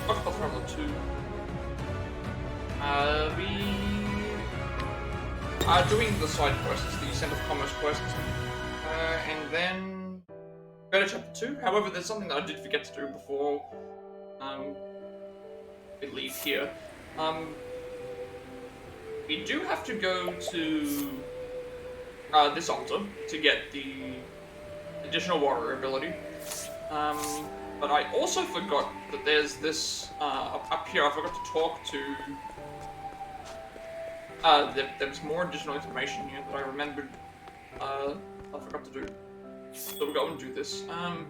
Octopath Traveler 2. We are doing the side quests, the Center of Commerce quests, and then go to chapter 2. However, there's something that I did forget to do before we leave here. We do have to go to this altar to get the additional warrior ability. But I also forgot that there's this up here. I forgot to talk to. There was more additional information here that I remembered. I forgot to do. So we'll go and do this. I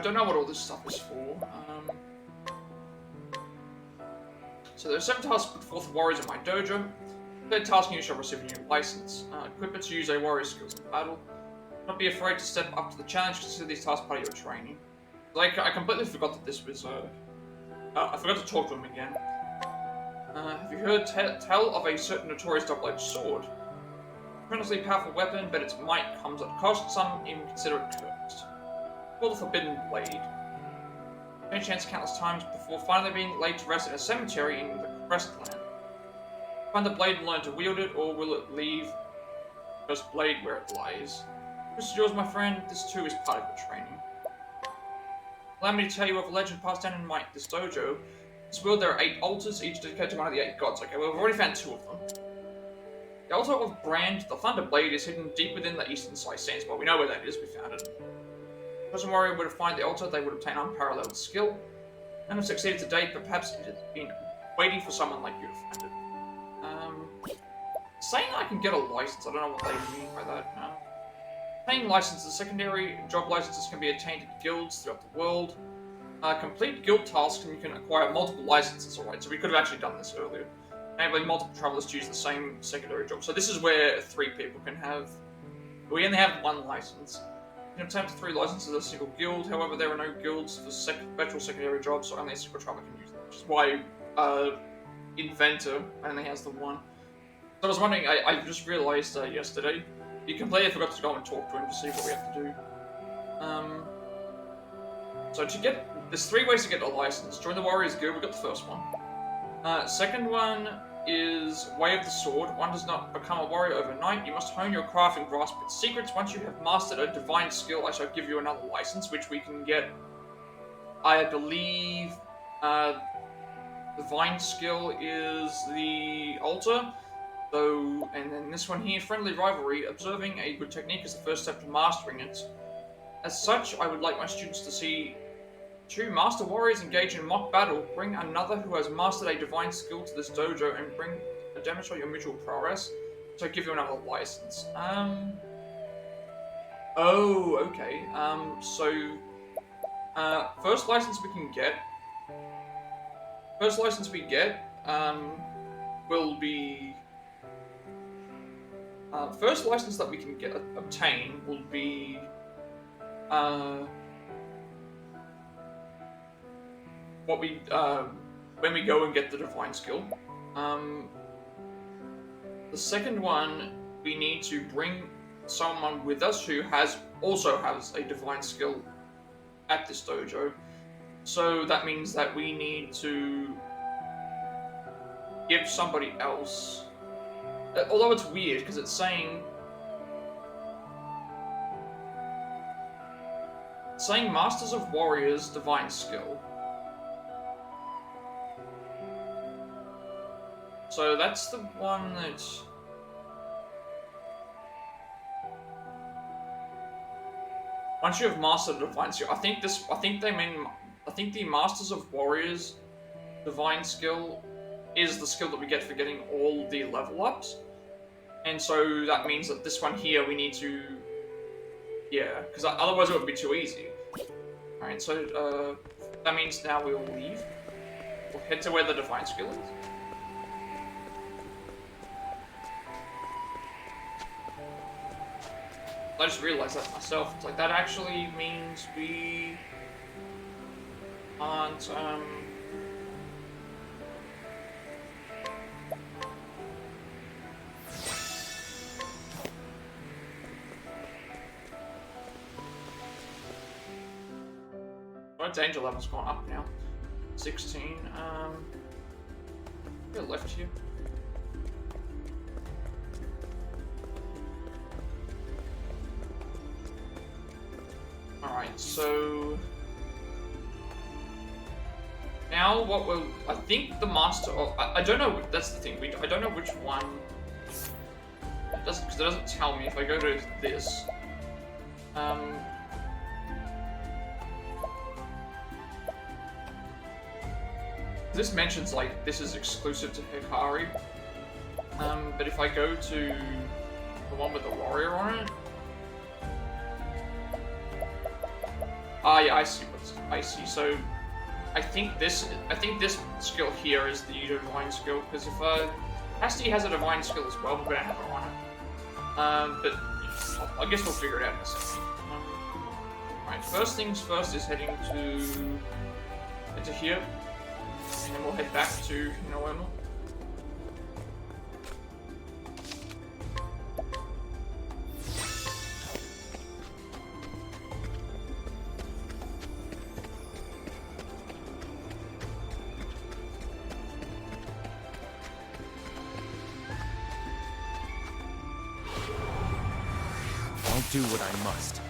don't know what all this stuff is for. So there are 7 tasks put forth for warriors in my dojo. Third task, you shall receive a new license. Equip it to use a warrior's skills in battle. Do not be afraid to step up to the challenge. Consider these tasks part of your training. Like, I completely forgot that this was. I forgot to talk to him again. Have you heard tell of a certain notorious double-edged sword? Tremendously powerful weapon, but its might comes at cost. Some even consider it cursed. Called the Forbidden Blade. No chance countless times before finally being laid to rest in a cemetery in the Crestland. Find the blade and learn to wield it, or will it leave the cursed blade where it lies? This is yours, my friend. This too is part of your training. Allow me to tell you of a legend passed down in this dojo. In this world there are 8 altars, each dedicated to one of the 8 gods. Okay, well, we've already found 2 of them. The altar of Brand, the Thunder Blade, is hidden deep within the eastern side sands. Well, we know where that is. We found it. If a person warrior were to find the altar, they would obtain unparalleled skill. None have succeeded to date, but perhaps it has been waiting for someone like you to find it. Saying I can get a license, I don't know what they mean by that. Obtaining licenses, secondary job licenses can be attained in guilds throughout the world. Complete guild tasks and you can acquire multiple licenses, alright, so we could have actually done this earlier. Enabling multiple travelers to use the same secondary job. So this is where 3 people can have... We only have 1 license. You can obtain up to 3 licenses as a single guild, however there are no guilds for virtual secondary jobs, so only a single traveler can use them. Which is why Inventor only has the 1. So I was wondering, I just realised yesterday, you completely forgot to go and talk to him to see what we have to do. So to get, there's 3 ways to get a license. Join the Warriors Guild, we got the first one. Second one is Way of the Sword. One does not become a warrior overnight. You must hone your craft and grasp its secrets. Once you have mastered a divine skill, I shall give you another license, which we can get, I believe, divine skill is the altar. So, and then this one here, Friendly Rivalry. Observing a good technique is the first step to mastering it. As such, I would like my students to see 2 master warriors engage in mock battle. Bring another who has mastered a divine skill to this dojo and demonstrate your mutual prowess. So I give you another license. Oh, okay. First license we can get. First license we get, will be... first license that we can obtain will be... what we when we go and get the divine skill. The second one, we need to bring someone with us who also has a divine skill at this dojo. So that means that we need to give somebody else. Although it's weird because it's saying Masters of Warriors divine skill. So that's the one that's... Once you have mastered the divine skill, I think the Masters of Warriors divine skill is the skill that we get for getting all the level ups. And so that means that this one here we need to... Yeah, because otherwise it would be too easy. Alright, so that means now we'll leave. We'll head to where the divine skill is. I just realized that myself. It's like, that actually means we aren't, Our danger level's gone up now. 16. Go left here. Alright, so now what will I think the master? I don't know. That's the thing. I don't know which one. It doesn't because it doesn't tell me if I go to this. This mentions like this is exclusive to Hikari. But if I go to the one with the warrior on it. Ah, yeah, I see. I see. So, I think this skill here is the divine skill because if Asti has a divine skill as well, we're gonna have her on it. But I guess we'll figure it out in a second. Right, first things first is heading into here, and then we'll head back to Noema. Do what I must.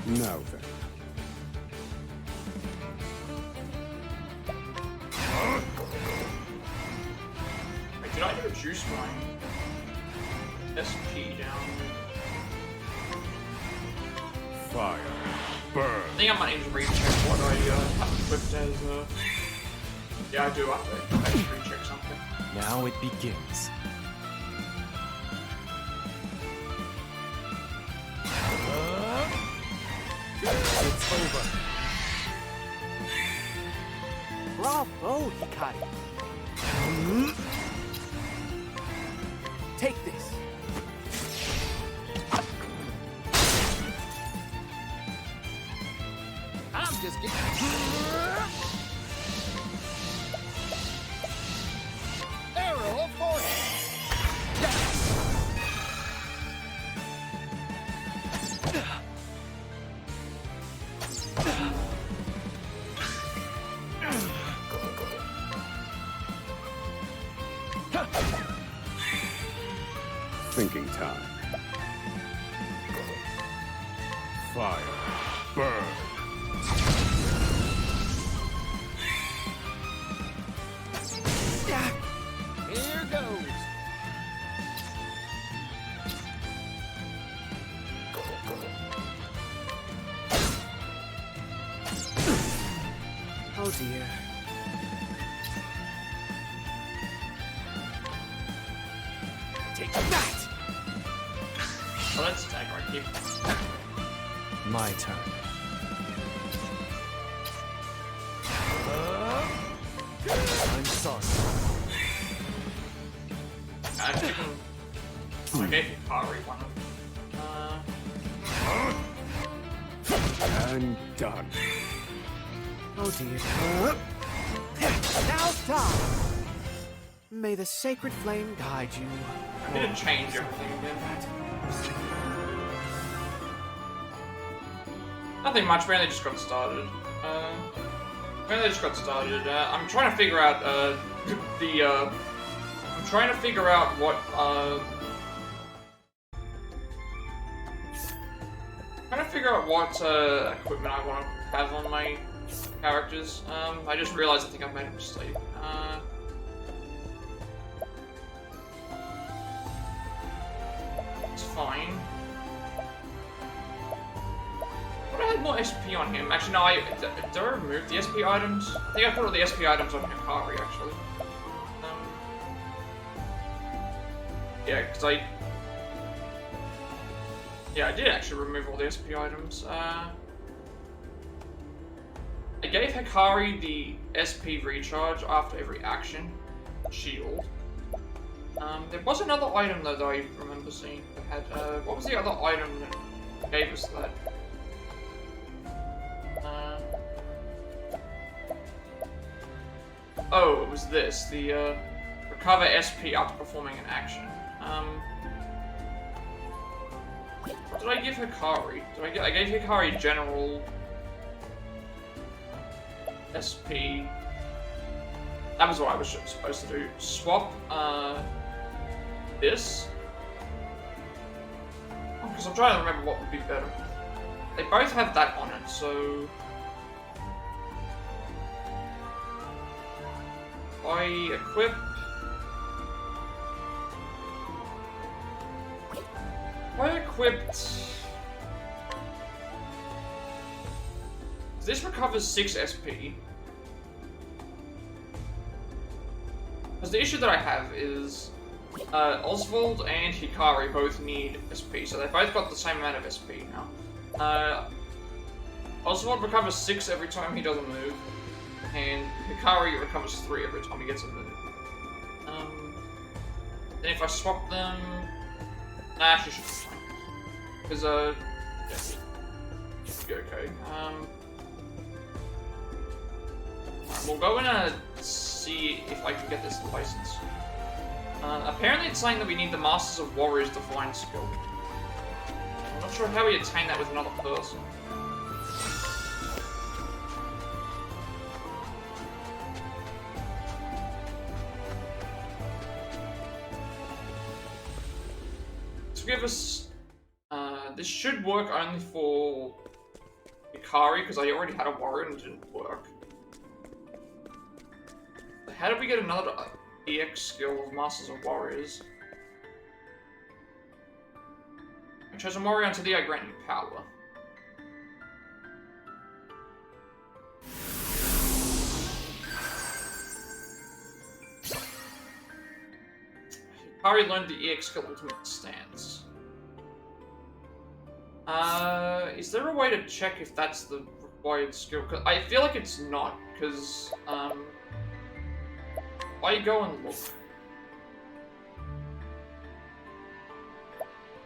Now then. Wait, did I reduce my SP down? Fire. Burn. I think I might need to recheck what I have equipped as. Yeah, I do have to recheck something. Now it begins. It's over. Bravo, Hikari. Take this. I'm just getting... Arrow of force. Thinking time. Fire. Burn. Here goes. Oh dear. Take that! Oh, that's tag right here. My turn. I'm sorry. I've given. I gave Hikari one of. And done. Oh dear. Now stop! May the sacred flame guide you. I didn't change everything again. Nothing much, mainly just got started. I'm trying to figure out, I'm trying to figure out what, equipment I want to have on my characters. I just realized I think I made a mistake. It's fine. But I had more SP on him. Actually, no, did I remove the SP items? I think I put all the SP items on Hikari, actually. Yeah, because yeah, I did actually remove all the SP items. I gave Hikari the SP recharge after every action. Shield. There was another item though that I remember seeing that had, what was the other item that gave us that? Oh, it was this, the, recover SP after performing an action. What did I give Hikari? I gave Hikari general SP. That was what I was supposed to do. Swap this. Because I'm trying to remember what would be better. They both have that on it, so... I equip... I equipped... This recovers 6 SP. Because the issue that I have is... Oswald and Hikari both need SP, so they both got the same amount of SP now. Oswald recovers 6 every time he does a move, and Hikari recovers 3 every time he gets a move. Then if I swap them... Nah, actually should be fine. Because, yeah, should be okay. We'll go in and see if I can get this license. Apparently it's saying that we need the Masters of Warriors Divine skill. I'm not sure how we attain that with another person. To give us... this should work only for Hikari, because I already had a warrior and it didn't work. How did we get another EX skill of Masters of Warriors? I chose a warrior until the I grant you power. Hikari learned the EX skill Ultimate Stance. Is there a way to check if that's the required skill? 'Cause I feel like it's not, because, why you go and look?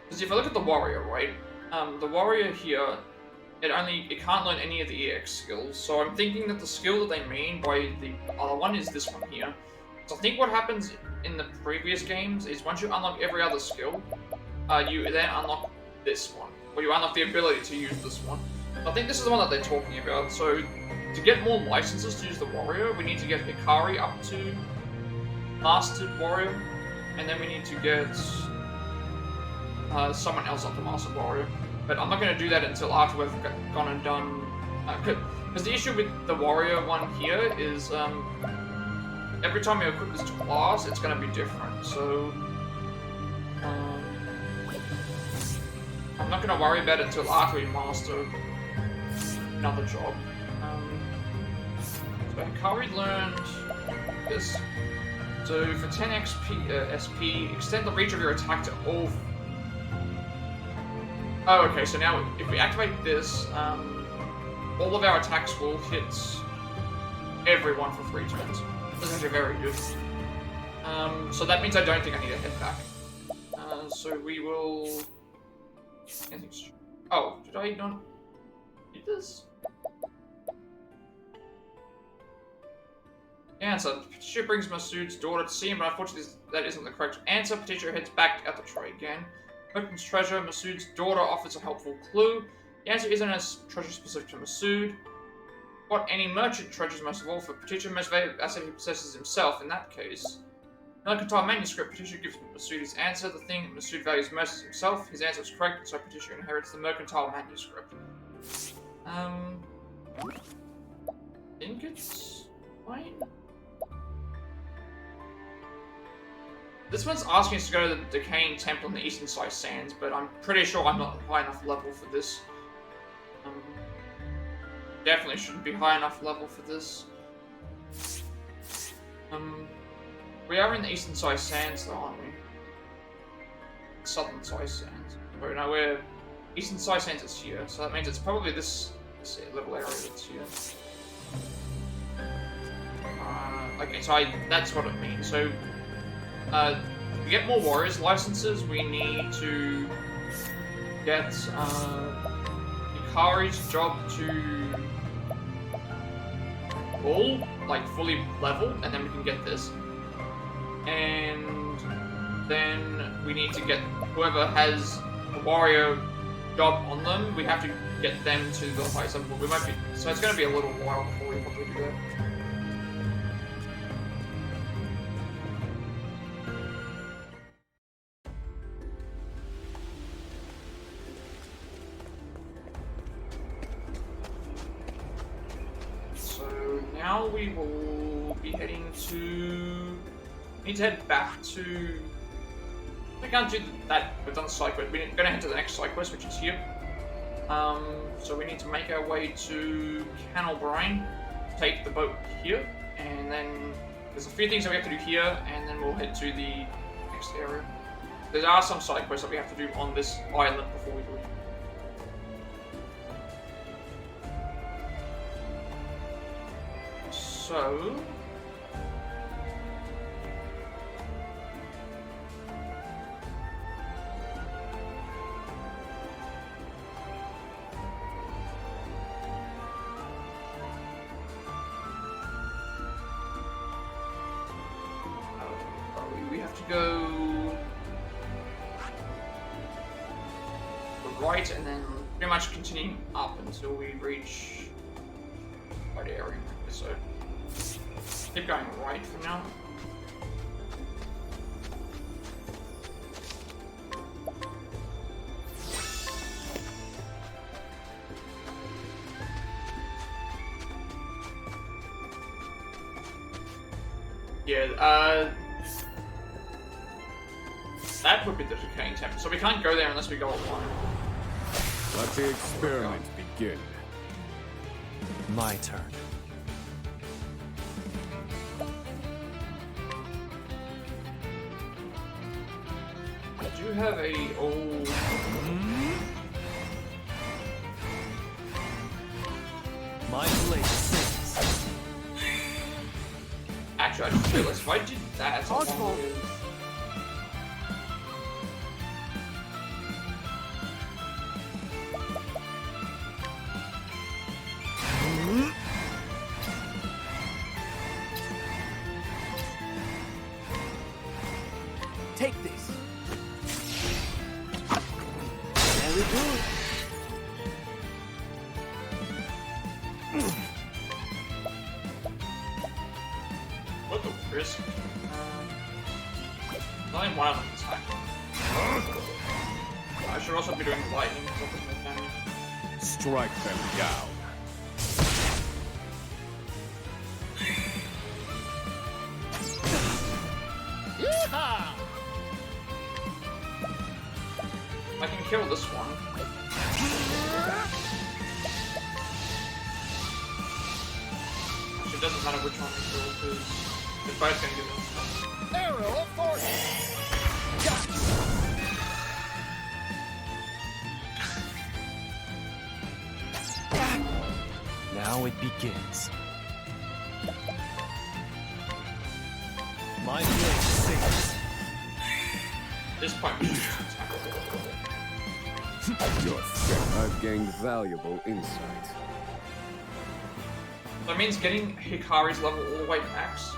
Because if I look at the warrior, right? The warrior here, it can't learn any of the EX skills. So I'm thinking that the skill that they mean by the other one is this one here. So I think what happens in the previous games is once you unlock every other skill, you then unlock this one, or you unlock the ability to use this one. I think this is the one that they're talking about. So to get more licenses to use the warrior, we need to get Hikari up to Mastered Warrior, and then we need to get someone else up to Mastered Warrior. But I'm not going to do that until after we've gone and done... Because the issue with the Warrior one here is every time you equip this class, it's going to be different. So I'm not going to worry about it until after we master another job. So Hikari learned this. So for 10 SP, extend the reach of your attack to all... Oh, okay, so now if we activate this, all of our attacks will hit everyone for 3 turns. That's actually very good. So that means I don't think I need to head back. So we will... Oh, did I not do this? Answer. Petitia brings Masood's daughter to see him, but unfortunately that isn't the correct answer. Petitia heads back at the tray again. Opens treasure. Masood's daughter offers a helpful clue. The answer isn't a treasure specific to Masood. What any merchant treasures most of all for Petitia, most valuable asset he possesses himself. In that case, mercantile manuscript. Petitia gives Masood his answer. The thing Masood values most is himself. His answer is correct, so Petitia inherits the mercantile manuscript. I think it's fine. This one's asking us to go to the Decaying Temple in the Eastern Side Sands, but I'm pretty sure I'm not high enough level for this. Definitely shouldn't be high enough level for this. We are in the Eastern Side Sands though, aren't we? Southern Side Sands. Oh no, we're... Eastern Side Sands is here, so that means it's probably this little area that's here. Okay, so that's what it means. So, to get more Warriors licenses, we need to get Hikari's job to full, like fully level, and then we can get this. And then we need to get whoever has a warrior job on them, we have to get them to the highest level. We might be, so it's going to be a little while before we probably do that. So now we will be heading to. We need to head back to. We can't do that. We've done the side quest. We're going to head to the next side quest, which is here. So we need to make our way to Canal Brine, take the boat here, and then there's a few things that we have to do here, and then we'll head to the next area. There are some side quests that we have to do on this island before we do it. So. We have to go the right and then pretty much continuing up until we reach the right area. So keep going right for now. Yeah, that would be the decaying temple, so we can't go there unless we go alone. Let the experiment begin. My turn. I do have a old. My blade sings. Actually, I just realized if I did that, it's Possible. Take this. Very good. What the risk? Only one of them attack. I should also be doing lightning because that does more damage. Strike them down. I can kill this one. Actually, it doesn't matter which one we kill because they're both going to give us stuff. Arrow of force. Now it begins. My blade sings. This point we should attack. I've gained valuable insight. That means getting Hikari's level all the way max.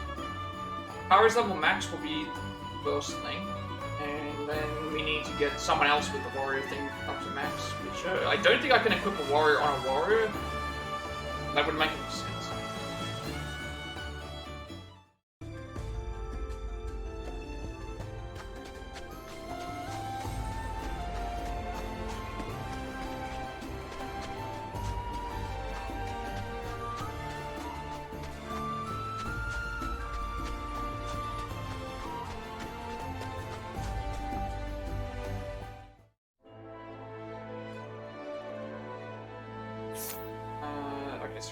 Hikari's level max will be the first thing, and then we need to get someone else with the warrior thing up to max, which I don't think I can equip a warrior on a warrior. That would make any sense.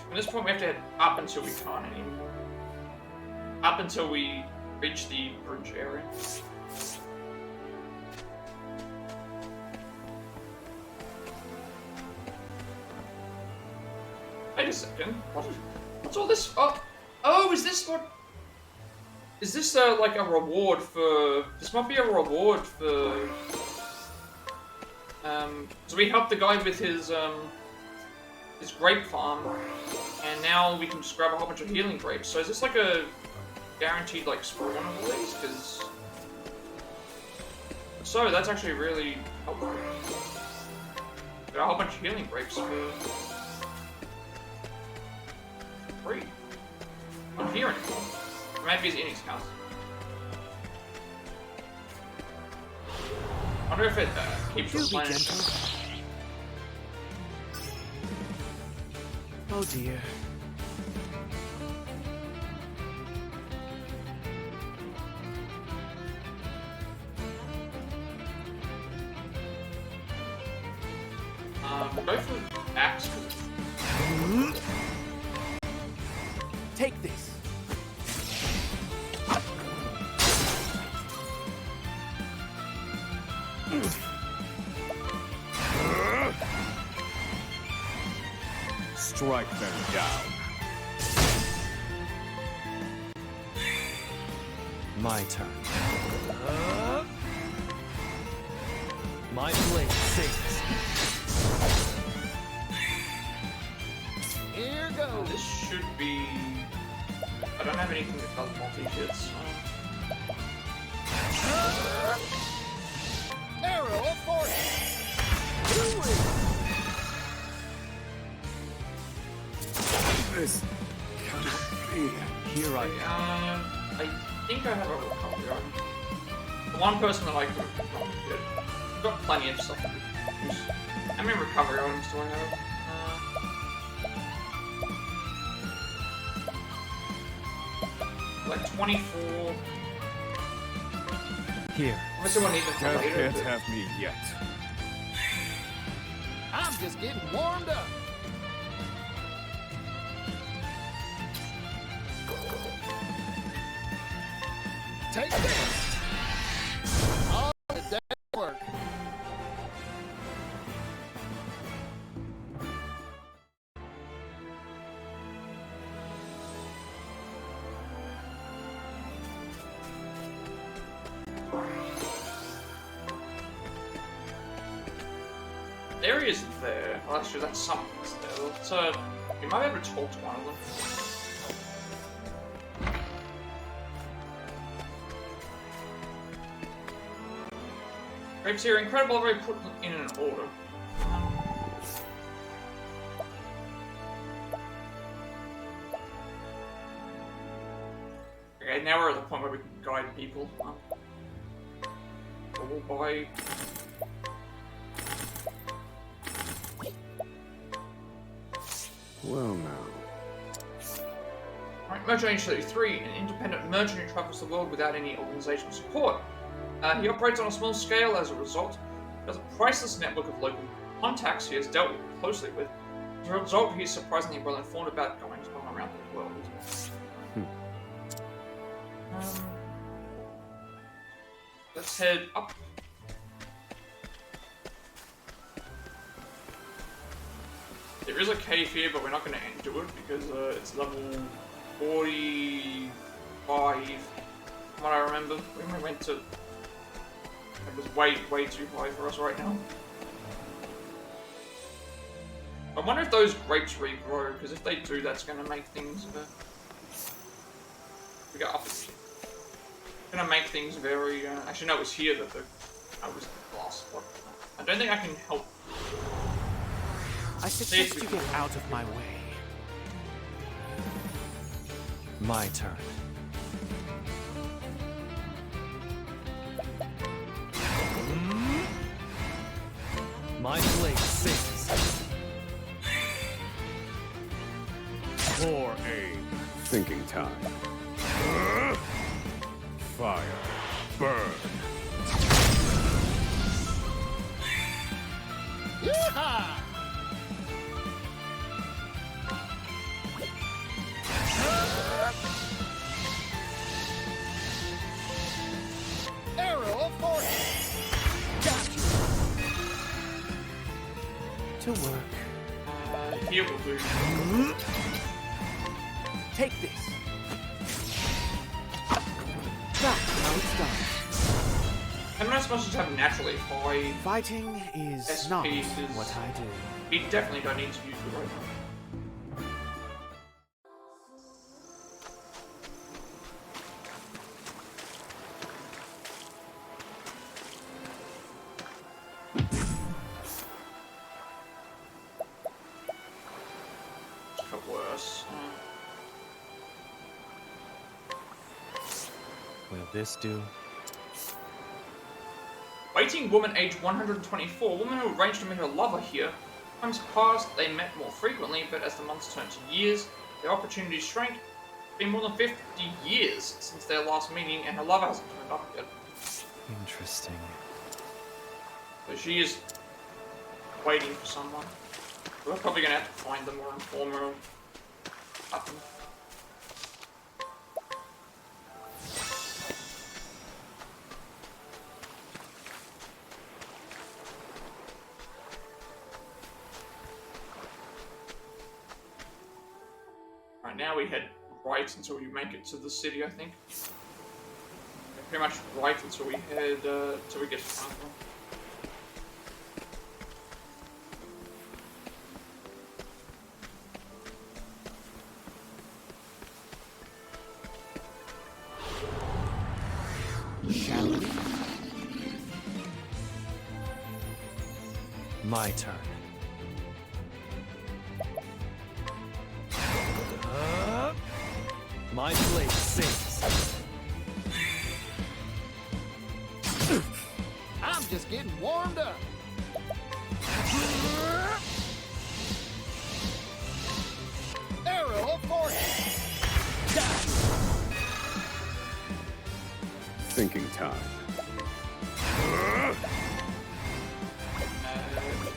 From this point we have to head up until we can't anymore. Up until we reach the bridge area. Wait a second. What's all this? Oh, is this what? Is this like a reward for? This might be a reward for. So we helped the guy with his grape farm, and now we can just grab a whole bunch of healing grapes. So is this like a guaranteed like spawn of all these? Because so that's actually really helpful. Got a whole bunch of healing grapes for free. Not here anymore. Maybe it's in his house. I wonder if it keeps Do be replenishing. gentle. Oh dear. We'll go for axe. Take this. Strike them down. My turn. My blade sings. Here goes. This should be. I don't have anything that does multi-hits. Arrow of force. This cannot be. Here I am. I think I have a recovery item. The one person that I could have recovered. I've got plenty of stuff to use. How many recovery items do I have? Like 24. Here. Obviously, we'll need them for Death later. can't But have me yet. I'm just getting warmed up. Take this. All the day work. there he is there. Well, actually, that's something's there. Let's, you might be able to talk to one of them. Grapes here, incredible, very put in an order. Okay, now we're at the point where we can guide people. So we'll buy. Well now. Right, Merchant Age 33, an independent merchant who travels the world without any organizational support. He operates on a small scale as a result. He has a priceless network of local contacts he has dealt closely with. As a result, he is surprisingly well informed about goings on around the world. Let's head up. There is a cave here, but we're not going to enter it because it's level 45, from what I remember. When we went to... It was way too high for us right now. I wonder if those grapes regrow, because if they do, that's going to make things... we go up. It's going to make things very... actually, no, it was here that the... I was the glass spot. I don't think I can help. I suggest you get out of my way. My turn. My blade sings. Poor aim. Thinking time. Fire. Burn. Yeehaw! Arrow of force. Got you. To work. Here will do. Take this. That's how it's done. I'm not supposed to have naturally high. Fighting is not SPs is- what I do. We definitely don't need to use the right now. worse. Will this do? Waiting woman aged 124, woman who arranged to meet her lover here. Times passed, they met more frequently, but as the months turned to years, their opportunities shrank. It's been more than 50 years since their last meeting, and her lover hasn't turned up yet. Interesting. So she is waiting for someone. We're probably gonna have to find them or inform her what happened. Right, now we head right until we make it to the city, I think. Pretty much right until we head, till we get to town. Shall we? My turn. My blade sings. I'm just getting warmed up. Arrow of fortune. Thinking time.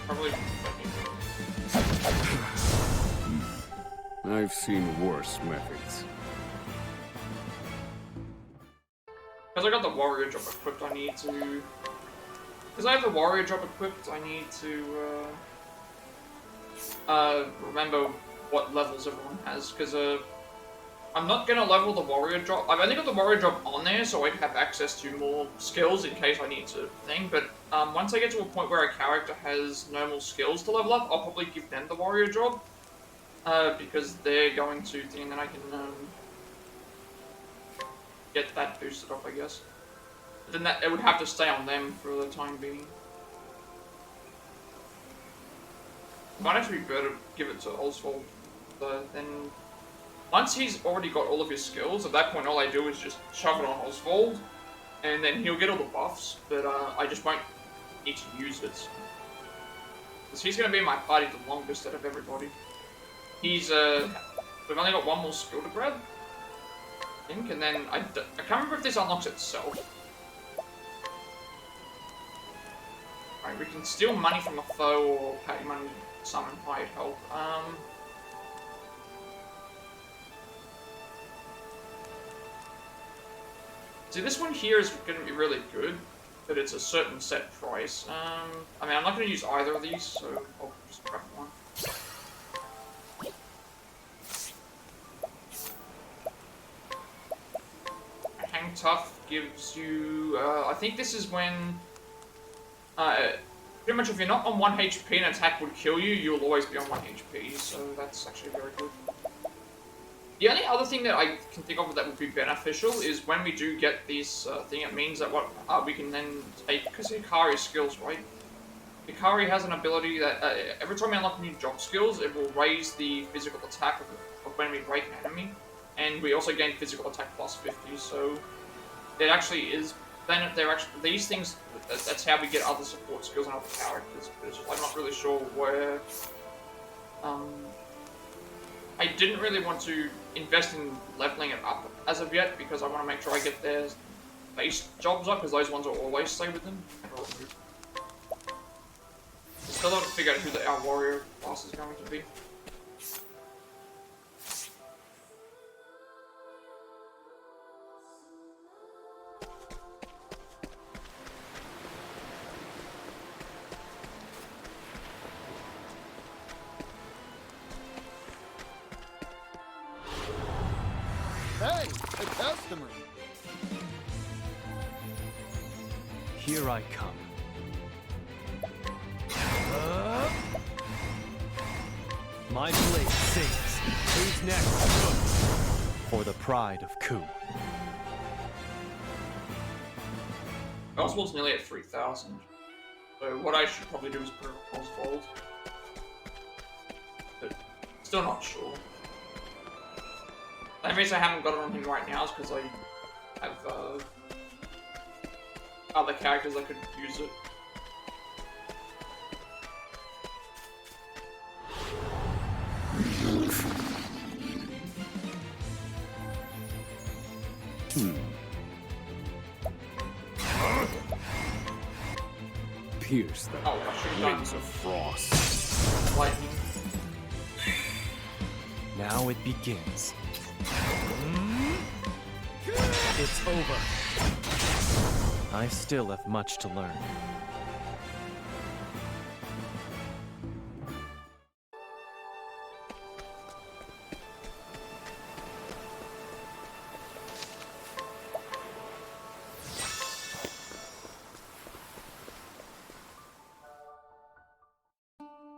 Probably. I've seen worse methods. Because I got the warrior job equipped, I need to... Because I have the warrior job equipped, I need to, remember what levels everyone has, because, I'm not gonna level the warrior job. I've only got the warrior job on there, so I have access to more skills in case I need to thing, but, once I get to a point where a character has no more skills to level up, I'll probably give them the warrior job, because they're going to thing, and then I can, get that boosted up, I guess. But then that it would have to stay on them for the time being. Might actually be better to give it to Oswald. Then once he's already got all of his skills, at that point all I do is just shove it on Oswald, and then he'll get all the buffs. But I just won't need to use it because he's going to be in my party the longest out of everybody. He's we've only got one more skill to grab. And then I can't remember if this unlocks itself. Right, we can steal money from a foe or pay money to summon hired help. See, this one here is going to be really good, but it's a certain set price. I mean, I'm not going to use either of these, so I'll just grab one. Hang Tough gives you, I think this is when, pretty much if you're not on 1 HP and an attack would kill you, you'll always be on 1 HP, so that's actually very good. The only other thing that I can think of that would be beneficial is when we do get this thing, it means that what we can then take, because Hikari skills, right? Hikari has an ability that every time we unlock new job skills, it will raise the physical attack of when we break an enemy. And we also gain physical attack plus 50, so it actually is. Then they're actually these things. That's how we get other support skills and other characters. But I'm not really sure where. I didn't really want to invest in leveling it up as of yet because I want to make sure I get their base jobs up because those ones will always stay with them. Still haven't figured out who our warrior class is going to be. Hey, a customer. Here I come. My blade sings. Who's next? For the pride of Ku. Oswald's nearly at 3,000. So what I should probably do is put Oswald. But still not sure. The reason I haven't got it on him right now is because I have other characters that could use it. Pierce them. Oh, I should have Winds done of frost. lightning. Now it begins. It's over. I still have much to learn.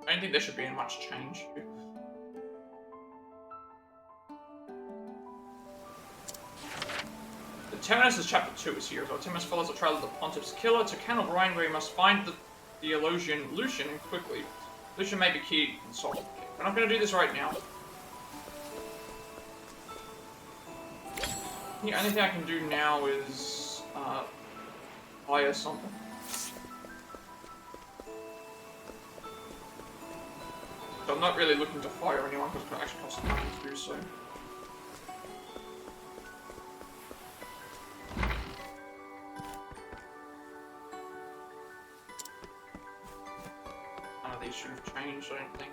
I don't think there should be much change. The Terminus is Chapter 2 is here, so Terminus follows the trail of the Pontiff's killer to Count O'Brien, where he must find the illusion Lucian quickly. Lucian may be key in solving the case. We're not going to do this right now. The only thing I can do now is hire something. So I'm not really looking to fire anyone because it actually costs money to do so. None of these should have changed, I don't think.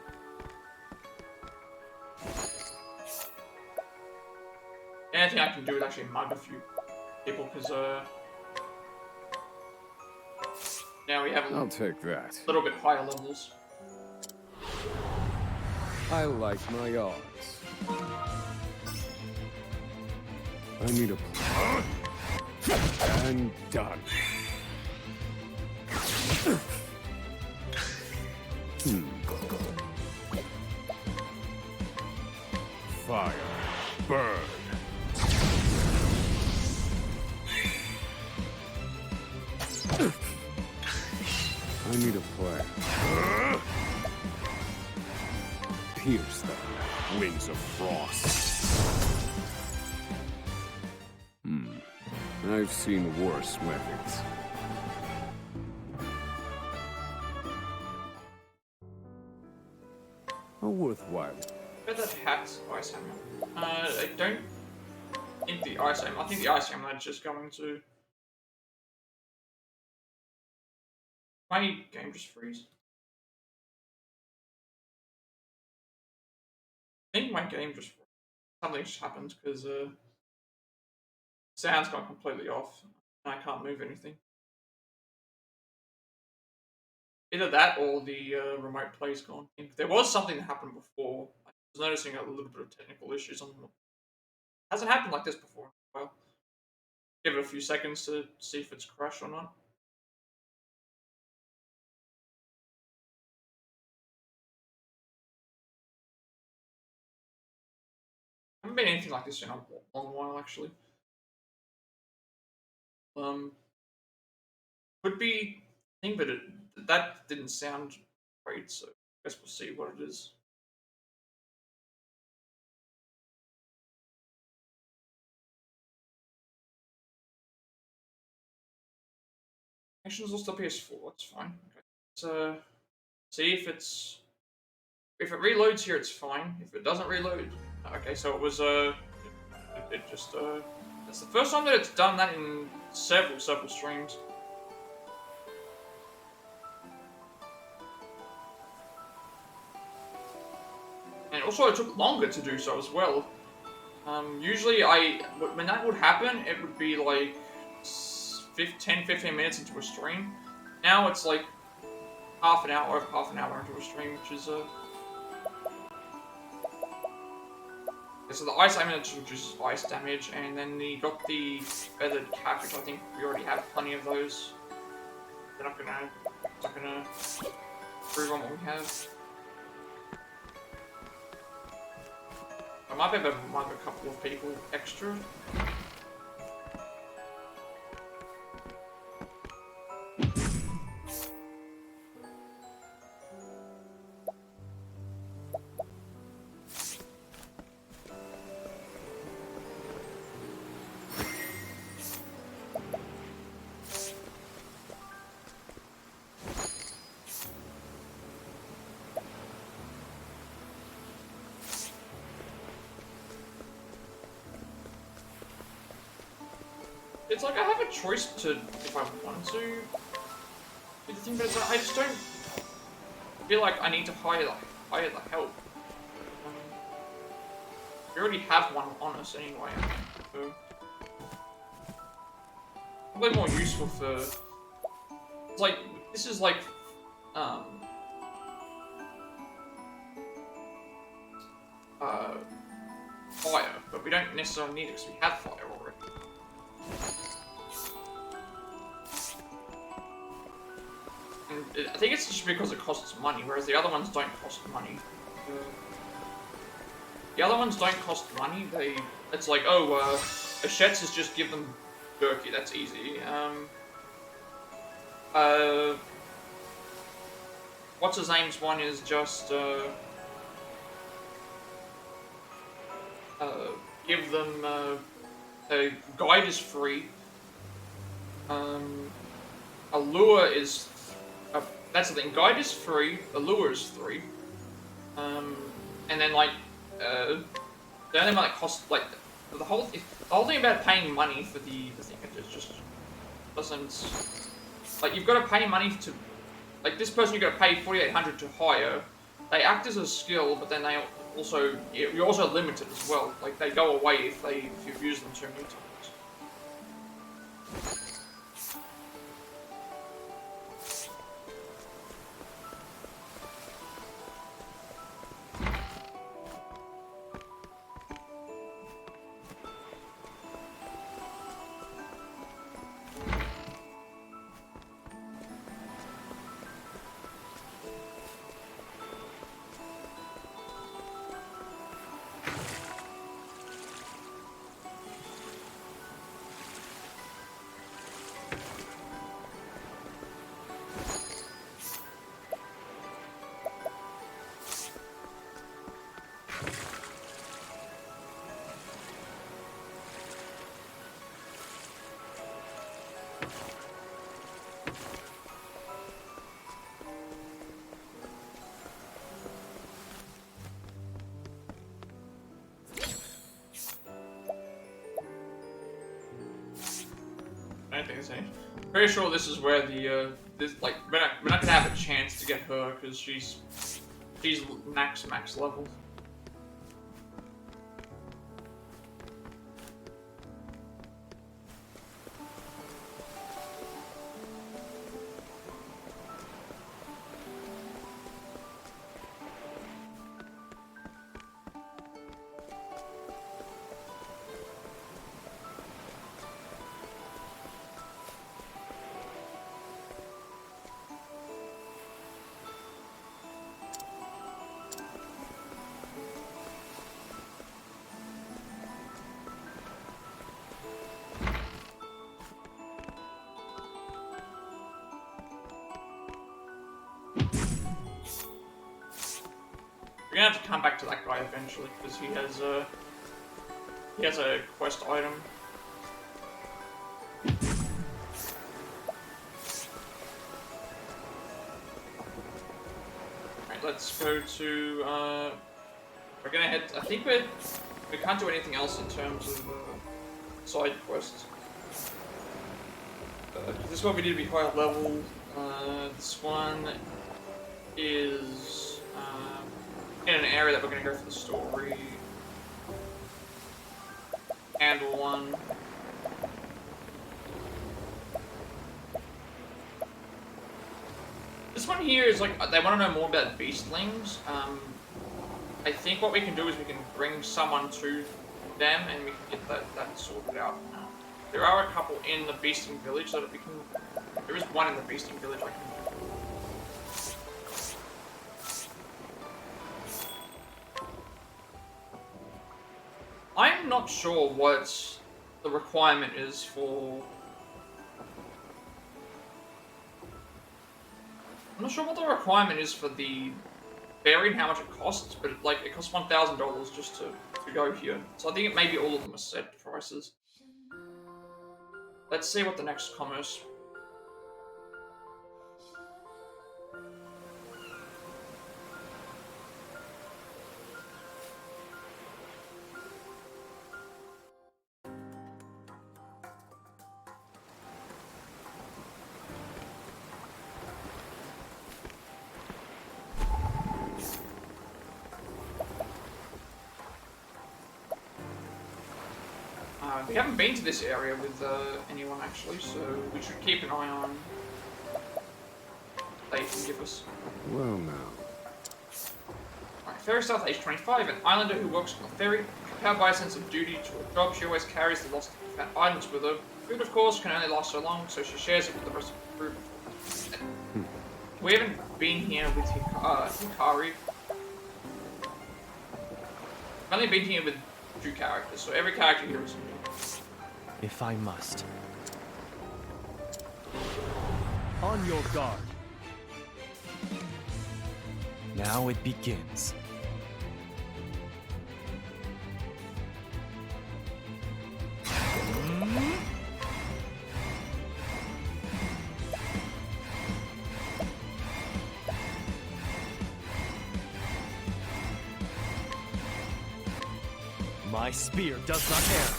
The only thing I can do is actually mug a few people because now we have I'll take that. little bit higher levels. I like my odds. I need a plan. And done. Fire. Burn. I need a plan. Pierce them. Wings of frost. I've seen worse methods. A worthwhile. Where's that hat ice hammer? I don't think the ice hammer. I think the ice hammer is just going to. My game just freeze. I think my game just froze. Something just happened because sound's gone completely off and I can't move anything. Either that or the remote play's gone. There was something that happened before. I was noticing a little bit of technical issues on it. Hasn't happened like this before. Well, give it a few seconds to see if it's crashed or not. I haven't been anything like this in a long while, actually. Could be thing, but that didn't sound great, so I guess we'll see what it is. Actions will still PS4, that's fine. Okay. So see if it reloads here, it's fine. If it doesn't reload, okay. So it was it just it's the first time that it's done that in several streams. And also it took longer to do so as well. Usually when that would happen, it would be like 10-15 minutes into a stream. Now it's like over half an hour into a stream, which is so the ice damage reduces ice damage, and then you got the feathered cap, which I think we already have plenty of those. They're not gonna improve on what we have. I might be able to mug a couple of people extra. it's like I have a choice to, if I want to do the thing, but I just don't feel like I need to hire the help. We already have one on us anyway, so probably more useful for. It's like this is like fire, but we don't necessarily need it because we have fire already. And I think it's just because it costs money, whereas the other ones don't cost money. The other ones don't cost money. It's like, oh, Ashet's is just give them jerky. That's easy. What's his name's one is just give them a guide is free. A lure is that's the thing. Guide is free. A lure is free. And then like the only one that costs like the whole thing about paying money for the thing, it just doesn't, like, you've got to pay money to, like, this person you've got to pay 4,800 to hire. They act as a skill, but then they also, you're also limited as well. Like, they go away if you've used them too many times. I don't think it's any. Pretty sure this is where the this, like, we're not gonna have a chance to get her because she's max level. We're gonna have to come back to that guy eventually because he has a quest item. Alright, let's go to we're gonna head. I think we can't do anything else in terms of side quests. This one we need to be higher level. This one is in an area that we're gonna go for the story. Handle one. This one here is like, they want to know more about beastlings. I think what we can do is we can bring someone to them and we can get that sorted out. There are a couple in the beasting village that we can. There is one in the beasting village I can. I'm not sure what the requirement is for. I'm not sure what the requirement is for the berry and how much it costs, but it costs $1,000 just to go here. So I think maybe all of them are set prices. Let's see what the next commerce. We haven't been to this area with anyone actually, so we should keep an eye on what they can give us. Well now. Alright, ferry staff age 25, an islander who works on the ferry, compelled by a sense of duty to her job. She always carries the lost items with her. Food, of course, can only last so long, so she shares it with the rest of the crew. We haven't been here with Hikari. I've only been here with 2 characters, so every character here is new. If I must. On your guard. Now it begins. My spear does not err.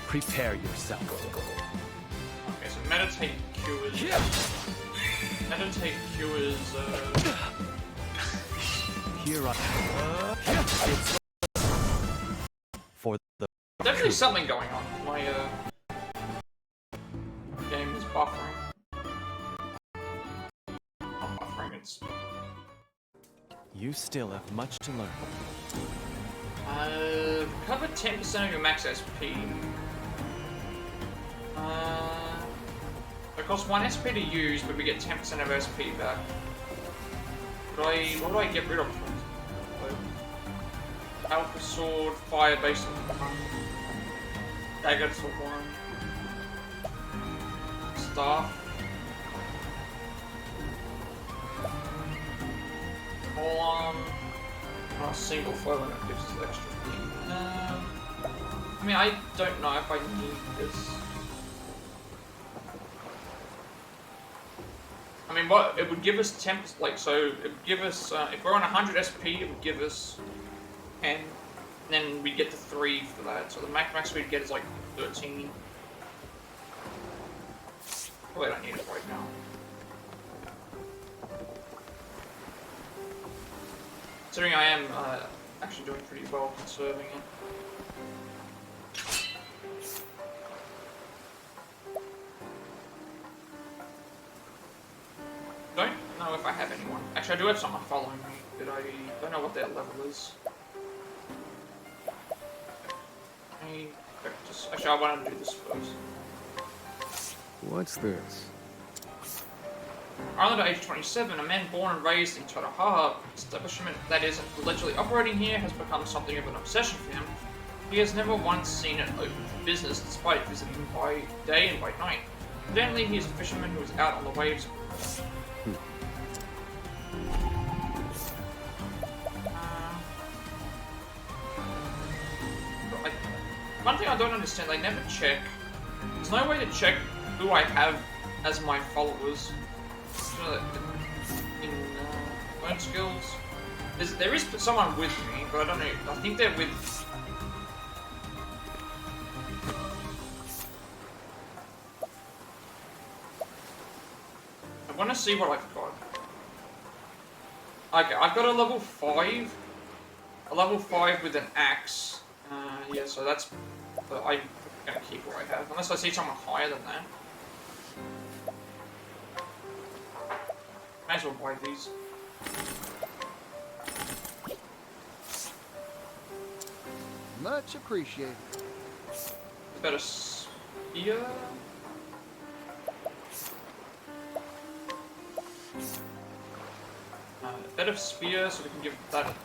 Prepare yourself. Okay, so meditate cures. Meditate cures. Here it's for the Definitely something going on. My game is buffering. Not buffering. It's You still have much to learn. recover 10% of your max SP. It costs 1 SP to use, but we get 10% of SP back. What do I get rid of? Alpha sword, fire based on 1. Dagger for 1. Staff. All on. Not a single foe and it gives us extra thing. I mean, I don't know if I need this. I mean, what it would give us 10, like, so it would give us, if we're on 100 SP, it would give us 10, and then we'd get to 3 for that. So the max we'd get is like 13. Probably don't need it right now. Considering I am actually doing pretty well conserving it. Don't know if I have anyone. Actually, I do have someone following me, but I don't know what their level is. Actually, I want to do this first. What's this? Islander age 27, a man born and raised in Torahaha establishment that is allegedly operating here has become something of an obsession for him. He has never once seen it open for business despite visiting by day and by night. Evidently, he is a fisherman who is out on the waves. One thing I don't understand, they never check. There's no way to check who I have as my followers. In learn skills. There is someone with me, but I don't know. I think they're with. I want to see what I've got. Okay, I've got a level 5. A level 5 with an axe. Yeah, so that's. I'm gonna keep what I have, unless I see someone higher than that. Might as well buy these. Much appreciated. Better spear. Better spear, so we can give that.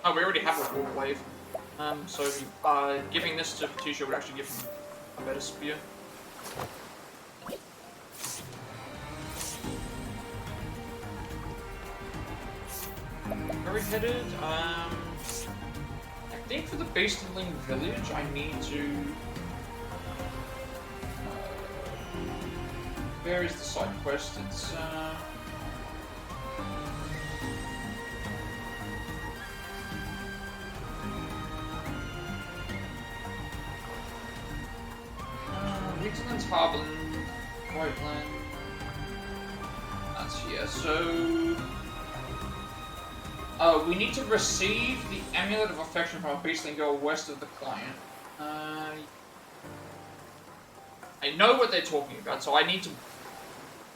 Oh, we already have a war blade. So giving this to Patricia would actually give him a better spear. Very headed. I think for the Beastling village, I need to. Where is the side quest? It's. Wheatlands, Harborland, Whiteland. here. So, we need to receive the Amulet of Affection from a beastling girl west of the client. I know what they're talking about, so I need to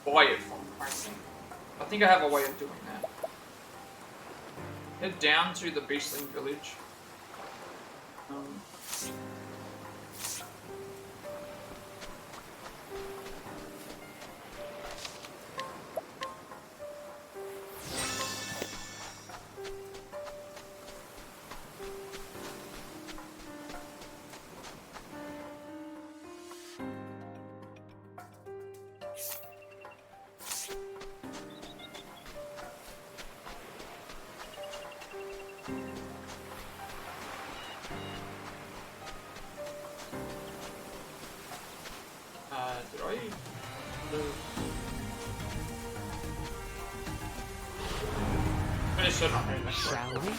buy it from them, I think I have a way of doing that. Head down to the beastling village. Did I? Finish it on here. Shall we?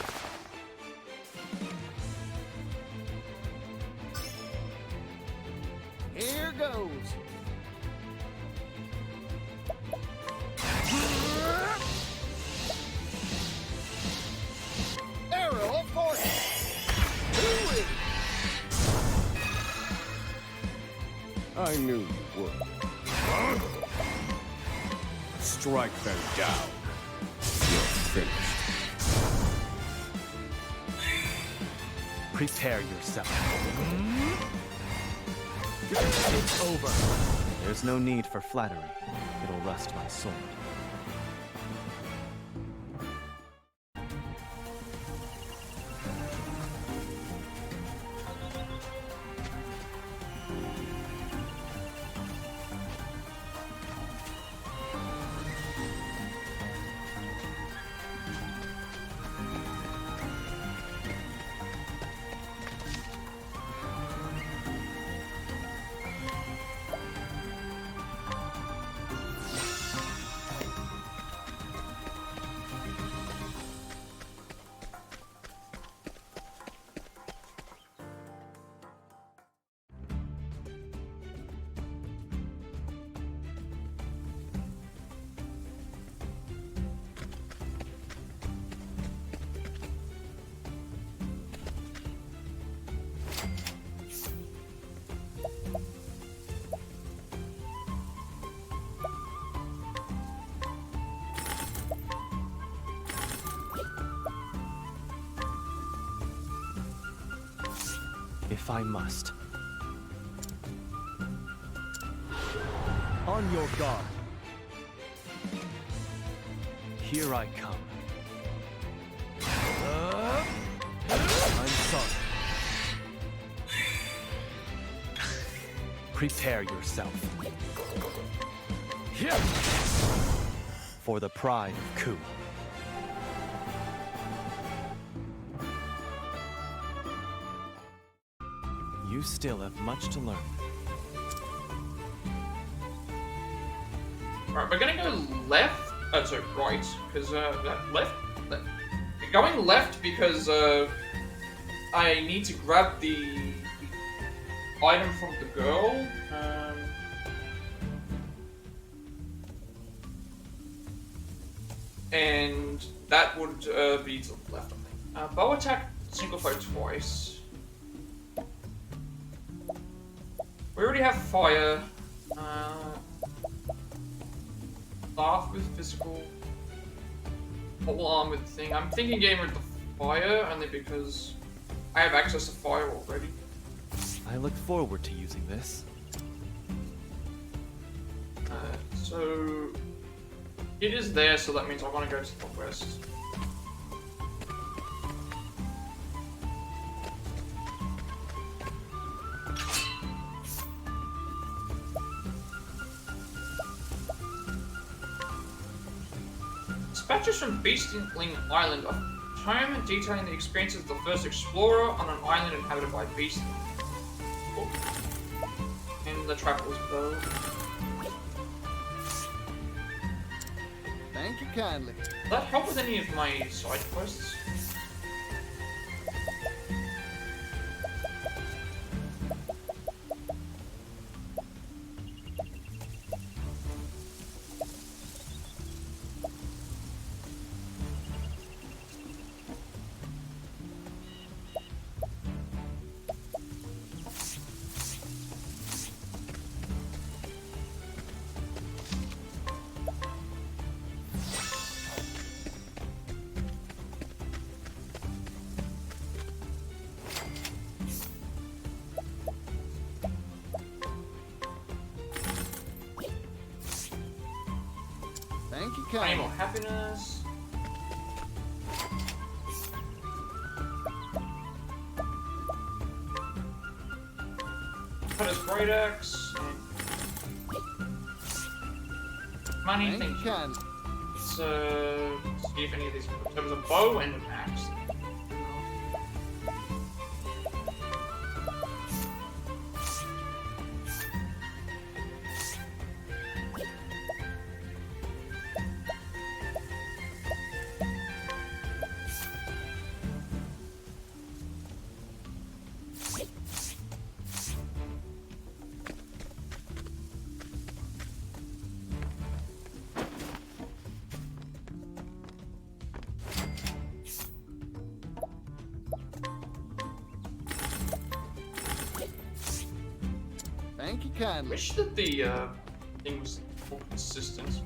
Here goes. Arrow of fortune. Do it. I knew you would. Strike them down. You're finished. Prepare yourself. It's over. There's no need for flattery. It'll rust my sword. If I must. On your guard. Here I come. I'm sorry. Prepare yourself. For the pride of Ku. You still have much to learn. Right, we're gonna go left. So right, because left. Going left because I need to grab the item from the girl. And that would be to the left, I think. Bow attack, single throw twice. We already have fire. Staff with physical. Whole arm with thing. I'm thinking getting rid of the fire only because I have access to fire already. I look forward to using this. So it is there, so that means I want to go to the west. Dispatches from Beastling Island are home detailing the experiences of the first explorer on an island inhabited by beasts. And the traveler's bow. Thank you kindly. Does that help with any of my side quests? Thank you, Any kind. more happiness? Put his great axe. Money, Thank you, thank you. kind. So, see if any of these. There was a bow and an axe. Thank you, I kindly. wish that the thing was more consistent.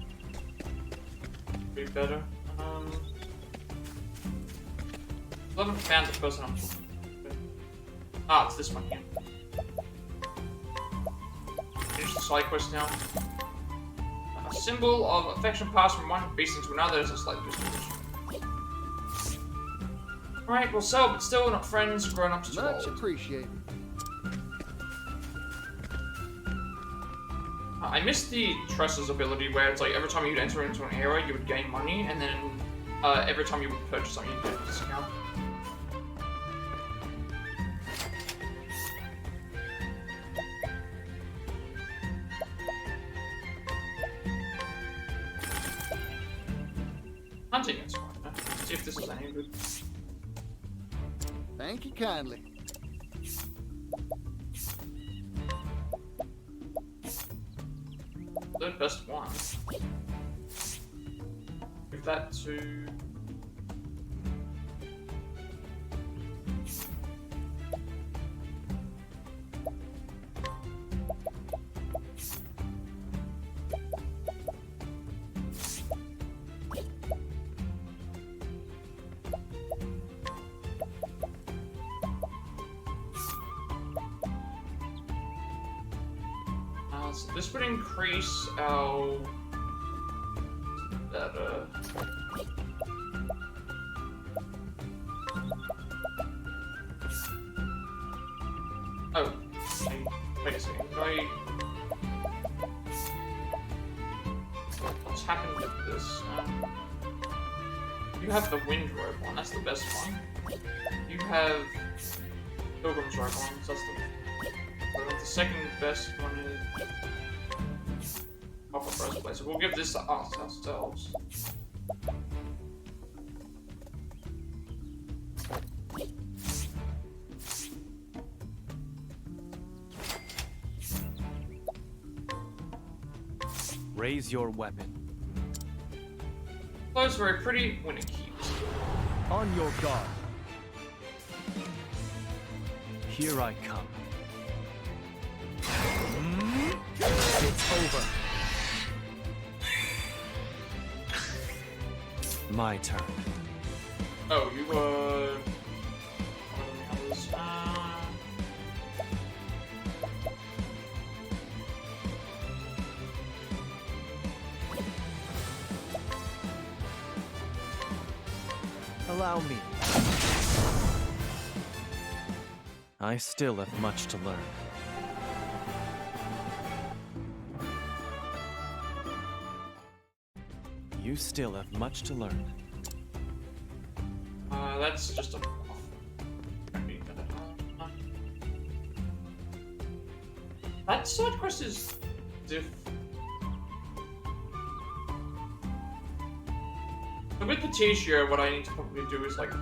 Be better. I haven't found the person I'm talking to. Ah, it's this one here. Finish the side quest now. A symbol of affection passed from one beast into another is a slight distribution. Alright, well, so, but still, we're not friends, grown ups too Much old. appreciated. I missed the Tress's ability where it's like every time you'd enter into an area, you would gain money, and then every time you would purchase something, you'd get a discount. Hunting is fine. Let's see if this is any good. Thank you, kindly. Third best one. Give that to. So this would increase our. Oh, wait a second. What's happened with this? You have the Wind Robe one. That's the best one. You have Pilgrim's Robe one. So that's the second best one is Copper Breastplate. So we'll give this to us ourselves. Raise your weapon. Clothes very pretty when it keeps. On your guard. Here I come. It's over. My turn. Oh, you what are the others? Allow me. I still have much to learn. You still have much to learn. That's just a. That side quest is diff. So with Patricia, what I need to probably do is like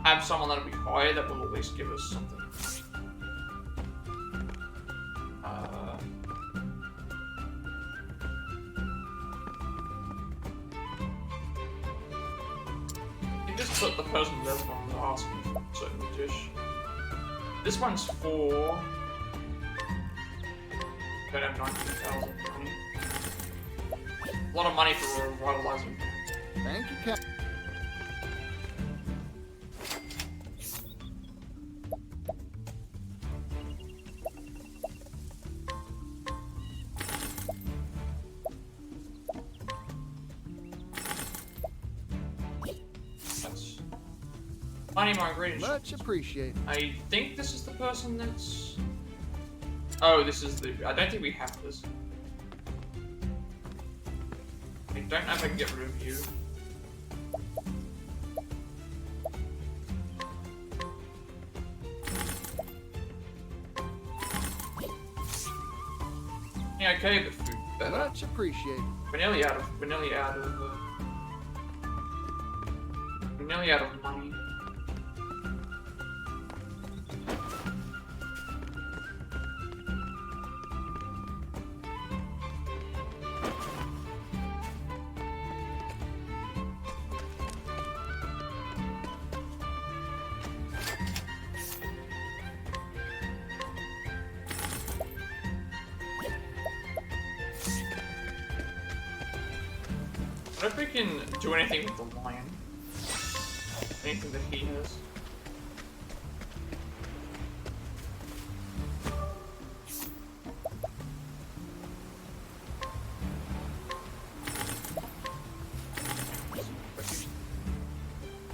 have someone that'll be higher that will at least give us something. You just put the person level on and ask them for a certain dish. This one's for. Don't have 19,000 money. A lot of money for revitalizing. Thank you, Captain. Money, more ingredients. Much appreciated. I think this is the person that's... Oh, this is the... I don't think we have this. I don't know if I can get rid of you. Yeah, okay, but food better. Much appreciated. We're nearly out of money. I don't know if we can do anything with the lion. Anything that he has.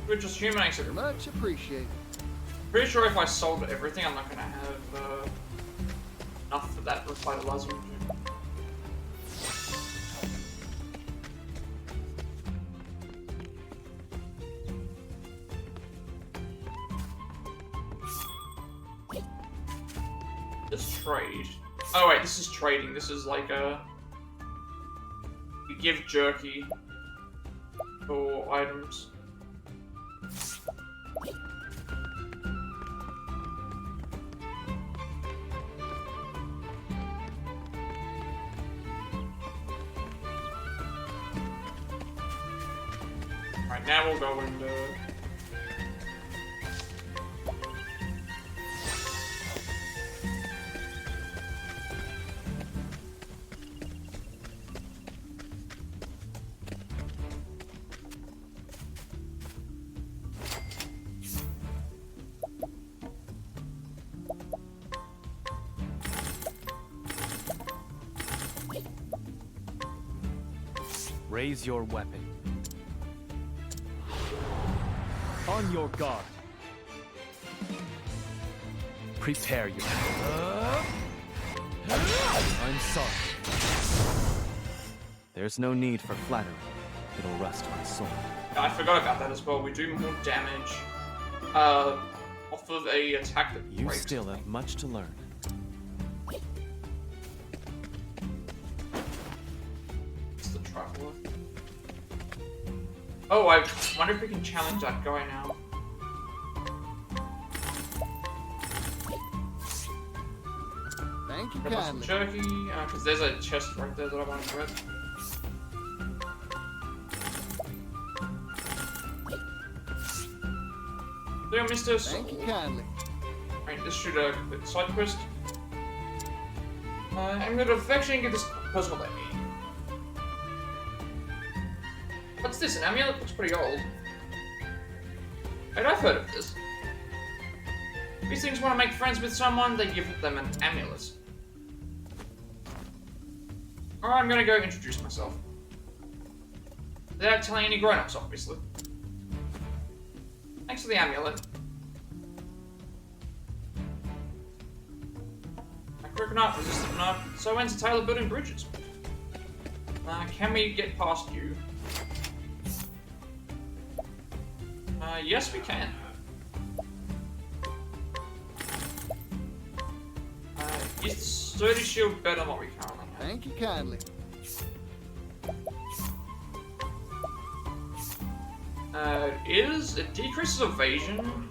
We're just humanizing it. Much appreciated. Pretty sure if I sold everything, I'm not gonna have enough for that revitalizing. Just trade. Oh wait, this is trading. This is like we give jerky for items. Alright, now we'll go and Raise your weapon. On your guard. Prepare your... I'm sorry. There's no need for flattery. It'll rust my soul. I forgot about that as well. We do more damage off of a attack that You breaks. still have much to learn. It's the traveler. Oh, I wonder if we can challenge that guy now. Thank you Grab us some kindly. jerky, because there's a chest right there that I want to grab. There, Mr. Thank you kindly. Alright, this should complete the side quest. I'm going to affectionately give this person what they need. What's this, an amulet? Looks pretty old. I've heard of this. These things want to make friends with someone, they give them an amulet. Alright, I'm gonna go introduce myself. Without telling any grown-ups, obviously. Thanks for the amulet. A quick enough, resistant enough, so ends the tale of building bridges. Can we get past you? Yes, we can. Is the sturdy shield better than what we currently have? Thank you kindly. It decreases evasion.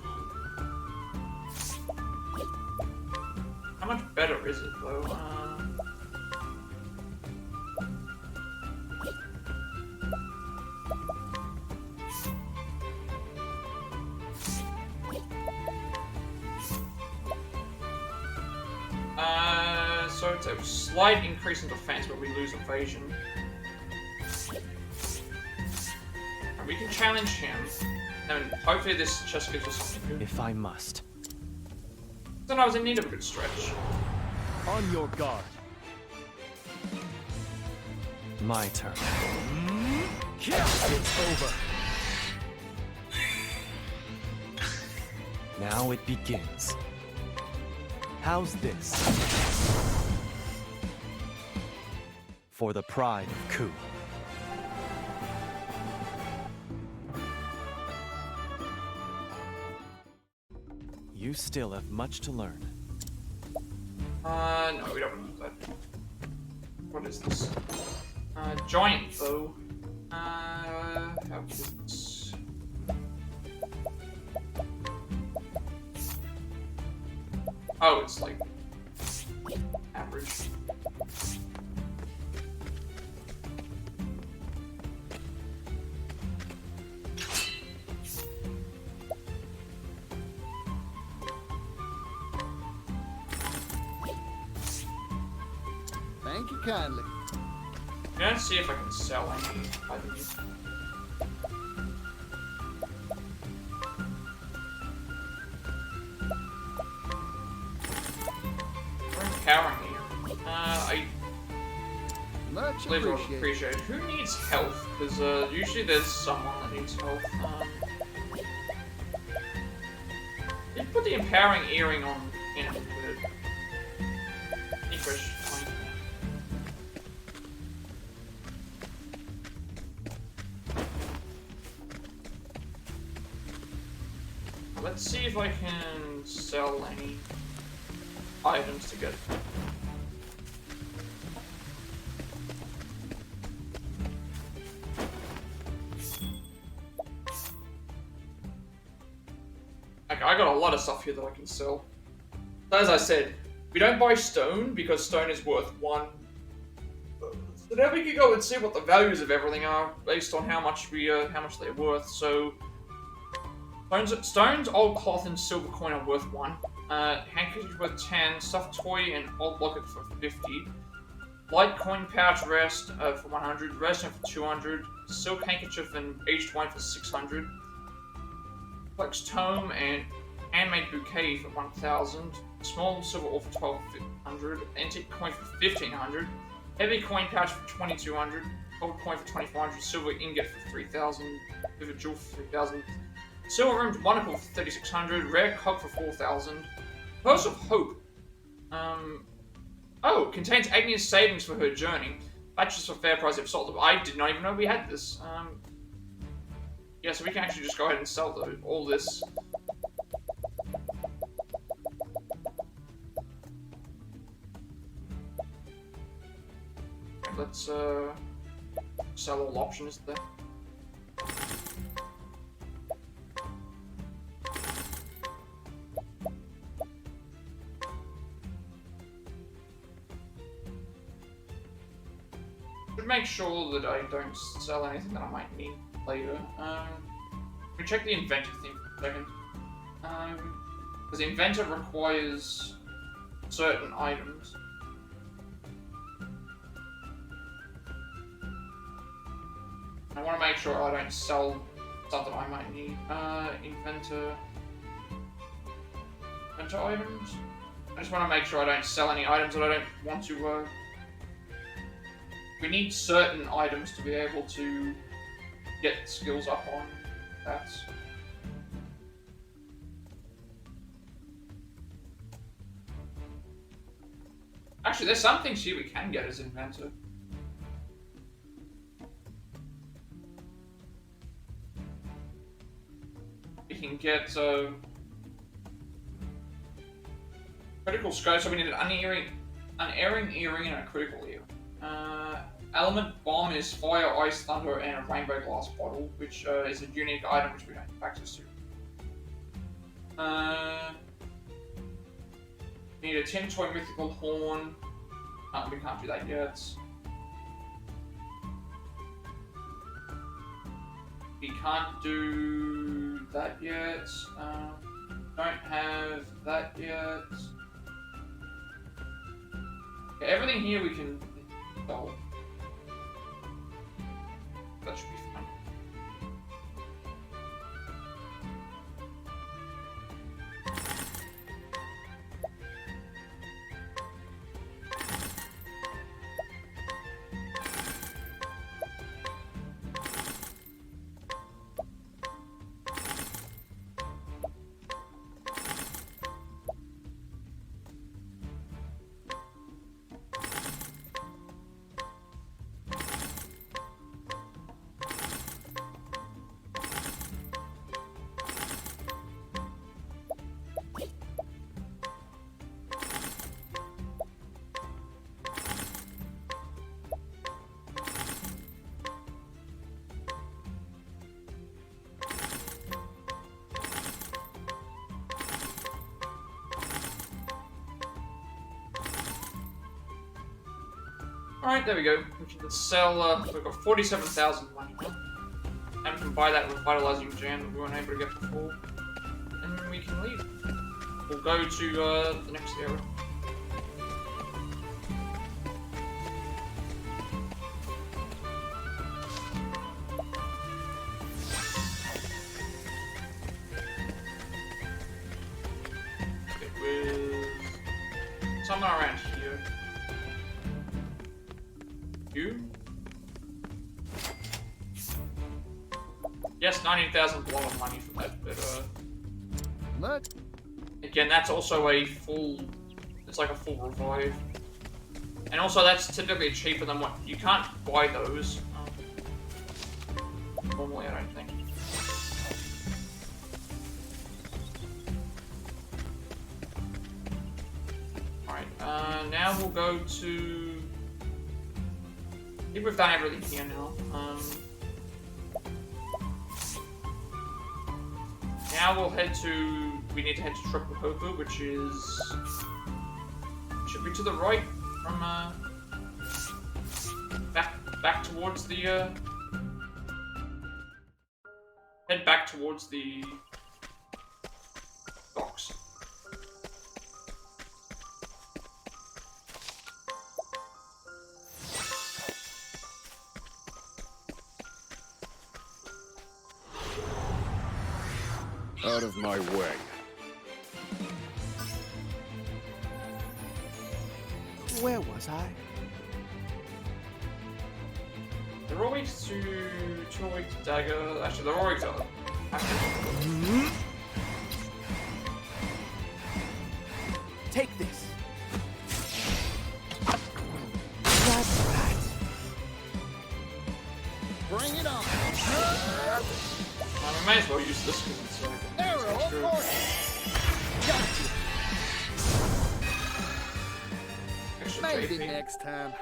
How much better is it though? So it's a slight increase in defense, but we lose evasion. And we can challenge him, and hopefully this chest gives us something good. If I must. Then I was in need of a good stretch. On your guard. My turn. It's over. Now it begins. How's this? For the pride of Ku. You still have much to learn. No, we don't need that. What is this? Giant bow. How is this? Oh, it's like average. Thank you kindly. I'm gonna see if I can sell any items. We're empowering here. I Much believe I would appreciated. appreciate it. Who needs health? Because usually there's someone that needs health. You put the empowering earring on him, but English. Let's see if I can sell any items to get. Okay, I got a lot of stuff here that I can sell. As I said, we don't buy stone because stone is worth 1. So now we can go and see what the values of everything are based on how much they're worth. So stones, old cloth, and silver coin are worth 1. Handkerchief worth 10. Stuffed toy and old locket for 50. Light coin pouch rest for 100. Redstone for 200. Silk handkerchief and aged wine for 600. Flex tome and handmade bouquet for 1,000. Small silver ore for 1,200. Antique coin for 1,500. Heavy coin pouch for 2,200. Gold coin for 2,400. Silver ingot for 3,000. Vivid jewel for 3,000. Silver rimmed monocle for 3,600. Rare cog for 4,000. Purse of Hope. Oh, contains Agnia's savings for her journey. Batches for fair price if sold. I did not even know we had this. Yeah, so we can actually just go ahead and sell all this. Let's sell all options there. Should make sure that I don't sell anything that I might need later. We check the inventor thing for a second. Because the inventor requires certain items. I want to make sure I don't sell stuff that I might need. Inventor items? I just want to make sure I don't sell any items that I don't want to, we need certain items to be able to get skills up on that. Actually, there's some things here we can get as inventor. We can get critical scope, so we need an unerring earring and a critical ear. Element bomb is fire, ice, thunder, and a rainbow glass bottle, which is a unique item which we don't have access to. Need a tin toy mythical horn. We can't do that yet. We can't do that yet. Don't have that yet. Okay, everything here we can sell. That should be fine. Alright, there we go. We can sell, we've got 47,000 money now. And we can buy that revitalizing jam that we weren't able to get before. And we can leave. We'll go to the next area. Somewhere around here. You? Yes, 19,000 blow of money for that, but Look. again, that's also a full. It's like a full revive, and also that's typically cheaper than what you can't buy those. Normally, I don't think. Now we'll go to... I think we've done everything here now. Now we'll head to... We need to head to Plat Octopath, which is... Should be to the right from, back towards the, Head back towards the... docks. Out of my way. Where was I? They're all weak to... Two weak to dagger... Actually, they're all weak to... Take this. That's that. Bring it on. I may as well use this because it's like... Arrow, of course. Gotcha. Extra Maybe JP. next time.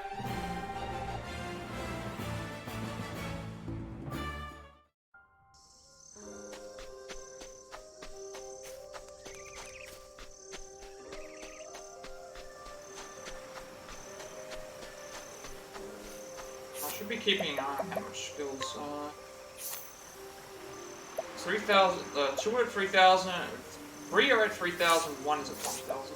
I should be keeping an eye on how much skills. 3,000. 2 are at 3,000. 3 are at 3,000. 1 is at 1,000.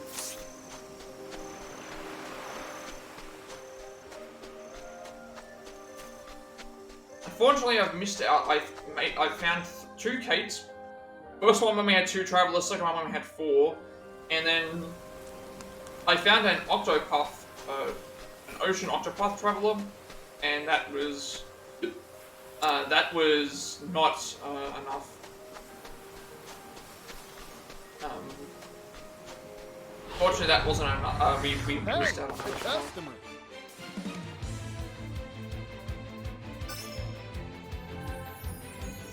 Unfortunately, I've missed out. I found 2 Kates. First one when we had 2 travelers. Second one when we had 4, and then I found an Octopath, an Ocean Octopath traveler, and that was not enough. Fortunately, that wasn't enough. We missed out on that. Customer.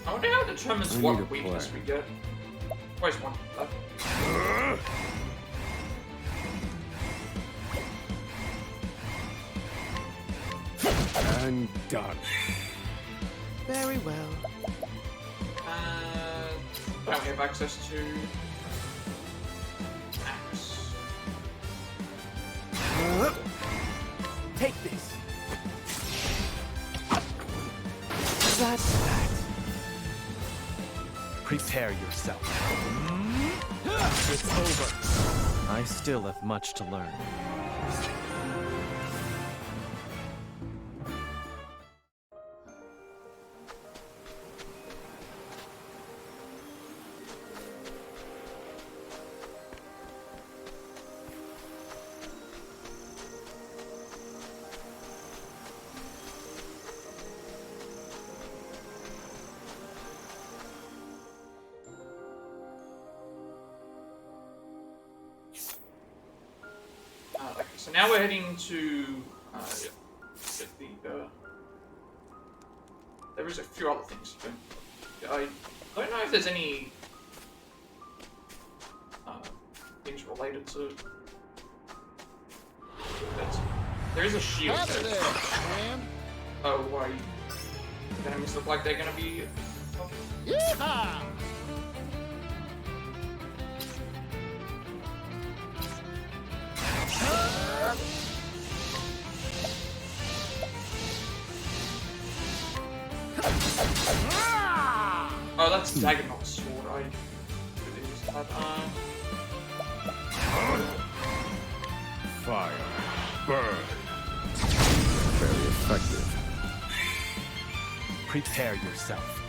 I wonder how it determines I what need a weakness play. we get. Where's one? And done. Very well. Don't we have access to axe? Take this. That's that. Prepare yourself. It's over. I still have much to learn. Okay, so now we're heading to there is a few other things to do. I don't know if there's any things related to that. There is a shield Out of there. there, man. Oh, why? The enemies look like they're gonna be. Yeehaw! Oh, that's dagger, not sword. I could use that. Fire. Burn. Very effective. Prepare yourself.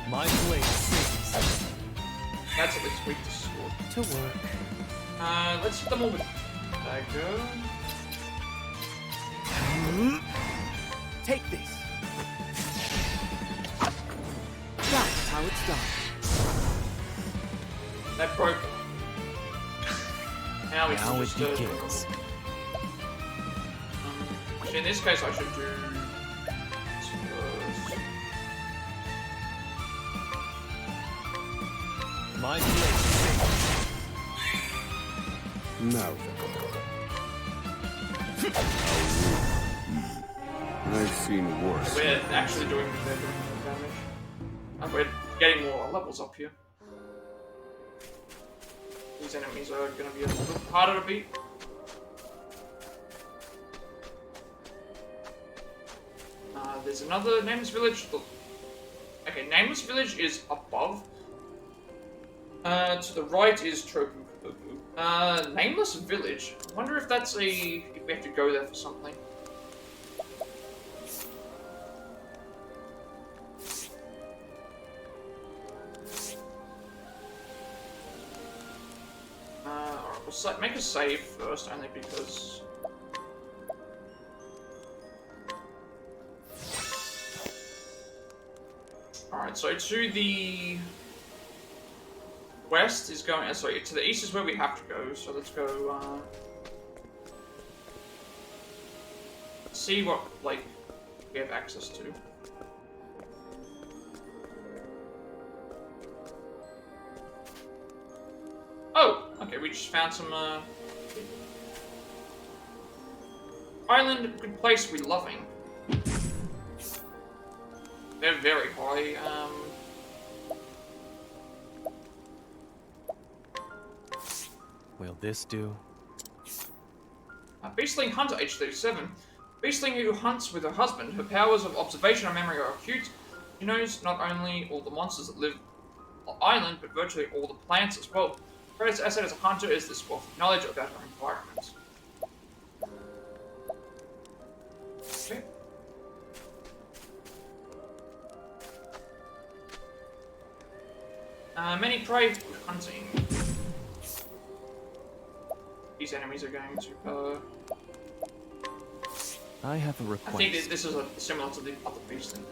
My blade sings. That's at least weak to sword. To work. Let's hit them all with dagger. Take this. That's how it's done. That broke. Now we Now can it just begins. Actually, in this case, I should do this first. My blade sings. Now I've seen worse. We're actually doing more damage. And we're getting more levels up here. These enemies are going to be a little harder to beat. There's another Nameless Village. Okay, Nameless Village is above. To the right is Tropu. Nameless Village. I wonder if that's if we have to go there for something. Alright, we'll make a save first, only because... Alright, so to the west is going... sorry, to the east is where we have to go, so let's go, see what, like, we have access to. Oh! Okay, we just found some, Island, good place, we loving. They're very high, Will this do? Beastling Hunter, age 37. Beastling who hunts with her husband. Her powers of observation and memory are acute. She knows not only all the monsters that live on the island, but virtually all the plants as well. Her greatest asset as a hunter is this wealth of knowledge about her environment. Okay. Many prey for hunting. These enemies are going to, I have a request. I think this is similar to the other Beastling.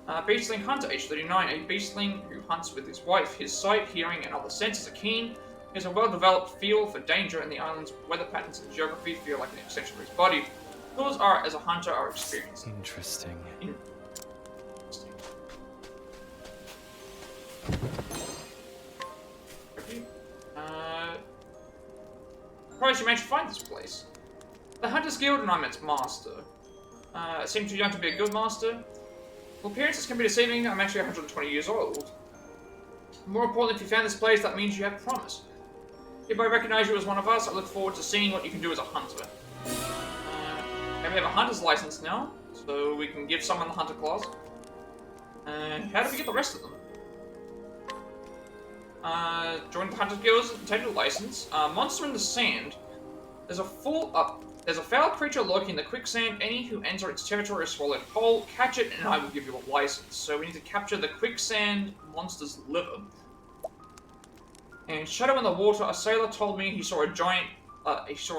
Beastling Hunter, age 39. A Beastling who hunts with his wife. His sight, hearing, and other senses are keen. He has a well-developed feel for danger, and the island's weather patterns and geography feel like an extension of his body. Tools are, as a hunter, are experienced. Interesting. Surprised you managed to find this place. The Hunters Guild and I'm its master. I seem too young to be a guild master. Well, appearances can be deceiving. I'm actually 120 years old. More importantly, if you found this place, that means you have promise. If I recognize you as one of us, I look forward to seeing what you can do as a hunter. And we have a hunter's license now, so we can give someone the hunter class. How do we get the rest of them? Join the Hunters Guild's potential license. Monster in the sand. There's a foul creature lurking in the quicksand. Any who enter its territory is swallowed whole. Catch it, and I will give you a license. So we need to capture the quicksand monster's liver. And shadow in the water. A sailor told me he saw a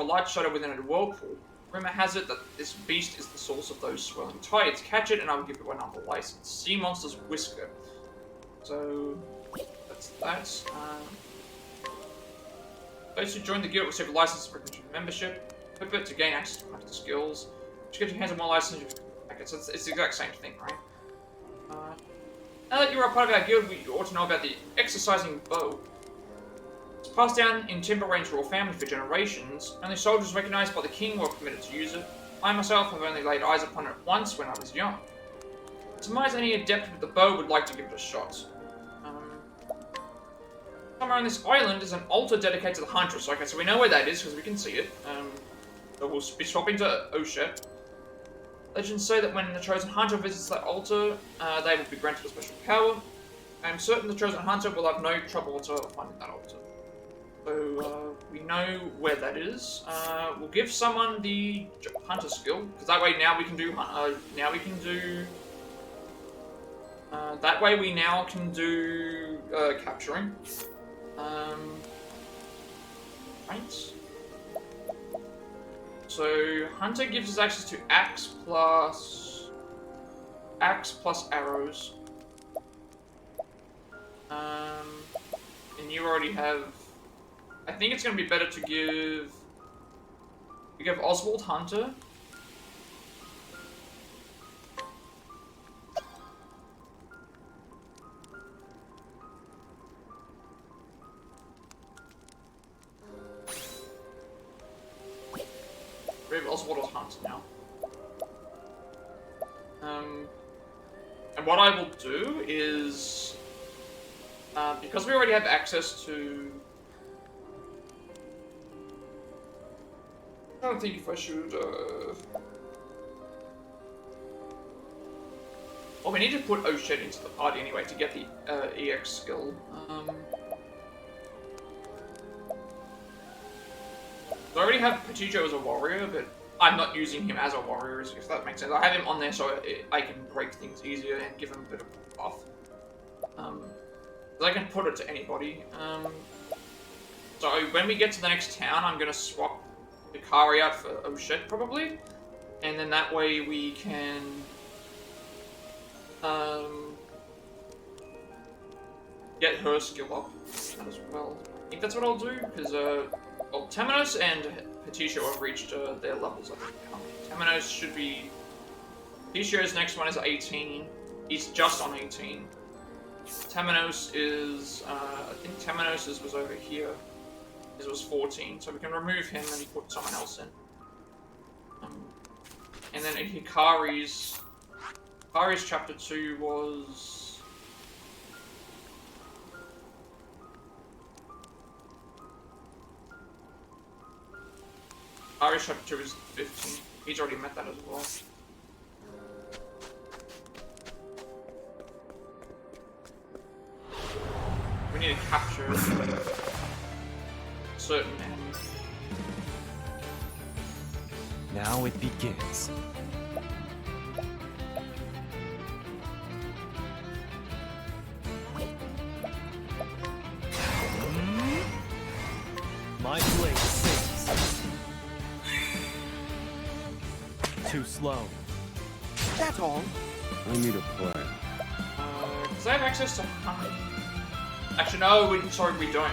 large shadow within a whirlpool. Rumor has it that this beast is the source of those swirling tides. Catch it, and I will give you another license. Sea monster's whisker. So that's that. Those who join the guild receive a license for continued membership. Equip it to gain access to hunter skills. Which get your hands on more license. Okay, so it's the exact same thing, right? Now that you are a part of our guild, you ought to know about the exercising bow. It's passed down in Timber Range royal family for generations. Only soldiers recognized by the king were permitted to use it. I myself have only laid eyes upon it once when I was young. To surmise any adept with the bow would like to give it a shot. Somewhere on this island is an altar dedicated to the Huntress. Okay, so we know where that is because we can see it. So we'll be swapping to Oshet. Legends say that when the Chosen Hunter visits that altar, they will be granted a special power. I am certain the Chosen Hunter will have no trouble whatsoever finding that altar. So, we know where that is. We'll give someone the Hunter skill, because that way now we can do, that way we now can do, capturing. Right. So, Hunter gives us access to axe plus arrows. And you already have... I think it's going to be better to give... We give Oswald Hunter. We have Oswald Hunter now. And what I will do is... because we already have access to... I don't think if I should, Well, we need to put Oshed into the party anyway to get the EX skill. So I already have Petijo as a warrior, but I'm not using him as a warrior, if that makes sense. I have him on there so I can break things easier and give him a bit of a buff. I can put it to anybody. So when we get to the next town, I'm going to swap Ikari out for Oshet, probably. And then that way we can... get her skill up as well. I think that's what I'll do, because well, Temenos and Petitio have reached their levels, I think. Temenos should be... Petitio's next one is 18. He's just on 18. Temenos is... I think Temenos was over here. His was 14, so we can remove him and put someone else in. And then Hikari's chapter 2 was... Hikari's chapter 2 is 15. He's already met that as well. We need to capture certain enemies. Now it begins. My blade sings. Too slow. That's all. I need a plan. Does I have access to... Actually, no, sorry, we don't.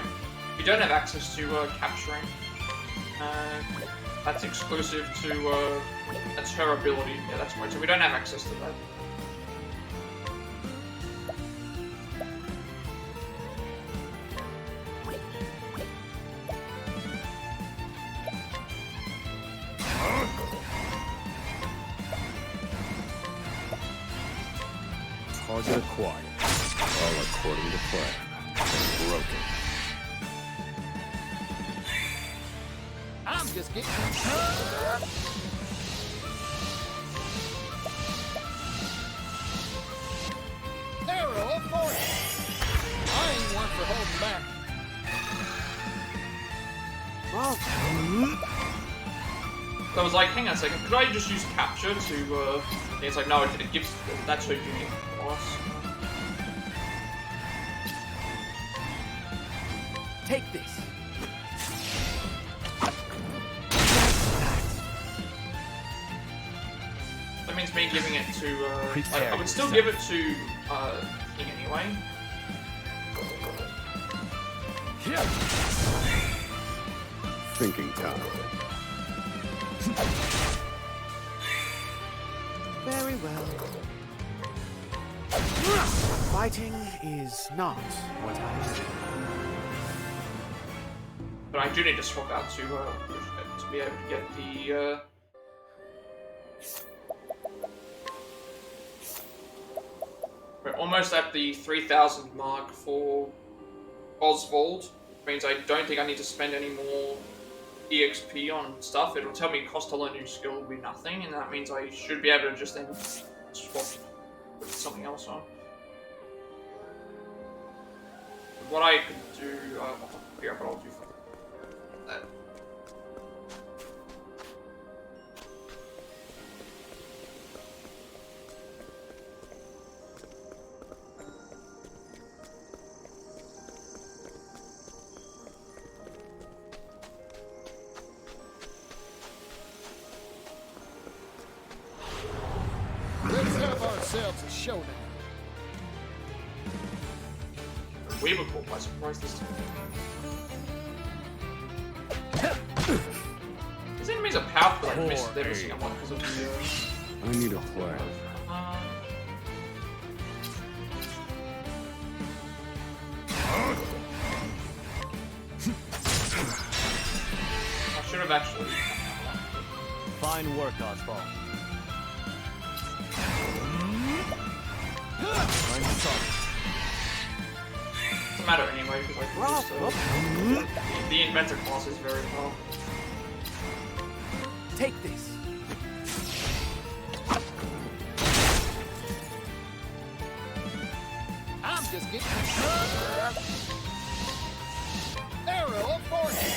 We don't have access to capturing. That's exclusive to, that's her ability. Yeah, that's right. So we don't have access to that. Target acquired. All according to plan. Broken. I'm just getting... Arrow for it. I ain't one for holding back. So I was like, hang on a second, could I just use capture to, and it's like, no, it gives, that's so unique for us. Take this. That means me giving it to, I would still give it to, King anyway. Thinking time. Very well. Fighting is not what I do. But I do need to swap out to be able to get the, We're almost at the 3,000 mark for Oswald, which means I don't think I need to spend any more EXP on stuff. It'll tell me cost to learn new skill will be nothing, and that means I should be able to just then swap with something else on. What I could do, I'll figure out what I'll do for that. Let's have ourselves a showdown. We were caught by surprise this time. These enemies are powerful, but they're missing a lot because of the. I need a flag. I should have actually. Fine work, Oswald. I'm sorry. Doesn't matter anyway because I can use the inventor class is very well. Take this. I'm just getting arrow of fortune.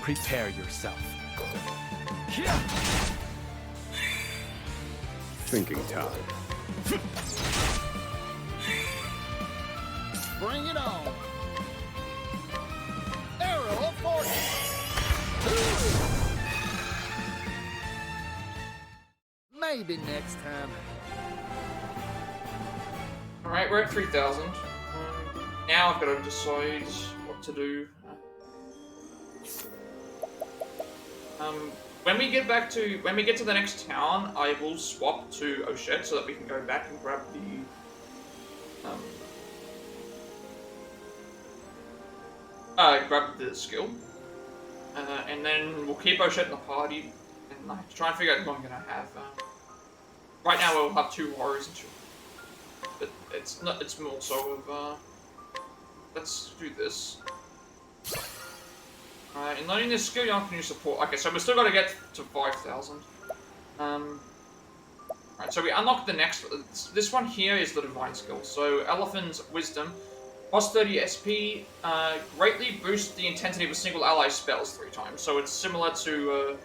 Prepare yourself. Thinking time. Bring it on. Arrow of fortune. Maybe next time. Alright, we're at 3,000. Now I've got to decide what to do. When we get to the next town, I will swap to Oshet so that we can go back and grab the skill, and then we'll keep Oshet in the party and try and figure out who I'm gonna have. Right now we'll have 2 warriors and 2, but it's not. It's more so of let's do this. In learning this skill, you can use support. Okay, so we've still got to get to 5,000. Right, so we unlock the next. This one here is the divine skill. So Elephant's Wisdom, plus 30 SP, greatly boosts the intensity of a single ally spells 3 times. So it's similar to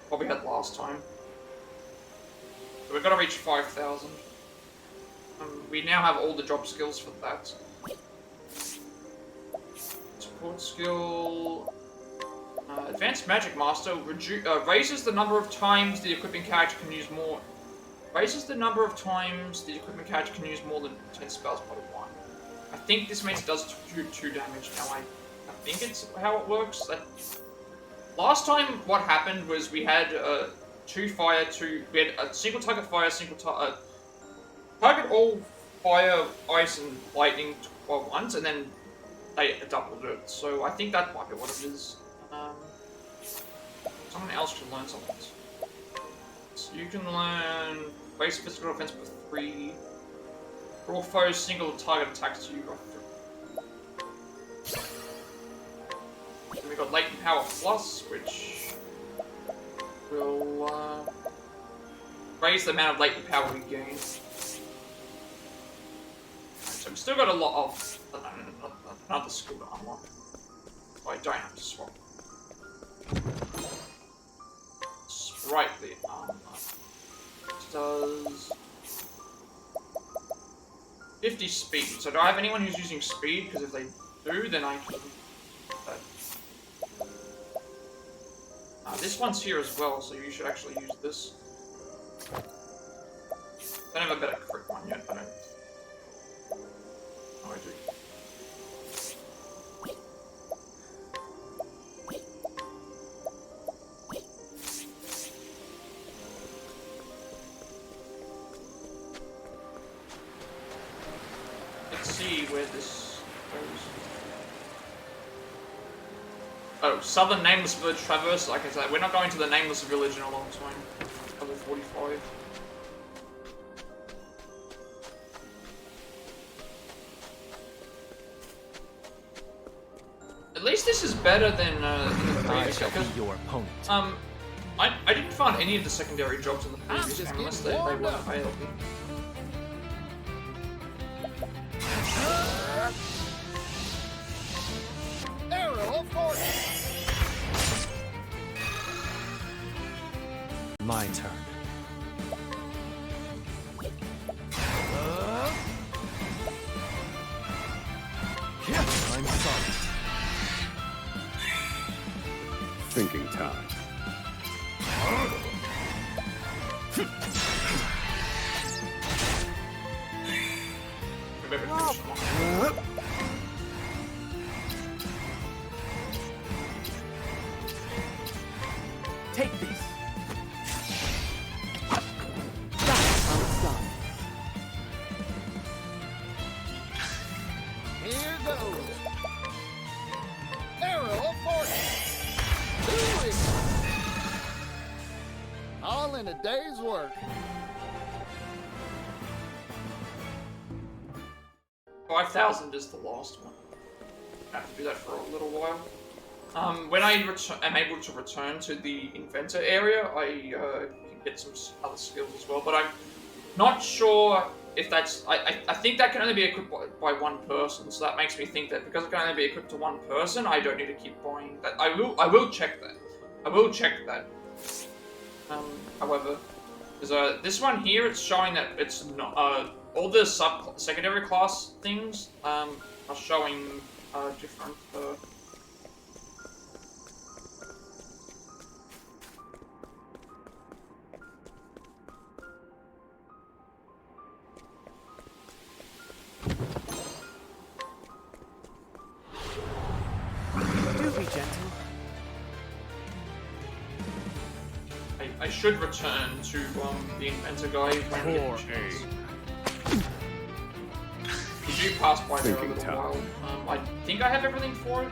what we had last time. So we've got to reach 5,000. We now have all the job skills for that. Support skill. Advanced Magic Master raises the number of times the equipping character can use more. Raises the number of times the equipping character can use more than 10 spells per 1. I think this means it does 2 damage now. I think it's how it works. Last time, what happened was we had 2 fire, 2. We had a single target fire, target all fire, ice, and lightning once, and then they doubled it. So I think that might be what it is. Someone else should learn something. So you can learn base physical defense for 3. For all foes, single target attacks to you got 3. Then we got latent power plus, which will raise the amount of latent power we gain. So we've still got a lot of another skill to unlock. So I don't have to swap. Sprightly armor. It does 50 speed. So do I have anyone who's using speed? Because if they do, then I can. This one's here as well, so you should actually use this. I don't have a better crit one yet, but I don't. Oh, I do. See where this goes. Oh, Southern Nameless Village Traverse. Like I said, we're not going to the Nameless Village in a long time. Level 45. At least this is better than the I previous shall game. be your opponent. I didn't find any of the secondary jobs in the previous just game unless they getting weren't warmed up. available. Arrow of fortune. My turn. I'm sorry. Thinking time. Maybe finish them off. Take this. That's how it's done. Here goes. Arrow of fortune. Do it. All in a day's work. 5,000 is the last one. I have to do that for a little while. When I am able to return to the inventor area, I can get some other skills as well. But I'm not sure if that's. I think that can only be equipped by one person. So that makes me think that because it can only be equipped to one person, I don't need to keep buying that. I will check that. I will check that. However, there's this one here. It's showing that it's not. All the secondary class things are showing different. Do be gentle. I should return to the inventor guy when I get the chance. Did you pass by there a Thinking little time. while? I think I have everything for it.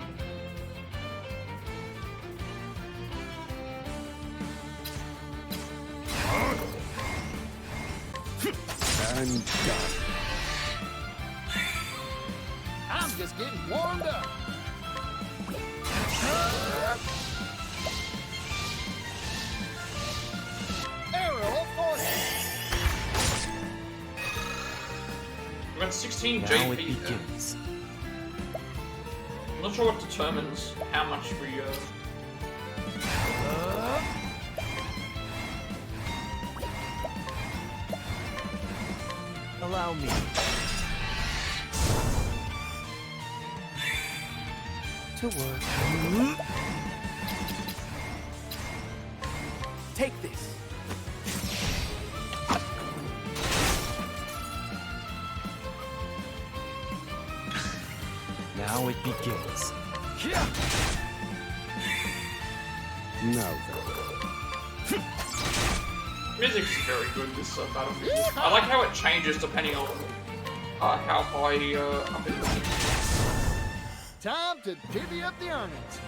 And done. I'm just getting warmed up. Arrow of fortune. We got 16 Now JP it there. begins. I'm not sure what determines how much we Allow me. To work. Take this. Now it begins. Now then. Music's very good, this battle music. I like how it changes depending on how high up it is. Time to divvy up the earnings.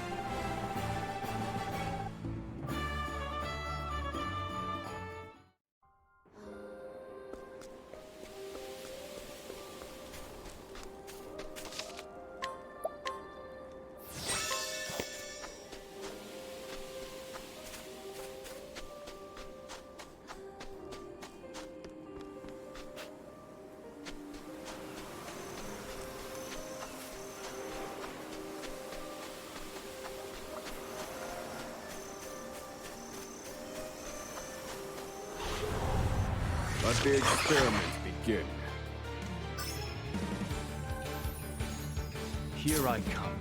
Let the experiment begin. Here I come.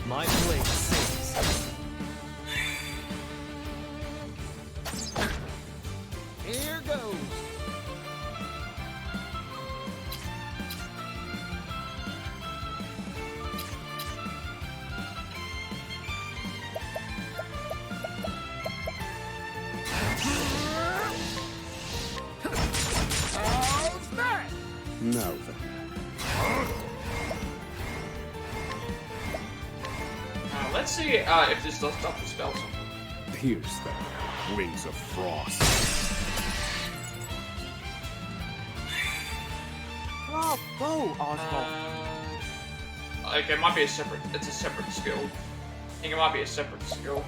My blade sings. Here goes. How's that? Now then. Let's see if this does stop the spell something. Here's that. Wings of frost. Bravo, Oswald. Okay, it might be a separate. It's a separate skill. I think it might be a separate skill.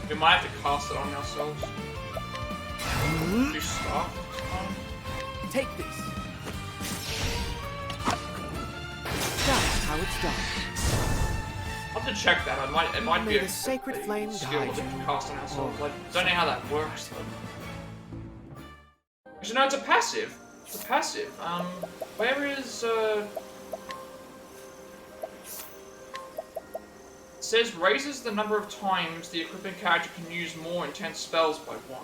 We might have to cast it on ourselves. Do stuff. Take this. That's how it's done. I'll have to check that. It might May be the sacred flame skill guide that we you. can cast on ourselves. I don't know how that works though. Actually, no, it's a passive. It's a passive. Where is It says raises the number of times the equipping character can use more intense spells by 1.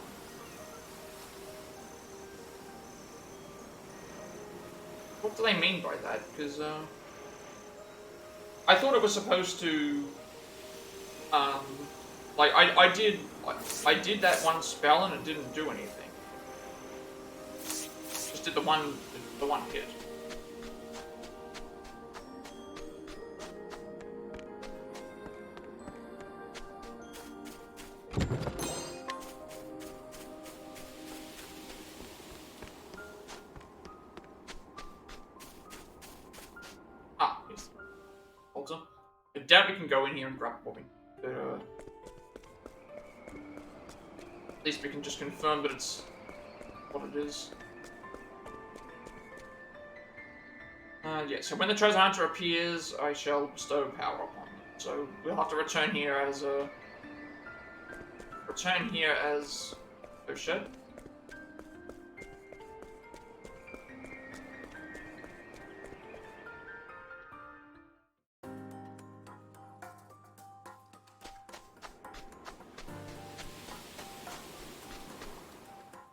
What do they mean by that? Because I thought it was supposed to like I did that one spell and it didn't do anything. Just did the one hit. Ah, yes. Also, I doubt we can go in here and grab Bobby. But, at least we can just confirm that it's what it is. Yeah, so when the Chosen Hunter appears, I shall bestow power upon him. So we'll have to return here as a... Oh shit.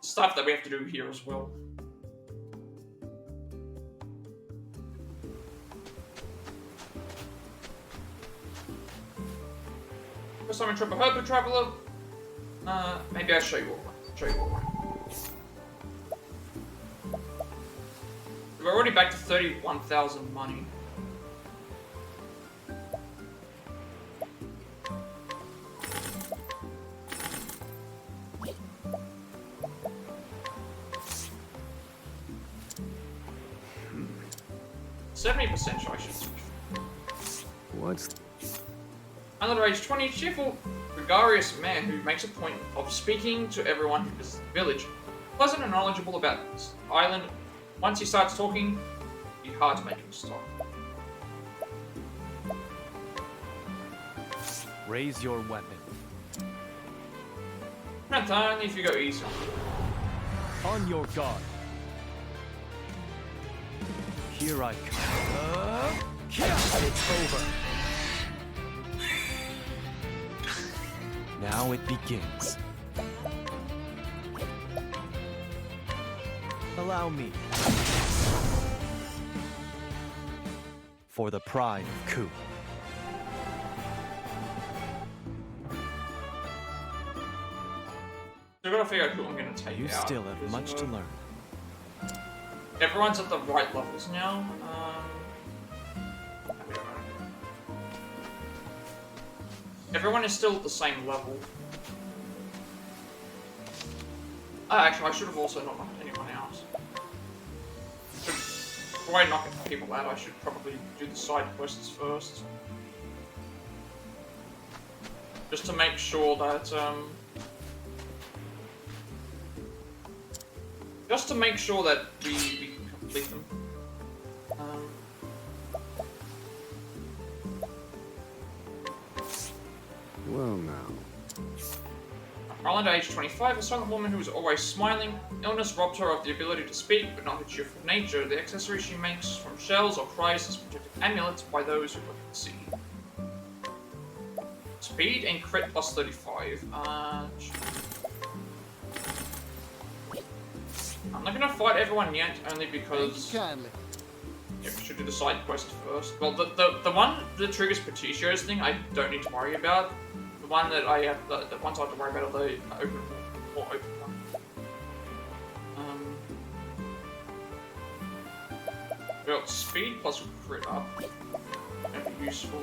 Stuff that we have to do here as well. First time in Triple Herper Traveler. Maybe I'll show you all. We're already back to 31,000 money. Hmm. 70% I should switch. What's... Under age 20, cheerful, gregarious man who makes a point of speaking to everyone who visits the village. Pleasant and knowledgeable about this island. Once he starts talking, it'd be hard to make him stop. Raise your weapon. Not only if you go easy. On your guard. Here I come. It's over. Now it begins. Allow me. For the pride of Ku. So I've got to figure out who I'm going to take You out. still have much to learn. Everyone's at the right levels now. Everyone is still at the same level. Actually, I should have also not knocked anyone out. Before I knock people out, I should probably do the side quests first. Just to make sure that, just to make sure that we can complete them. Well now. Roland, age 25, a silent woman who is always smiling. Illness robbed her of the ability to speak, but not her cheerful nature. The accessories she makes from shells or cries as protective amulets by those who look at the sea. Speed and crit plus 35. I'm not gonna fight everyone yet, only because... Thank you kindly. Yeah, we should do the side quest first. Well, the one that triggers Petitio's thing, I don't need to worry about. The one that I have, the ones I have to worry about are the open, more open one. We got speed plus crit up. That'd be useful.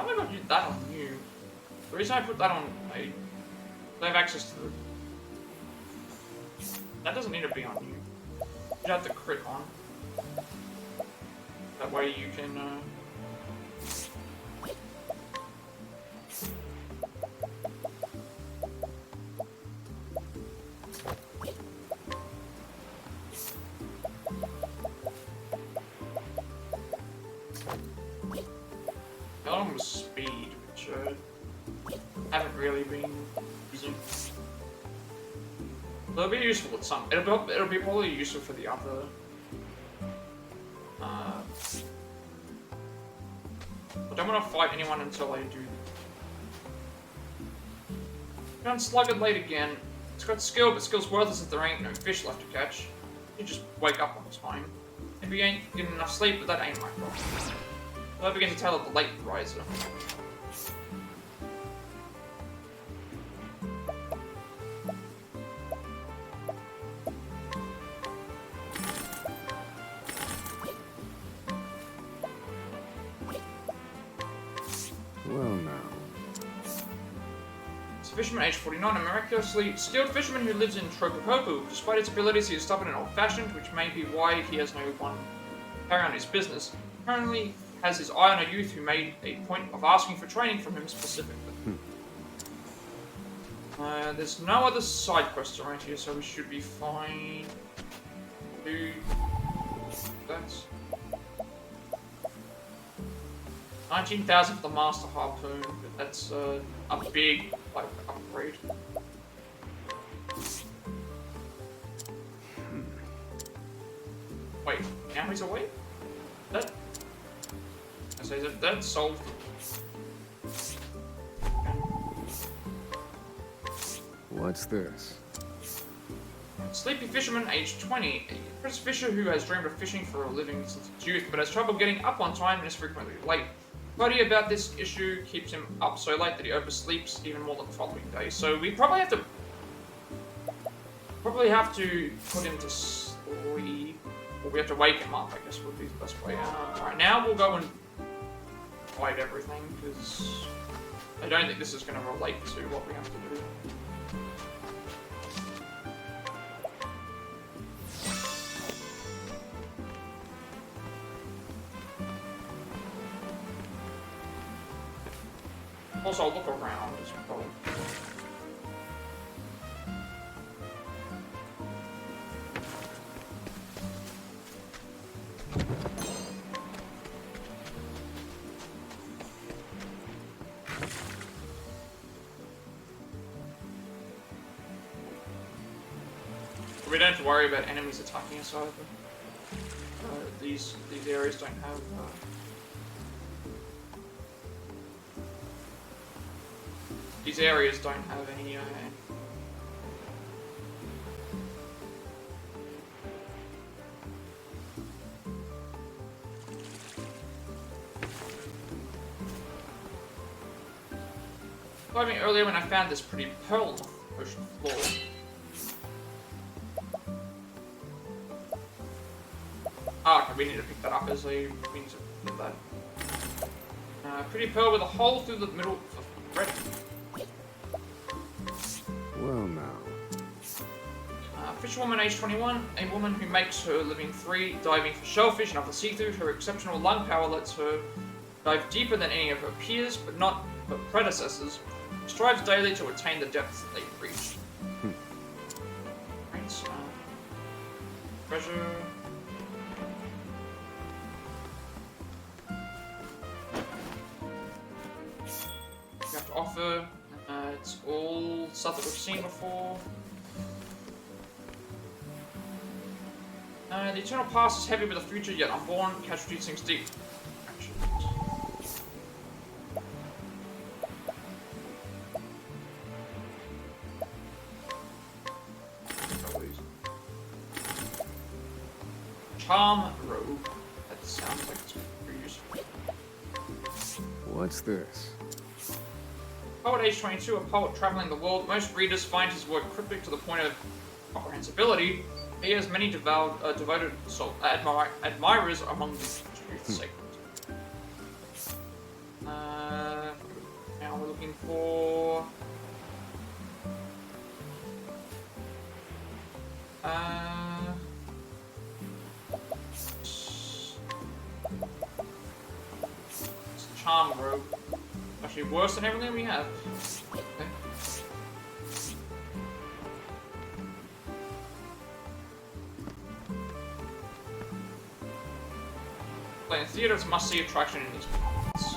Why am I going to do that on you? The reason I put that on they have access to the... That doesn't need to be on you. You have to crit on. That way you can, Elm was speed, which haven't really been using. It'll be useful at some. It'll be probably useful for the other. I don't want to fight anyone until I do. Found Sluggard late again. It's got skill, but skill's worthless if there ain't no fish left to catch. You just wake up on time. Maybe you ain't getting enough sleep, but that ain't my problem. So I begin to tell of the late riser. Well, now. It's a fisherman aged 49, a miraculously skilled fisherman who lives in Tropopopu. Despite his abilities, he is stubborn and old-fashioned, which may be why he has no one to carry on his business. Currently has his eye on a youth who made a point of asking for training from him specifically. There's no other side quests around here, so we should be fine. Dude, that's 19,000 for the Master Harpoon, but that's a big like upgrade. Wait, now he's away? That I say that solved. What's this? Sleepy fisherman, aged 20. A British fisher who has dreamed of fishing for a living since his youth, but has trouble getting up on time and is frequently late. Worry about this issue keeps him up so late that he oversleeps even more than the following day. So we probably have to put him to sleep, or we have to wake him up. I guess would be the best way. Alright, now we'll go and fight everything because I don't think this is going to relate to what we have to do. Also, look around as well. We don't have to worry about enemies attacking us either. These areas don't have. These areas don't have any. I mean, earlier when I found this pretty pearl on the ocean floor. Ah, okay, we need to pick that up as a means of that. Pretty pearl with a hole through the middle of red. Well, now. Fisherwoman, age 21, a woman who makes her living free diving for shellfish and other seafood. Her exceptional lung power lets her dive deeper than any of her peers, but not her predecessors. Strives daily to attain the depths that they've reached. Right, so, treasure. You have to offer. It's all stuff that we've seen before. The eternal past is heavy with the future yet unborn. Casualty sinks deep. Charm robe. That sounds like it's pretty useful. What's this? Poet age 22, a poet traveling the world. Most readers find his work cryptic to the point of comprehensibility. He has many devoted admirers among the youth segment. looking for... It's the Charm Robe. Actually worse than everything we have. Okay. Playing theaters must-see attraction in these parts.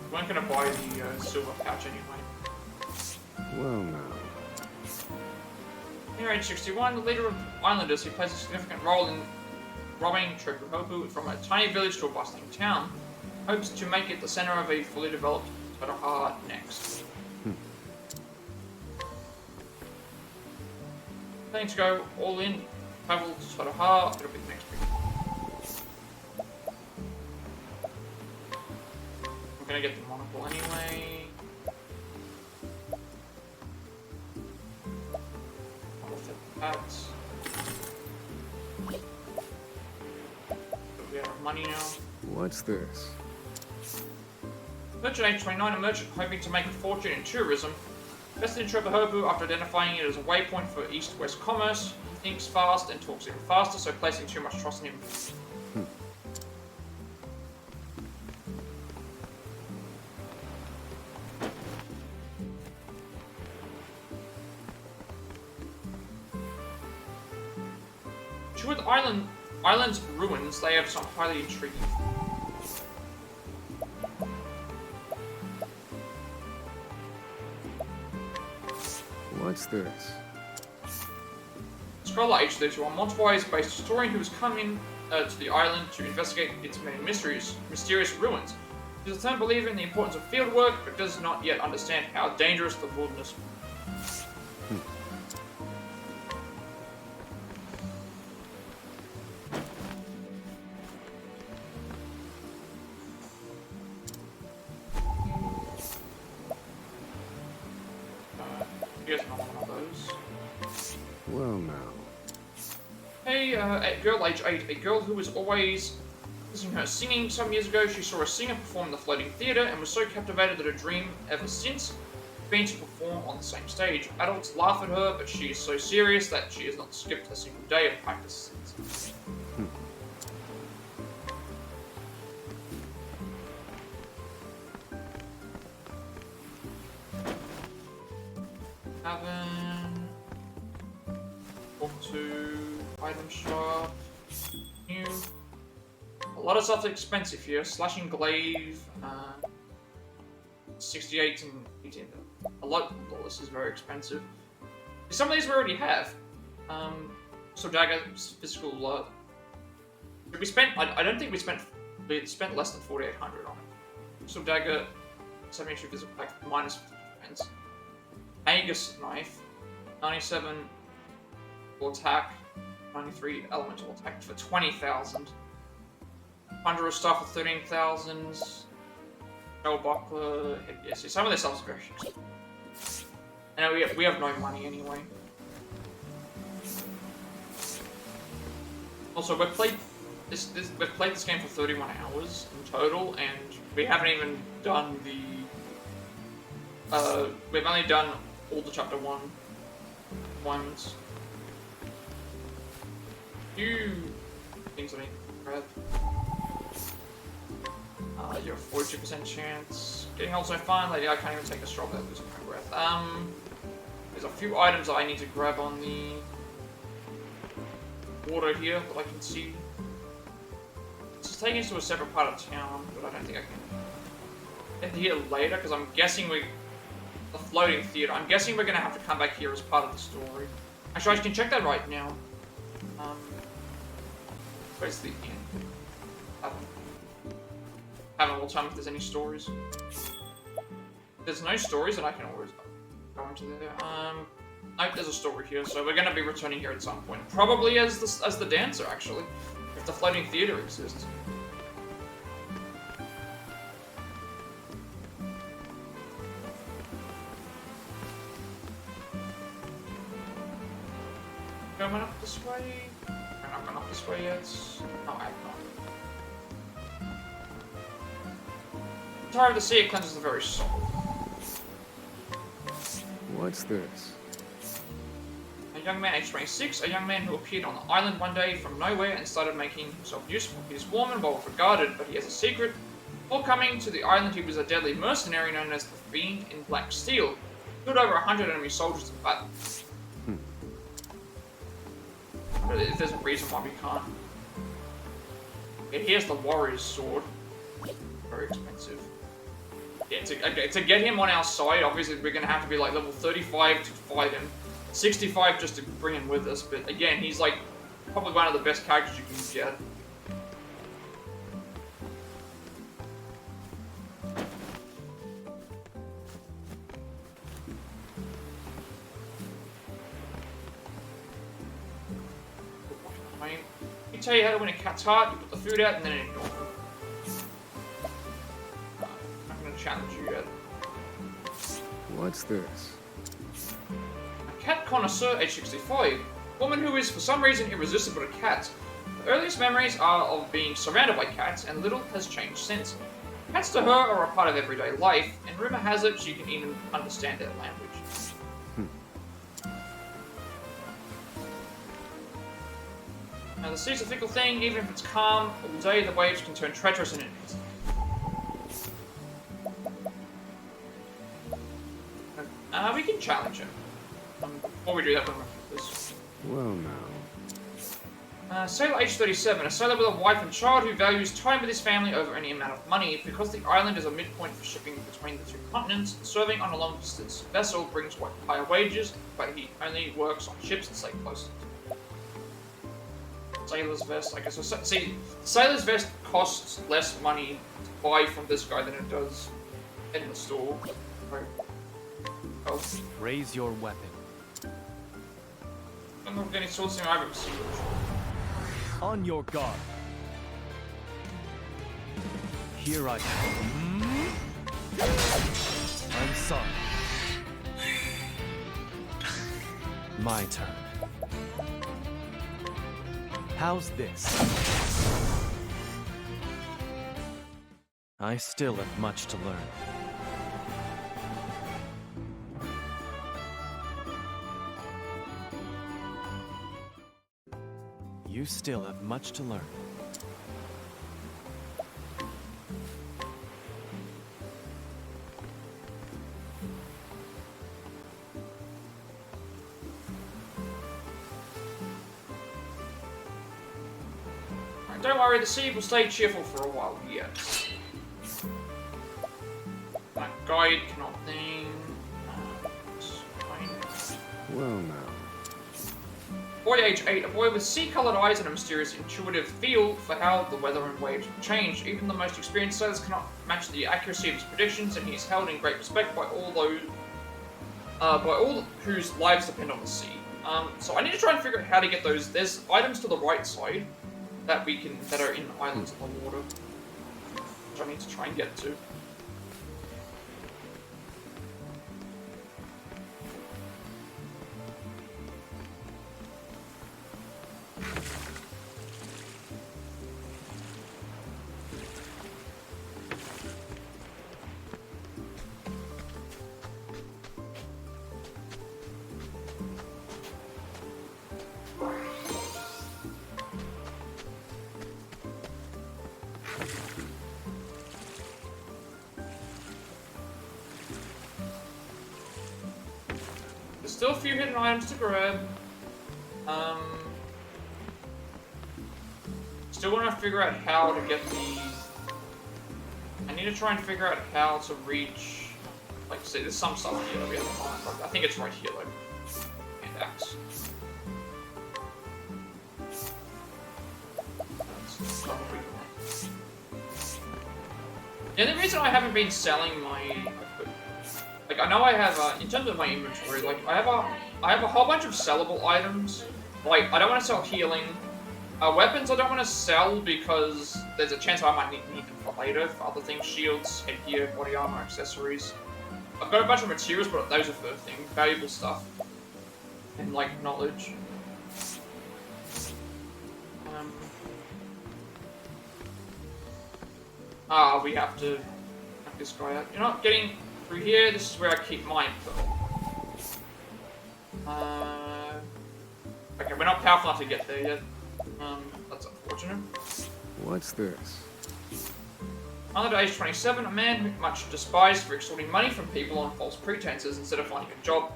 We weren't gonna buy the silver pouch anyway. Well, now. Near age 61, the leader of Islanders, he plays a significant role in robbing Hobu from a tiny village to a bustling town, hopes to make it the center of a fully developed Totoha next. Planning to go all in, travel to Totoha, it'll be the next big one. I'm gonna get the monocle anyway. Hats. We have money now. What's this? Merchant age 29, a merchant hoping to make a fortune in tourism. Invested in Trepahobu after identifying it as a waypoint for east-west commerce. He thinks fast and talks even faster, so placing too much trust in him. With Island's ruins, they have some highly intriguing. What's this? Scholar H31, Montwise-based historian who has come in to the island to investigate its many mysterious ruins. He is a firm believer in the importance of field work, but does not yet understand how dangerous the wilderness is. Well, now. Hey, a girl age 8, a girl who was always listening to her singing. Some years ago, she saw a singer perform in the floating theatre and was so captivated that her dream ever since been to perform on the same stage. Adults laugh at her, but she is so serious that she has not skipped a single day of practice since. Cabin. Walk to item shop. New. A lot of stuff's expensive here. Slashing glaive. 68 and 18. A lot. Oh, this is very expensive. Some of these we already have. So dagger physical. We spent. I don't think we spent. We spent less than 4,800 on it. So dagger, 72 physical like minus 50 defense. Aegis knife, 97 attack, 93 elemental attack for 20,000. Conjurer's staff for 13,000. Shell buckler, yeah, see, some of this stuff's very expensive. And we have no money anyway. Also, we've played this game for 31 hours in total, and we haven't even done the. We've only done all the chapter 1 ones. Few things I need to grab. You're 42% chance. Getting old so fine, like I can't even take a straw without losing my breath. There's a few items that I need to grab on the water here that I can see. It's taking us to a separate part of town, but I don't think I can get here later because I'm guessing the floating theater. I'm guessing we're gonna have to come back here as part of the story. Actually, I can check that right now. Where's the end? Haven't all time if there's any stories. If there's no stories, then I can always go into there. Nope, there's a story here, so we're gonna be returning here at some point. Probably as the dancer, actually, if the floating theater exists. Going up this way. I've gone up this way yet. No, I have not. Tired of the sea, it cleanses the very soul. What's this? A young man aged 26, a young man who appeared on the island one day from nowhere and started making himself useful. He is warm and well regarded, but he has a secret. Before coming to the island, he was a deadly mercenary known as the Fiend in Black Steel. He killed over 100 enemy soldiers in battle. But if there's a reason why we can't. Yeah, here's the warrior's sword. Very expensive. Yeah, to get him on our side, obviously we're going to have to be like level 35 to fight him. 65 just to bring him with us, but again, he's like probably one of the best characters you can get. I tell you how to win a cat's heart, you put the food out and then ignore them. I'm not going to challenge you yet. What's this? A cat connoisseur, age 65. Woman who is for some reason irresistible to cats. The earliest memories are of being surrounded by cats, and little has changed since. Cats to her are a part of everyday life, and rumor has it she can even understand their language. Now, the sea's a fickle thing. Even if it's calm all day, the waves can turn treacherous in an instant. We can challenge him. Before we do that, we're going to this. Well, now. Sailor age 37, a sailor with a wife and child who values time with his family over any amount of money. Because the island is a midpoint for shipping between the two continents, serving on a long-distance vessel brings higher wages, but he only works on ships that stay close. Sailor's vest, I guess. So, see, Sailor's vest costs less money to buy from this guy than it does in the store. Right. Oh. Raise your weapon. I don't know if any swords in I've ever seen. On your guard. Here I come. I'm sorry. My turn. How's this? I still have much to learn. You still have much to learn. Don't worry, the sea will stay cheerful for a while yet. My guide cannot think. Well, now. Boy age 8, a boy with sea-coloured eyes and a mysterious intuitive feel for how the weather and waves will change. Even the most experienced sailors cannot match the accuracy of his predictions, and he is held in great respect by all whose lives depend on the sea. So I need to try and figure out how to get those. There's items to the right side that are in islands of the water, which I need to try and get to. Still a few hidden items to grab. Still want to figure out how to get the... I need to try and figure out how to reach... Like, see, there's some stuff here that we haven't found. I think it's right here, though. And axe. That's probably the only reason I haven't been selling my... Like, I know I have, in terms of my inventory, like, I have a whole bunch of sellable items. Like, I don't want to sell healing. Weapons I don't want to sell because there's a chance I might need them for later, for other things. Shields, headgear, body armor, accessories. I've got a bunch of materials, but those are for things, valuable stuff. And, like, knowledge. We have to knock this guy out. You're not getting through here. This is where I keep my info. Okay, we're not powerful enough to get there yet. That's unfortunate. What's this? Under age 27, a man much despised for extorting money from people on false pretenses instead of finding a job.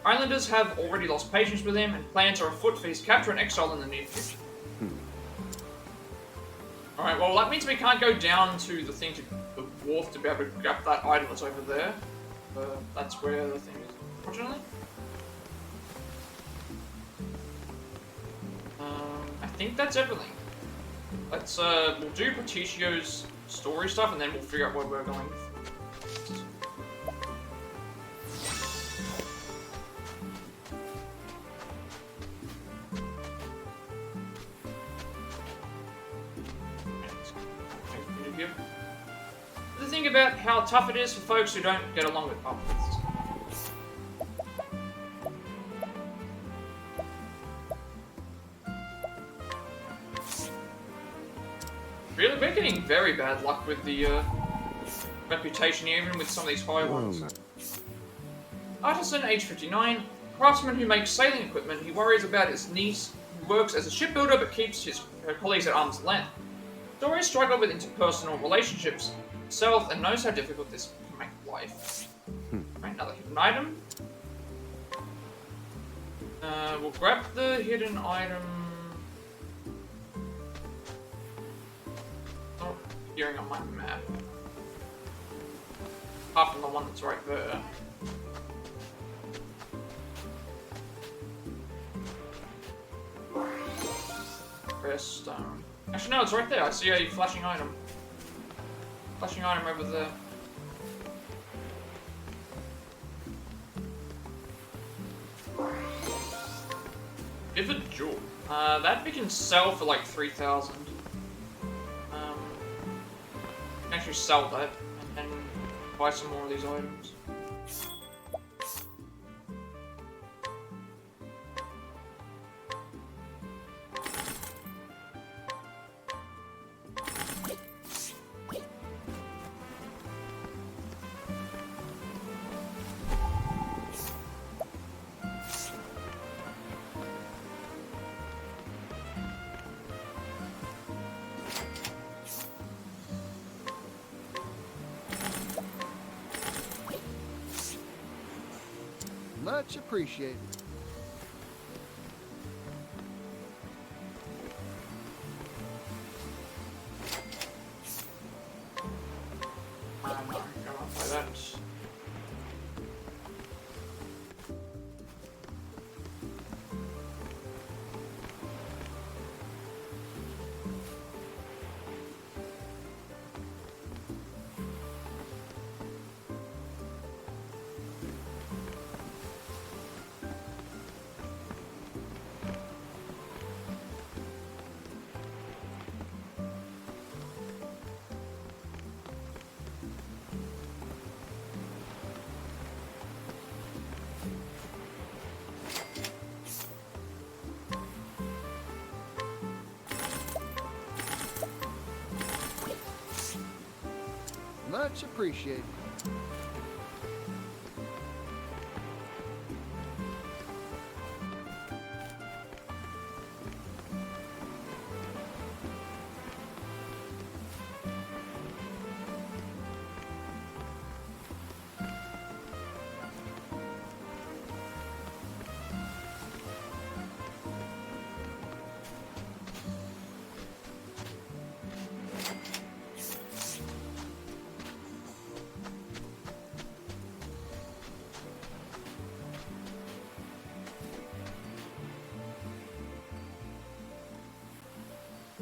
Islanders have already lost patience with him, and plans are afoot for his capture and exile in the near future. Alright, well that means we can't go down to the thing to the wharf to be able to grab that item that's over there. That's where the thing is, unfortunately. I think that's everything. Let's, we'll do Paticio's story stuff and then we'll figure out where we're going. The thing about how tough it is for folks who don't get along with others. Really, we're getting very bad luck with the reputation, even with some of these high ones. Artisan, age 59, craftsman who makes sailing equipment. He worries about his niece, who works as a shipbuilder but keeps her colleagues at arm's length. Dory struggles with interpersonal relationships himself and knows how difficult this can make life. Right, another hidden item. We'll grab the hidden item. Not appearing on my map. Apart from the one that's right there. Redstone. Actually, no, it's right there. I see a flashing item. Flashing item over there. Vivid Jewel. That we can sell for like 3,000. Can actually sell that and then buy some more of these items. Much appreciated. I'm not gonna buy that. Much appreciated.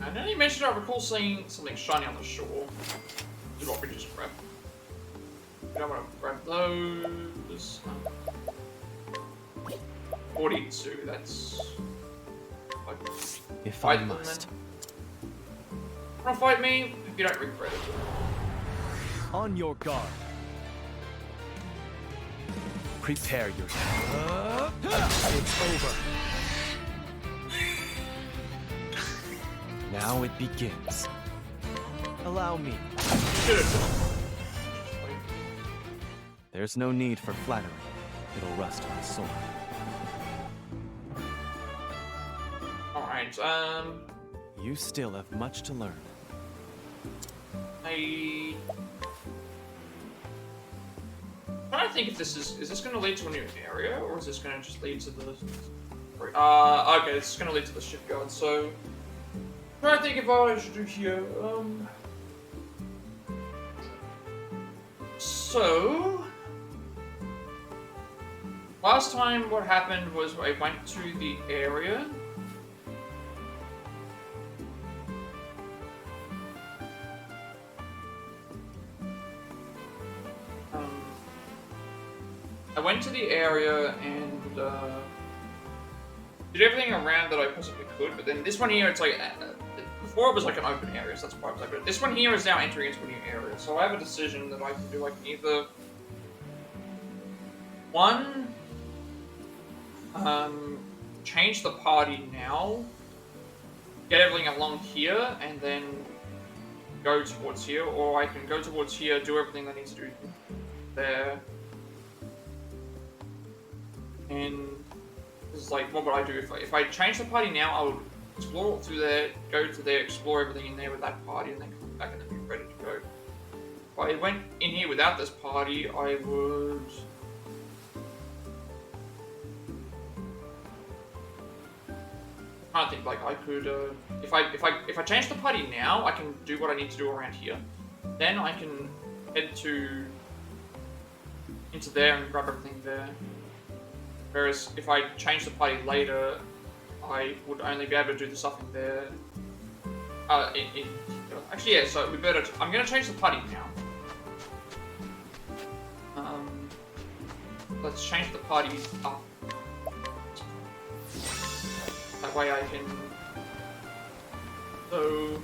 And then he mentioned I recall seeing something shiny on the shore. This is what we just grabbed. I don't want to grab those. 42, that's... If Fight I them must. then. Wanna fight me? If you don't regret it. On your guard. Prepare yourself. It's over. Now it begins. Allow me. There's no need for flattery. It'll rust my sword. Alright, You still have much to learn. I'm trying to think if this is this going to lead to a new area, or is this going to just lead to the... okay, this is going to lead to the shipyard, so... I'm trying to think if I should do here, So... Last time what happened was I went to the area. I went to the area and did everything around that I possibly could, but then this one here, it's like, before it was like an open area, so that's why I was like, but this one here is now entering into a new area, so I have a decision that I can do. I can either, one, change the party now, get everything along here, and then go towards here, or I can go towards here, do everything I need to do there. And this is like, what would I do if I change the party now? I would explore all through there, go to there, explore everything in there with that party, and then come back and then be ready to go. If I went in here without this party, I would. I don't think like I could. If I change the party now, I can do what I need to do around here. Then I can head into there and grab everything there. Whereas if I change the party later, I would only be able to do the stuff in there. Actually, yeah. So we better. I'm gonna change the party now. Let's change the party up. That way I can. So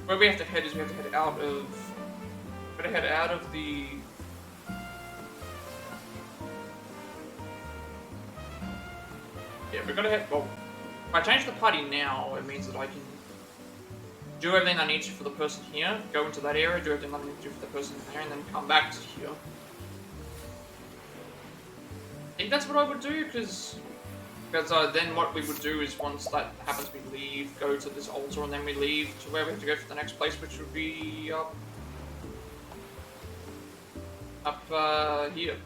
where we have to head is we have to head out of. We're gonna head out of the. Yeah, we're gonna head. Well, if I change the party now, it means that I can do everything I need to for the person here, go into that area, do everything I need to do for the person there, and then come back to here. I think that's what I would do, because then what we would do is once that happens, we leave, go to this altar, and then we leave to where we have to go for the next place, which would be up here.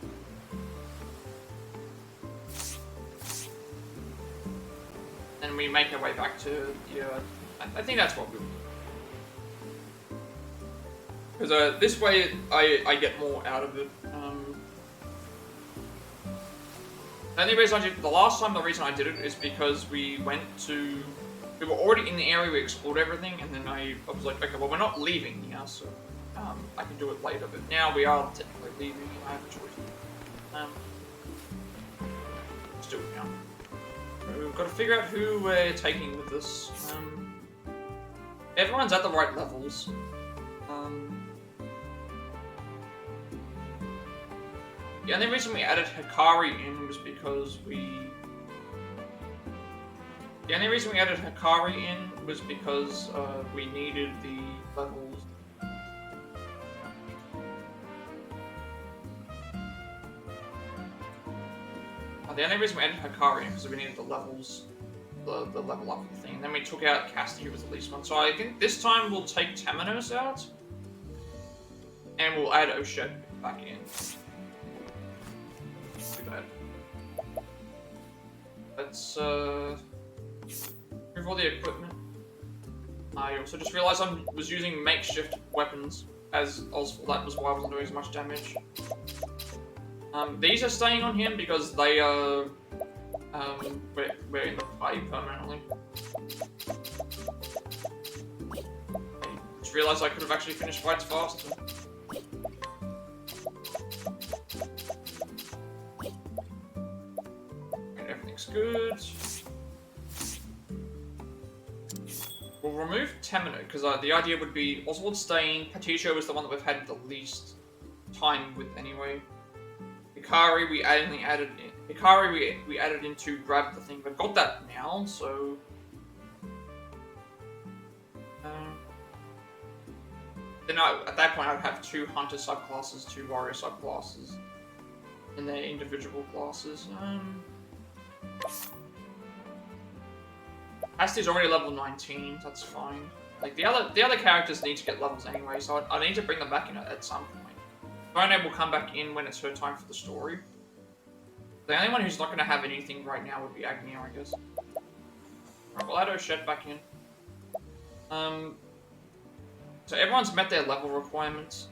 And we make our way back to the, I think that's what we would do. Because this way, I get more out of it. The only reason the reason I did it is because we were already in the area, we explored everything, and then I was like, okay, well, we're not leaving here, so I can do it later, but now we are technically leaving, and I have a choice. Let's do it now. We've got to figure out who we're taking with us. Everyone's at the right levels. The only reason we added Hikari in was because we needed the levels. The only reason we added Hikari in because we needed the levels, the level up thing. And then we took out Cassidy, who was the least one. So I think this time we'll take Temenos out, and we'll add Oshed back in. Too bad. Let's remove all the equipment. I also just realised I was using makeshift weapons as Oswald. That was why I wasn't doing as much damage. These are staying on him because they are, we're in the party permanently. I just realised I could have actually finished fights faster. And everything's good. We'll remove Temino, because the idea would be Oswald staying. Patricio is the one that we've had the least time with anyway. Hikari, we only added Hikari we added in to grab the thing, but got that now, so... Then at that point I'd have 2 hunter subclasses, 2 warrior subclasses, and their individual classes. Asti's already level 19, that's fine. Like the other characters need to get levels anyway, so I need to bring them back in at some point. Fiona will come back in when it's her time for the story. The only one who's not going to have anything right now would be Agnia, I guess. Alright, we'll add Oshet back in. So everyone's met their level requirements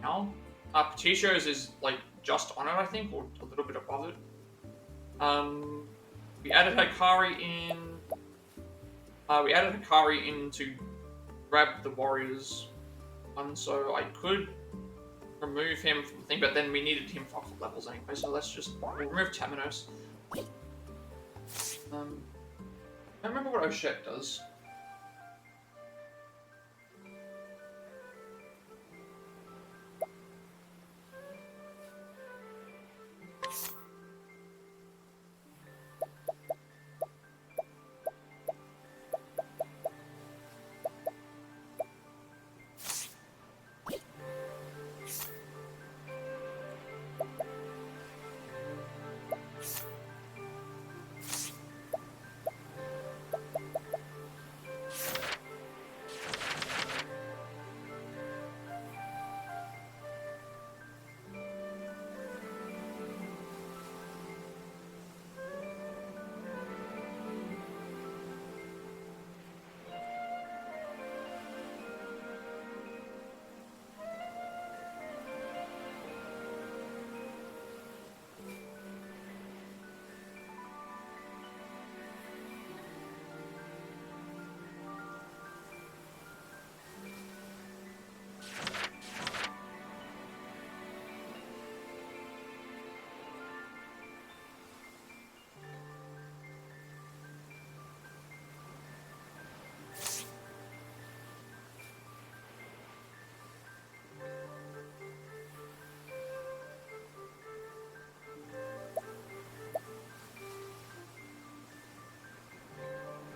now. Petitio's is like just on it, I think, or a little bit above it. We added Hikari in. We added Hikari in to grab the warriors, so I could remove him from the thing, but then we needed him for levels anyway. So let's just remove Taminos. I don't remember what Oshet does.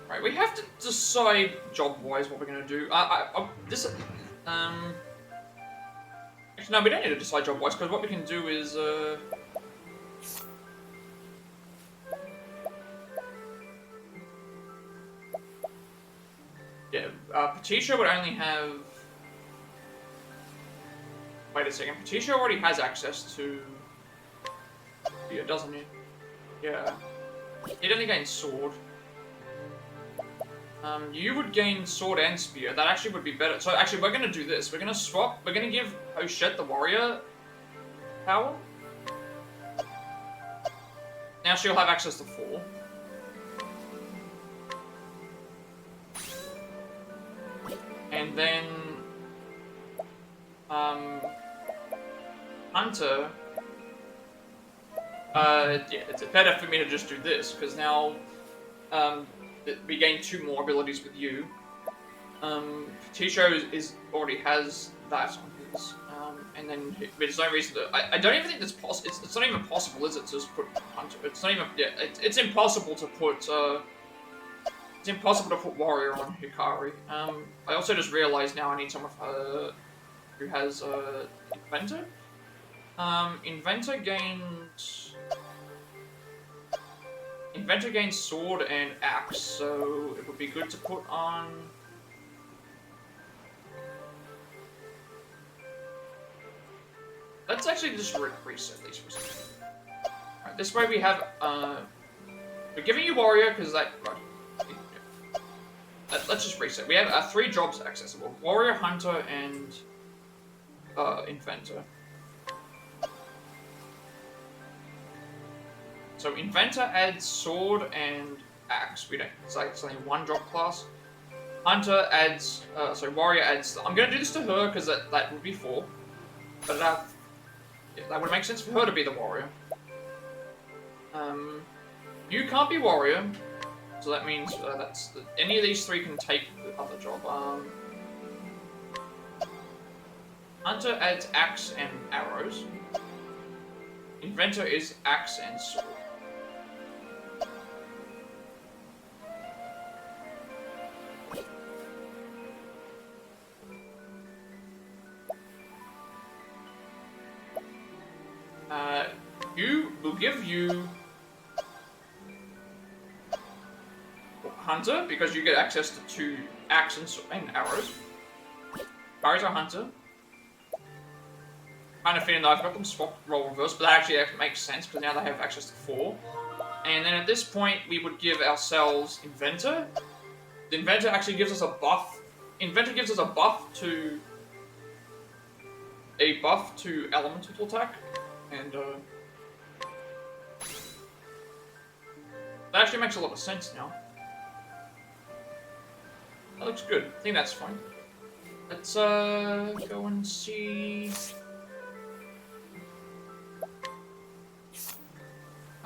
Right, we have to decide job-wise what we're gonna do. Actually, no, we don't need to decide job-wise, because what we can do is, yeah, Petitio would only have... Wait a second, Petitio already has access to... Yeah, doesn't he? Yeah. He'd only gain sword. You would gain sword and spear. That actually would be better. So actually, we're gonna do this. We're gonna swap. We're gonna give Oshet the warrior power. Now she'll have access to 4. And then Hunter. Yeah, it's better for me to just do this because now we gain 2 more abilities with you. Petitio already has that on his, and then there's no reason to. I don't even think that's possible. It's not even possible, is it? To just put Hunter. It's not even. Yeah, it's impossible to put. It's impossible to put Warrior on Hikari. I also just realized now I need someone who has Inventor. Inventor gains sword and axe, so it would be good to put on... Let's actually just reset these for a second. Alright, this way we have, we're giving you warrior, because that... Right. Let's just reset. We have 3 jobs accessible. Warrior, hunter, and... inventor. So Inventor adds sword and axe. We don't. It's like it's only 1 drop class. Hunter adds. Warrior adds. I'm gonna do this to her because that would be 4. But yeah, that would make sense for her to be the warrior. You can't be warrior, so that means any of these 3 can take the other job. Hunter adds axe and arrows. Inventor is axe and sword. You will give you Hunter because you get access to 2 axe and arrows. Arrows are Hunter. Kind of feeling that I've got them swap roll reverse, but that actually makes sense because now they have access to 4. And then at this point, we would give ourselves Inventor. The Inventor actually gives us a buff. Inventor gives us a buff to elemental attack, and that actually makes a lot of sense now. That looks good. I think that's fine. Let's go and see.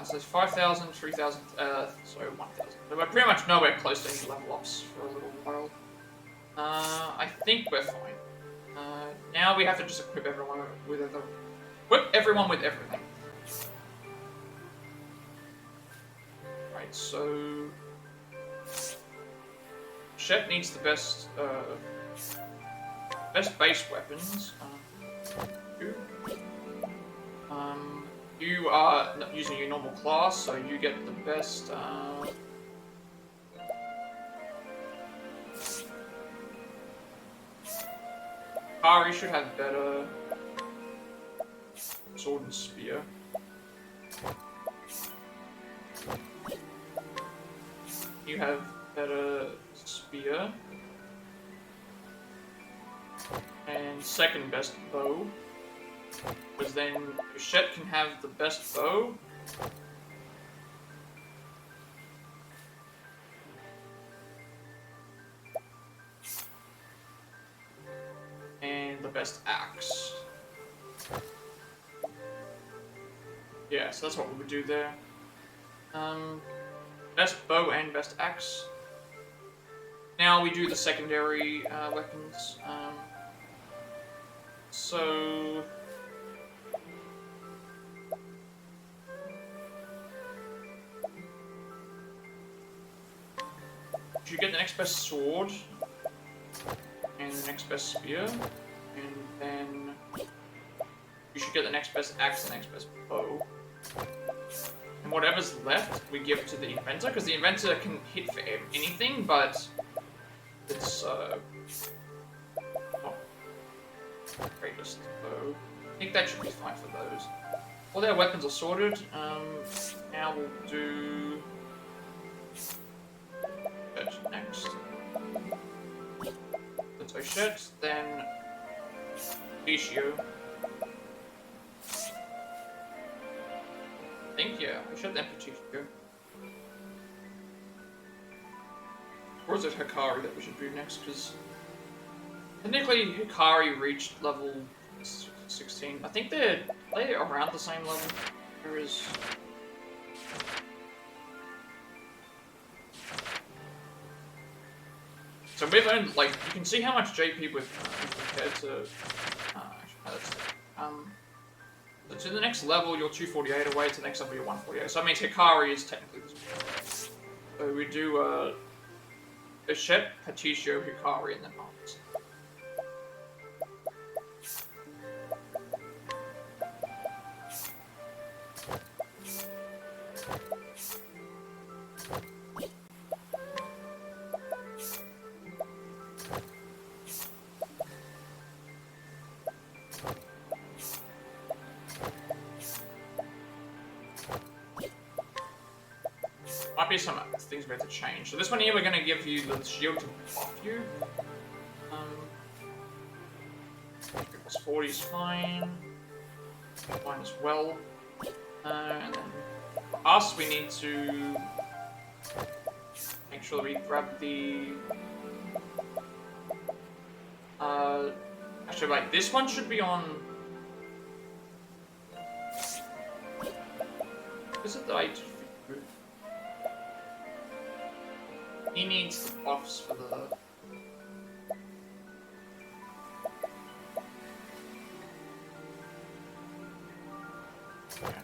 So it's 5,000, 3,000, sorry, 1,000. So we're pretty much nowhere close to any level ups for a little while. I think we're fine. Now we have to just equip everyone with everything. Right, so Shet needs the best base weapons. You are not using your normal class, so you get the best. Ari should have better sword and spear. You have better spear. And second best bow. Because then Shet can have the best bow. And the best axe. Yeah, so that's what we would do there. Best bow and best axe. Now we do the secondary weapons. So you get the next best sword and the next best spear, and then you should get the next best axe and the next best bow. And whatever's left, we give to the Inventor, because the Inventor can hit for anything, but it's not the greatest bow. I think that should be fine for those. All their weapons are sorted. Now we'll do Shet next. Let's go Shet, then Ishio. I think, yeah, I should then Ishio. Or is it Hikari that we should do next? Because technically Hikari reached level 16. I think they're around the same level. There is. So we've earned, like, you can see how much JP we've compared to. So to the next level, you're 248 away. To the next level, you're 148. So that means Hikari is technically this one. So we do Shet, Patricio, Hikari, and then Mars. Might be some things we have to change. So this one here, we're going to give you the shield to buff you. Plus 40 is fine. Fine as well. And then for us, we need to make sure that we grab the. Actually, like this one should be on. Is it the I? He needs the buffs for the. Yeah.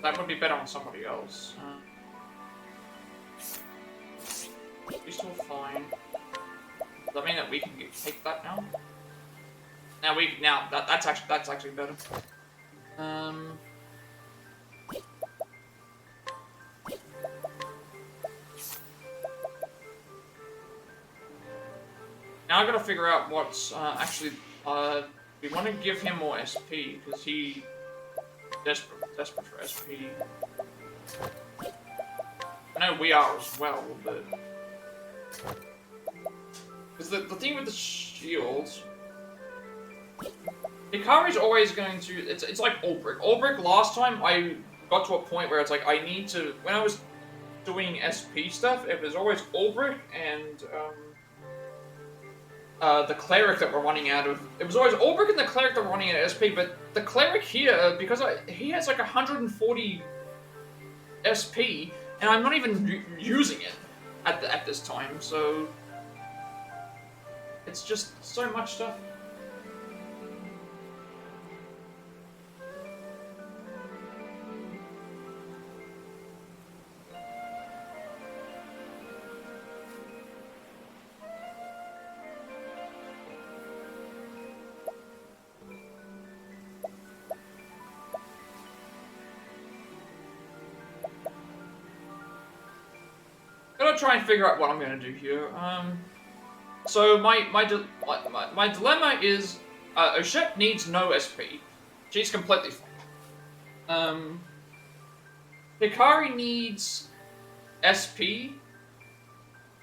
That would be better on somebody else. He's still fine. Does that mean that we can take that now? That's actually better. Now I gotta figure out what's actually. We want to give him more SP because he desperate for SP. I know we are as well, but because the thing with the shields, Hikari's always going to. It's like Ulbrich. Ulbrich last time I got to a point where it's like I need to when I was doing SP stuff. It was always Ulbrich and the cleric that we're running out of. It was always Ulbrich and the cleric that we're running out of SP, but the cleric here, because he has like 140 SP, and I'm not even using it at this time, so it's just so much stuff. Gotta try and figure out what I'm gonna do here. So my dilemma is Oshep needs no SP. She's completely fine. Hikari needs SP.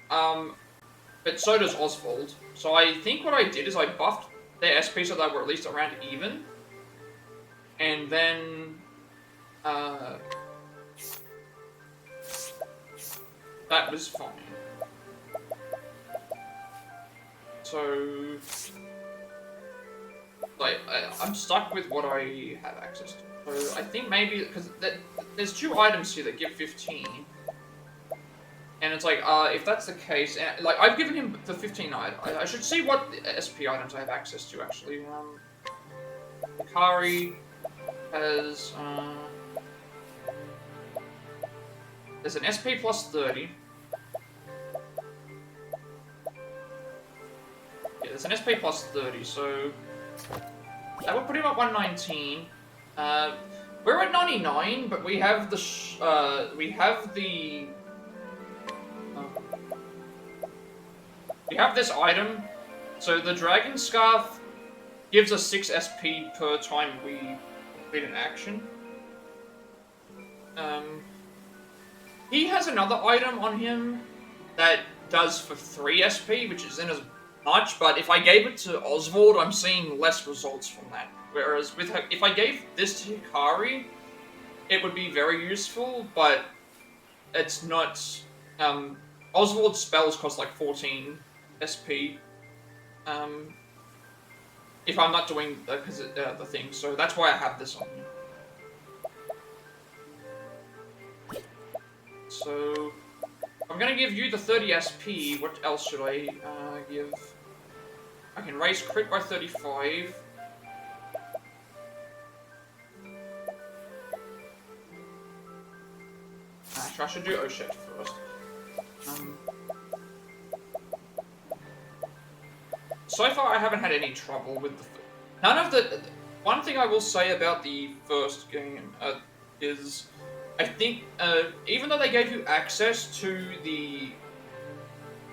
But so does Oswald. So I think what I did is I buffed their SP so they were at least around even. And then that was fine. So, like, I'm stuck with what I have access to. So I think maybe because there's 2 items here that give 15, and it's like, if that's the case, and like I've given him the 15 item, I should see what SP items I have access to actually. Hikari has there's an SP plus 30. Yeah, there's an SP plus 30, so that would put him at 119. We're at 99, but we have the we have this item. So the Dragon Scarf gives us 6 SP per time we complete an action. He has another item on him that does for 3 SP, which isn't as much, but if I gave it to Oswald, I'm seeing less results from that. Whereas with if I gave this to Hikari, it would be very useful, but it's not. Oswald's spells cost like 14 SP. If I'm not doing the thing, so that's why I have this on me. So, I'm gonna give you the 30 SP. What else should I give? I can raise crit by 35. Actually, I should do Oshep first. So far, I haven't had any trouble with the. One thing I will say about the first game is, I think even though they gave you access to the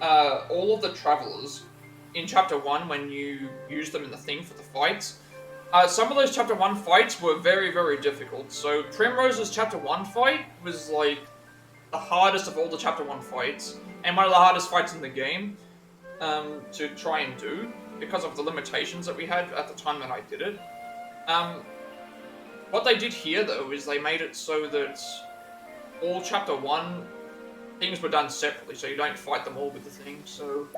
all of the travelers in Chapter 1 when you use them in the thing for the fights, some of those Chapter 1 fights were very, very difficult. So Primrose's Chapter 1 fight was like the hardest of all the Chapter 1 fights, and one of the hardest fights in the game to try and do, because of the limitations that we had at the time that I did it. What they did here, though, is they made it so that all Chapter 1 things were done separately, so you don't fight them all with the thing, so...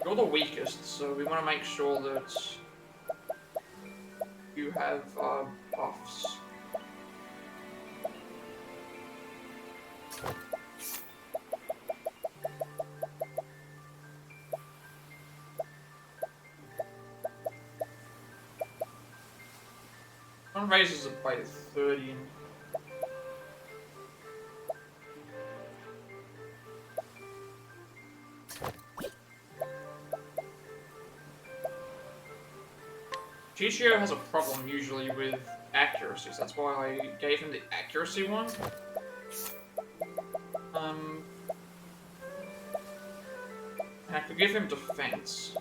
you're the weakest, so we want to make sure that you have buffs. One raises it by 30 and... Chichio has a problem usually with accuracy, so that's why I gave him the accuracy one. I could give him defense.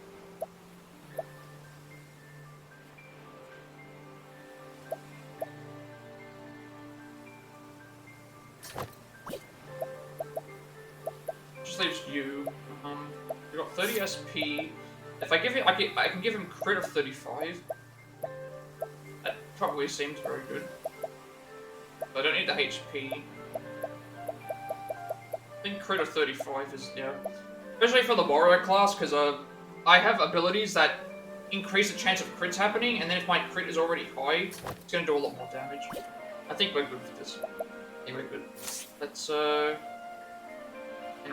Just leaves you. You got 30 SP. If I give him, I can give him crit of 35. That probably seems very good. But I don't need the HP. I think crit of 35 is, yeah. Especially for the warrior class, because I have abilities that increase the chance of crits happening, and then if my crit is already high, it's going to do a lot more damage. I think we're good for this. Anyway, good. Let's, and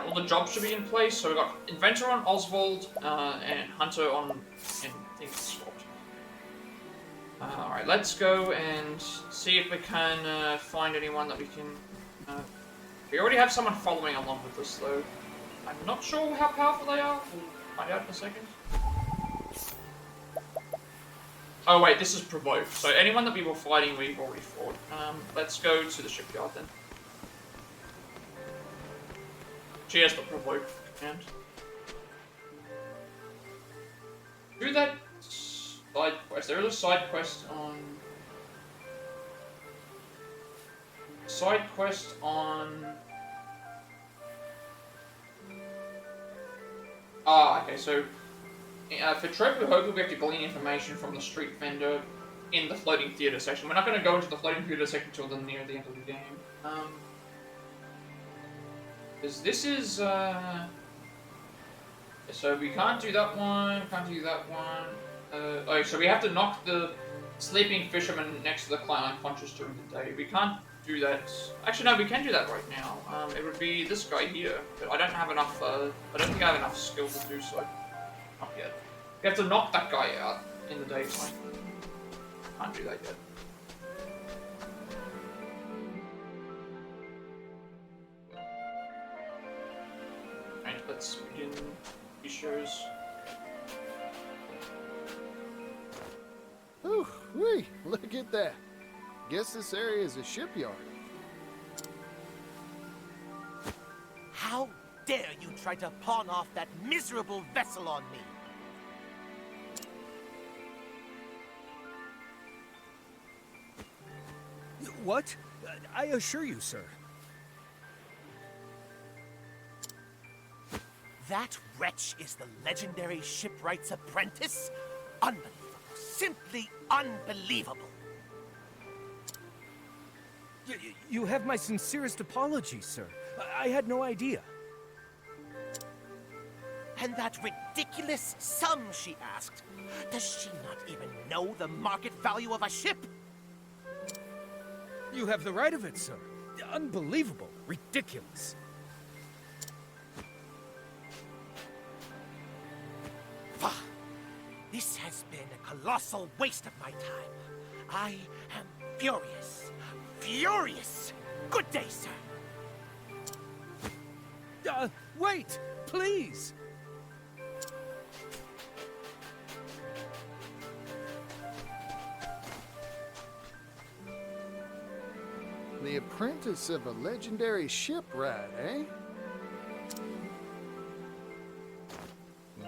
all the jobs should be in place, so we've got Inventor on Oswald, and Hunter on, and I think it's swapped. Alright, let's go and see if we can find anyone that we can... we already have someone following along with us, though. I'm not sure how powerful they are. We'll find out in a second. Oh wait, this is Provoke. So anyone that we were fighting, we've already fought. Let's go to the shipyard then. She has the Provoke command. Do that side quest. There is a side quest on... Side quest on... Okay, so for Tropu Hope, we have to glean information from the street vendor in the floating theater section. We're not going to go into the floating theater section until near the end of the game. Because this is, so we can't do that one, can't do that one. Oh, so we have to knock the sleeping fisherman next to the client unconscious during the day. We can't do that. Actually, no, we can do that right now. It would be this guy here, but I don't have enough, I don't think I have enough skill to do so. Not yet. We have to knock that guy out in the daytime. Can't do that yet. Right, let's begin these shows. Ooh, wee, look at that. Guess this area is a shipyard. How dare you try to pawn off that miserable vessel on me? What? I assure you, sir. That wretch is the legendary shipwright's apprentice? Unbelievable. Simply unbelievable. You have my sincerest apologies, sir. I had no idea. And that ridiculous sum she asked. Does she not even know the market value of a ship? You have the right of it, sir. Unbelievable. Ridiculous. Bah! This has been a colossal waste of my time. I am furious. Furious! Good day, sir. Wait! Please! The apprentice of a legendary shipwright, eh?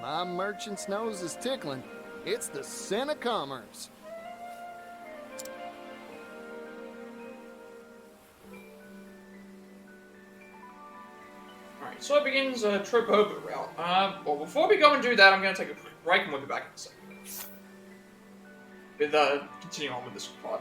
My merchant's nose is tickling. It's the sin of commerce. Alright, so it begins a trip over route. Well, before we go and do that, I'm going to take a quick break and we'll be back in a second. With, continuing on with this part.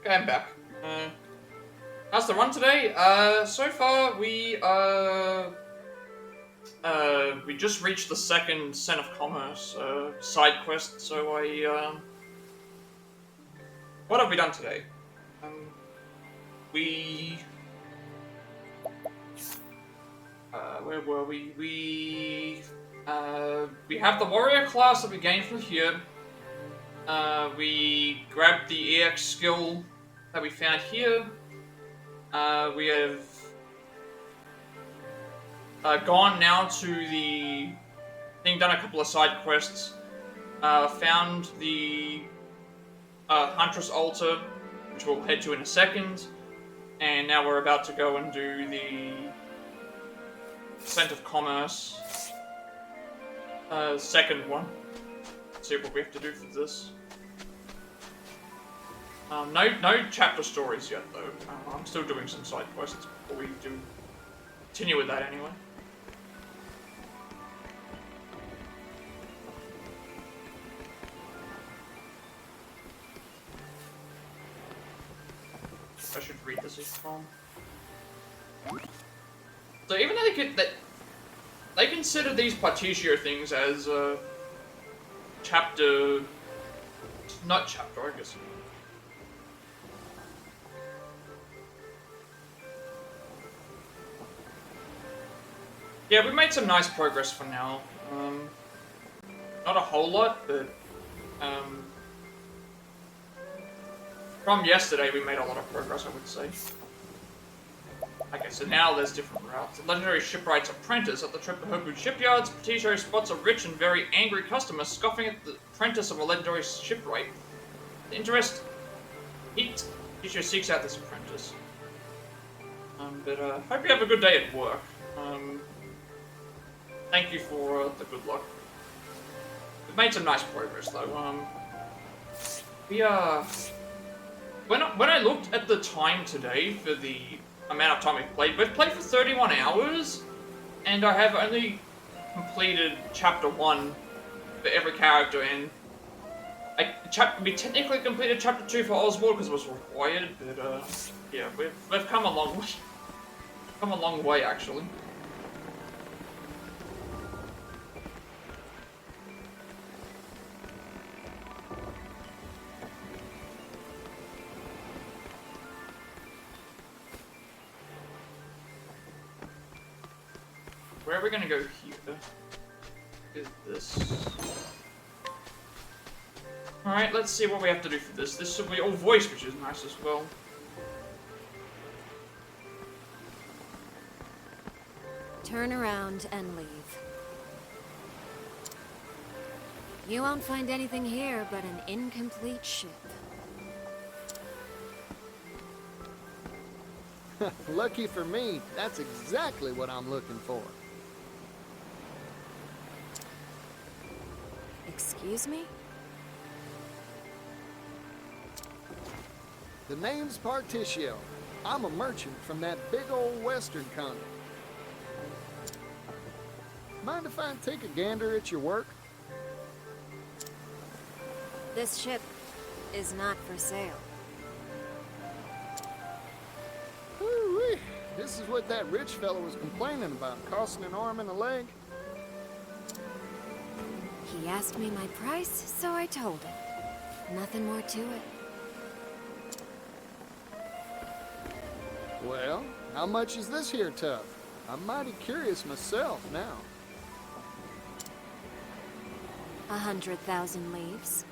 Okay, I'm back. How's the run today? So far we just reached the second Cent of Commerce side quest. So what have we done today? Where were we? We have the warrior class that we gained from here. We grabbed the EX skill that we found here. We have gone now to the thing, done a couple of side quests. Found the Huntress altar, which we'll head to in a second. And now we're about to go and do the Cent of Commerce second one. Let's see what we have to do for this. No chapter stories yet, though. I'm still doing some side quests before we do continue with that anyway. I should read this as well. So even though they consider these partitio things as chapter, not chapter, I guess. Yeah, we made some nice progress for now. Not a whole lot, but from yesterday we made a lot of progress, I would say. Okay, so now there's different routes. The legendary shipwright's apprentice at the Trepahobu shipyards. Petitio spots a rich and very angry customer scoffing at the apprentice of a legendary shipwright. The interest piqued, Petitio seeks out this apprentice. But hope you have a good day at work. Thank you for the good luck. We've made some nice progress, though. When I looked at the time today for the amount of time we've played for 31 hours, and I have only completed chapter 1 for every character, and we technically completed chapter 2 for Oswald because it was required, but yeah, we've come a long way. Come a long way, actually. Where are we gonna go here? Is this? Alright, let's see what we have to do for this. This will be all voice, which is nice as well. Turn around and leave. You won't find anything here but an incomplete ship. Lucky for me, that's exactly what I'm looking for. Excuse me? The name's Partitio. I'm a merchant from that big old western continent. Mind if I take a gander at your work? This ship is not for sale. Woo-wee. This is what that rich fellow was complaining about, costing an arm and a leg. He asked me my price, so I told him. Nothing more to it. Well, how much is this here tub? I'm mighty curious myself now. 100,000 leaves.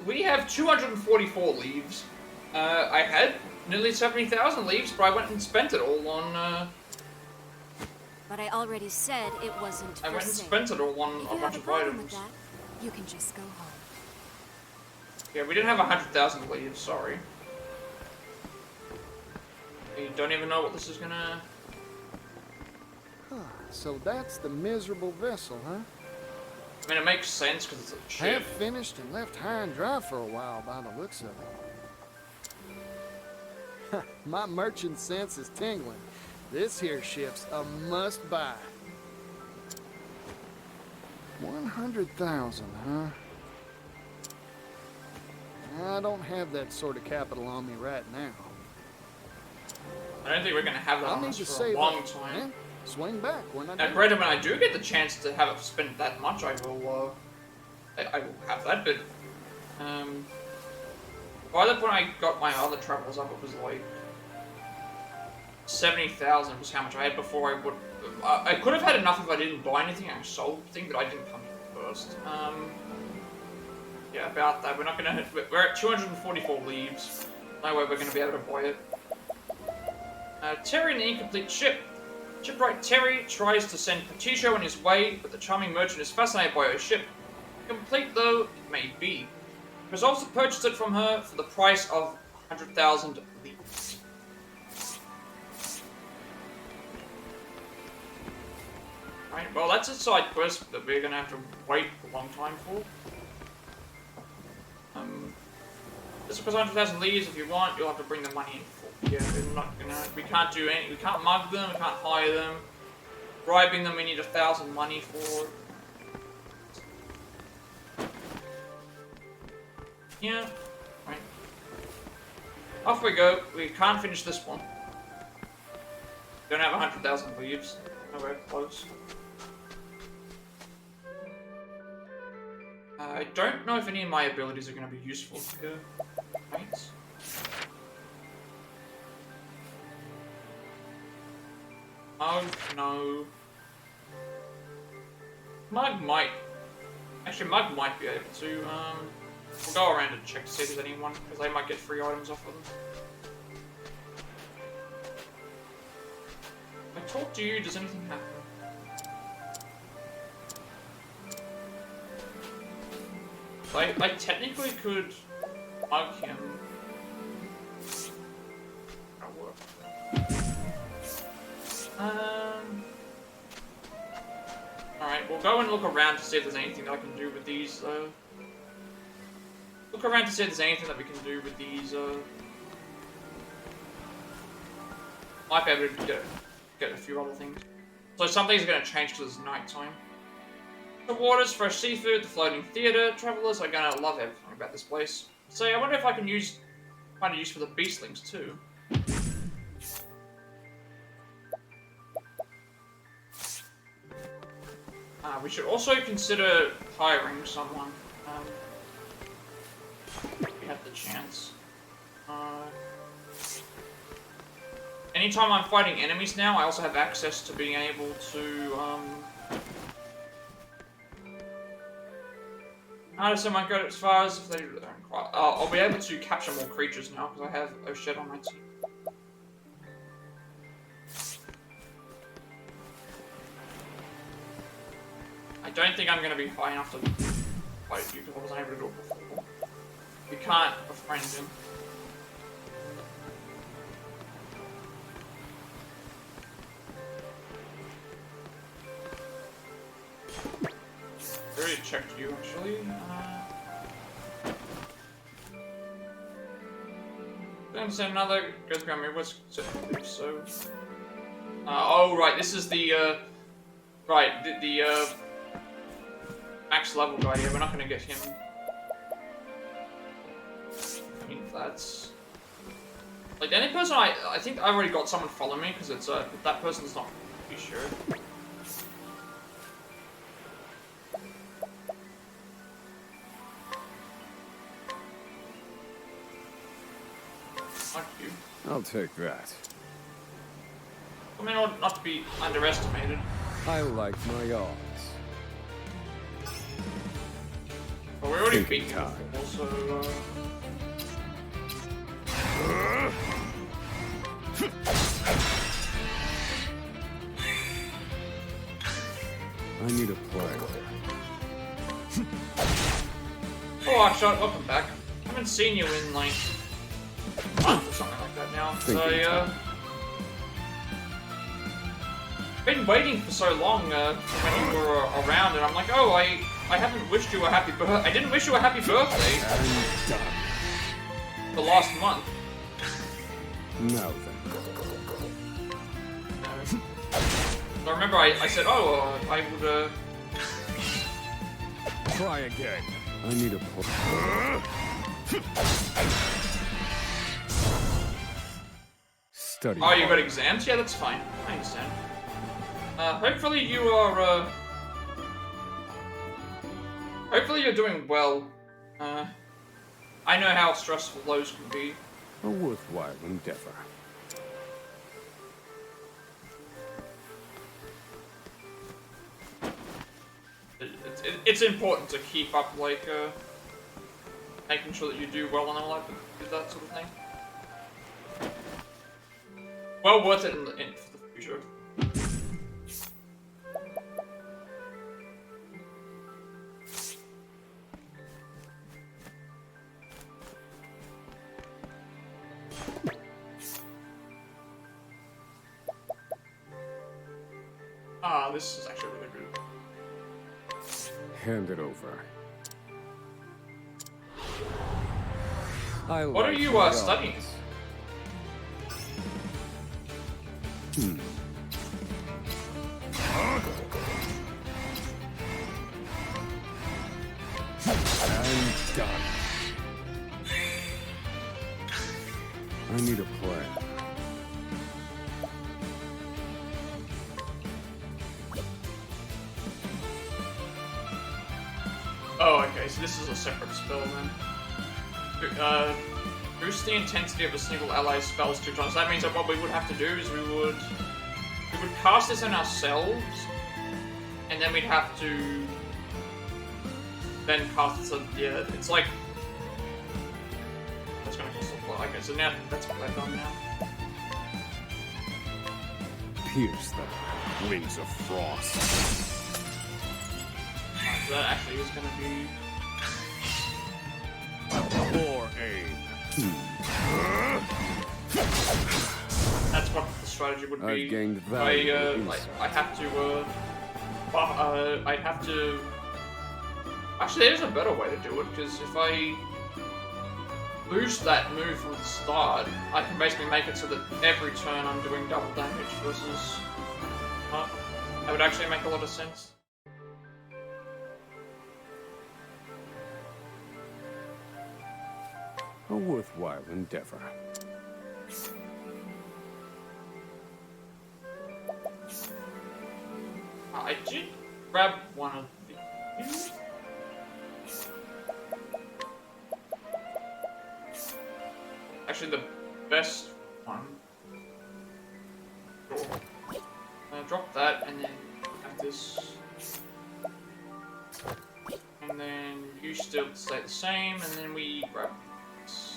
We have 244 leaves. I had nearly 70,000 leaves, but I went and spent it all on, But I already said it wasn't for I went and sale. spent it all on If a you bunch have a of problem with items. that, you can just go home. Yeah, we didn't have 100,000 leaves, sorry. We don't even know what this is gonna... So that's the miserable vessel, huh? I mean, it makes sense because it's a ship. Half finished and left high and dry for a while by the looks of it. My merchant sense is tingling. This here ship's a must-buy. 100,000, huh? I don't have that sort of capital on me right now. I don't think we're gonna have that I'll on need us to for a save long up, time. and swing back when I Now, do. granted, when I do get the chance to have it spend that much, I will have that. But by the point I got my other travels up, it was like 70,000 was how much I had before. I could have had enough if I didn't buy anything. I sold the thing, but I didn't come here first. Yeah, about that. We're not gonna. We're at 244 leaves. No way we're gonna be able to buy it. Terry and the incomplete ship. Shipwright Terry tries to send Patricio on his way, but the charming merchant is fascinated by her ship. Complete though it may be, resolves to purchase it from her for the price of 100,000 leaves. Right, well that's a side quest that we're gonna have to wait a long time for. Just because 100,000 leaves, if you want, you'll have to bring the money in full. Yeah, we're not gonna. We can't do any. We can't mug them. We can't hire them. Bribing them, we need 1,000 money for. Yeah, right. Off we go. We can't finish this one. Don't have 100,000 leaves. Nowhere close. I don't know if any of my abilities are going to be useful here. Right? Oh, no. Mug might... Actually, Mug might be able to, we'll go around and check to see if there's anyone, because they might get free items off of them. I talk to you, does anything happen? I technically could mug him. That'll work. Alright, we'll go and look around to see if there's anything that I can do with these, Look around to see if there's anything that we can do with these, Might be able to get a few other things. So some things are going to change because it's nighttime. The waters, fresh seafood, the floating theatre. Travelers are going to love everything about this place. So I wonder if I can find a use for the beastlings too. We should also consider hiring someone. If we have the chance. Anytime I'm fighting enemies now, I also have access to being able to, how does someone go as far as if they don't quite... I'll be able to capture more creatures now, because I have a shed on my team. I don't think I'm going to be high enough to fight you, because I wasn't able to do it before. We can't befriend him. I already checked you, actually. Then send another goes behind me. What's so? Oh right, this is the right the max level guy here. We're not gonna get him. I mean, that's like the only person I think I've already got someone follow me because it's that person's not pretty sure. I'll take that. I mean, not to be underestimated. I like my odds. But we already Thinking beat him time. before, so I need a plan. Oh, Hotshot, welcome back. I haven't seen you in like a month or something like that now. So Thinking time. been waiting for so long when you were around, and I'm like, oh, I haven't wished you a happy birthday. I didn't wish you a happy birthday I'm done. the last month. Now then. I remember I said, oh, I would Try again. I need a plan. Study. Oh, you got hard. exams? Yeah, that's fine. I understand. Hopefully you are, hopefully you're doing well. I know how stressful those can be. A worthwhile endeavor. It's important to keep up, like, making sure that you do well and all that sort of thing. Well worth it for the future. Ah, this is actually really good. Hand it over. I What are like you, the odds. studying? And done. I need a plan. Oh, okay, so this is a separate spell then. Boost the intensity of a single ally's spells 2 times. That means that what we would have to do is we would cast this on ourselves, and then we'd have to then cast it on, yeah, it's like, that's gonna cost a lot. Okay, so now that's what I've done now. Pierce the wings of frost. So that actually is gonna be... For aim. That's what the strategy would be. I've gained value. I'd have to... Actually, there's a better way to do it, because if I boost that move from the start, I can basically make it so that every turn I'm doing double damage versus... that would actually make a lot of sense. A worthwhile endeavor. I did grab one of these. Actually, the best one. Sure. Drop that, and then have this. And then you still stay the same, and then we grab this.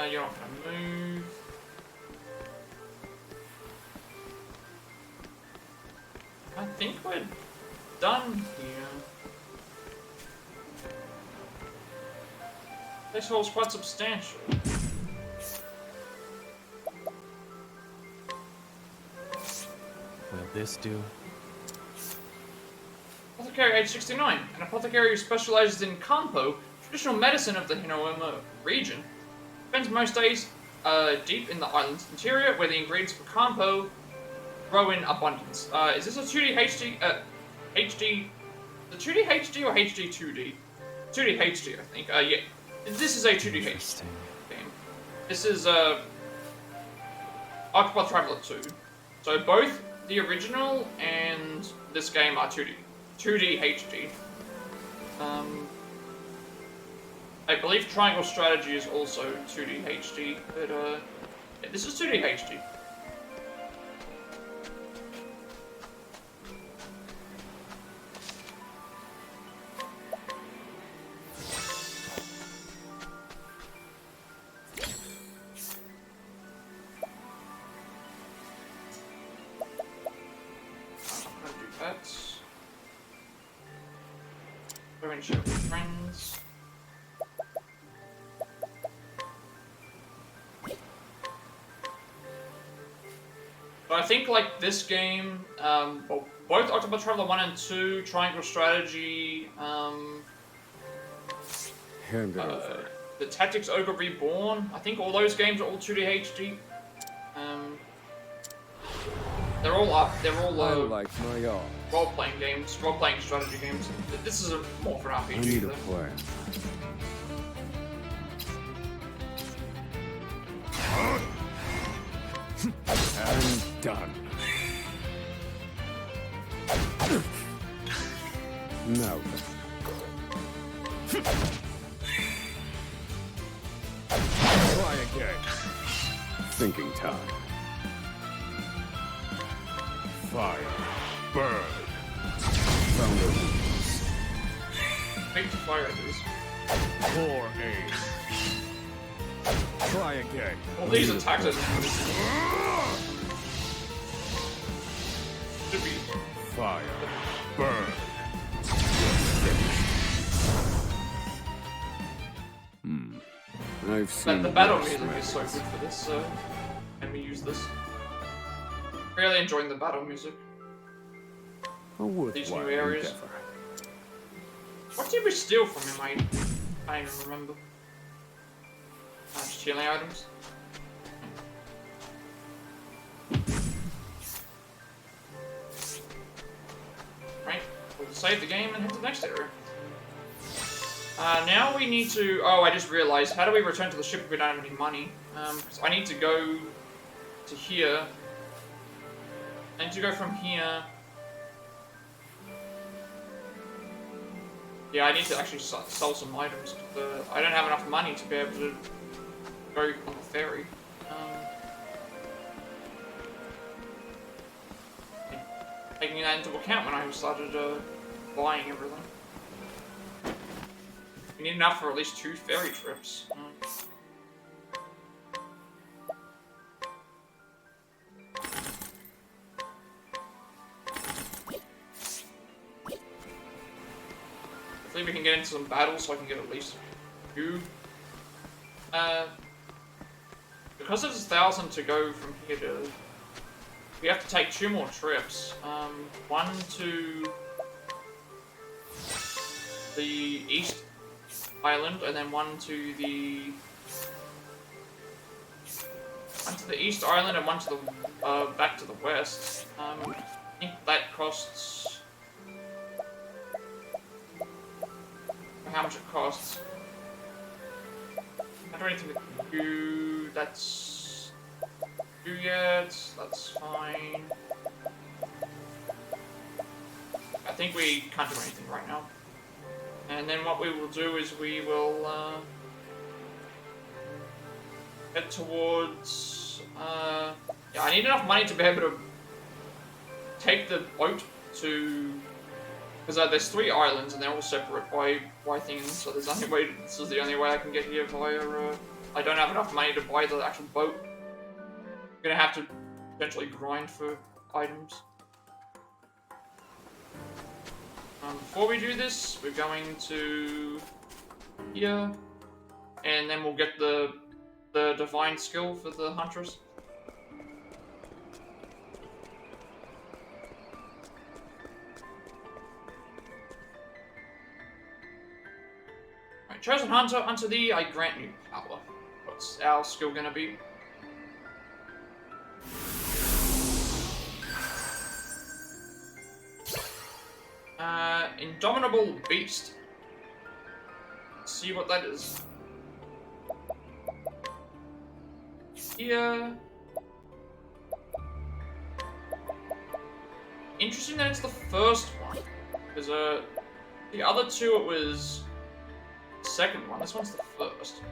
You're not gonna move. I think we're done here. This hole's quite substantial. Will this do? Apothecary age 69, an apothecary who specializes in Kampo, traditional medicine of the Hinouma region. Spends most days deep in the island's interior, where the ingredients for Kampo grow in abundance. Is this a 2D HD? HD? The 2D HD or HD 2D? 2D HD, I think. Yeah. This is a 2D HD game. This is Octopath Traveler 2. So both the original and this game are 2D. 2D HD. I believe Triangle Strategy is also 2D HD, but yeah, this is 2D HD. I'm gonna do that. Go and share with friends. But I think, like, this game, well, both Octopath Traveler 1 and 2, Triangle Strategy, Hand it over. the Tactics Ogre Reborn. I think all those games are all 2D HD. They're all up. They're all I like my art. role-playing games, role-playing strategy games. This is more for an I RPG. need a though. plan. And done. Now then. Try again. Thinking time. Fire. Burn. Found a weakness. Big to fire these. Poor aim. Try again. All these attacks are should be. Fire. Burn. I've seen The battle worse music is so methods. good for this, so let me use this. Really enjoying the battle music. A worthwhile These new areas. endeavor. What did we steal from him? I can't even remember. Just healing items. Right, we'll save the game and head to the next area. Now we need to... Oh, I just realized. How do we return to the ship if we don't have any money? 'Cause I need to go to here. I need to go from here. Yeah, I need to actually sell some items. I don't have enough money to be able to go on the ferry. Taking that into account when I started buying everything. We need enough for at least 2 ferry trips. Hopefully we can get into some battles so I can get at least 2. Because there's 1,000 to go from here to... We have to take 2 more trips. One to the East Island, and then one to the East Island, and one to the back to the West. I think that costs how much it costs. I don't anything with you. That's you yet. That's fine. I think we can't do anything right now. And then what we will do is we will head towards... yeah, I need enough money to be able to take the boat to... Because there's 3 islands and they're all separate by things, so there's only way... This is the only way I can get here via... I don't have enough money to buy the actual boat. I'm gonna have to potentially grind for items. Before we do this, we're going to here, and then we'll get the divine skill for the huntress. Right, chosen hunter, unto thee I grant new power. What's our skill gonna be? Indomitable Beast. Let's see what that is. Here. Interesting that it's the first one. Because the other 2 it was the second one. This one's the first.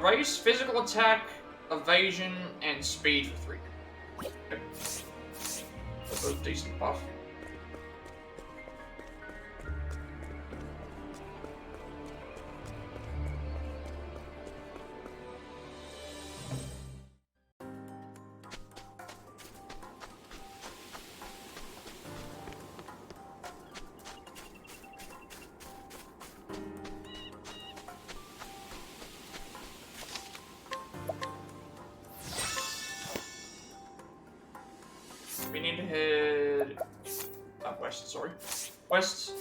Raise physical attack, evasion, and speed for 3. Okay. That's a decent buff. We need to head west, sorry. West.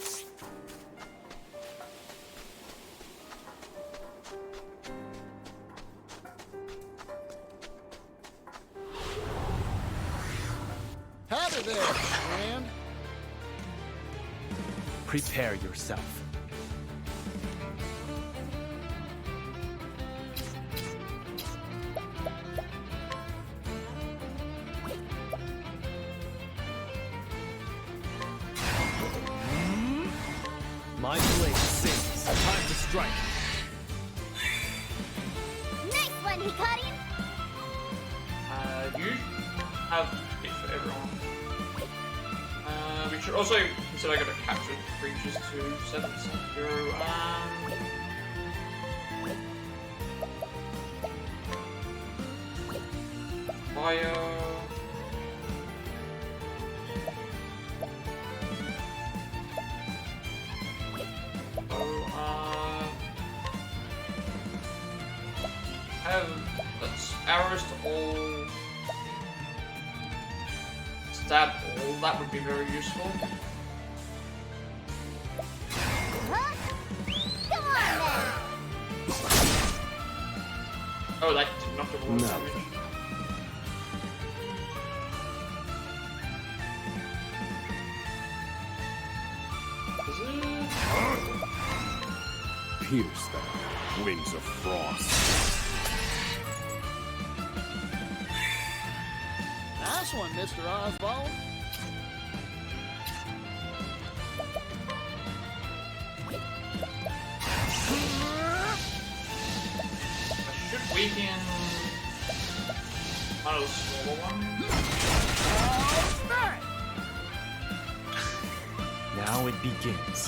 Over there, friend. Prepare yourself. My blade sings. Time to strike. Nice one, Hikari! You have it for everyone. We should also consider going to capture creatures to 7 0. Fire. Have let's arrows to all. Stab all, that would be very useful. Huh? Come on, then! Oh, that did not do a lot of damage. Pierce them. Wings of frost. Nice one, Mr. Oswald. I should weaken one of the smaller ones. Now it begins.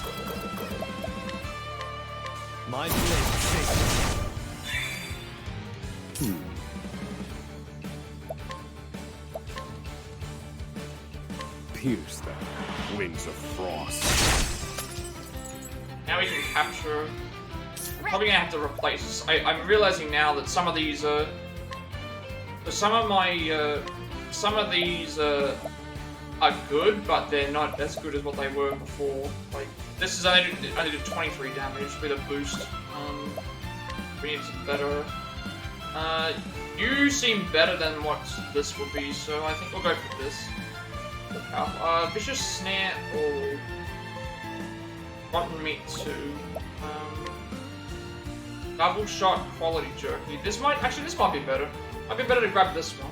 My blade sings. Pierce them. Wings of frost. Now we can capture. Probably gonna have to replace this. I'm realizing now that some of these some of these are good, but they're not as good as what they were before. Like this is only did 23 damage with a boost. We need some better. You seem better than what this would be, so I think we'll go for this. Vicious Snare or Rotten Meat 2. Double Shot Quality Jerky. This might be better. Might be better to grab this one.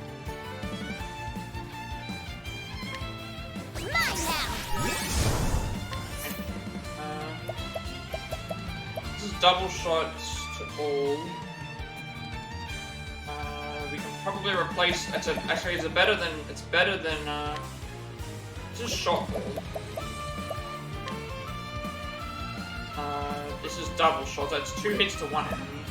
This is double shots to all. We can probably replace. Actually, it's better than. This is shot ball. This is double shot. That's 2 hits to 1 enemy.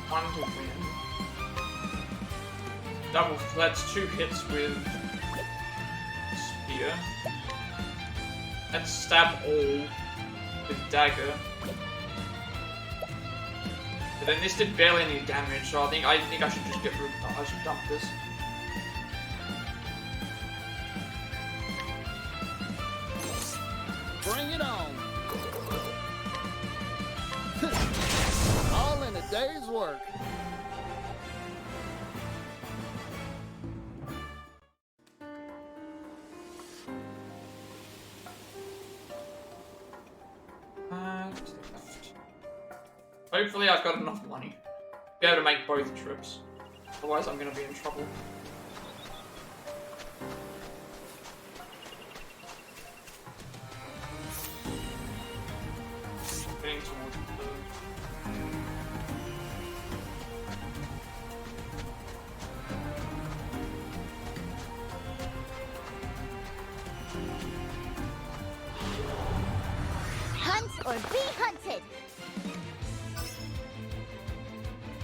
One to win. Double. That's 2 hits with spear. That's stab all with dagger. But then this did barely any damage, so I think I should just get rid of. I should dump this. Bring it on. All in a day's work. Hopefully I've got enough money to be able to make both trips. Otherwise I'm going to be in trouble. Getting towards Hunt or be hunted!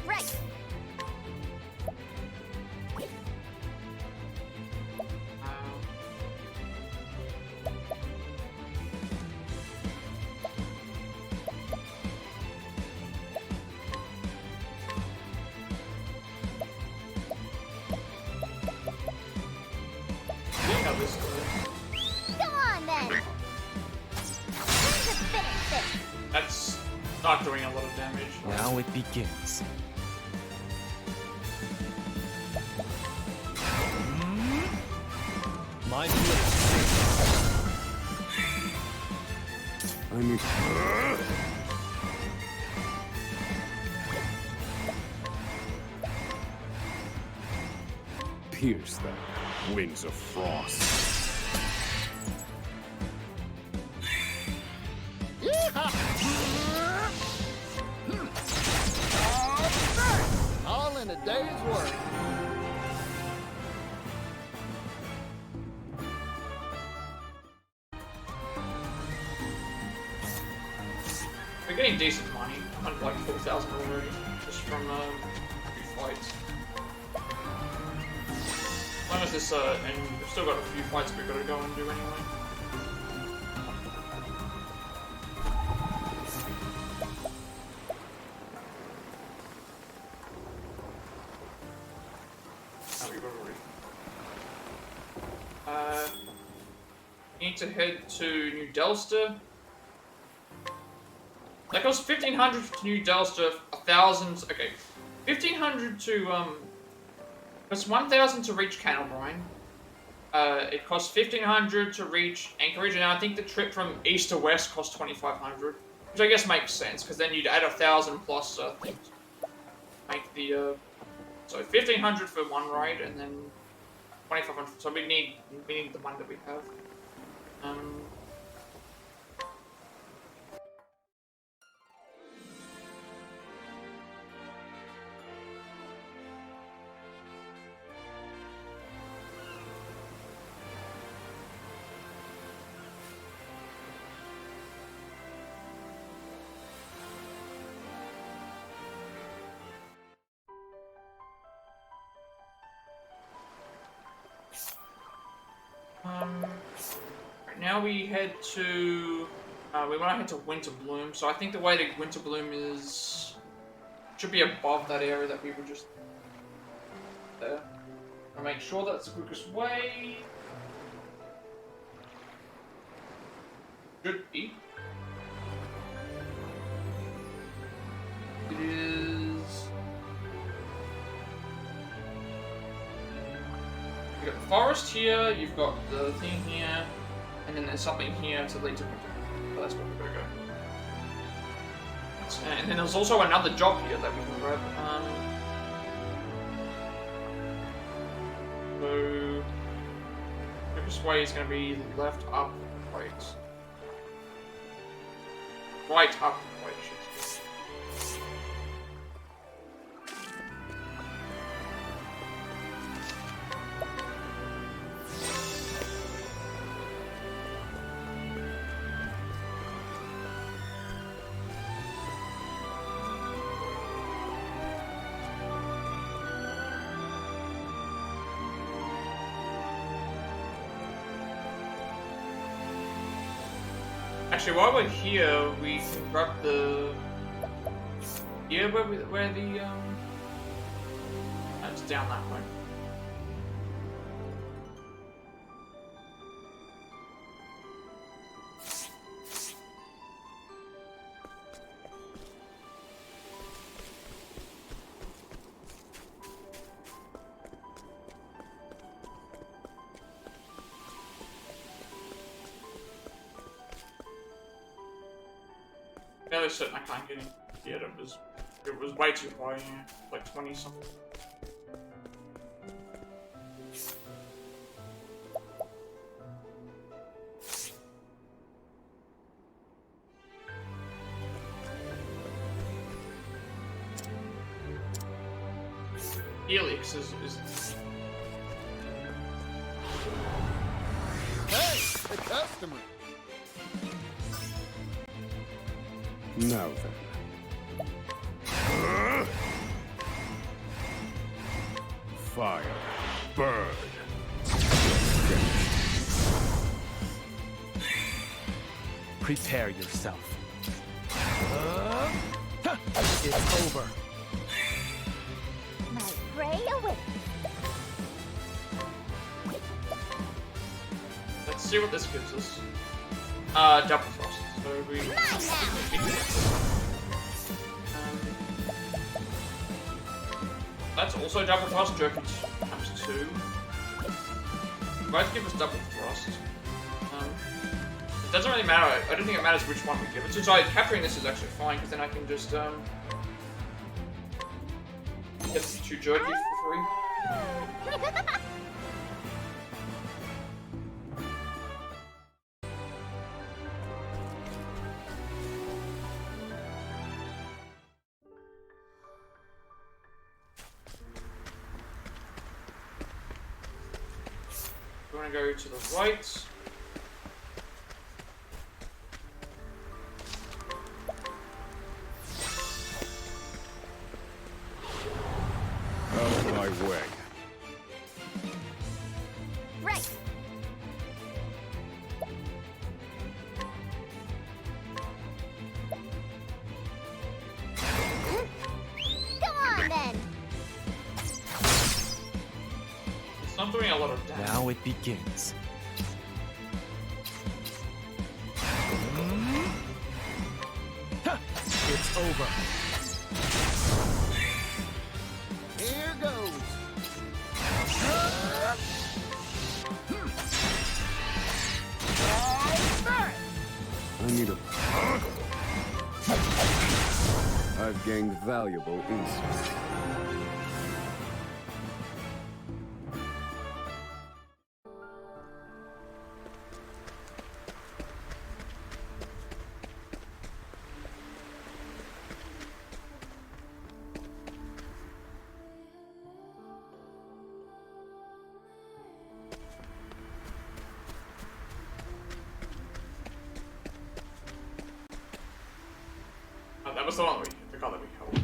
Right! Come on then! Time to finish this! That's start doing a lot of damage. Now it begins. My blade sings. I need. Pierce them, wings of frost. All in a day's work. We're getting decent money. I'm like 4,000 already, just from a few fights. As long as this, and we've still got a few fights we've got to go and do anyway. Need to head to New Delster. That costs 1,500 to New Delster, 1,000. Okay, 1,500 to it's 1,000 to reach Cannelbrine. It costs 1,500 to reach Anchorage, and I think the trip from east to west costs 2,500, which I guess makes sense because then you'd add 1,000 plus things. Make the so 1,500 for one ride, and then 2,500. So we need the one that we have. Right now we head to, we want to head to Winter Bloom, so I think the way to Winter Bloom should be above that area that we were just there. I'll make sure that's the quickest way. Should be. It is. You've got the forest here, you've got the thing here, and then there's something here to lead to Winter. So that's where we're gonna go. And then there's also another job here that we can grab. So this way is gonna be left, up, right. Right, up, right. Actually, while we're here, we can grab the... Yeah, where the, That's down that way. Fairly certain I can't get in yet. It was way too high, yeah. Like 20 something. Helix is Hey, a customer. Now then. Fire. Burn. Prepare yourself. It's over. My prey awaits. Let's see what this gives us. Double frost. So we. That's also double thrust, jerky times 2. Both give us double thrust. It doesn't really matter. I don't think it matters which one we give it. So capturing this is actually fine, because then I can just get the 2 jerky for free. We're gonna go to the right. Out of my way. Right. Come on then. It's not doing a lot of damage. Now it begins. It's over. Here goes. I need a... I've gained valuable insight. Oh, that was the one the guy that we held.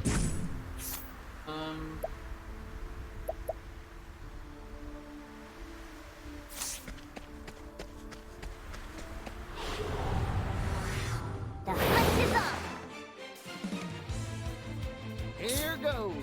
The hunt is on. Here goes.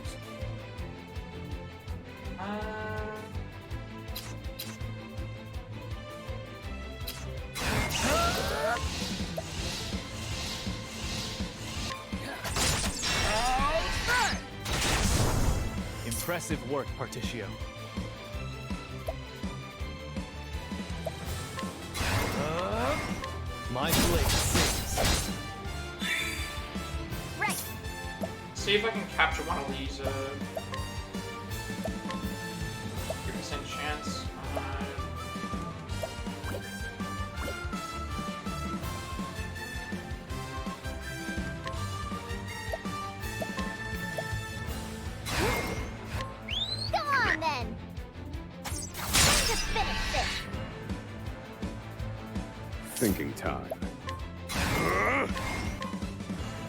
Impressive work, Particio. My blade sings. Right. See if I can capture one of these. 3% chance. Come on then. Time to finish this. Thinking time.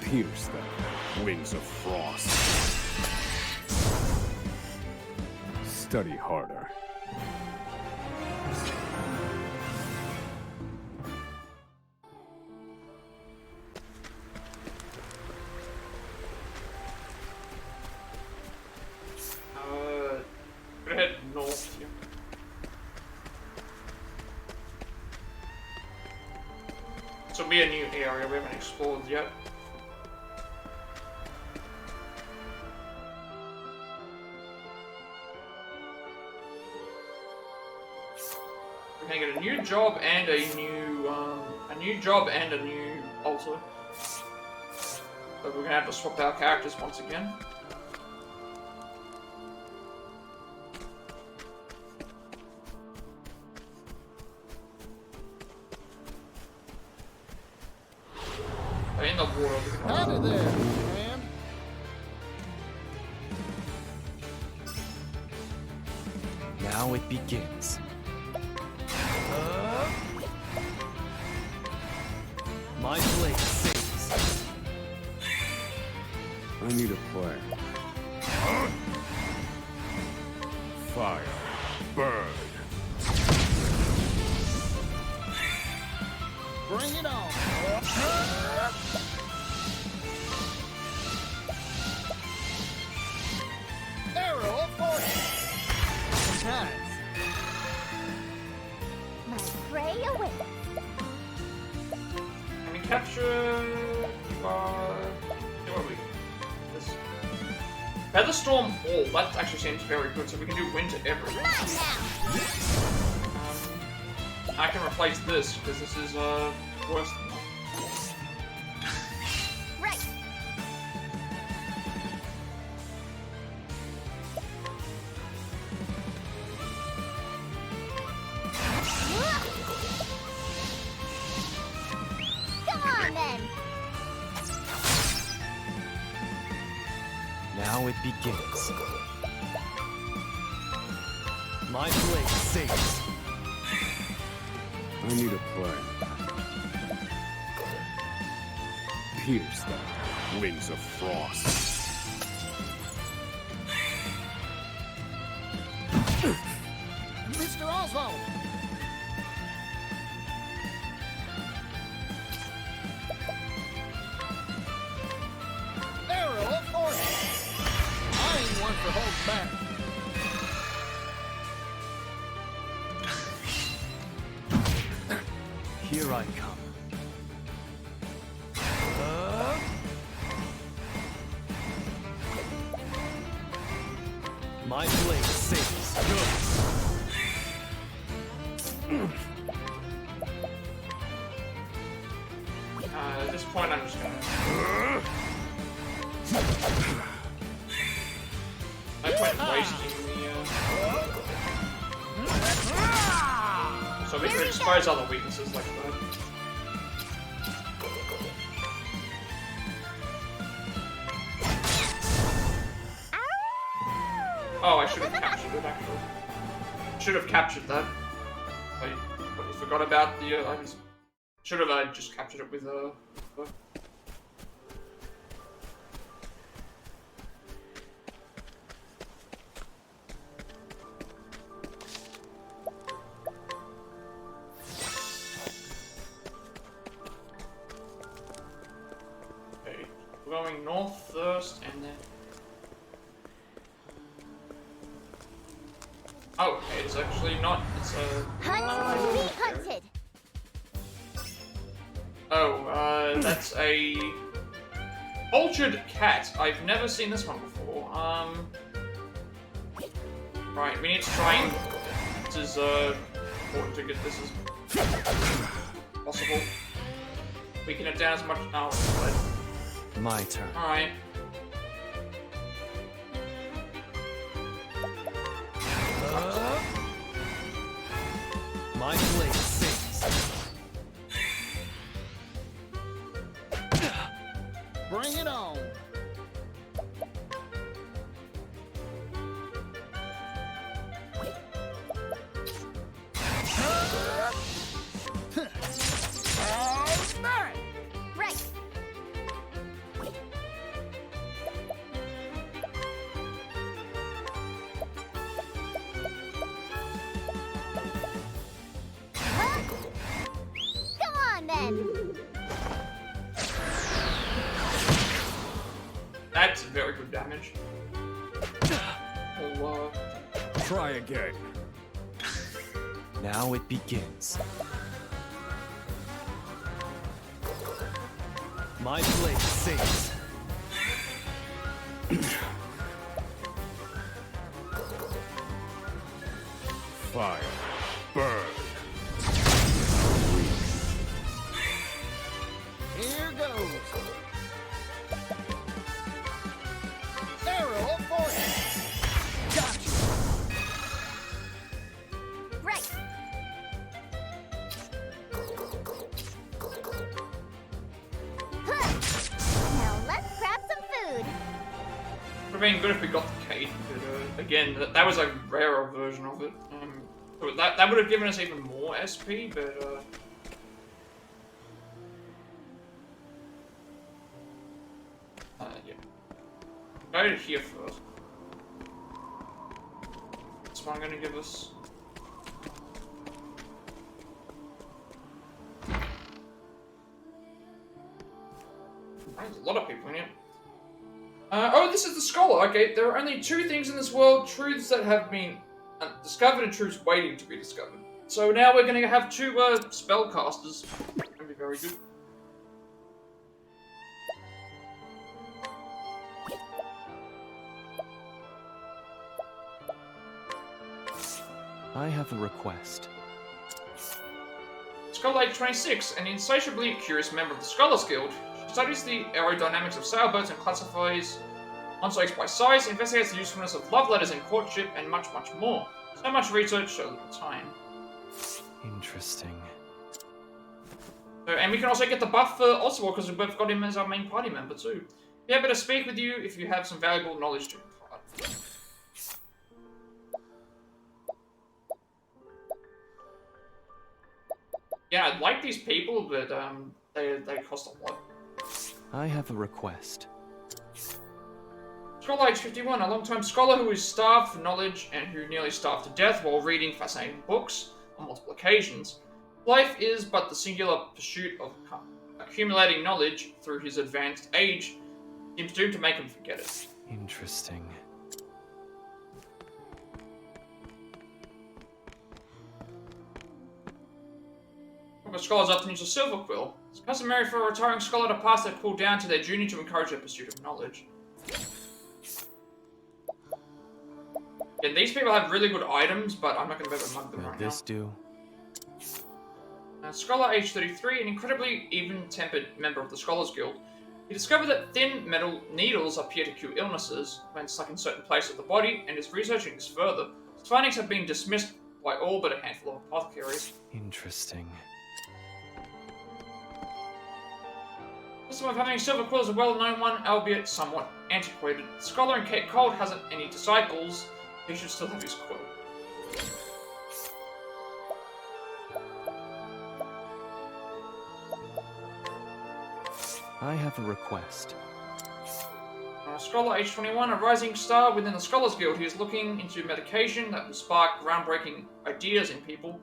Pierce them. Wings of frost. Study harder. Gonna head north here. This will be a new area we haven't explored yet. We're gonna get a new job and a new altar. But we're gonna have to swap our characters once again. They're in the water. Out of there, man. Now it begins. My blade sings. I need a plan. Fire. Burn. Bring it on. Arrow of fortune. Nice. My prey awaits. Can we capture? Where are we? This. Featherstorm Hall, that actually seems very good, so we can do winter everywhere. I can replace this, because this is, worse than that. Right. Come on, then. Now it begins. My blade sings. I need a plan. Pierce them wings of frost. Mr. Oswald! Arrow of force! I ain't one for hold back. Here I come. My blade sings. At this point, I'm just gonna... No point in wasting the, So we can expose other weaknesses like that. Oh, I should have captured it, actually. Should have captured that. I totally forgot about the, should have just captured it with, Okay, we're going north first, and then... Oh, okay, it's actually not, it's Hunt, be hunted. Oh, that's a... Vultured cat. I've never seen this one before. Right, we need to try and... This is, important to get this as... possible. Weaken it down as much... Oh, My turn. alright. My blade sings. Bring it on. All right. Right. Huh? Come on, then. That's very good damage. Oh, Try again. Now it begins. My blade sings. Fire. Burn. Here goes. Arrow of force. Gotcha. Right. Huh. Now let's grab some food. would have been good if we got the Kate, but again, that was a rarer version of it. So that would have given us even more SP, but yeah. Go to here first. That's what I'm gonna give us. There's a lot of people in here. Oh, this is the scholar. Okay, there are only two things in this world: truths that have been discovered and truths waiting to be discovered. So now we're going to have two spellcasters. That's going to be very good. I have a request. Scholar Age 26, an insatiably curious member of the Scholars Guild. She studies the aerodynamics of sailboats and classifies on-sites by size, investigates the usefulness of love letters in courtship, and much, much more. So much research, so little time. Interesting. So, and we can also get the buff for Oswald because we've got him as our main party member too. Be able to speak with you if you have some valuable knowledge to impart. Yeah, I like these people, but they cost a lot. I have a request. Scholar Age 51, a long-time scholar who is starved for knowledge and who nearly starved to death while reading fascinating books on multiple occasions. Life is but the singular pursuit of accumulating knowledge through his advanced age. Seems doomed to make him forget it. Interesting. Scholars often use a silver quill. It's customary for a retiring scholar to pass their quill down to their junior to encourage their pursuit of knowledge. Yeah, these people have really good items, but I'm not going to be able to mug them Will right this now. do? Scholar age 33, an incredibly even-tempered member of the Scholars Guild. He discovered that thin metal needles appear to cure illnesses when stuck in certain places of the body, and is researching this further. His findings have been dismissed by all but a handful of apothecaries. Interesting. The system of having silver quill is a well-known one, albeit somewhat antiquated. The scholar in Cape Cold hasn't any disciples. He should still have his quill. I have a request. Scholar age 21, a rising star within the Scholars Guild. He is looking into medication that will spark groundbreaking ideas in people.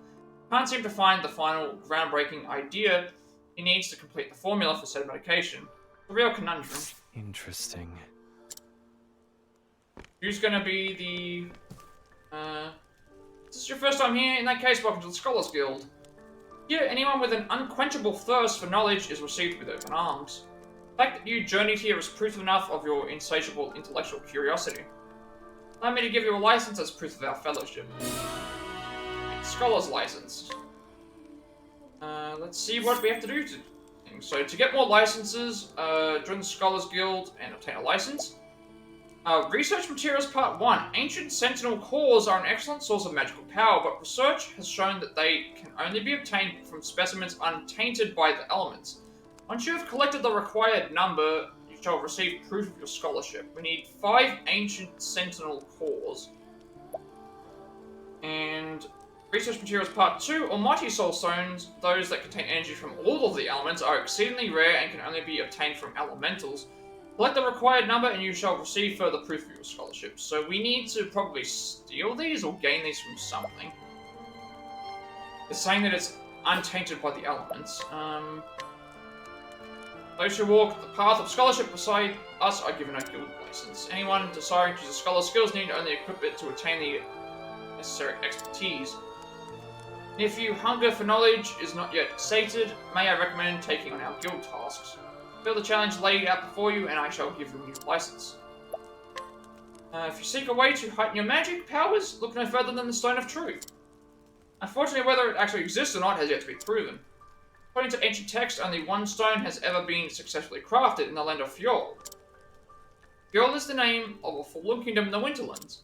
Can't seem to find the final groundbreaking idea he needs to complete the formula for said medication. A real conundrum. Interesting. Who's gonna be the... This is your first time here? In that case, welcome to the Scholars Guild. Here, anyone with an unquenchable thirst for knowledge is received with open arms. The fact that you journeyed here is proof enough of your insatiable intellectual curiosity. Allow me to give you a license as proof of our fellowship. Scholar's license. Let's see what we have to do to things. So, to get more licenses, join the Scholars Guild and obtain a license. Research Materials Part 1. Ancient Sentinel cores are an excellent source of magical power, but research has shown that they can only be obtained from specimens untainted by the elements. Once you have collected the required number, you shall receive proof of your scholarship. We need 5 Ancient Sentinel cores. And Research Materials Part 2. Almighty Soul Stones, those that contain energy from all of the elements, are exceedingly rare and can only be obtained from elementals. Collect the required number and you shall receive further proof of your scholarship. So we need to probably steal these or gain these from something. It's saying that it's untainted by the elements. Those who walk the path of scholarship beside us are given a guild license. Anyone desiring to use a scholar's skills need only equip it to attain the necessary expertise. If your hunger for knowledge is not yet sated, may I recommend taking on our guild tasks. Feel the challenge laid out before you, and I shall give you a new license. If you seek a way to heighten your magic powers, look no further than the Stone of Truth. Unfortunately, whether it actually exists or not has yet to be proven. According to ancient text, only one stone has ever been successfully crafted in the land of Fjord. Fjord is the name of a fallen kingdom in the Winterlands.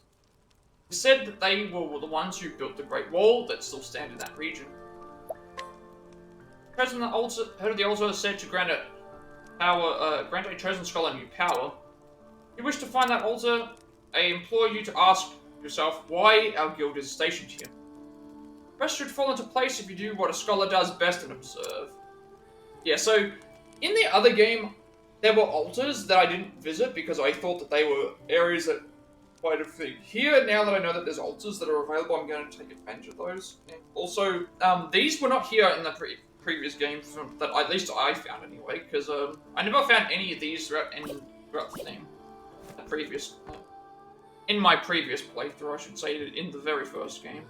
It is said that they were the ones who built the Great Wall that still stand in that region. Head of the altar is said to grant a chosen scholar new power. If you wish to find that altar, I implore you to ask yourself why our guild is stationed here. The rest should fall into place if you do what a scholar does best and observe. Yeah, so in the other game, there were altars that I didn't visit because I thought that they were areas that quite a thing. Here, now that I know that there's altars that are available, I'm going to take advantage of those. And also, these were not here in the previous game, that at least I found anyway, because I never found any of these throughout the thing. In my previous playthrough, I should say, in the very first game.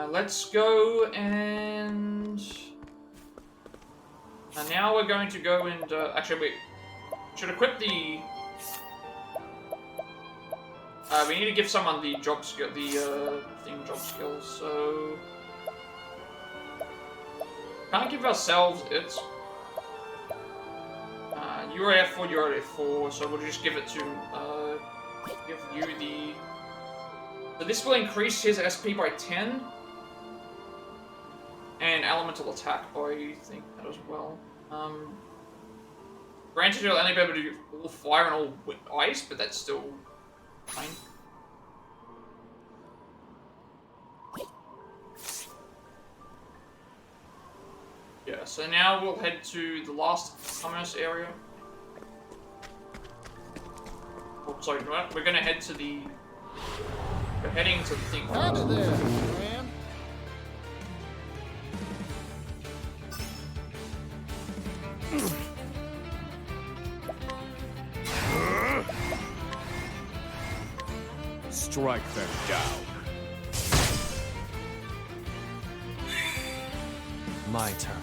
Let's go and... now we're going to go and... actually, we should equip the... We need to give someone the job skill, the thing job skills. So can't give ourselves it. You already have 4, you already have 4, so we'll just give it to give you the. So this will increase his SP by 10, and elemental attack by, I think, that as well. Granted, you'll only be able to do all fire and all ice, but that's still fine. Yeah, so now we'll head to the last commerce area. Oh, sorry, we're gonna head to the. We're heading to the thing. Howdy there, man. Strike them down. My turn.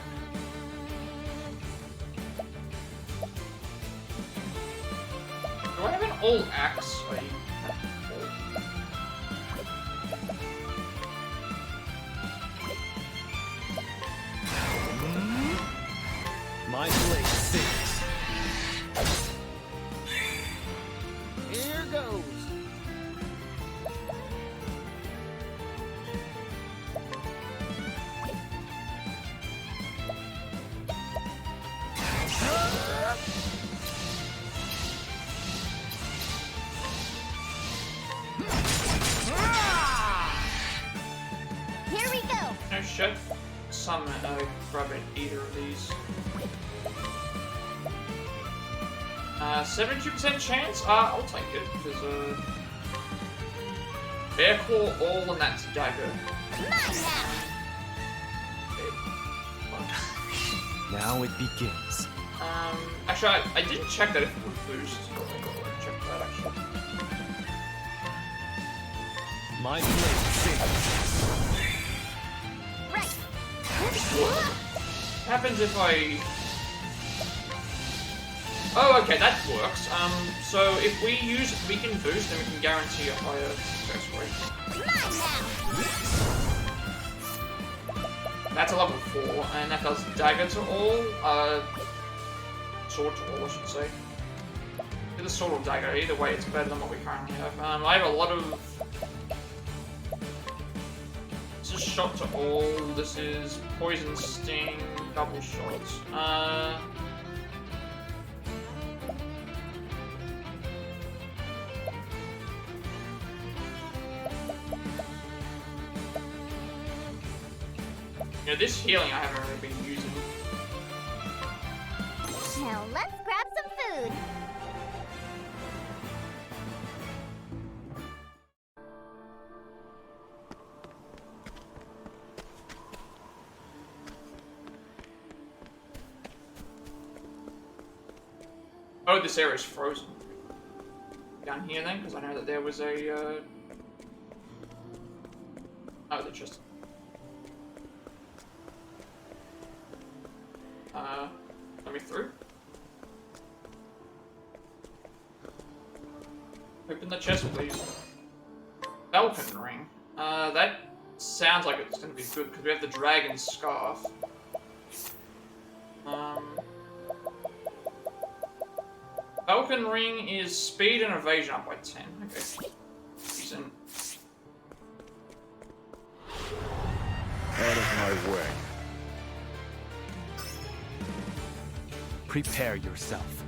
Do I have an old axe? My blade sings. Here goes. Here we go. No shit. Some grabbing either of these. 72% chance? I'll take it, because Bear Claw all and that's dagger. Mine now. Now it begins. Actually, I didn't check that if it would boost. I'll check that actually. My blade sings. Right. What happens if I... Oh, okay, that works. So if we use weaken boost, then we can guarantee a higher success rate. Mine now. That's a level 4, and that does dagger to all. Sword to all, I should say. With a sword or dagger, either way, it's better than what we currently have. I have a lot of. This is shot to all. This is poison sting, double shots. You know, this healing I haven't really been using. Now let's grab some food. Oh, this area is frozen. Down here then, because I know that there was a. Oh, they're just. Let me through. Open the chest, please. Falcon ring. That sounds like it's gonna be good because we have the dragon scarf. Falcon ring is speed and evasion up by 10. Okay. Decent. Out of my way. Prepare yourself.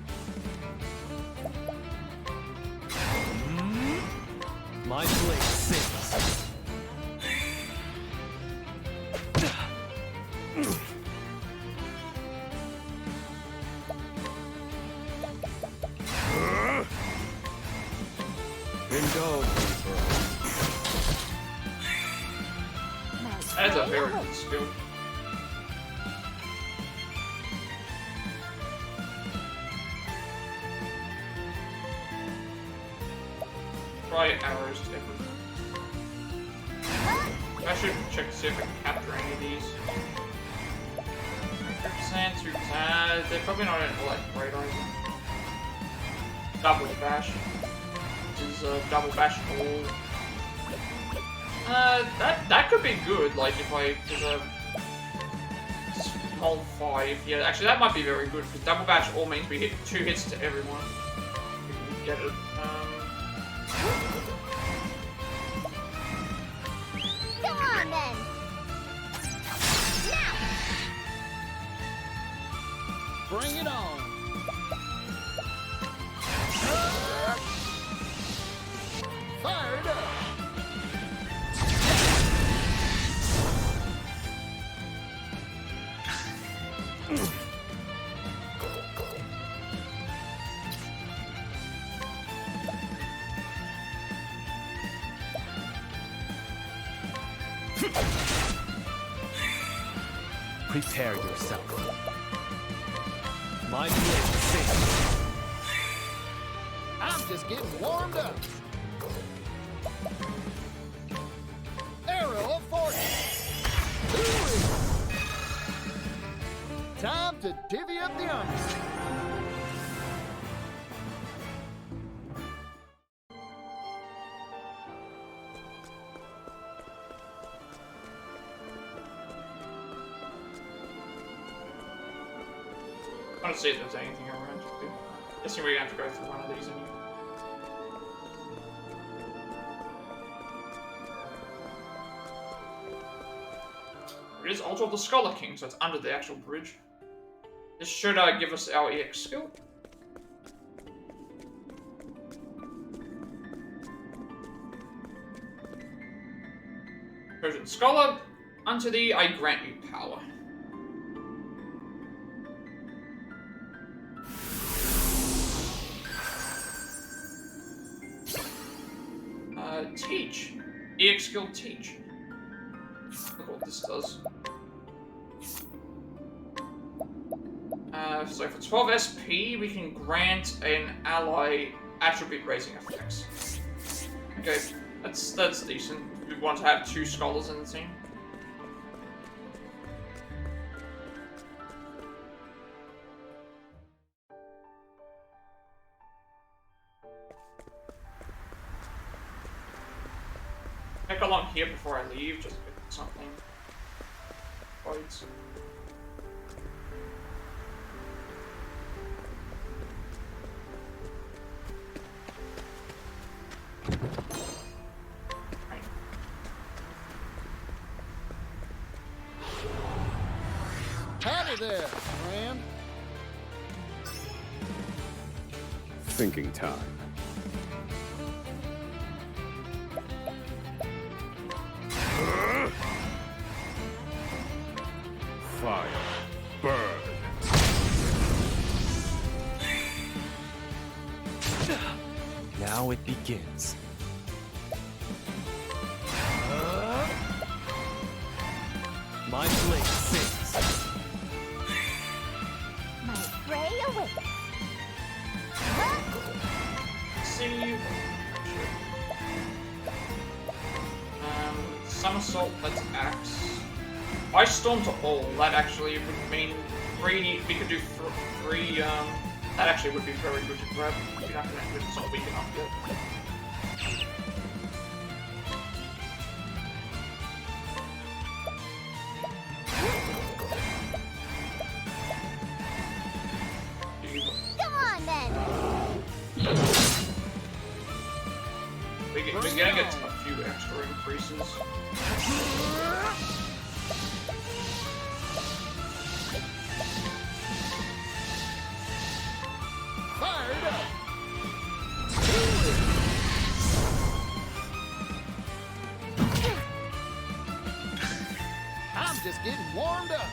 My blade sings. That's a very good skill. Try arrows to everything. I should check to see if I can capture any of these. 3%, 2%. They're probably not in all that great either. Double bash. which is double bash all. That could be good. Like if I did a small 5. Yeah, actually that might be very good because double bash all means we hit 2 hits to everyone. We can get it. Come on then. Now. Bring it on. Fired up. Prepare yourself. My blade sings. I'm just getting warmed up. Arrow of fortune. Time to divvy up the armor. I want to see if there's anything around. Guessing we're gonna have to go through one of these anyway. It is Altar of the Scholar King, so it's under the actual bridge. This should give us our EX skill. Persian Scholar, unto thee I grant you power. Teach. EX skill Teach. Look what this does. So for 12 SP, we can grant an ally attribute raising effects. Okay, that's decent. We want to have 2 scholars in the team. Check along here before I leave, just pick something. Fights. Howdy there, friend. Thinking time. Fire. Burn. Now it begins. My blade sings. My prey awaits. See. Somersault, that's axe. Ice Storm to all. That actually would mean 3. We could do 3. That actually would be very good to grab. We're not gonna. It's not weak enough yet. Come on then. We're gonna get a few extra increases. Fired up. I'm just getting warmed up.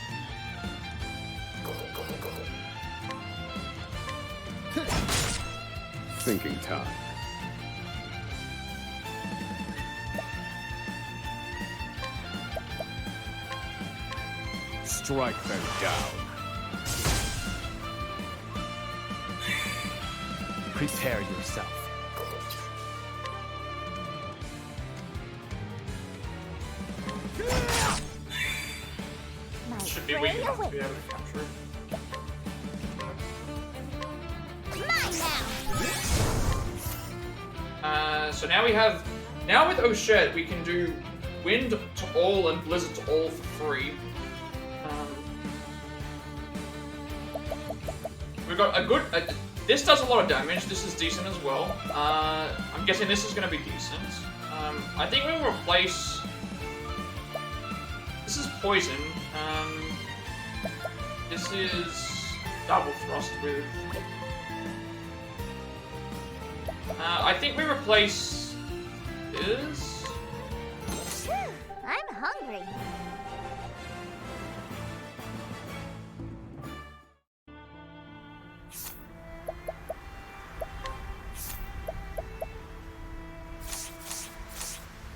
Thinking time. Strike them down. Prepare yourself. My Should be prey weak enough to be awaits. able to capture it. Mine now. So now we have, now with O'Shed, we can do Wind to all and Blizzard to all for free. We've got a good, this does a lot of damage, this is decent as well. I'm guessing this is going to be decent. I think we'll replace, this is Poison, this is Double Thrust with, I think we replace this. I'm hungry.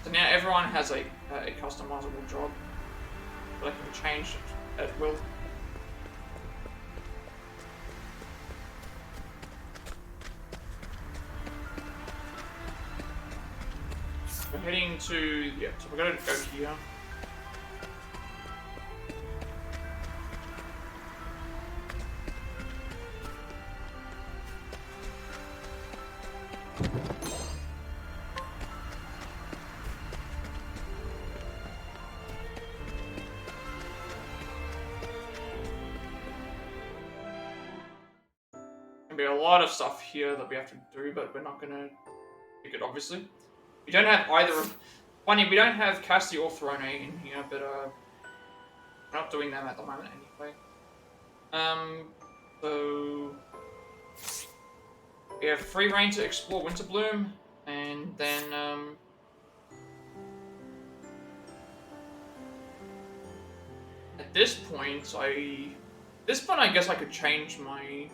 So now everyone has a customizable job that I can change at will. We're heading to, yeah, so we're going to go here. There'll be a lot of stuff here that we have to do, but we're not going to pick it, obviously. We don't have either of... Funny, we don't have Cassie or Throne in here, but we're not doing them at the moment anyway. So... we have free reign to explore Winterbloom, and then, at this point, I guess I could change my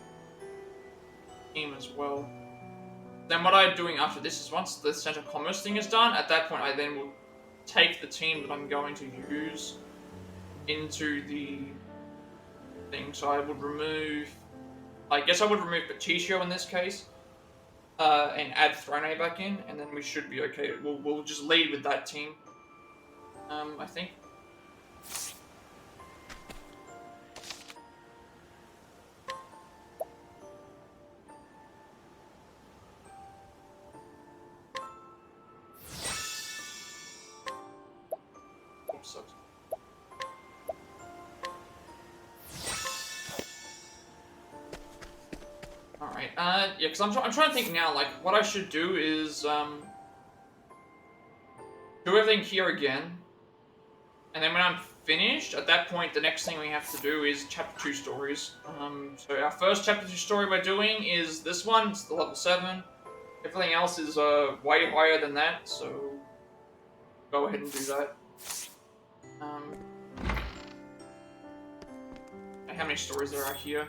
team as well. Then what I'm doing after this is once the Center of Commerce thing is done, at that point I then will take the team that I'm going to use into the thing. So I would remove, I guess I would remove Petitio in this case, and add Throne back in, and then we should be okay. We'll just lead with that team, I think. Alright, yeah, because I'm trying to think now, like, what I should do is, do everything here again, and then when I'm finished, at that point, the next thing we have to do is Chapter 2 stories. So our first Chapter 2 story we're doing is this one, it's the level 7. Everything else is, way higher than that, so go ahead and do that. How many stories there are here?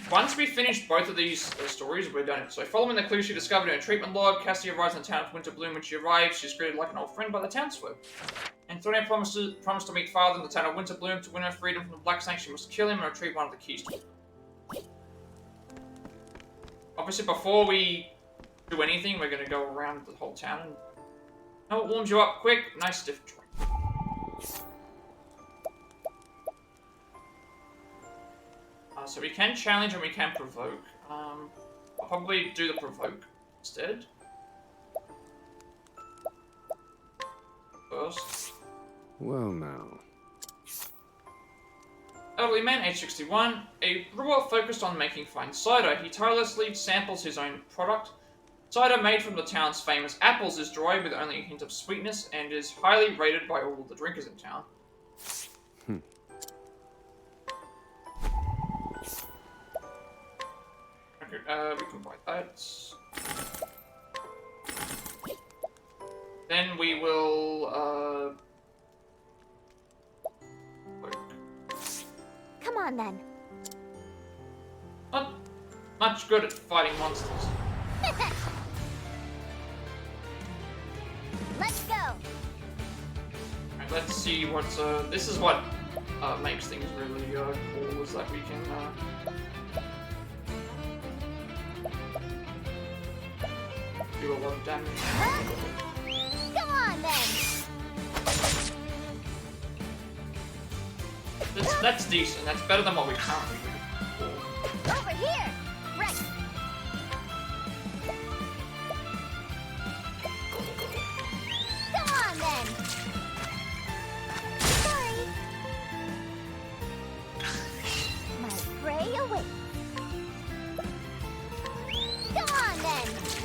Once we finish both of these stories, we're done. So, following the clues she discovered in a treatment log, Cassie arrives in the town of Winterbloom. When she arrives, she's greeted like an old friend by the townsfolk. And Thorne promised to meet Father in the town of Winterbloom. To win her freedom from the Black Snake, she must kill him and retrieve one of the keys to it. Obviously, before we do anything, we're going to go around the whole town and... Oh, it warms you up quick. Nice stiff drink. So we can challenge and we can provoke. I'll probably do the provoke instead. First. Well now. Elderly man, age 61. A brewer focused on making fine cider. He tirelessly samples his own product. Cider made from the town's famous apples is dry with only a hint of sweetness and is highly rated by all the drinkers in town. We can buy that. Then we will, Come on, then. Not much good at fighting monsters. Let's go. Alright, let's see what, this is what, makes things really, cool, is that we can, do a lot of damage. Come on, then. That's decent. That's better than what we currently do. Over here. Right.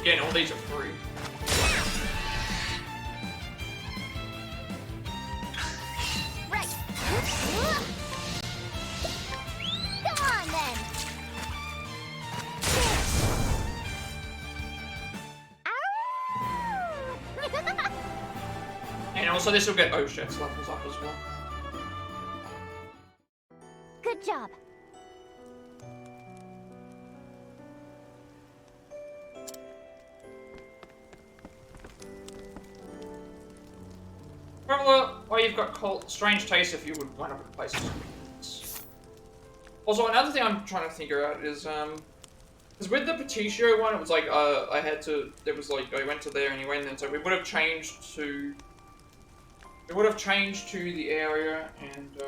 Again, all these are free. Right. Go on then. Ow! And also this will get Oshets levels up as well. Good job. Traveler, well, you've got strange taste if you would wind up in places. Also, another thing I'm trying to figure out is, because with the Petitio one, it was like, I had to, there was like, I went to there and you went, and so we would have changed to the area, and,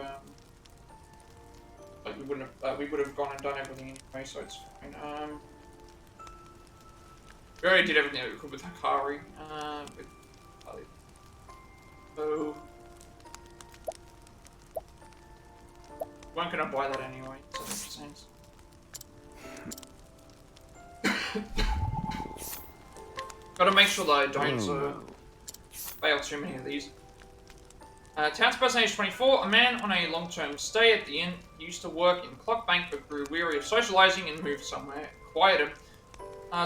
like, we would have gone and done everything anyway, so it's fine. We already did everything that we could with Hikari, with Ali. So, weren't gonna buy that anyway, so that makes sense. Gotta make sure that I don't fail too many of these. Townsperson age 24, a man on a long-term stay at the inn. He used to work in Clock Bank but grew weary of socializing and moved somewhere quieter.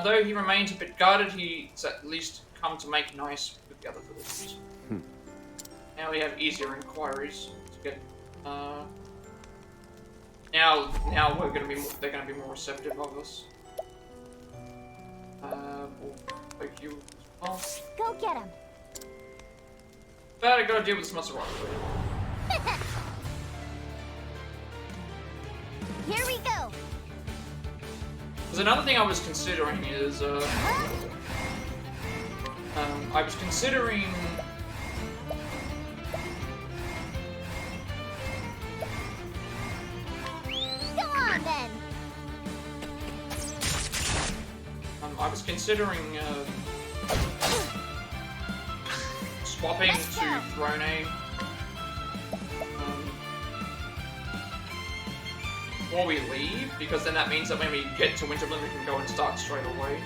Though he remains a bit guarded, he's at least come to make nice with the other villagers. Now we have easier inquiries to get. Now they're gonna be more receptive of us. We'll take you as well. Go get him. But I gotta deal with this monster right away. Here we go. Because another thing I was considering is, I was considering. Then. I was considering swapping to Throne Aim before we leave, because then that means that when we get to Winterbloom we can go and start straight away.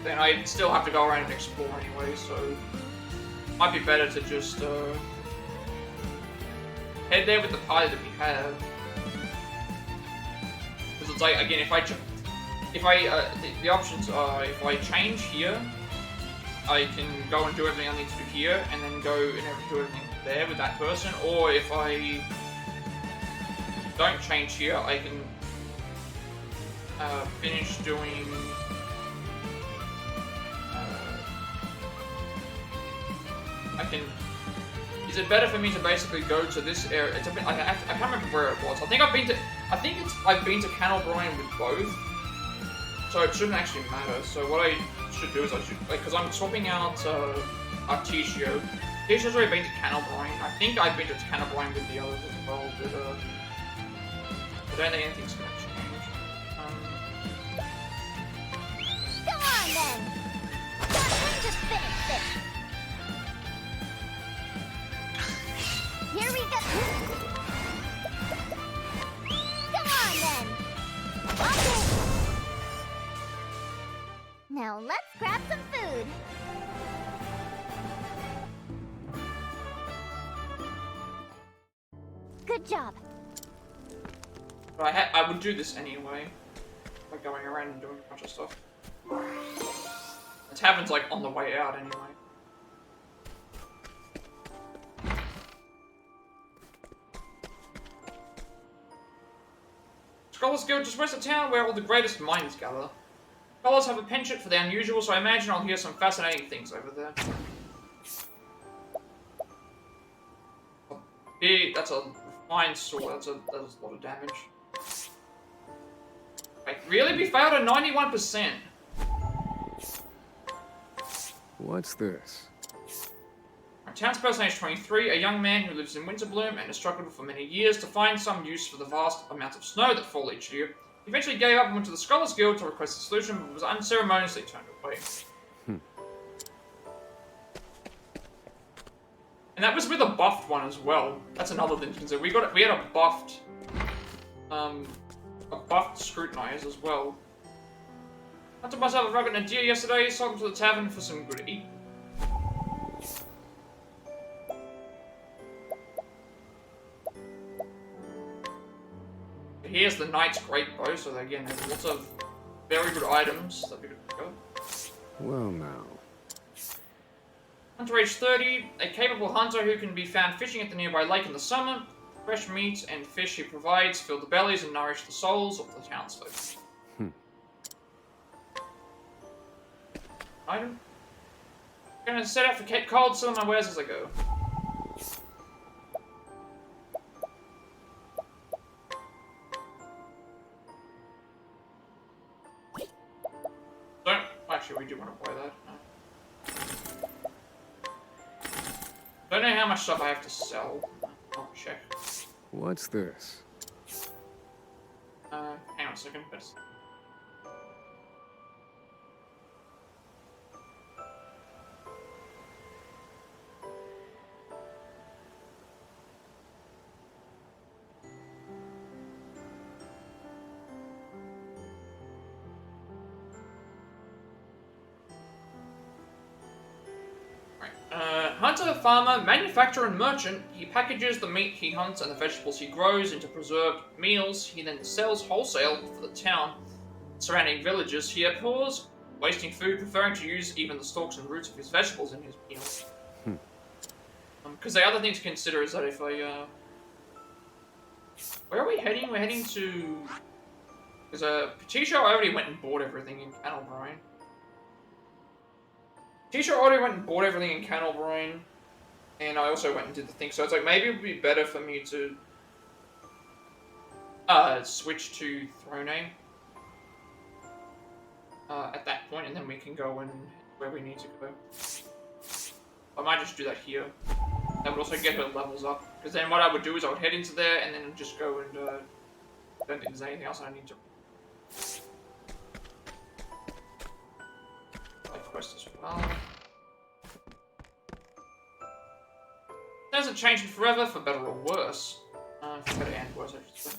Then I still have to go around and explore anyway, so it might be better to just head there with the party that we have. Because it's like, again, the options are, if I change here, I can go and do everything I need to do here, and then go and do everything there with that person, or if I don't change here, I can finish doing is it better for me to basically go to this area? It's a bit, I can't remember where it was. I've been to Cannelbrine with both, so it shouldn't actually matter. So what I should do is because I'm swapping out Artesio. Artesio's already been to Cannelbrine. I think I've been to Cannelbrine with the others as well, but I don't think anything's gonna change. Go on then. Just finish this. Here we go. Come on then. Okay. Now let's grab some food. Good job. But I would do this anyway, like going around and doing a bunch of stuff. The tavern's like on the way out anyway. Scholars Guild just west of town, where all the greatest minds gather. Scholars have a penchant for the unusual, so I imagine I'll hear some fascinating things over there. That's a fine sword. That's a lot of damage. Wait, really? We failed at 91%. What's this? Our townsperson age 23, a young man who lives in Winterbloom and has struggled for many years to find some use for the vast amounts of snow that fall each year. He eventually gave up and went to the Scholars Guild to request a solution, but was unceremoniously turned away. And that was with a buffed one as well. That's another thing to consider. We had a buffed scrutinize as well. Hunted myself a rabbit and a deer yesterday, sold them to the tavern for some good eat. Here's the knight's great bow, so again, there's lots of very good items that we could go. Well now. Hunter age 30, a capable hunter who can be found fishing at the nearby lake in the summer. Fresh meat and fish he provides fill the bellies and nourish the souls of the townsfolk. Item. Gonna set out for Cape Cold, selling my wares as I go. Don't. Actually, we do want to buy that. No. Don't know how much stuff I have to sell. I'll check. What's this? Hang on a second. Hunter, farmer, manufacturer, and merchant, he packages the meat he hunts and the vegetables he grows into preserved meals. He then sells wholesale for the town surrounding villages. He abhors wasting food, preferring to use even the stalks and roots of his vegetables in his meals. Because the other thing to consider is that if I, where are we heading? We're heading to... Because, Patricia already went and bought everything in Canalbrine. Patricia already went and bought everything in Canalbrine. And I also went and did the thing. So it's like, maybe it would be better for me to... switch to Throne at that point, and then we can go and where we need to go. I might just do that here. That would also get her levels up. Because then what I would do is I would head into there and then just go and don't think there's anything else I need to. Life quest as well. It hasn't changed forever, for better or worse. For better and worse, I should say.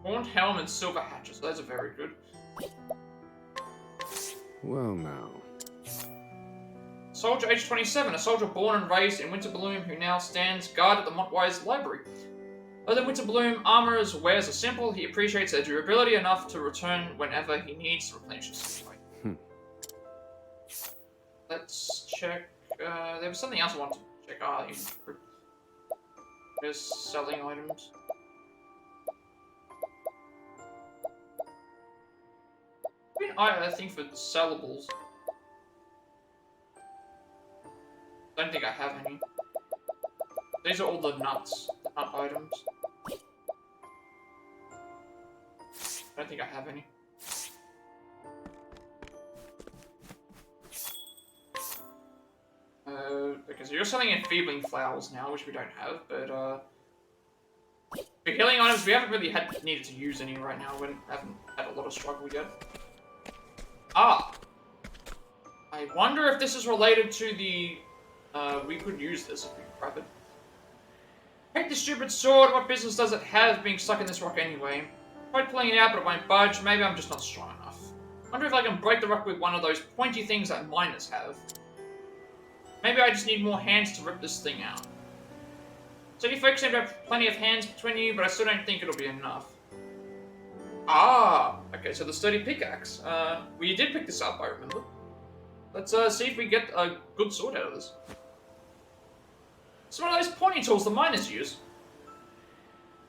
Horned helm and silver hatches. Those are very good. Well now. Soldier age 27, a soldier born and raised in Winterbloom who now stands guard at the Montwise Library. Although Winterbloom armor's wares are simple, he appreciates their durability enough to return whenever he needs to replenish his supply. Let's check. There was something else I wanted to check. There's selling items. I think for sellables. I don't think I have any. These are all the nuts, the nut items. I don't think I have any. Because you're selling enfeebling flowers now, which we don't have, but for healing items, we haven't really needed to use any right now. We haven't had a lot of struggle yet. Ah! I wonder if this is related to the... we could use this if we grab it. Hate this stupid sword. What business does it have being stuck in this rock anyway? Tried pulling it out, but it won't budge. Maybe I'm just not strong enough. Wonder if I can break the rock with one of those pointy things that miners have. Maybe I just need more hands to rip this thing out. So you folks seem to have plenty of hands between you, but I still don't think it'll be enough. Ah! Okay, so the sturdy pickaxe. We did pick this up, I remember. Let's see if we get a good sword out of this. It's one of those pointy tools the miners use.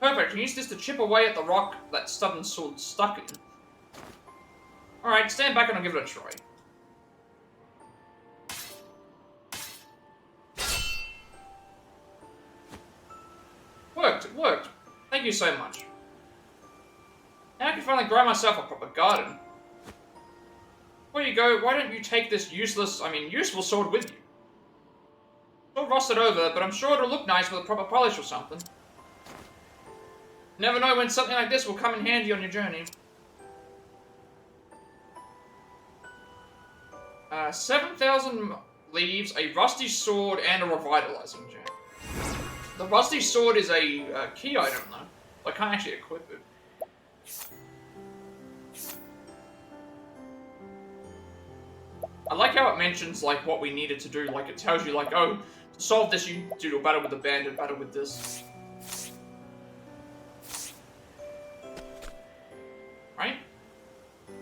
Perfect, you can use this to chip away at the rock that stubborn sword's stuck in. Alright, stand back and I'll give it a try. Worked, it worked. Thank you so much. Now I can finally grow myself a proper garden. Before you go, why don't you take this useful sword with you? It's all rusted over, but I'm sure it'll look nice with a proper polish or something. You never know when something like this will come in handy on your journey. 7,000 leaves, a rusty sword, and a revitalizing gem. The rusty sword is a key item though. I can't actually equip it. I like how it mentions like what we needed to do. Like it tells you like, oh, to solve this you do a battle with the bandit, battle with this. Right?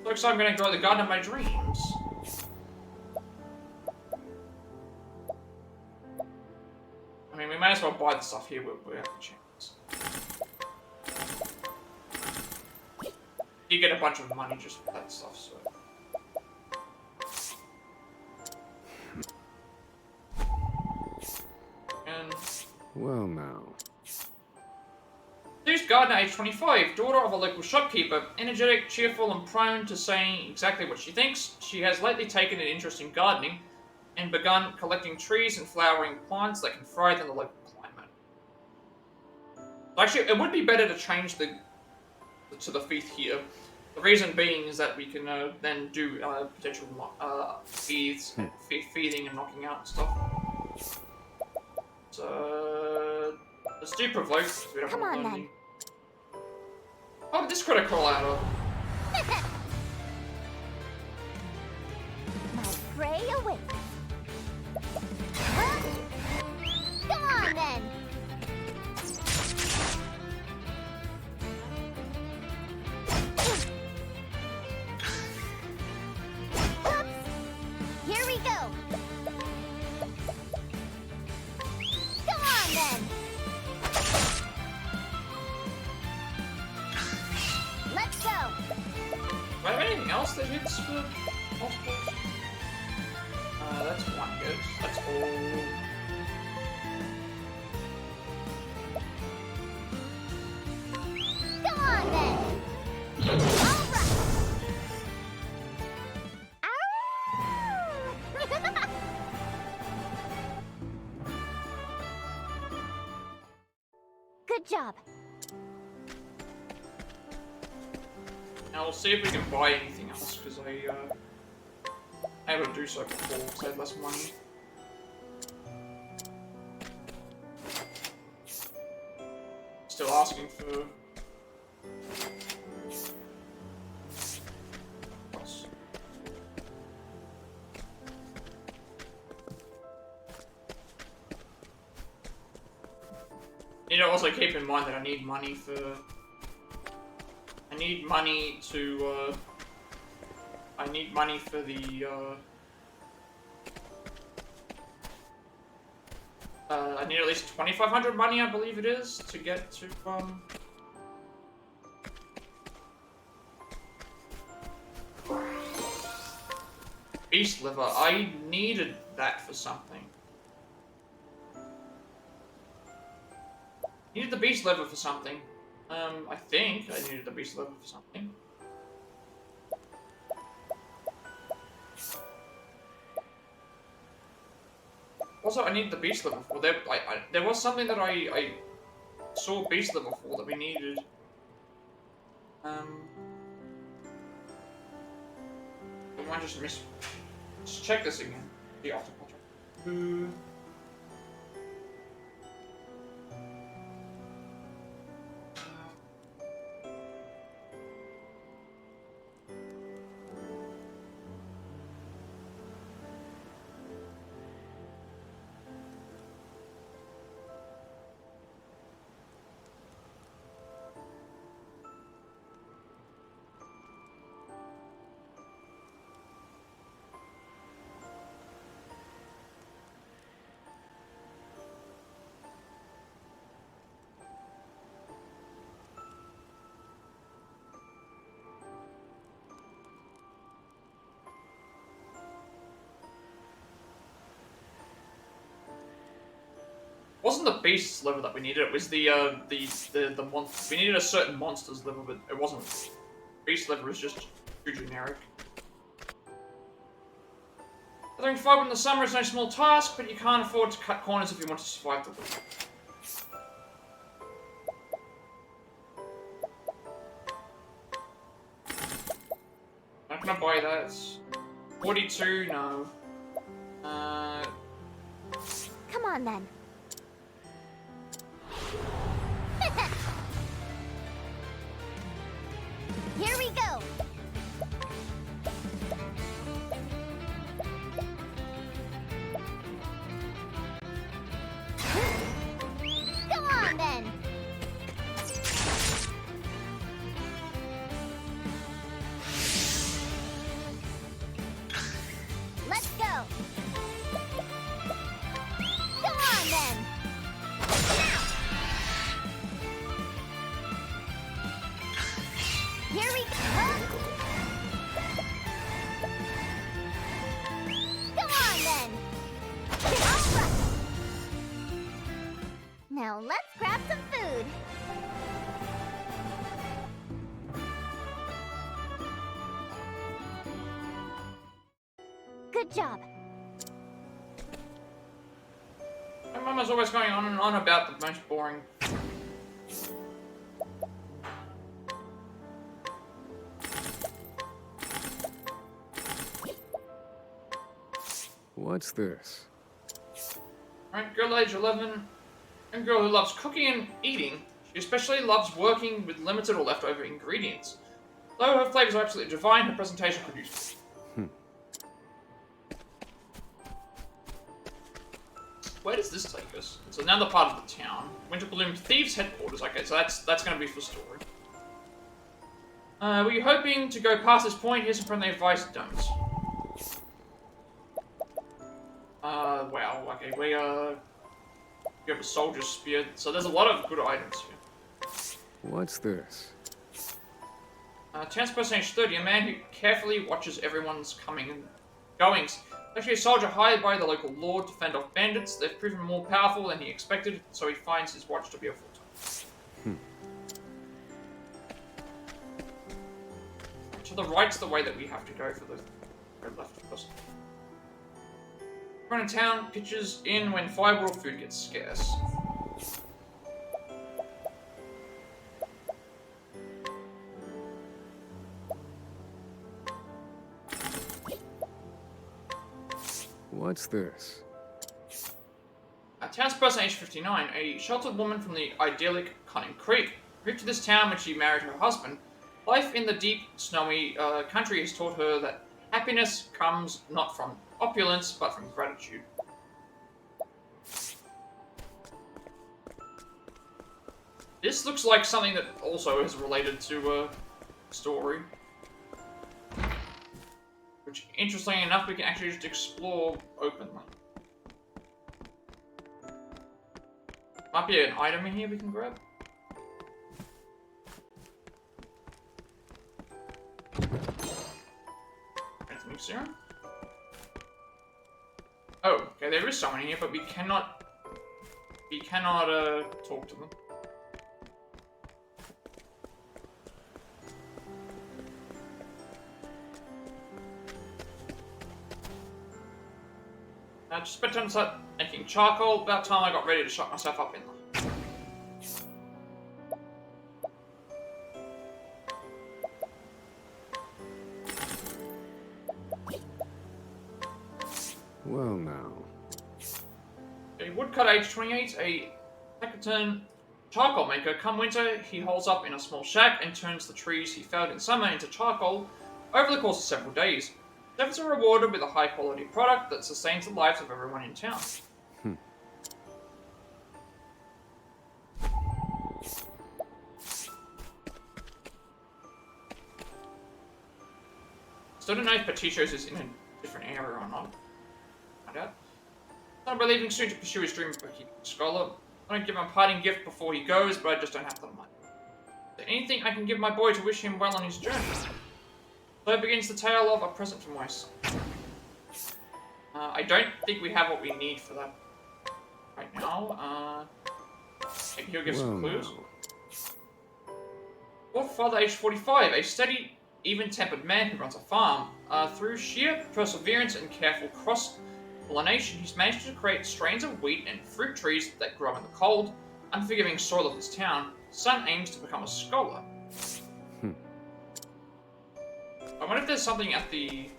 Looks like I'm gonna grow the garden of my dreams. I mean, we may as well buy the stuff here. We have the chance. You get a bunch of money just for that stuff, so. And Well, now. Sue's gardener, age 25, daughter of a local shopkeeper, energetic, cheerful, and prone to saying exactly what she thinks. She has lately taken an interest in gardening and begun collecting trees and flowering plants that can thrive in the local climate. Actually, it would be better to change to the feat here. The reason being is that we can then do potential feeding and knocking out and stuff. So let's do provoke. Because we don't Come want on, to then. Oh, did this critter crawl out of? My prey awaits. Huh? Come on, then. Oops. Here we go. Come on, then. Let's go. Do I have anything else that hits for multiples? That's one good. That's all. Come on, then. All right. Ow! Good job. Now we'll see if we can buy anything else, because I able to do so before, save less money. Still asking for... What's... You know, also keep in mind that I need money for... I need money to, I need money for the, I need at least 2,500 money, I believe it is, to get to, Beast liver. I needed that for something. Needed the beast liver for something. I think I needed the beast liver for something. Also, I need the beast liver for there was something that I saw beast liver for that we needed. I might just Let's check this again. The Octopath. Wasn't the beast's liver that we needed? It was the monster. We needed a certain monster's liver, but it wasn't. Beast liver is just too generic. Gathering fiber in the summer is no small task, but you can't afford to cut corners if you want to survive the winter. How can I buy that? 42? No. Come on, then. Here we go. Go on then. Let's go. Go on then. Now. Here we go. Go on then. All right. Now let's grab some food. Good job. My mama's always going on and on about the most boring. What's this? Right, girl age 11, and girl who loves cooking and eating. She especially loves working with limited or leftover ingredients. Though her flavors are absolutely divine, her presentation could use. Where does this take us? It's another part of the town. Winter Bloom Thieves' headquarters. Okay, so that's going to be for story. Were you hoping to go past this point? Here's some friendly advice. Don't. Wow. Okay, we have a soldier's spear. So there's a lot of good items here. What's this? Townsperson age 30, a man who carefully watches everyone's coming and goings. Actually, a soldier hired by the local lord to fend off bandits. They've proven more powerful than he expected, so he finds his watch to be a full-time. To the right's the way that we have to go for the left, of course. Run in town, pitches in when firewood or food gets scarce. What's this? A townsperson aged 59, a sheltered woman from the idyllic Cunning Creek, moved to this town when she married her husband. Life in the deep, snowy country has taught her that happiness comes not from opulence, but from gratitude. This looks like something that also is related to a story. Which, interestingly enough, we can actually just explore openly. Might be an item in here we can grab. Anything serum? Oh, okay, there is someone in here, but we cannot talk to them. I just spent time to start making charcoal. About time I got ready to shut myself up in there. Well now. A woodcut age 28, a taciturn charcoal maker. Come winter, he holes up in a small shack and turns the trees he felled in summer into charcoal over the course of several days. Servants are rewarded with a high-quality product that sustains the lives of everyone in town. Still don't know if Petito's is in a different area or not. Find out. I'm leaving soon to pursue his dream of becoming a scholar. I don't give him a parting gift before he goes, but I just don't have the money. Is there anything I can give my boy to wish him well on his journey? So begins the tale of a present for my son. I don't think we have what we need for that right now. Maybe he'll give some clues. Fourth father, age 45, a steady, even-tempered man who runs a farm. Through sheer perseverance and careful cross-pollination, he's managed to create strains of wheat and fruit trees that grow in the cold, unforgiving soil of this town. Son aims to become a scholar. I wonder if there's something at the...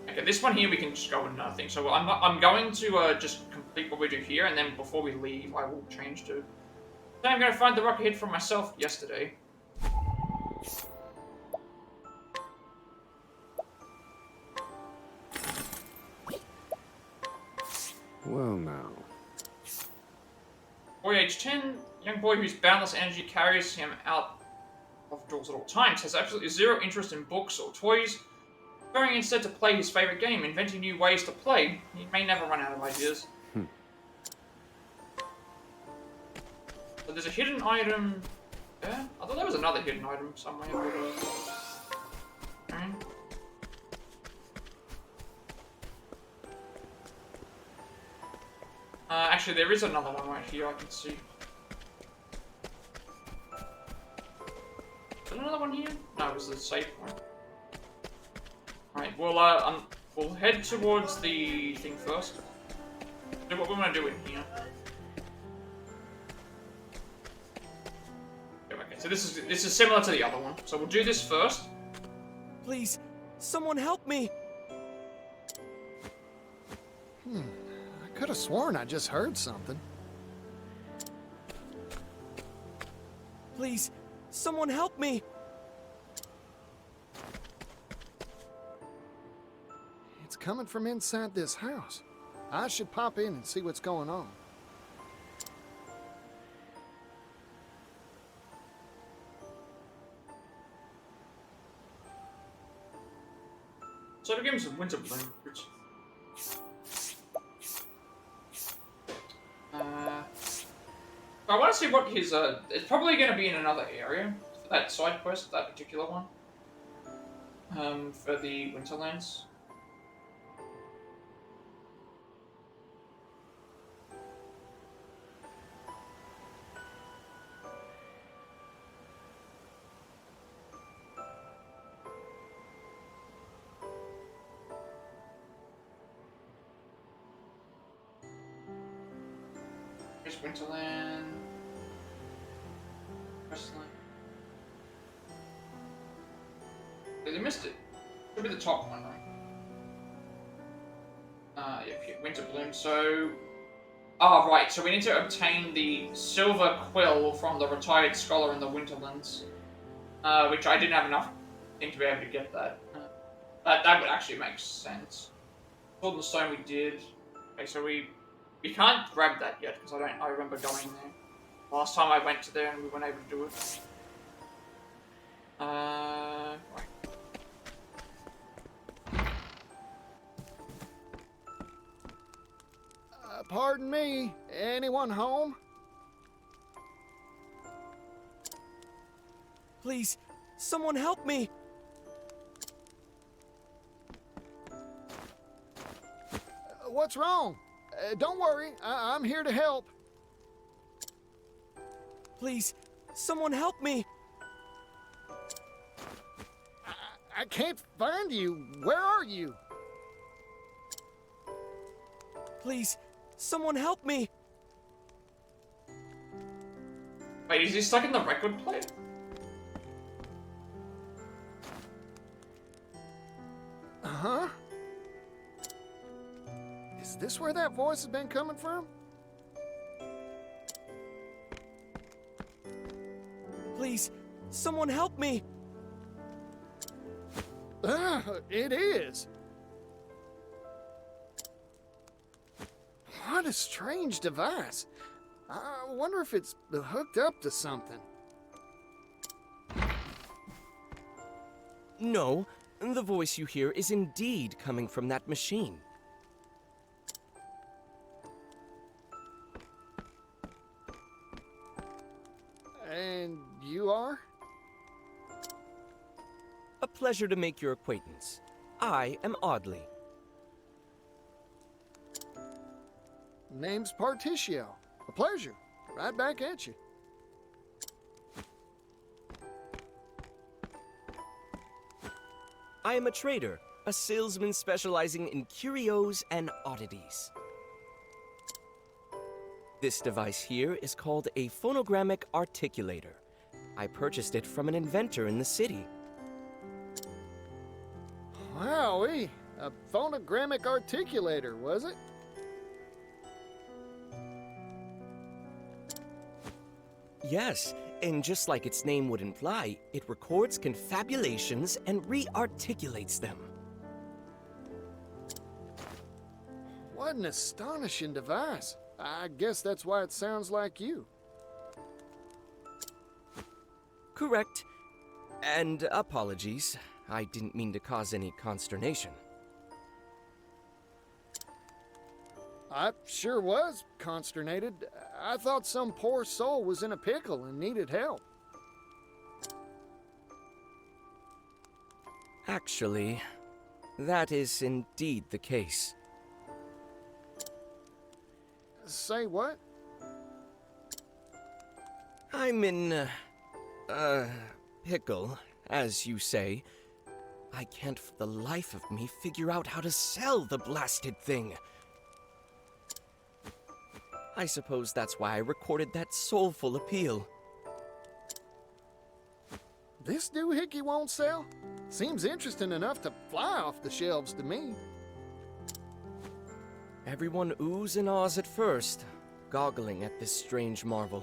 Okay, this one here we can just go and think. So I'm going to just complete what we do here, and then before we leave, I will change to... Then I'm going to find the rocket hit for myself yesterday. Well, now. Boy age 10, young boy whose boundless energy carries him out of doors at all times, has absolutely zero interest in books or toys, preferring instead to play his favorite game, inventing new ways to play. He may never run out of ideas. So there's a hidden item there? I thought there was another hidden item somewhere. But, okay. Actually, there is another one right here I can see. Is there another one here? No, it was the safe one. Alright, we'll head towards the thing first. Do what we want to do in here. Okay, so this is similar to the other one. So we'll do this first. Please, someone help me! I could have sworn I just heard something. Please, someone help me! It's coming from inside this house. I should pop in and see what's going on. So to give him some winter bloom. I want to see what his, it's probably going to be in another area for that side quest, that particular one. For the Winterlands. Here's Winterland. Westland. They missed it. Should be the top one, right? Yeah, Winter Bloom. So, right. So we need to obtain the silver quill from the retired scholar in the Winterlands, which I didn't have enough thing to be able to get that. That would actually make sense. Sword and Stone we did. Okay, so we can't grab that yet because I remember going there. Last time I went to there and we weren't able to do it. Right. Pardon me, anyone home? Please, someone help me! What's wrong? Don't worry, I'm here to help. Please, someone help me! I can't find you. Where are you? Please, someone help me! Wait, is he stuck in the record player? Huh? Is this where that voice has been coming from? Please, someone help me! It is. What a strange device. I wonder if it's hooked up to something. No, the voice you hear is indeed coming from that machine. And you are? A pleasure to make your acquaintance. I am Audley. Name's Particio. A pleasure. Right back at you. I am a trader, a salesman specializing in curios and oddities. This device here is called a phonogrammic articulator. I purchased it from an inventor in the city. Wowee. A phonogrammic articulator, was it? Yes, and just like its name would imply, it records confabulations and re-articulates them. What an astonishing device. I guess that's why it sounds like you. Correct. And apologies. I didn't mean to cause any consternation. I sure was consternated. I thought some poor soul was in a pickle and needed help. Actually, that is indeed the case. Say what? I'm in, pickle, as you say. I can't for the life of me figure out how to sell the blasted thing. I suppose that's why I recorded that soulful appeal. This doohickey won't sell? Seems interesting enough to fly off the shelves to me. Everyone oohs and ahs at first, goggling at this strange marvel.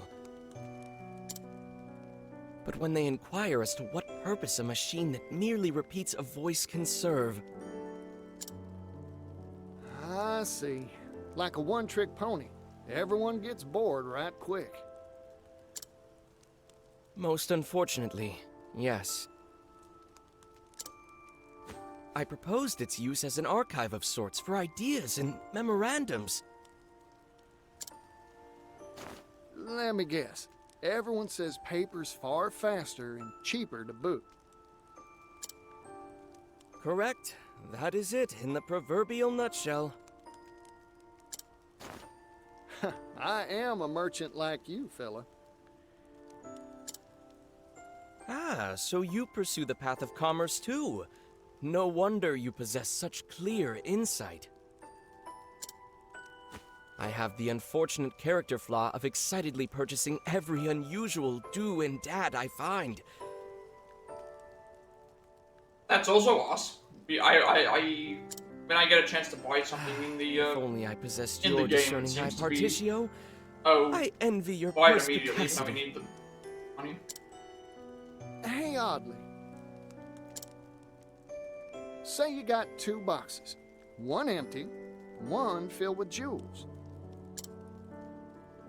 But when they inquire as to what purpose a machine that merely repeats a voice can serve... I see. Like a one-trick pony. Everyone gets bored right quick. Most unfortunately, yes. I proposed its use as an archive of sorts for ideas and memorandums. Let me guess. Everyone says paper's far faster and cheaper to boot. Correct. That is it in the proverbial nutshell. I am a merchant like you, fella. Ah, so you pursue the path of commerce too. No wonder you possess such clear insight. I have the unfortunate character flaw of excitedly purchasing every unusual do and dad I find. That's also us. When I get a chance to buy something in the If only I possessed in your the game, it discerning eye, seems to be, Particio. oh, I envy your buy it immediately. Now we perspicacity. need the money. Hey, Oddly. Say you got 2 boxes. One empty, one filled with jewels.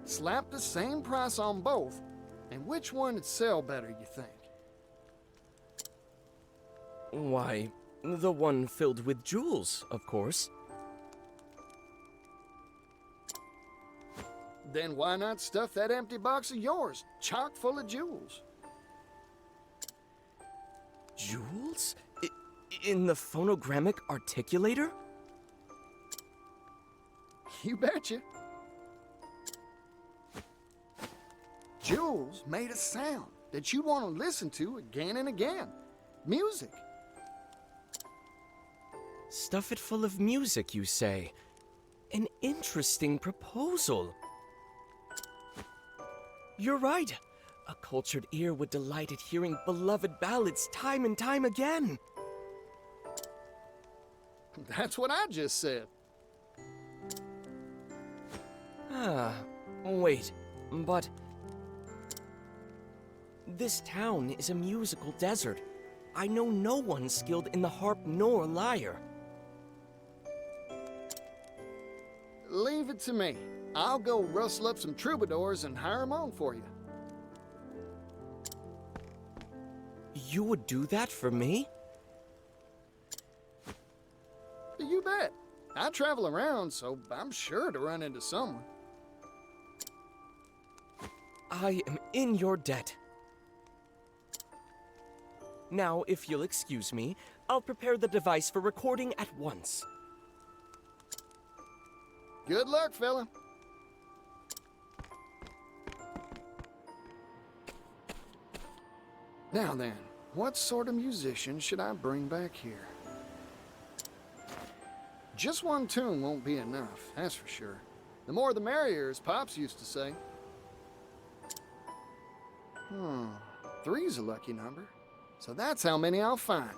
Slap the same price on both, and which one would sell better, you think? Why, the one filled with jewels, of course. Then why not stuff that empty box of yours, chock full of jewels? Jewels? In the phonogrammic articulator? You betcha. Jewels made a sound that you want to listen to again and again. Music. Stuff it full of music, you say? An interesting proposal. You're right. A cultured ear would delight at hearing beloved ballads time and time again. That's what I just said. Ah, wait, but... This town is a musical desert. I know no one skilled in the harp nor lyre. Leave it to me. I'll go rustle up some troubadours and hire 'em on for you. You would do that for me? You bet. I travel around, so I'm sure to run into someone. I am in your debt. Now, if you'll excuse me, I'll prepare the device for recording at once. Good luck, fella. Now then, what sort of musician should I bring back here? Just one tune won't be enough, that's for sure. The more the merrier, as Pops used to say. 3's a lucky number, so that's how many I'll find.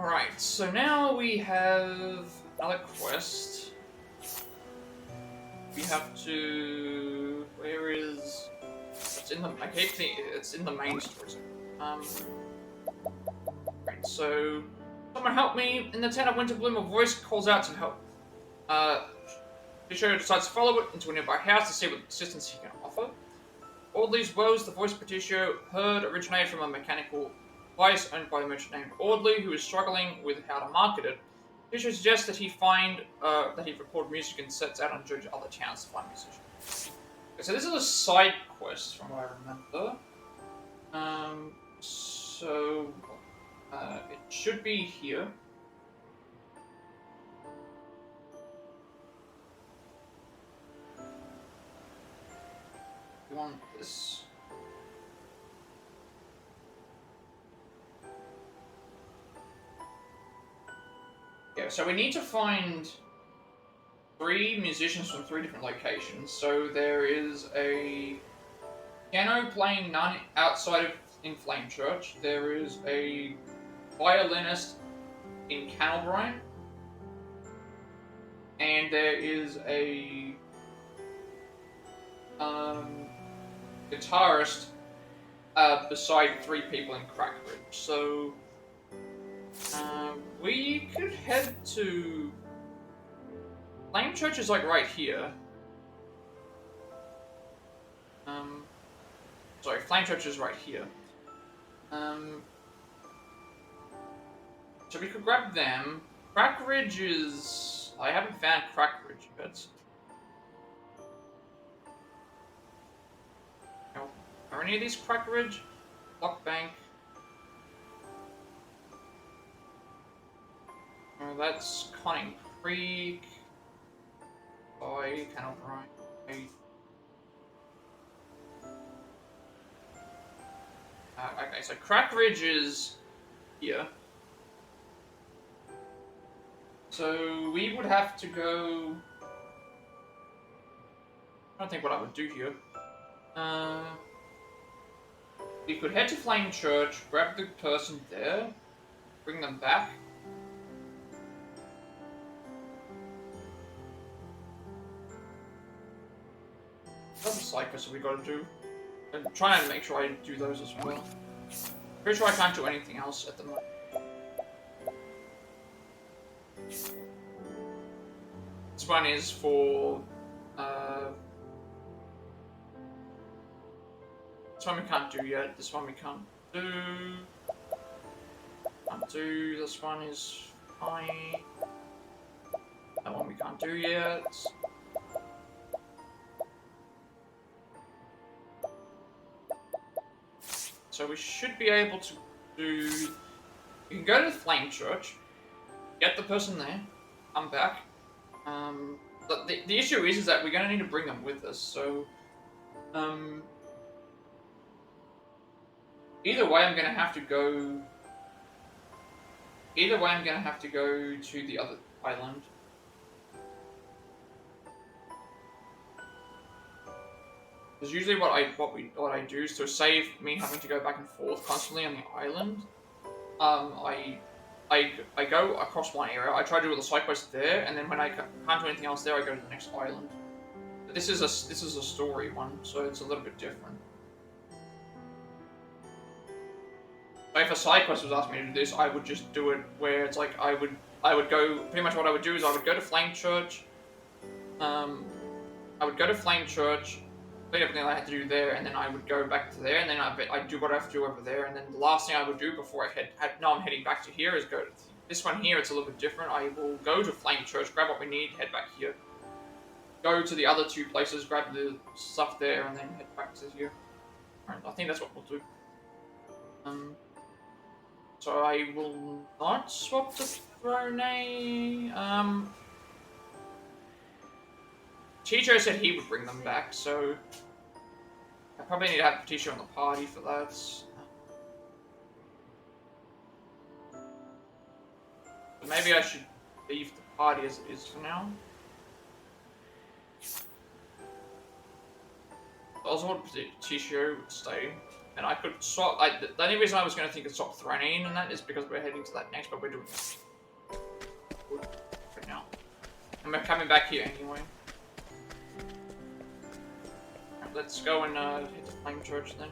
Alright, so now we have another quest. We have to where is... It's in the... I keep thinking it's in the main story. Right, so... Someone help me! In the town of Winterbloom, a voice calls out to help. Patricio decides to follow it into a nearby house to see what assistance he can offer. All these woes the voice Patricio heard originated from a mechanical device owned by a merchant named Audley, who is struggling with how to market it. Patricio suggests that he record music and sets out on judge other towns to find musicians. Okay, so this is a side quest from what I remember. It should be here. We want this. Yeah, so we need to find 3 musicians from 3 different locations. So there is a piano playing nun outside in Flame Church. There is a violinist in Cannelbrine. And there is a guitarist beside 3 people in Crackridge. So we could head to... Flame Church is like right here. Sorry, Flame Church is right here. So we could grab them. Crackridge is... I haven't found Crackridge yet. Are any of these Crackridge? Block Bank. Oh, that's Conning Creek. Boy, Cannelbrine. Okay, so Crackridge is here. So we would have to go... I don't think what I would do here. We could head to Flame Church, grab the person there, bring them back. What other side quests have we got to do? I'm trying to make sure I do those as well. Pretty sure I can't do anything else at the moment. This one is for... this one we can't do yet. This one we can't do. Can't do. This one is fine. That one we can't do yet. So we should be able to do... We can go to the Flame Church, get the person there, come back. But the issue is that we're going to need to bring them with us, so... Either way I'm going to have to go... Either way I'm going to have to go to the other island. Because usually what I do is to save me having to go back and forth constantly on the island. I go across one area. I try to do all the side quests there, and then when I can't do anything else there, I go to the next island. But this is a story one, so it's a little bit different. So if a side quest was asking me to do this, I would just do it where it's like I would go. Pretty much what I would do is I would go to Flame Church. I would go to Flame Church. Everything I had to do there, and then I would go back to there, and then I'd do what I have to do over there, and then the last thing I would do before I'm heading back to here is go to this one here. It's a little bit different. I will go to Flame Church, grab what we need, head back here. Go to the other 2 places, grab the stuff there, and then head back to here. Alright, I think that's what we'll do. So I will not swap the throne. Chicho said he would bring them back, so I probably need to have Patricio on the party for that. But maybe I should leave the party as it is for now. Oswald Patricio would stay, and I could swap. The only reason I was going to think of swap Thronine and that is because we're heading to that next, but we're doing this for now, and we're coming back here anyway. let's go and hit the Flame Church then.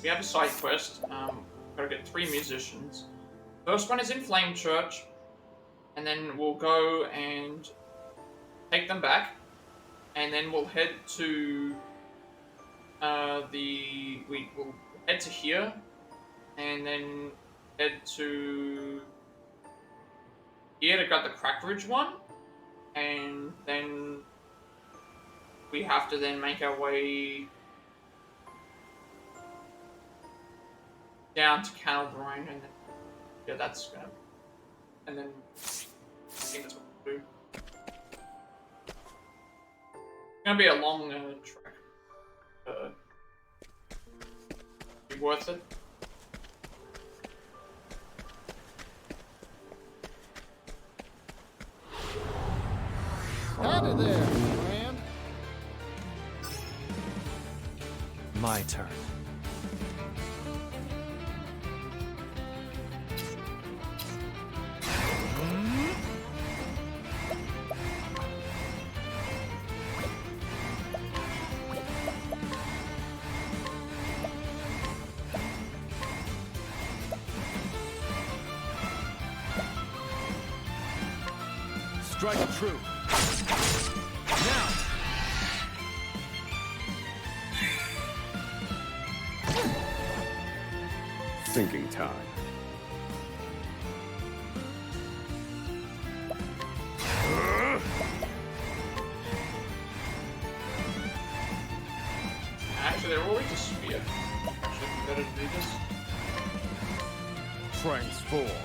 We have a side quest. Gotta get 3 musicians. First one is in Flame Church, and then we'll go and take them back, and then we'll head to we'll head to here, and then head to here to grab the Crack Ridge one, and then we have to then make our way down to Canalbrine, and then yeah, that's gonna, and then I think that's what we'll do. It's gonna be a long trek. Be worth it. Howdy there, friend. My turn. Strike true. Now. Thinking time. Actually, they're always a spear. Actually, we better do this. Transform.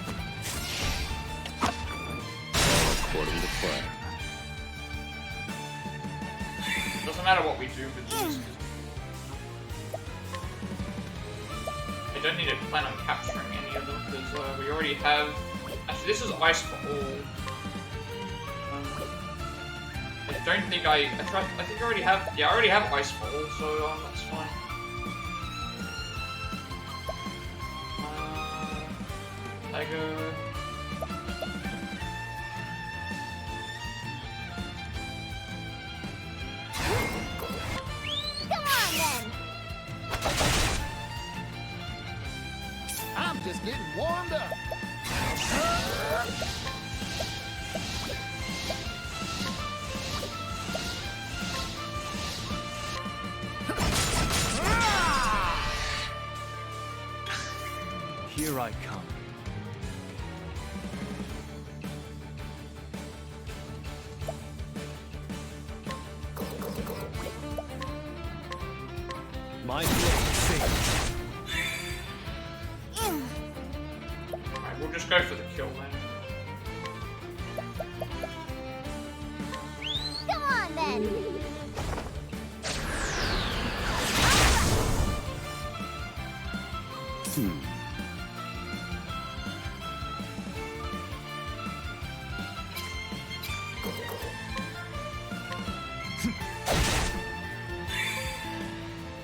According to plan. Doesn't matter what we do with these. I don't need to plan on capturing any of them because we already have. Actually, this is ice for all. I don't think I think I already have. Yeah, I already have ice for all, so that's fine. Tiger. Come on then. I'm just getting warmed up. Here I come. My blade sings. Alright, we'll just go for the kill then. Come on then.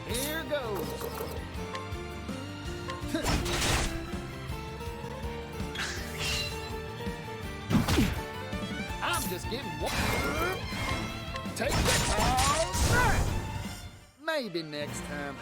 Here goes. I'm just getting warmed. Take it all right. Maybe next time.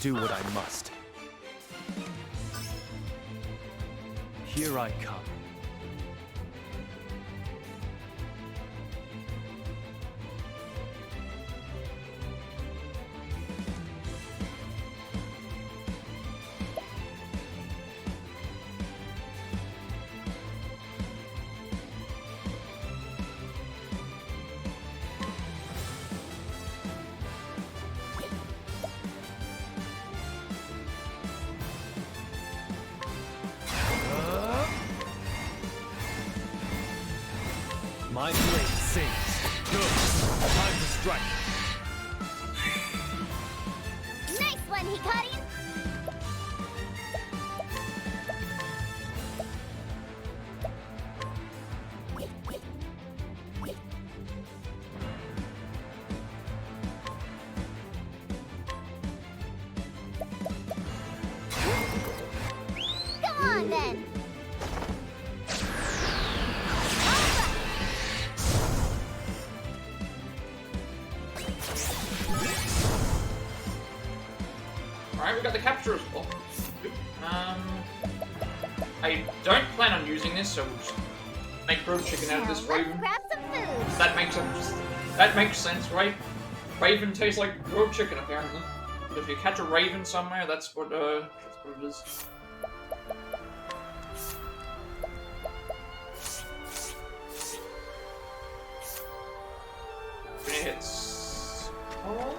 do what I must. Here I come. My blade sings. Good. Time to strike. Nice one, Hikari! Come on, then! Alright, we got the capture as well. I don't plan on using this, so we'll just make grilled chicken out of this Now let's raven. grab some food! That makes sense, right? Raven tastes like grilled chicken, apparently. But if you catch a raven somewhere, that's what it is. When it hits... Oh.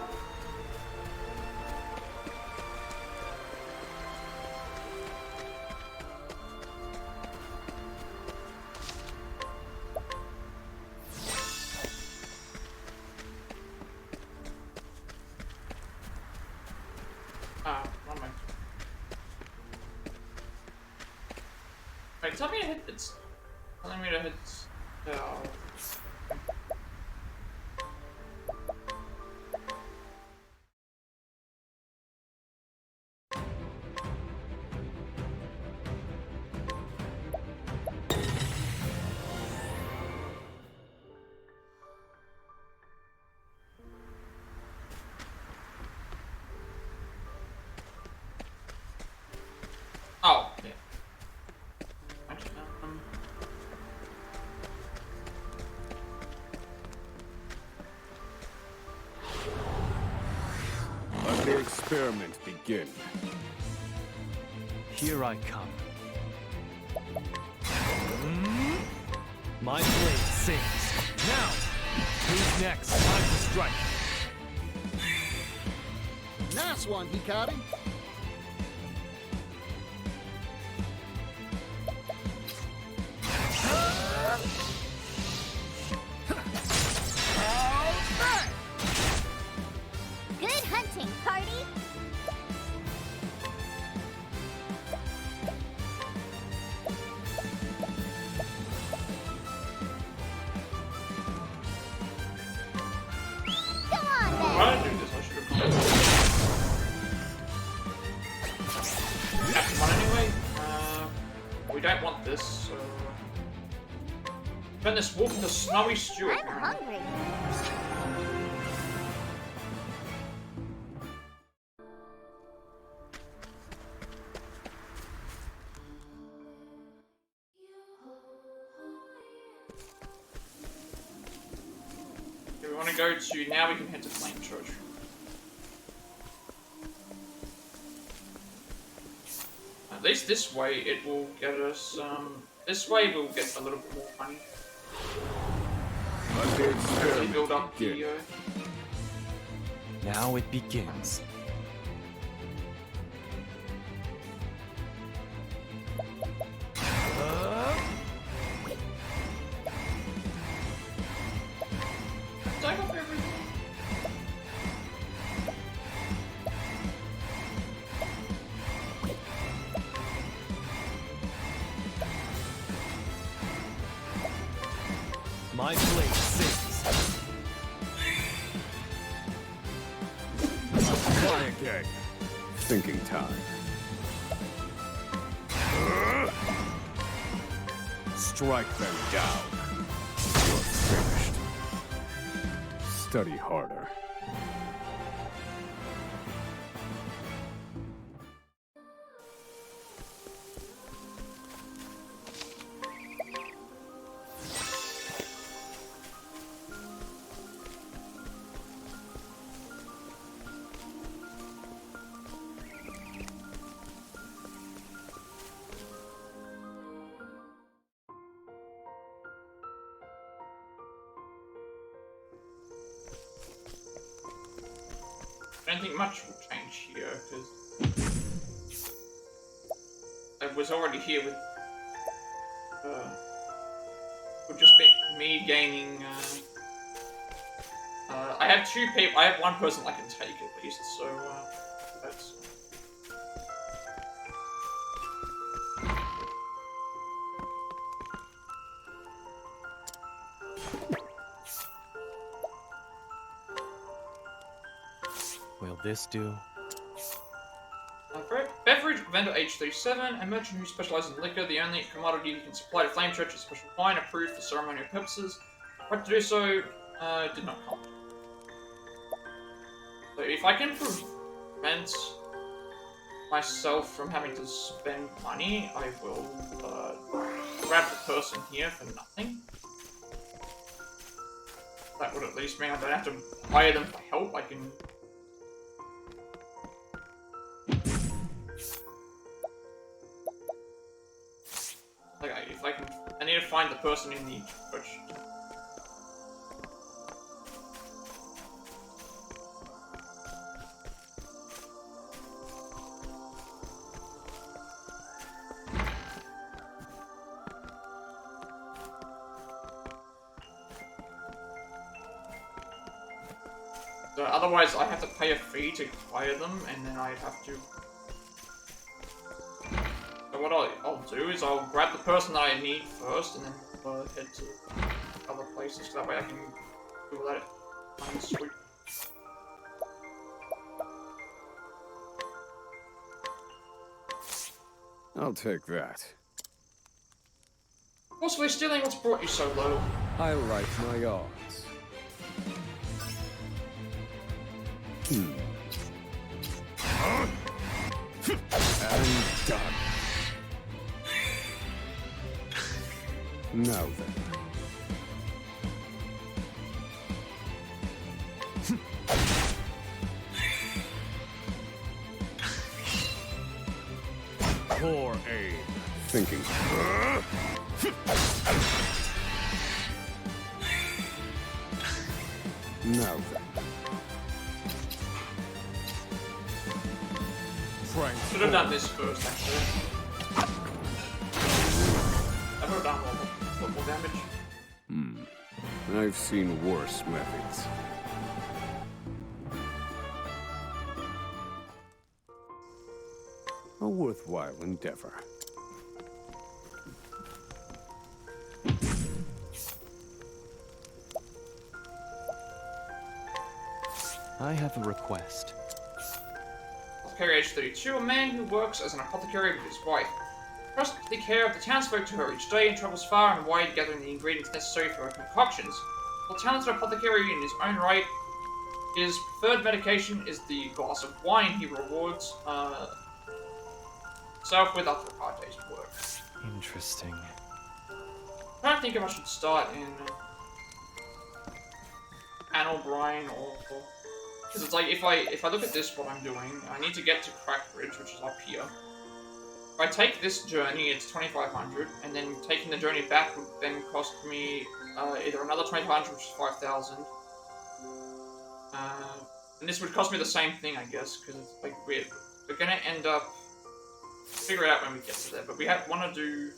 Wrong way. Wait, tell me to hit it's telling me to hit oh, yeah. Let the experiment begin. Here I come. My blade sings. Now! Who's next? Time to strike. Nice one, Hikari. Good hunting, party! Come on, then! Why did I do this? I should have captured one anyway. We don't want this, so turn this wolf into snowy stew. I'm apparently. hungry. Okay, we want to go to now. We can head to Flame Church. At least this way, it will get us. This way, we'll get a little bit more money. Let the Really experiment build up begin. the. Now it begins. Dive up everything. My blade sings. Try again. Thinking time. Strike them down. You're finished. Study harder. don't think much will change here, because I was already here with would just be me gaining. I have two people. I have one person I can take at least, so that's. Will this do? Beverage vendor age 37, a merchant who specializes in liquor. The only commodity he can supply to Flame Church is special wine approved for ceremonial purposes. But to do so, did not come. So if I can prevent myself from having to spend money, I will grab the person here for nothing. That would at least mean I don't have to hire them for help. I can. Okay, if I can, I need to find the person in the church. So otherwise, I have to pay a fee to hire them, and then I'd have to. So what I'll do is I'll grab the person that I need first, and then head to other places. So that way I can do all that money sweep. I'll take that. Possibly stealing what's brought you so low. I like my odds. And done. Now then. Poor aim. Thinking. Now then. Frank. Should have done this first, actually. I would have done more damage. I've seen worse methods. A worthwhile endeavor. I have a request. Apothecary age 32, a man who works as an apothecary with his wife. Trusts the care of the townsfolk to her each day and travels far and wide gathering the ingredients necessary for her concoctions. While talented apothecary in his own right, his preferred medication is the glass of wine he rewards himself with after a hard day's work. Interesting. I'm trying to think if I should start in Anne O'Brien or because it's like if I look at this, what I'm doing, I need to get to Crackbridge, which is up here. If I take this journey, it's 2,500, and then taking the journey back would then cost me either another 2,500, which is 5,000. And this would cost me the same thing, I guess, because it's like we're gonna end up figure it out when we get to there. But we want to do.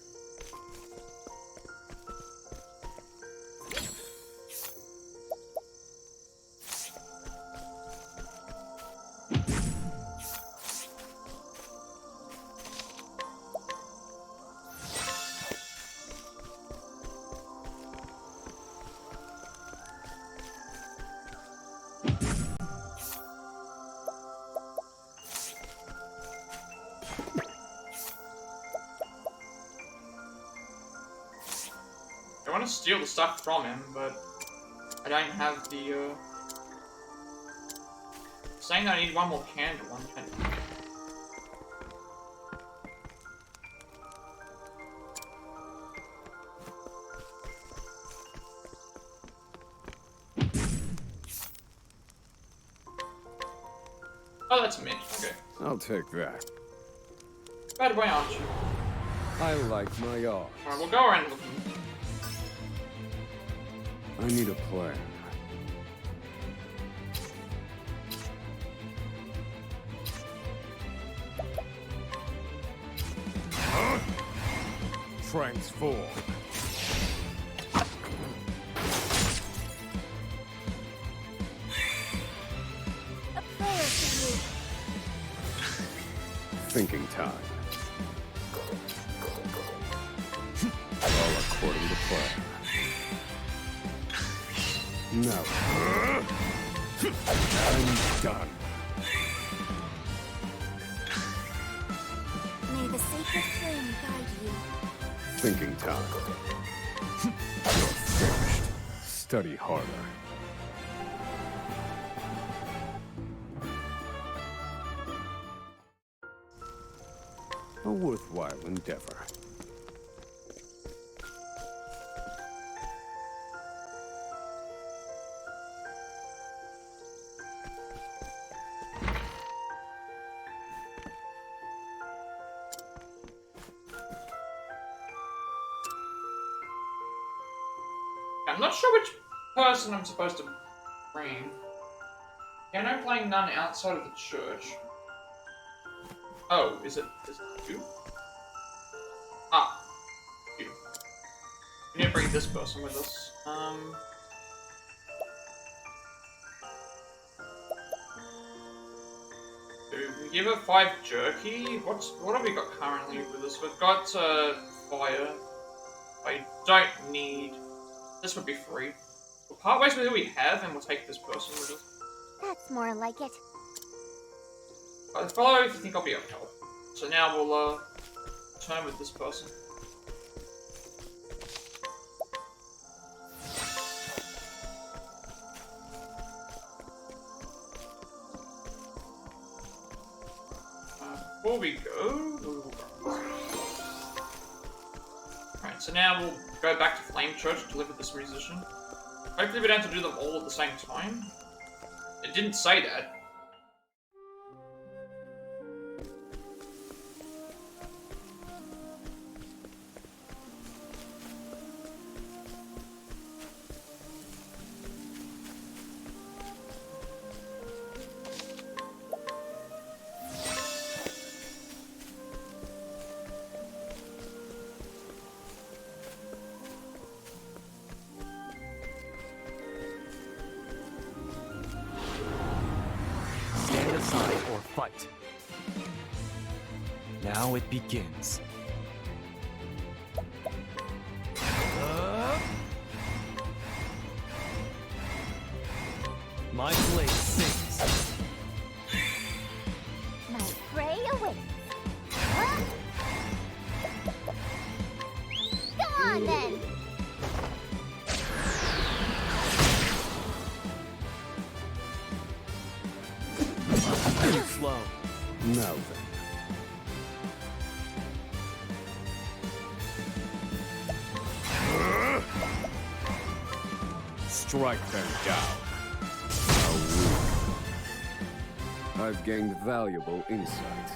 I want to steal the stuff from him, but I don't have the, saying that I need one more candle on it. Oh, that's mint. Okay. I'll take that. Bad boy, aren't you? I like my odds. Alright, we'll go around looking. I need a plan. Transform. A prayer for you. Thinking time. All according to plan. No. I'm done. May the sacred flame guide you. Thinking time. You're finished. Study harder. A worthwhile endeavor. I'm not sure which person I'm supposed to bring. Piano playing nun outside of the church. Oh, is it you? Ah, you. We need to bring this person with us. We give her 5 jerky. What have we got currently with us? We've got fire. I don't need. This would be free. We'll part ways with who we have, and we'll take this person with us. That's more like it. Follow if you think I'll be of help. So now we'll turn with this person. Before we go, Alright, so now we'll go back to Flame Church to live with this musician. Hopefully we don't have to do them all at the same time. It didn't say that. Stand aside or fight. Now it begins. My blade sings. My prey awaits. Huh? Go on then. Too slow. Now then. Strike them down. How weak. I've gained valuable insight.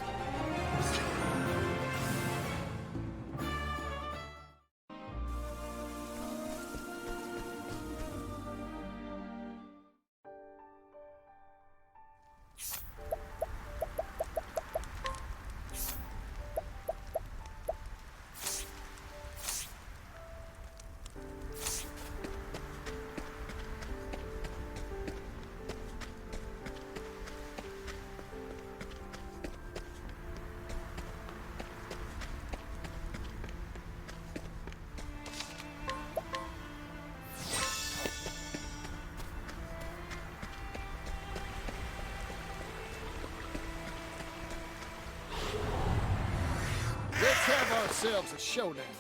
Let's have ourselves a showdown.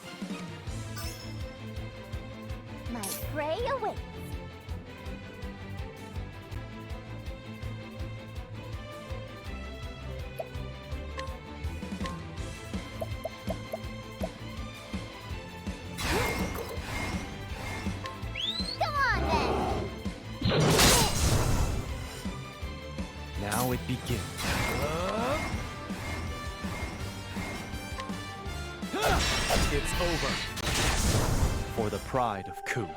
My prey awaits. Go on then. Now it begins. It's over. For the pride of Ku.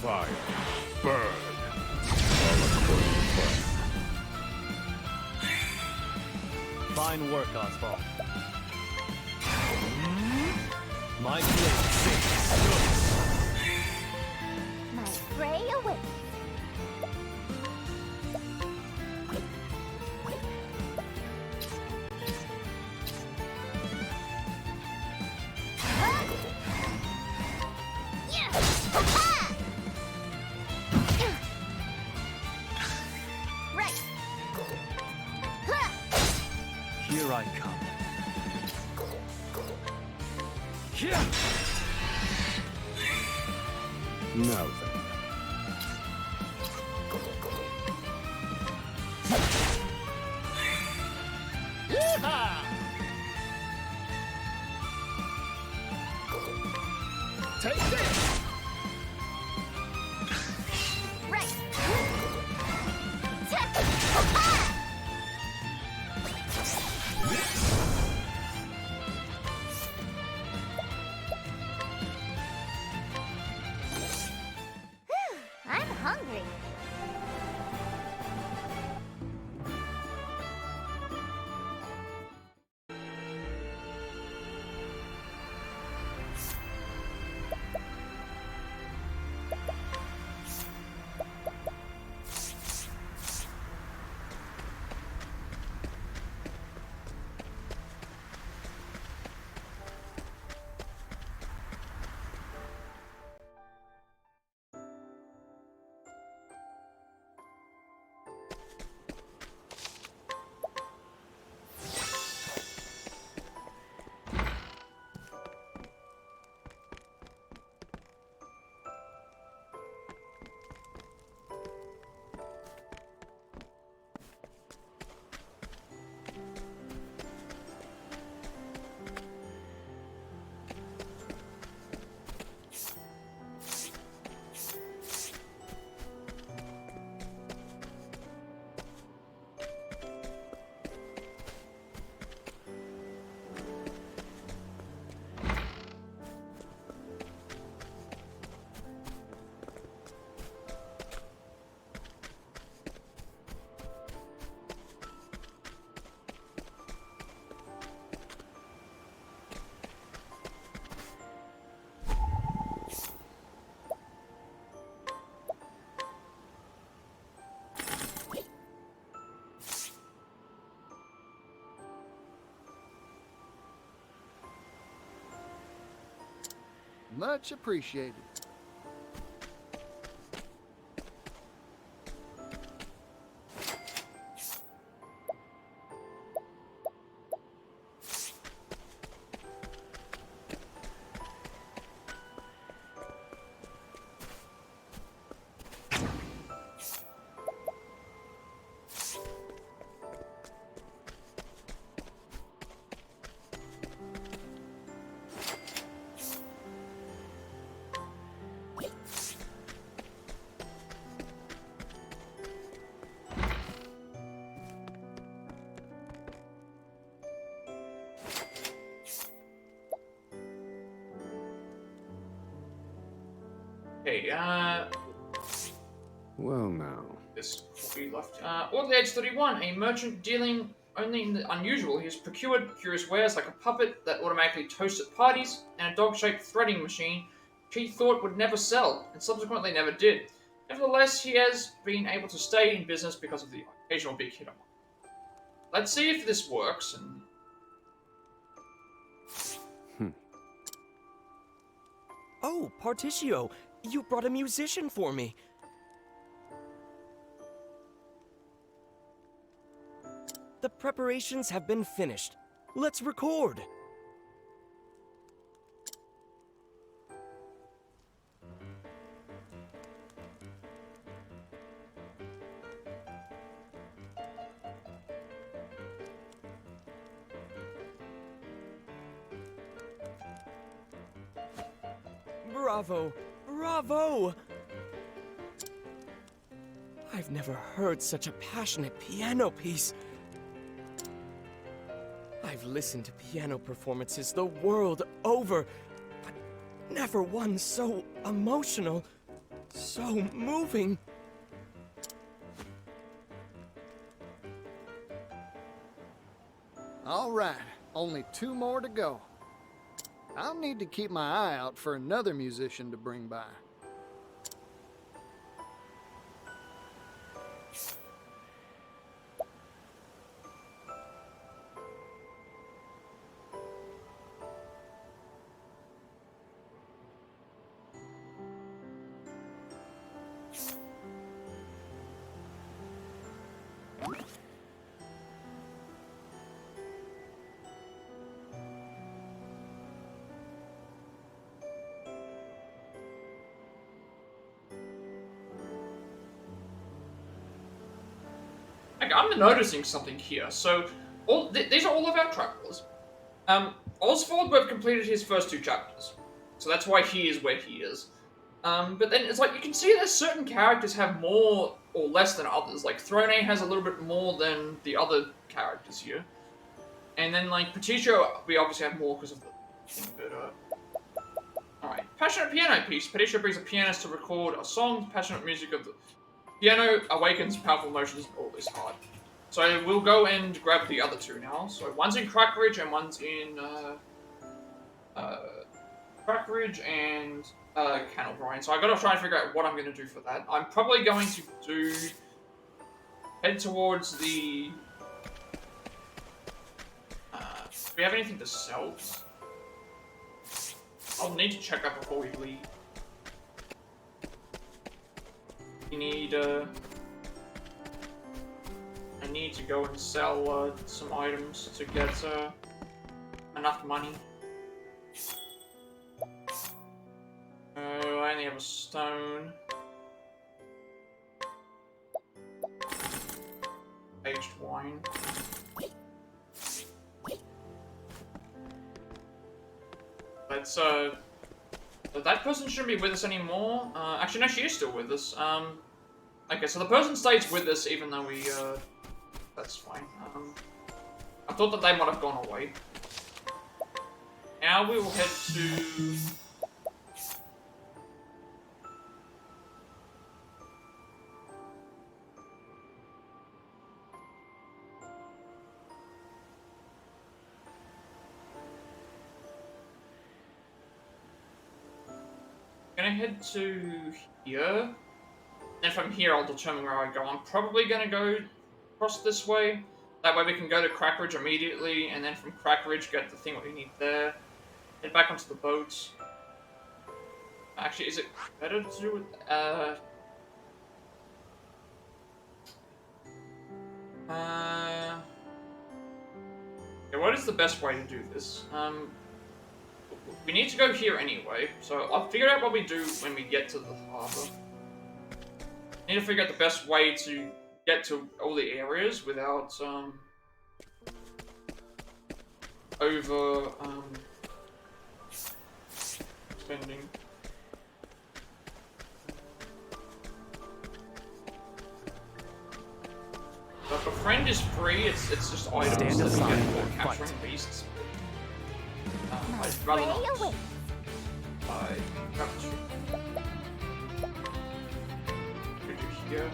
Fire. Burn. All according to plan. Fine work, Oswald. My blade sings. My prey awaits. Here I come. Now then. Take this! Right. I'm hungry. Much appreciated. Okay, Well now. this will be left. Audley, age 31, a merchant dealing only in the unusual. He has procured curious wares like a puppet that automatically toasts at parties and a dog-shaped threading machine which he thought would never sell, and subsequently never did. Nevertheless, he has been able to stay in business because of the occasional big hit. Let's see if this works. And Oh, Particio, you brought a musician for me. The preparations have been finished. Let's record. Bravo! Bravo! I've never heard such a passionate piano piece. I've listened to piano performances the world over, but never one so emotional. So moving. All right, only 2 more to go. I'll need to keep my eye out for another musician to bring by. Like, I'm noticing something here. So, these are all of our travelers. Oswald have completed his first 2 chapters, so that's why he is where he is. But then it's like you can see that certain characters have more or less than others. Like Throne has a little bit more than the other characters here, and then like Patricio, we obviously have more because of the thing. But alright, passionate piano piece. Patricio brings a pianist to record a song. Passionate music of the piano awakens powerful emotions in all this heart. So we'll go and grab the other 2 now. So one's in Crackridge and one's in Crackridge and Canal Brian. So I gotta try and figure out what I'm gonna do for that. I'm probably going to head towards the. Do we have anything to sell? I'll need to check that before we leave. We need I need to go and sell some items to get enough money. I only have a stone. Aged wine. Let's that person shouldn't be with us anymore. Actually no, she is still with us. Okay, so the person stays with us even though we that's fine. I thought that they might have gone away. Now we will head to gonna head to here. And from here I'll determine where I go. I'm probably gonna go across this way. That way we can go to Crackridge immediately, and then from Crackridge get the thing what we need there. Head back onto the boats. Actually, is it better to do with yeah, what is the best way to do this? We need to go here anyway, so I'll figure out what we do when we get to the harbor. Need to figure out the best way to get to all the areas without over spending. But if a friend is free, it's just items that we get for capturing beasts. I'd rather not. I'd rather do here.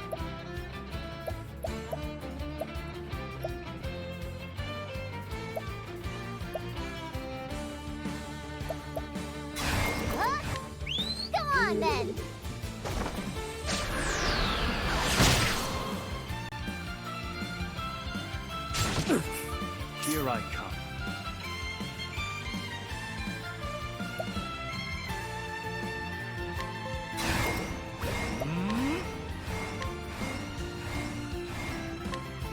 Go on then. Here I come.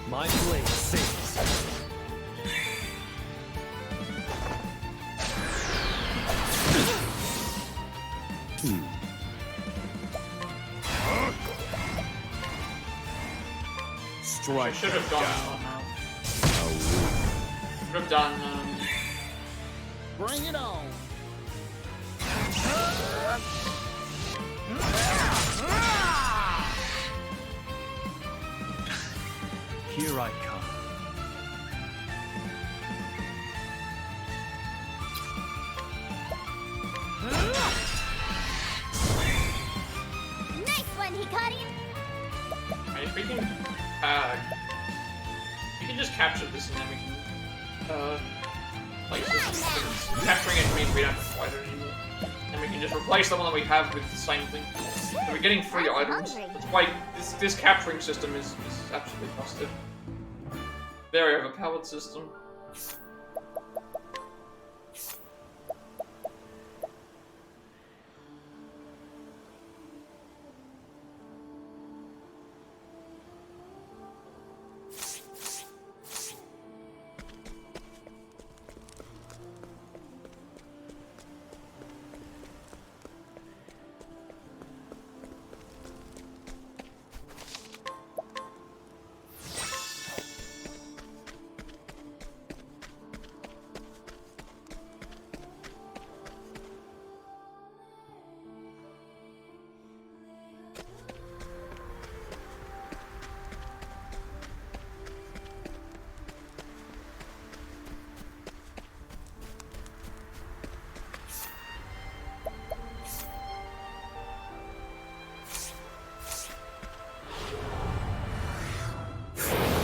My blade sings. I should have done. Should have done. Bring it on. Here I come. cutting? If we can just capture this and then we can place this. Capturing it means we don't have to fight it anymore. And we can just replace the one that we have with the same thing. So we're getting free items. That's why this capturing system is absolutely busted. Very overpowered system.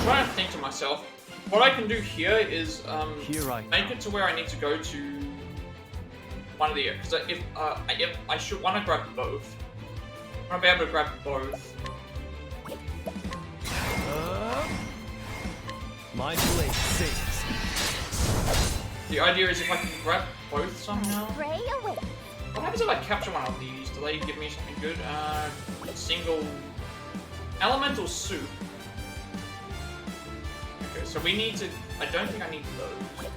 Trying to think to myself, what I can do here is make it to where I need to go to one of the because if I should want to grab both, I want to be able to grab both. My blade sings. The idea is if I can grab both somehow. Pray away. What happens if I capture one of these? Do they give me something good? Single elemental soup. Okay, so we need to. I don't think I need those.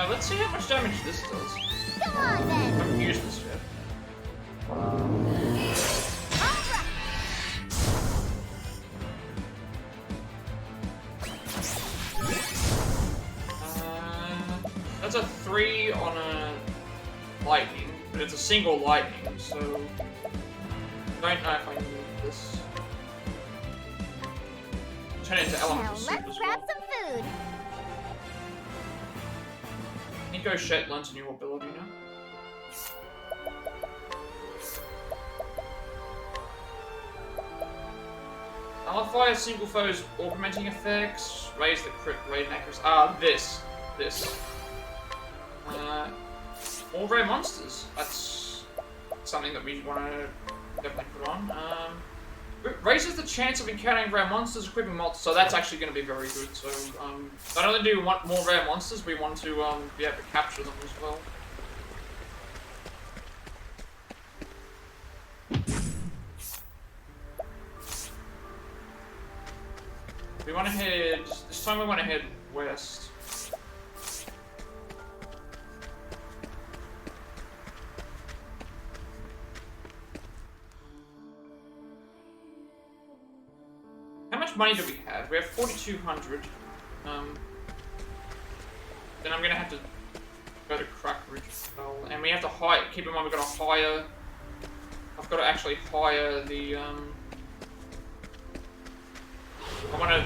Let's see how much damage this does. Come on then. I haven't used this yet. That's a 3 on a lightning, but it's a single lightning, so I don't know if I can move this. Turn it into elemental soup Let's as grab well. some food. Nico Shet learns a new ability now. Nullify a single foe's augmenting effects, raise the crit rate and accuracy. This. More rare monsters. That's something that we want to definitely put on. Raises the chance of encountering rare monsters, equipping multi. So that's actually going to be very good. So not only do we want more rare monsters, we want to be able to capture them as well. We want to head. This time we want to head west. How much money do we have? We have 4,200. Then I'm gonna have to go to Crack Ridge as well, and we have to hire. Keep in mind we've got to hire. I've got to actually hire the. I want to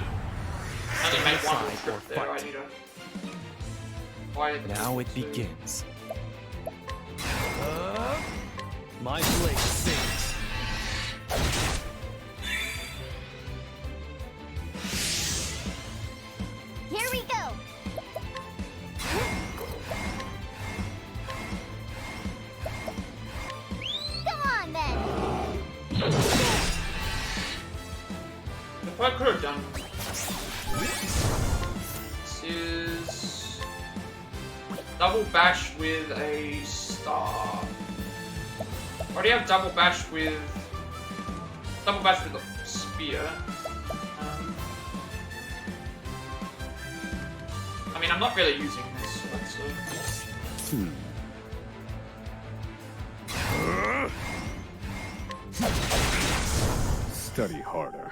only make one more trip there. I need to hire. Now it begins. My blade sings. Here we go. Come on then. If I could have done. This is double bash with a star. I already have double bash with a spear. I mean, I'm not really using this, so that's Study harder.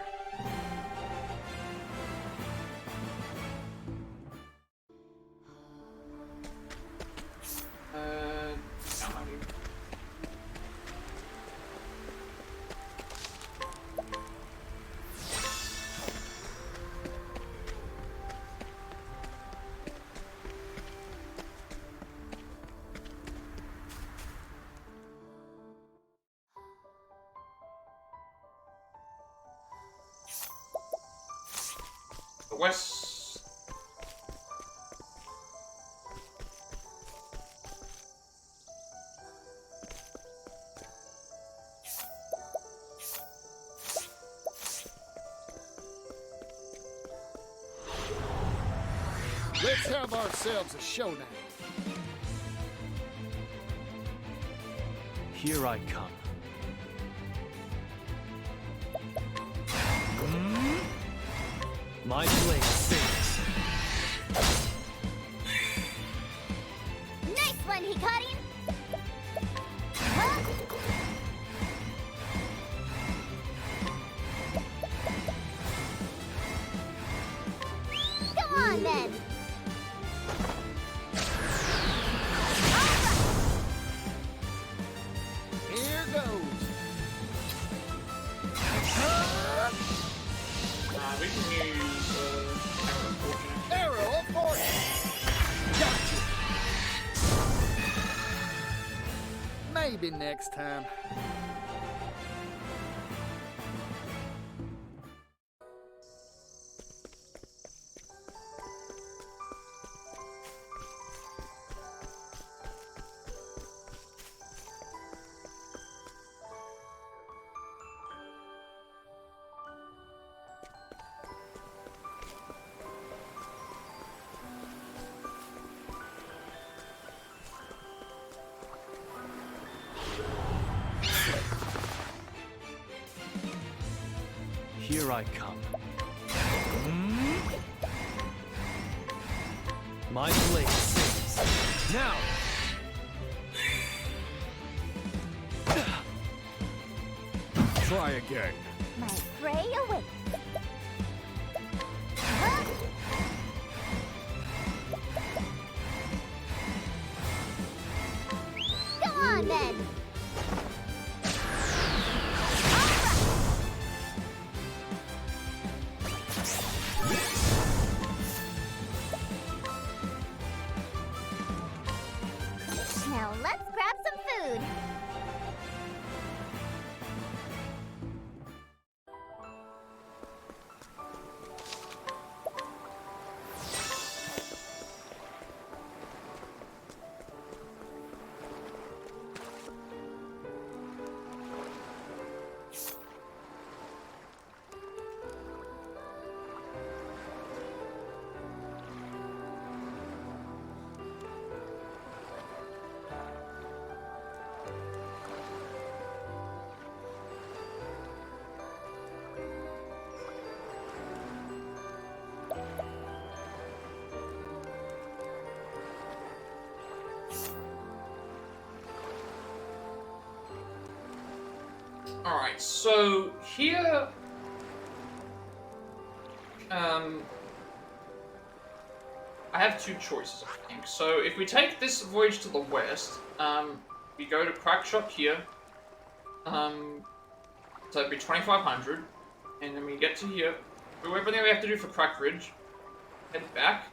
the west. Let's have ourselves a showdown. Here I come. My blade sings. Nice one, he caught him. Huh? Come on, then. Here goes. We can use Arrow of Fortune. Arrow of fortune. Gotcha. Maybe next time. Here I come. My blade sings. Now! Try again. My prey awaits. Huh? Come on, then. Now let's grab some food. Alright, so here... I have two choices, I think. So if we take this voyage to the west, we go to Crackshot here. So it'd be 2,500. And then we get to here, do everything we have to do for Crack Ridge, head back,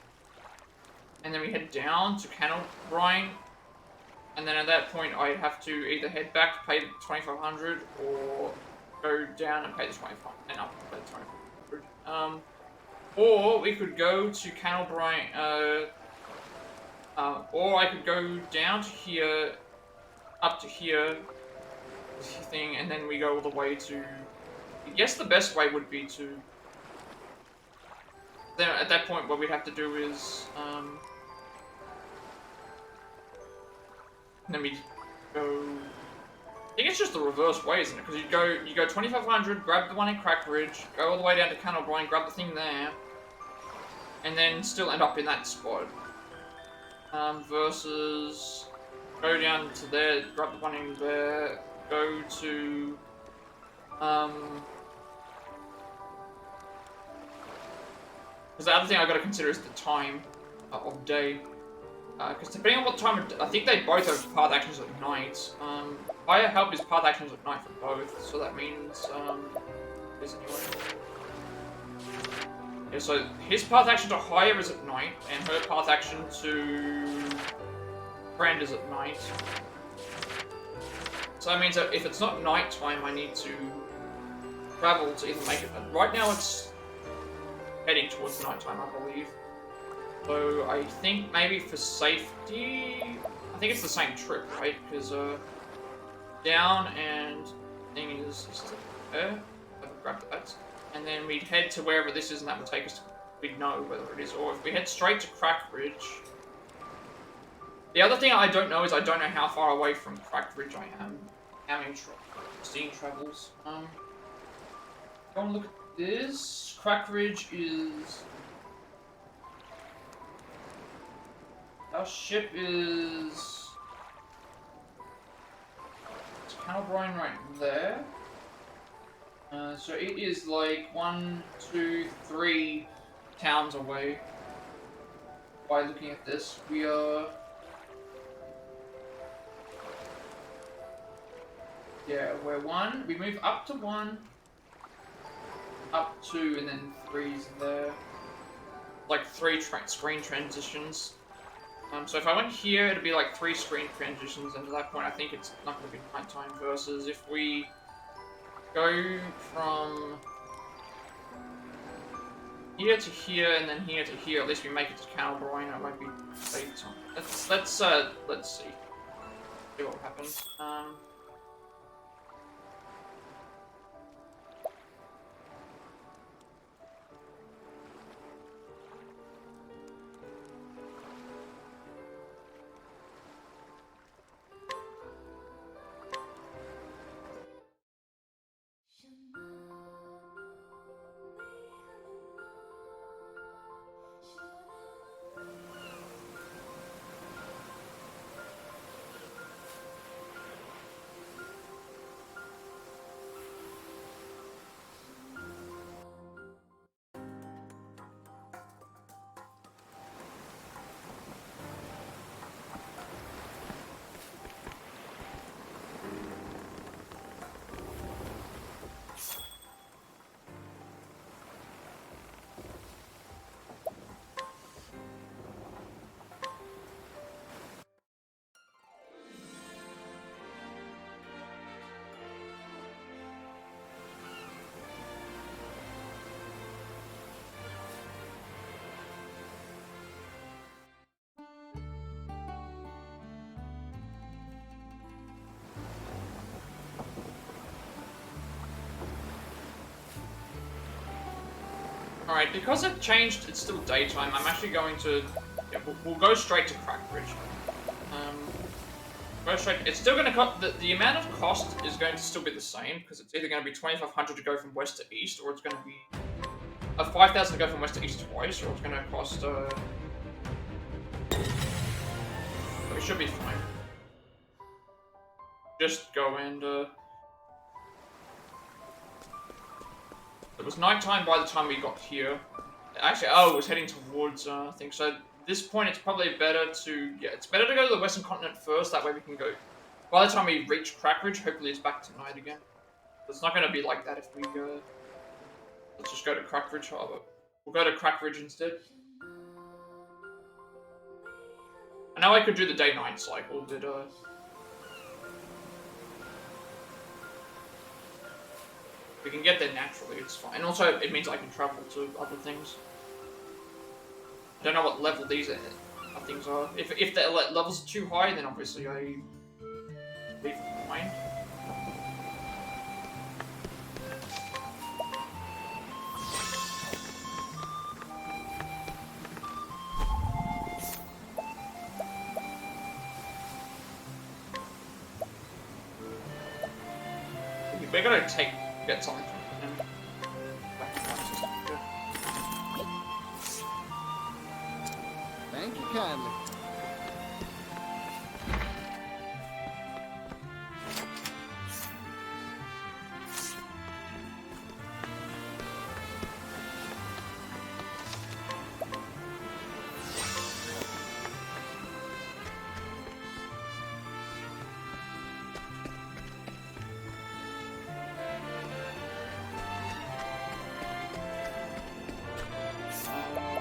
and then we head down to Canal Brine. And then at that point, I'd have to either head back to pay the 2,500 or go down and pay the 2,500 and up to pay the 2,500. Or we could go to Canal Brine, or I could go down to here, up to here, this thing, and then we go all the way to. I guess the best way would be to. Then at that point, what we'd have to do is. And then we go. I think it's just the reverse way, isn't it? Because you go 2,500, grab the one in Crack Ridge, go all the way down to Canal Brine, grab the thing there, and then still end up in that spot. Versus go down to there, grab the one in there, go to because the other thing I got to consider is the time of day. Because depending on what time of day, I think they both have path actions at night. Fire Help is path actions at night for both, so that means, is anyway. Yeah, so his path action to Hire is at night, and her path action to Friend is at night. So that means that if it's not night time, I need to travel to either make it. Right now it's heading towards nighttime, I believe. So I think maybe for safety, I think it's the same trip, right? Because down and thing is there. I've grabbed that, and then we'd head to wherever this is, and that would take us to. We'd know whether it is, or if we head straight to Crackridge. The other thing I don't know is I don't know how far away from Crackridge I am. How many steam travels? Go and look at this. Crackridge is. Our ship is. It's Calbrine right there. So it is like 1, 2, 3 towns away. By looking at this, we are. Yeah, we're 1. We move up to 1, up 2, and then 3's there. Like 3 screen transitions. So if I went here, it'd be like 3 screen transitions, and at that point I think it's not going to be nighttime, versus if we go from here to here, and then here to here, at least we make it to Calbrine, it won't be daytime. Let's see. See what happens. Alright, because it changed, it's still daytime, I'm actually going to... Yeah, we'll go straight to Crackridge. Go straight... It's still going to cost... The amount of cost is going to still be the same, because it's either going to be 2,500 to go from west to east, or it's going to be... 5,000 to go from west to east twice, or it's going to cost... We should be fine. Just go and... It was nighttime by the time we got here. Actually, it was heading towards, I think. So, at this point, it's probably better to... Yeah, it's better to go to the Western Continent first. That way we can go... By the time we reach Crackridge, hopefully it's back to night again. It's not going to be like that if we go... Let's just go to Crackridge Harbor. We'll go to Crackridge instead. I know I could do the day-night cycle, but, we can get there naturally, it's fine. And also, it means I can travel to other things. I don't know what level these things are. If the levels are too high, then obviously I leave them behind. We're gonna get something from him. Thank you kindly.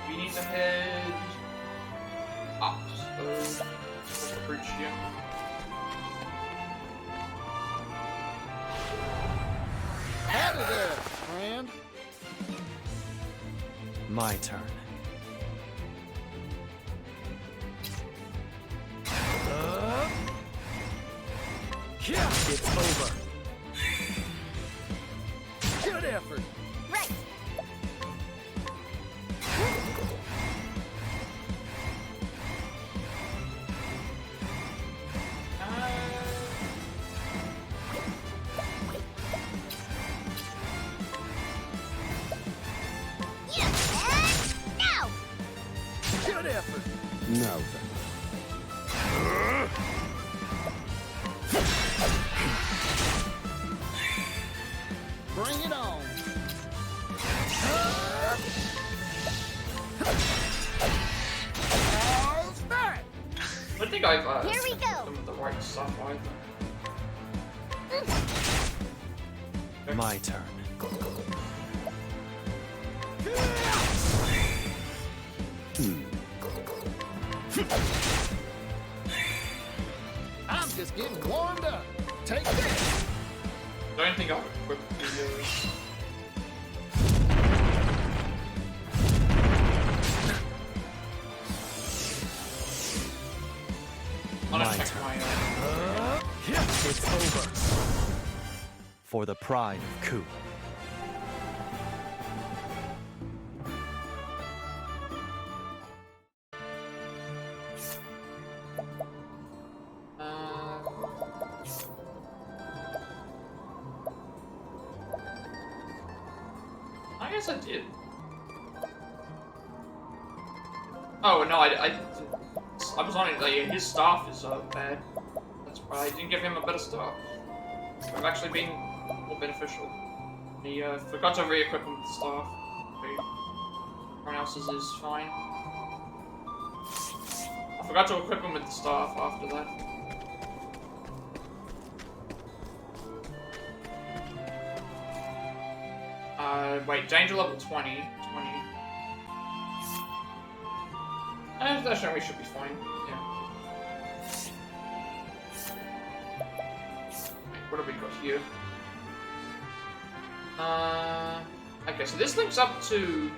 We need to head up, so there's a bridge here. Howdy there, friend. My turn. It's over. Good effort. Right. Yes, and now. Good effort. Now then. Bring it on. How's that? I think I've Here we go. some of the right stuff either. My turn. I'm just getting warmed up. Take this. Don't think I've equipped the I'm gonna My check turn. my It's over. For the pride of Ku. I guess I did. Oh no, I was on it. Like, his staff is bad. That's why I didn't give him a better staff. Would have actually been more beneficial. He forgot to re-equip him with the staff. Everyone else's is fine. I forgot to equip him with the staff after that. Wait, danger level 20. Actually, we should be fine. Yeah. Wait, what have we got here? Okay, so this links up to...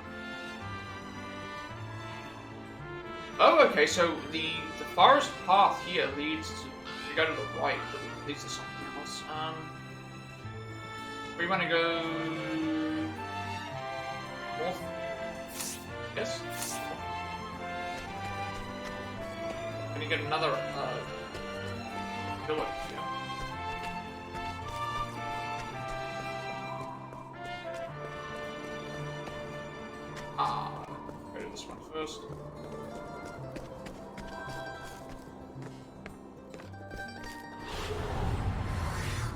Oh, okay, so the forest path here leads to... You go to the right, but it leads to something else. We want to go... north? Yes? Can you get another, village here? Go to this one first.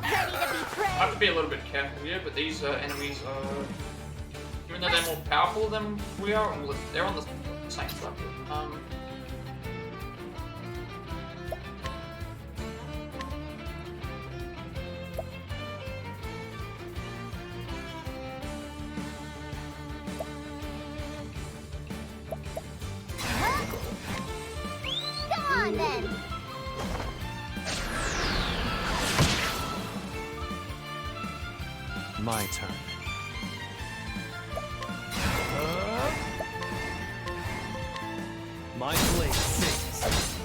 Ready to be I have to be a little bit careful here, but these enemies are... Even though they're more powerful than we are, they're on the same level. Come on then. My turn. My blade sings.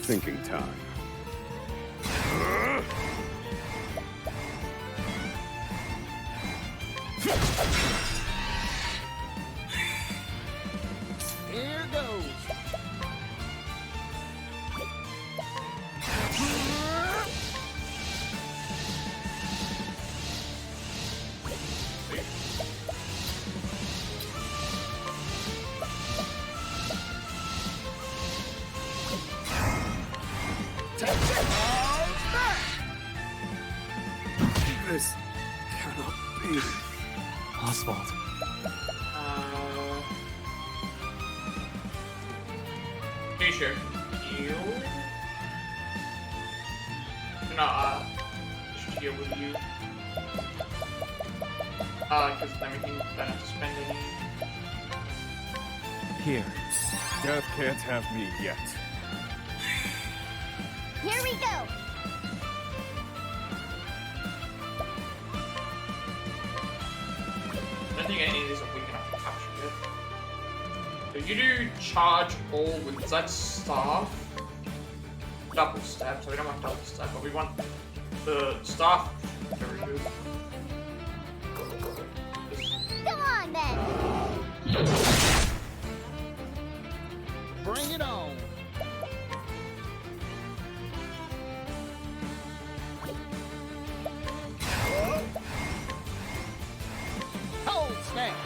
Thinking time. Here goes. This cannot be. Oswald. T-shirt. You? No, just here with you. Because then we can don't have to spend any. Here. Death can't have me yet. Here we go. I don't think any of these are weak enough to capture yet. So you do charge all with that staff. Double stab, so we don't want double stab, but we want the staff. Very good. Come on then. Bring it on. Hold snap.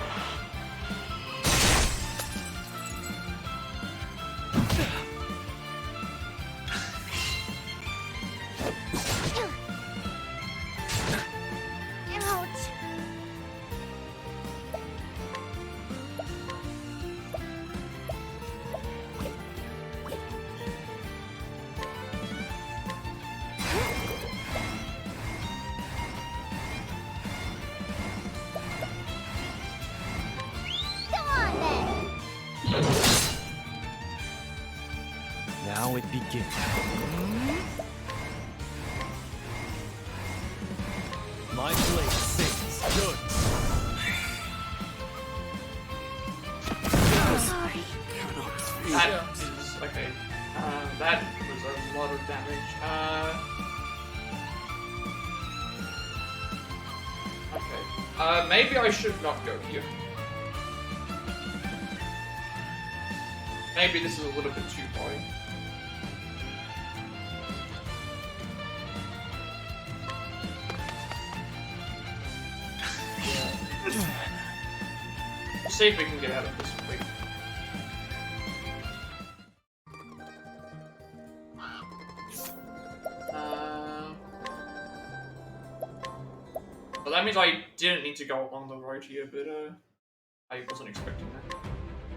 Ouch. Come on then. Now it begins. My blade sings good. That is okay. That was a lot of damage. Okay. Maybe I should not go here. Maybe this is a little bit too high. See if we can get out of this quick. Well, that means I didn't need to go along the road here, but I wasn't expecting that.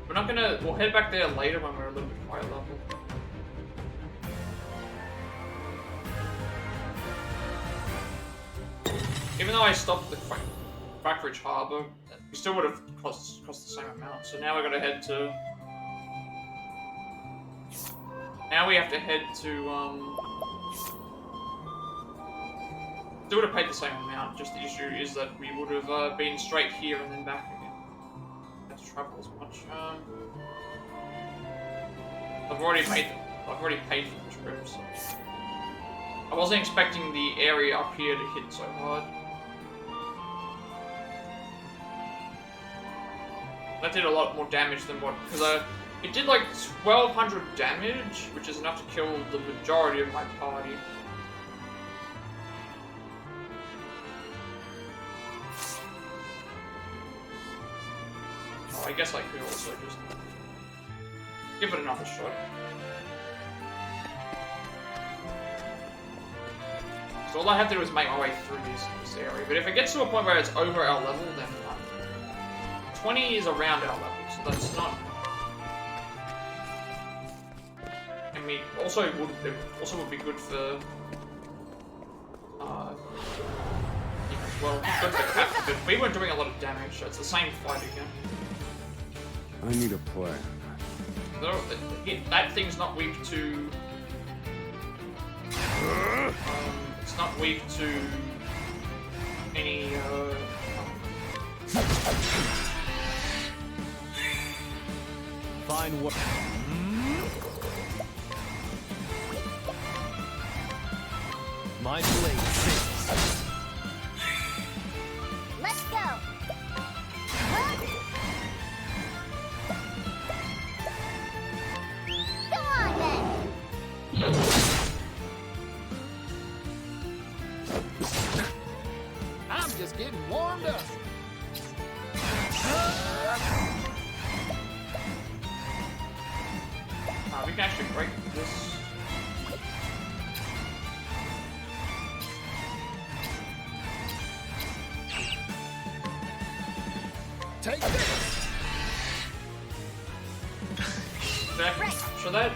We're not gonna. We'll head back there later when we're a little bit higher level. Even though I stopped the Quackridge Harbor, we still would have cost the same amount. So now we're gonna head to. Now we have to head to Still would have paid the same amount. Just the issue is that we would have been straight here and then back again. Have to travel as much. I've already paid for the trip, so I wasn't expecting the area up here to hit so hard. That did a lot more damage than what, because it did like 1200 damage, which is enough to kill the majority of my party. Oh, I guess I could also just give it another shot. So all I have to do is make my way through this area. But if it gets to a point where it's over our level, then 20 is around our level, so that's not. I mean, it also would be good for. Well, good for Cap, but we weren't doing a lot of damage, so it's the same fight again. I need a plan. That thing's not weak to. It's not weak to any. Fine work. My blade sings. Let's go. Go on then. I'm just getting warmed up. We can actually break this. Take this. Did I capture that?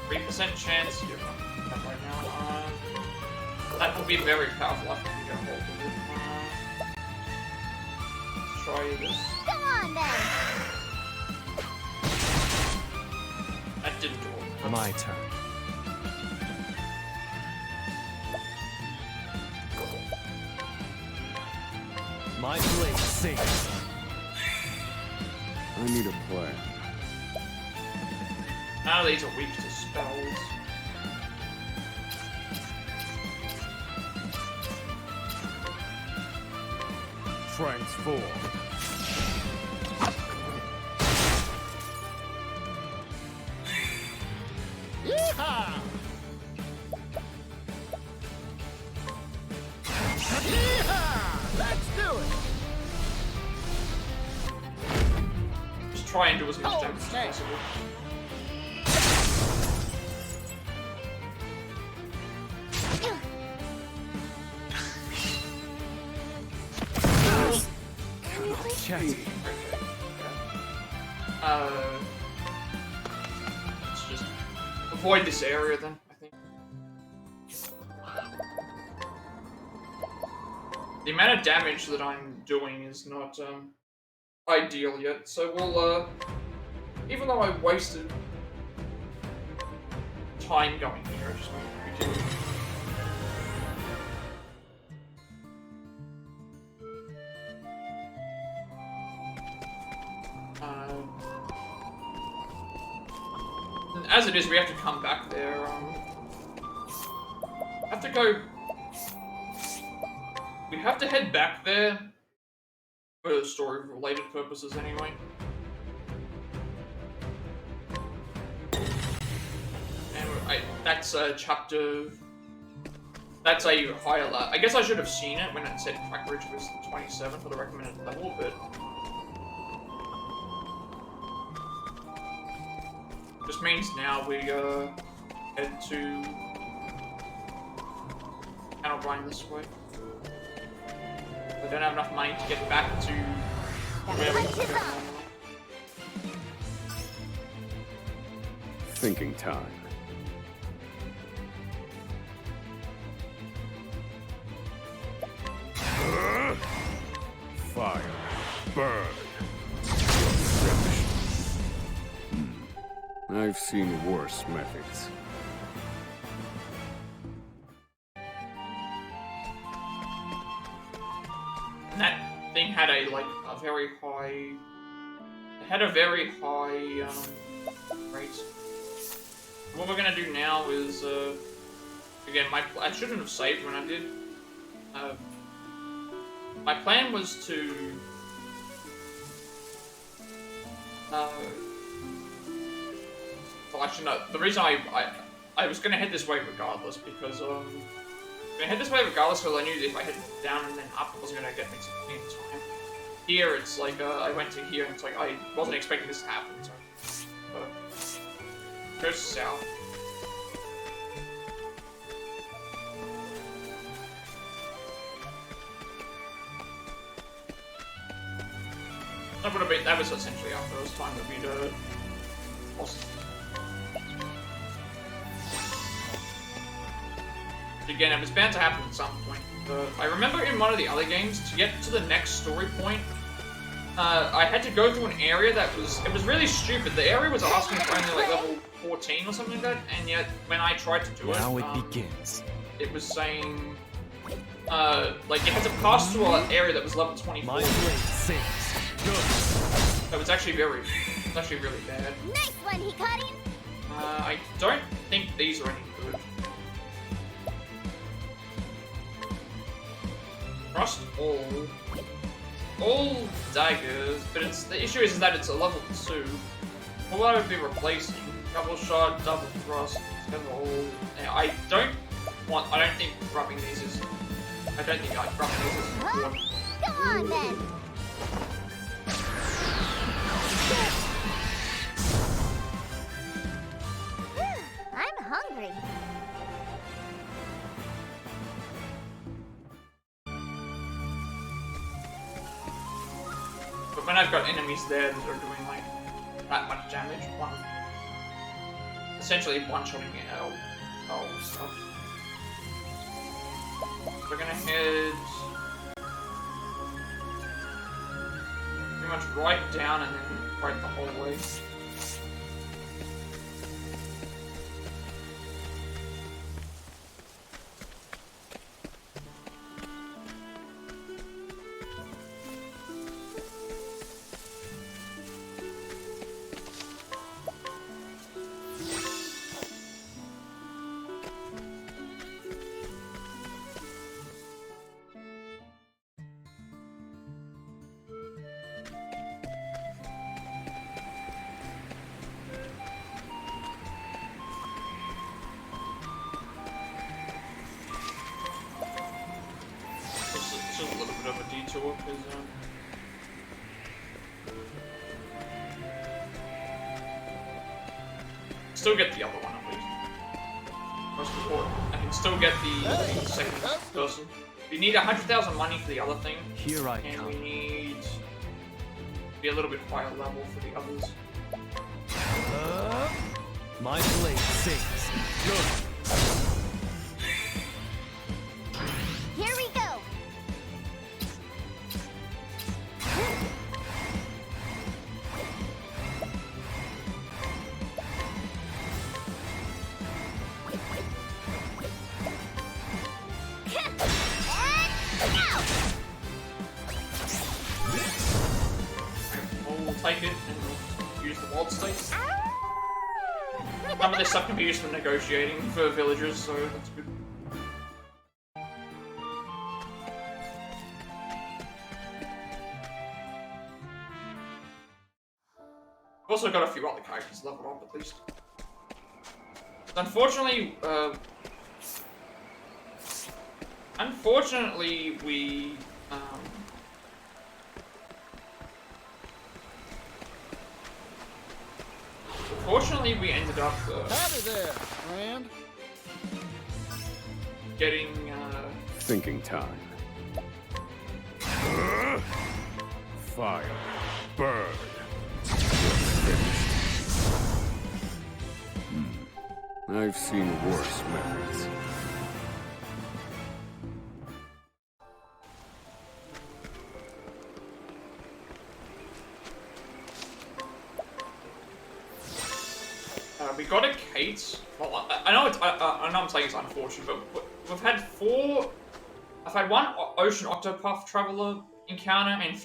3% chance. You're not right now. That will be very powerful after we get a hold of it. Let's try this. Come on then. That didn't do it. My turn. My blade sings. I need a plan. None of these are weak to spells. Transform. Yeehaw! Yeehaw! Let's do it! Just try and do as much damage Okay. as possible. Chatty. Let's just avoid this area then, I think. The amount of damage that I'm doing is not, ideal yet, so we'll, even though I wasted time going here, I just want to continue. As it is, we have to come back there. Have to go. We have to head back there for story-related purposes, anyway. And that's a chapter. That's a higher level. I guess I should have seen it when it said Crack Ridge was 27 for the recommended level, but. Just means now we head to Panel Grind this way. I don't have enough money to get back to where we were normally. Thinking time. Fire. Burn. I've seen worse methods. And that thing had a very high. It had a very high rate. What we're gonna do now is again, I shouldn't have saved when I did. My plan was to well, actually, no. The reason I was gonna head this way regardless because I'm gonna head this way regardless because I knew that if I headed down and then up, it wasn't gonna get me in time. Here, it's like I went to here, and it's like I wasn't expecting this to happen. So, go south. That was essentially our first time that we'd lost. Again, it was bound to happen at some point. I remember in one of the other games, to get to the next story point, I had to go through an area that it was really stupid. The area was asking for only like level 14 or something like that, and yet when I tried to do it, Now it begins. it was saying, like you had to pass through an area that was level 24. My blade sings. Good. That was actually really bad. Nice one, Hikari! I don't think these are any good. Trust all daggers, but the issue is that it's a level 2. What would I be replacing? Double shot, double thrust, double. I don't think rubbing these is. I don't think rubbing these is important. Go on then! I'm hungry. But when I've got enemies there that are doing like that much damage, essentially one-shotting all stuff. We're gonna head pretty much right down and then right the whole way. detour because still get the other one at least. Most important, I can still get the second person. We need 100,000 money for the other thing, Here I and come. we need to be a little bit higher level for the others. My blade sings. Good. Here we go. And now. We'll take it and we'll use the wild states. Some of this stuff can be used for negotiating for villagers, so that's good. I've also got a few other characters leveled up at least. Unfortunately, we Fortunately, we ended up Howdy there, friend. getting Thinking time. Fire. Burn. You're finished. I've seen worse methods. we got a Kate. Well, I know I'm saying it's unfortunate, but we've had four. I've had one Ocean Octopath Traveler encounter and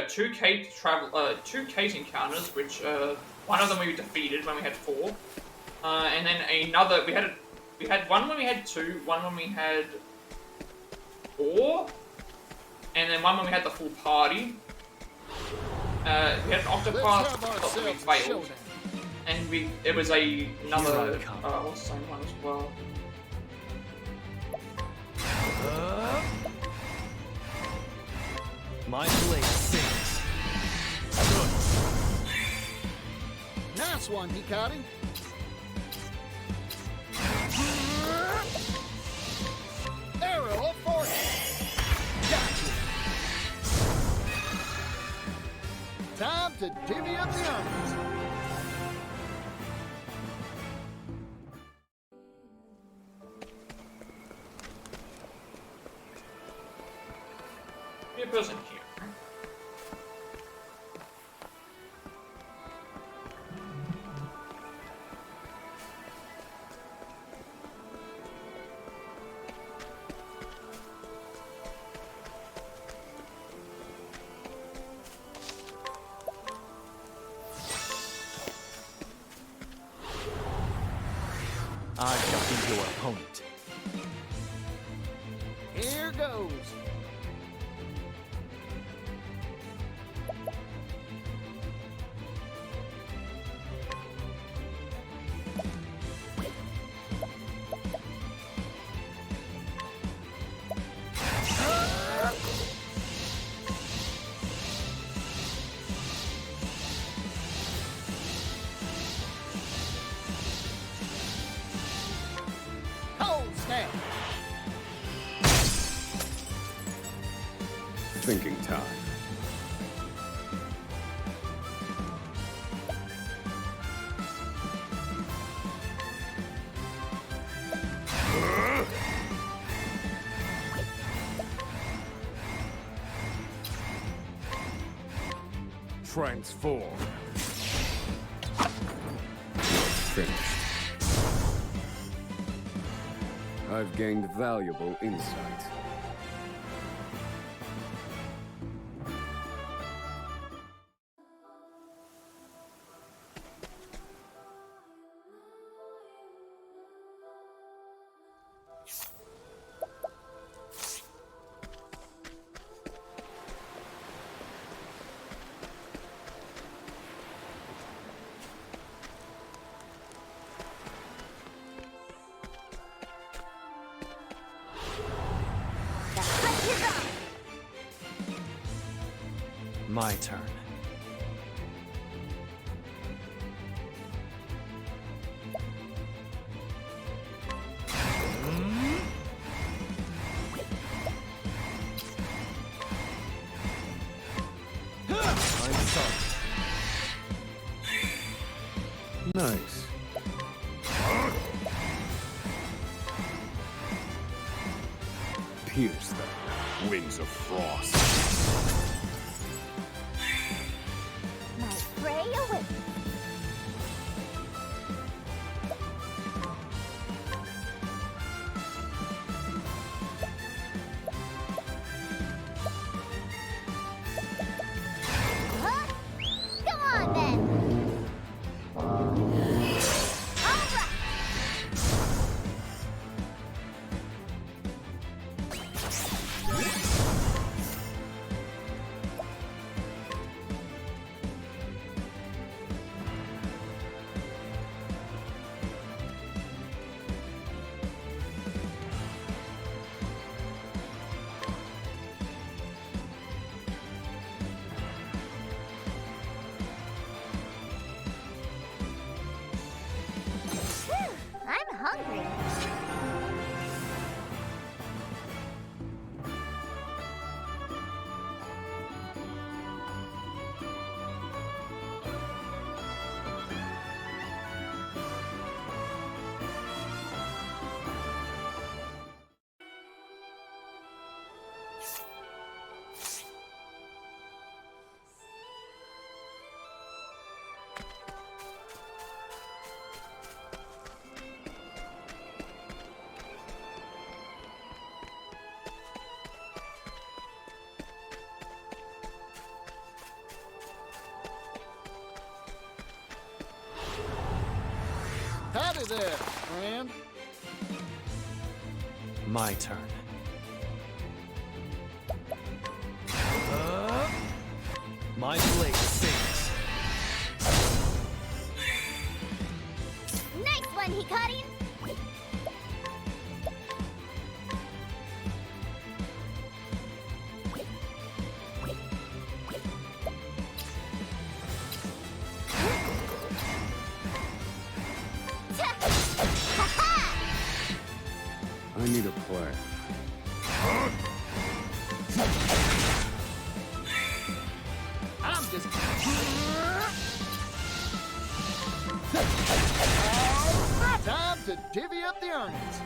two Kate encounters, which one of them we defeated when we had four, and then another we had one when we had two, one when we had four, and then one when we had the full party. We had an Octopath that we failed. And it was another, what's the same one as well? My blade sings. Good. Nice one, Hikari. Arrow of fortune. Gotcha. Time to divvy up the earnings. Be a person here. I shall be your opponent. Here goes. Thinking time. Transform. Finished. I've gained valuable insight. My turn. I'm sorry. Nice. Pierce them. Wings of frost. My prey awaits. Huh? Come on then. All right. Whew, I'm hungry. Howdy there, friend. My turn. My blade sings. Nice one, Hikarin. I need a plan. I'm just. Time to divvy up the earnings.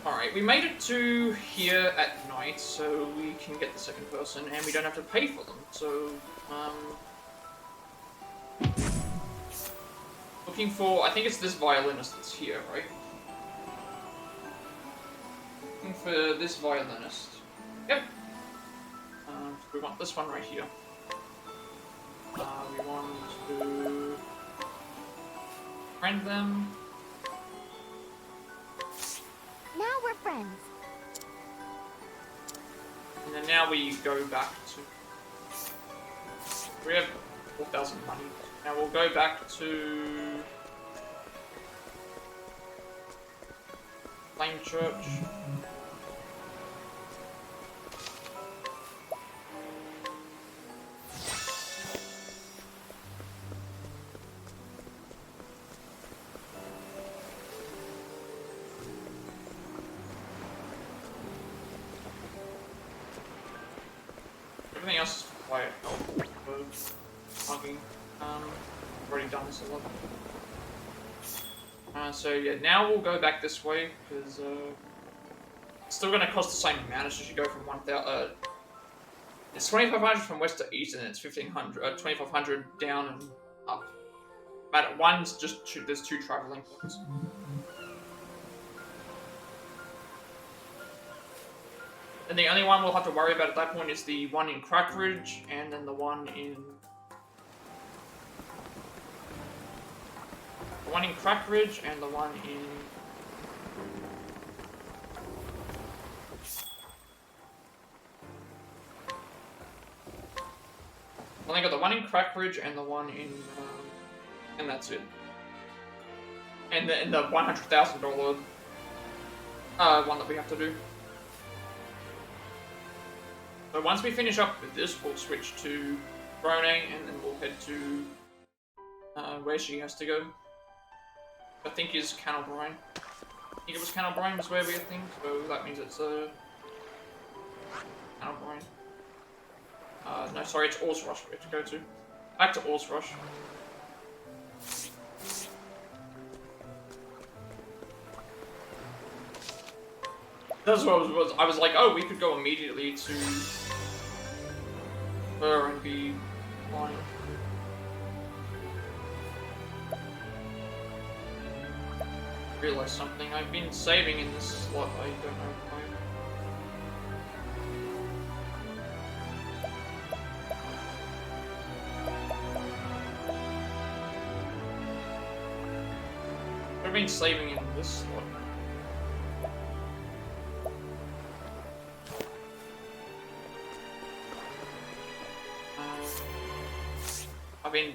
Alright, we made it to here at night, so we can get the second person, and we don't have to pay for them, so, looking for, I think it's this violinist that's here, right? Looking for this violinist. Yep. We want this one right here. We want to friend them. Now we're friends. And then now we go back to... We have 4,000 money. Now we'll go back to... Flame Church. Everything else is quiet. Birds, hugging. I've already done this a lot. So yeah, now we'll go back this way because it's still going to cost the same amount. It's just you go from 1,000. It's 2,500 from west to east, and it's 1,500, 2,500 down and up. But one's just two, there's two traveling points. And the only one we'll have to worry about at that point is the one in Crackridge, and then the one in The one in Crack Ridge and the one in... I think I got the one in Crack Ridge and the one in... and that's it. And the $100,000 one that we have to do. So once we finish up with this, we'll switch to Brone, and then we'll head to where she has to go. I think is Canal Brine. I think it was Canal Brine was where we had things, so that means it's Canal Brine. No, sorry, it's Ors Rush we have to go to. Back to Ors Rush. That's what I was like, oh, we could go immediately to her and be fine. Realize something. I've been saving in this slot. I don't know why. I've been saving in this slot.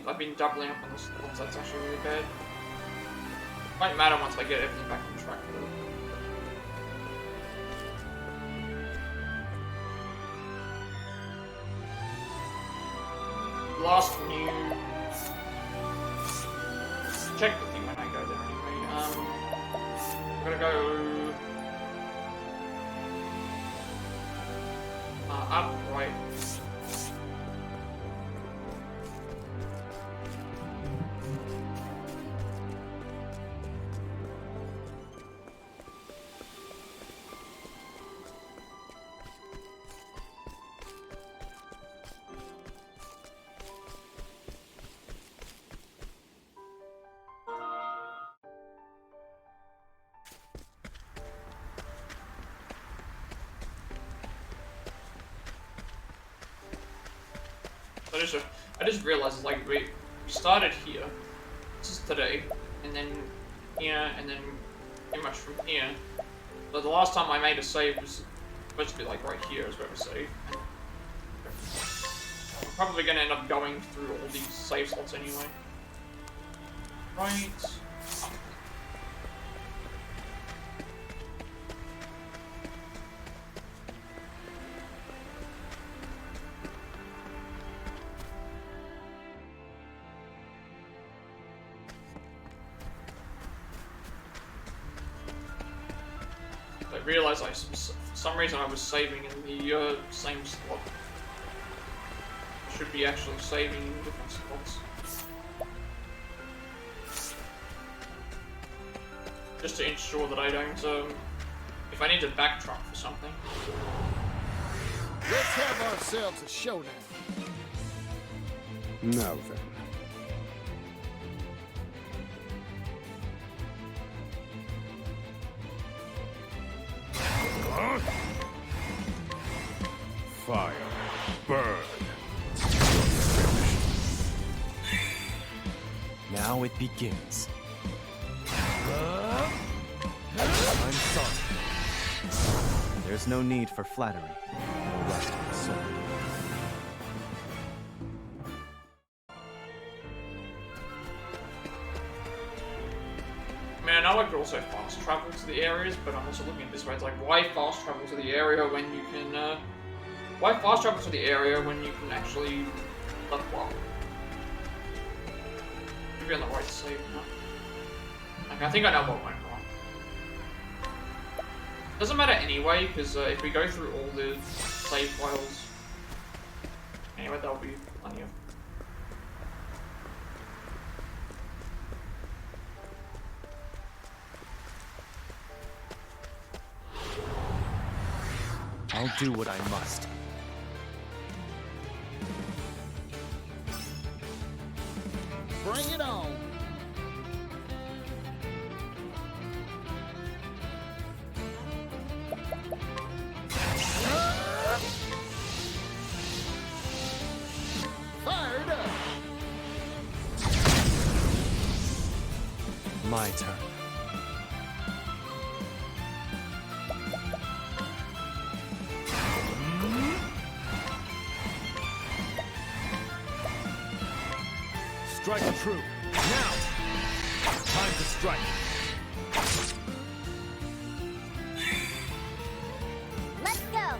I've been doubling up on the slots. That's actually really bad. Might matter once I get everything back on track. Last new. Check the thing when I go there anyway. I'm gonna go up right. I just realized, like, we started here, this is today, and then here, and then pretty much from here. But the last time I made a save was supposed to be, like, right here is where we saved. I'm probably going to end up going through all these save slots anyway. Right. I realized for some reason I was saving in the same slot. I should be actually saving in different slots. Just to ensure that I don't, if I need to backtrack for something. Let's have ourselves a showdown. Now then. Fire, burn. Now it begins. I'm sorry. There's no need for flattery. No rush to the sword. I mean, I know I could also fast travel to the areas, but I'm also looking at this way. It's like, why fast travel to the area when you can, why fast travel to the area when you can actually level up? Maybe on the right save now. Like, I think I know what went wrong. Doesn't matter anyway, because if we go through all the save files, anyway, that'll be plenty of. I'll do what I must. Bring it on. Fired up. my turn. Strike true. Now! Time to strike. Let's go.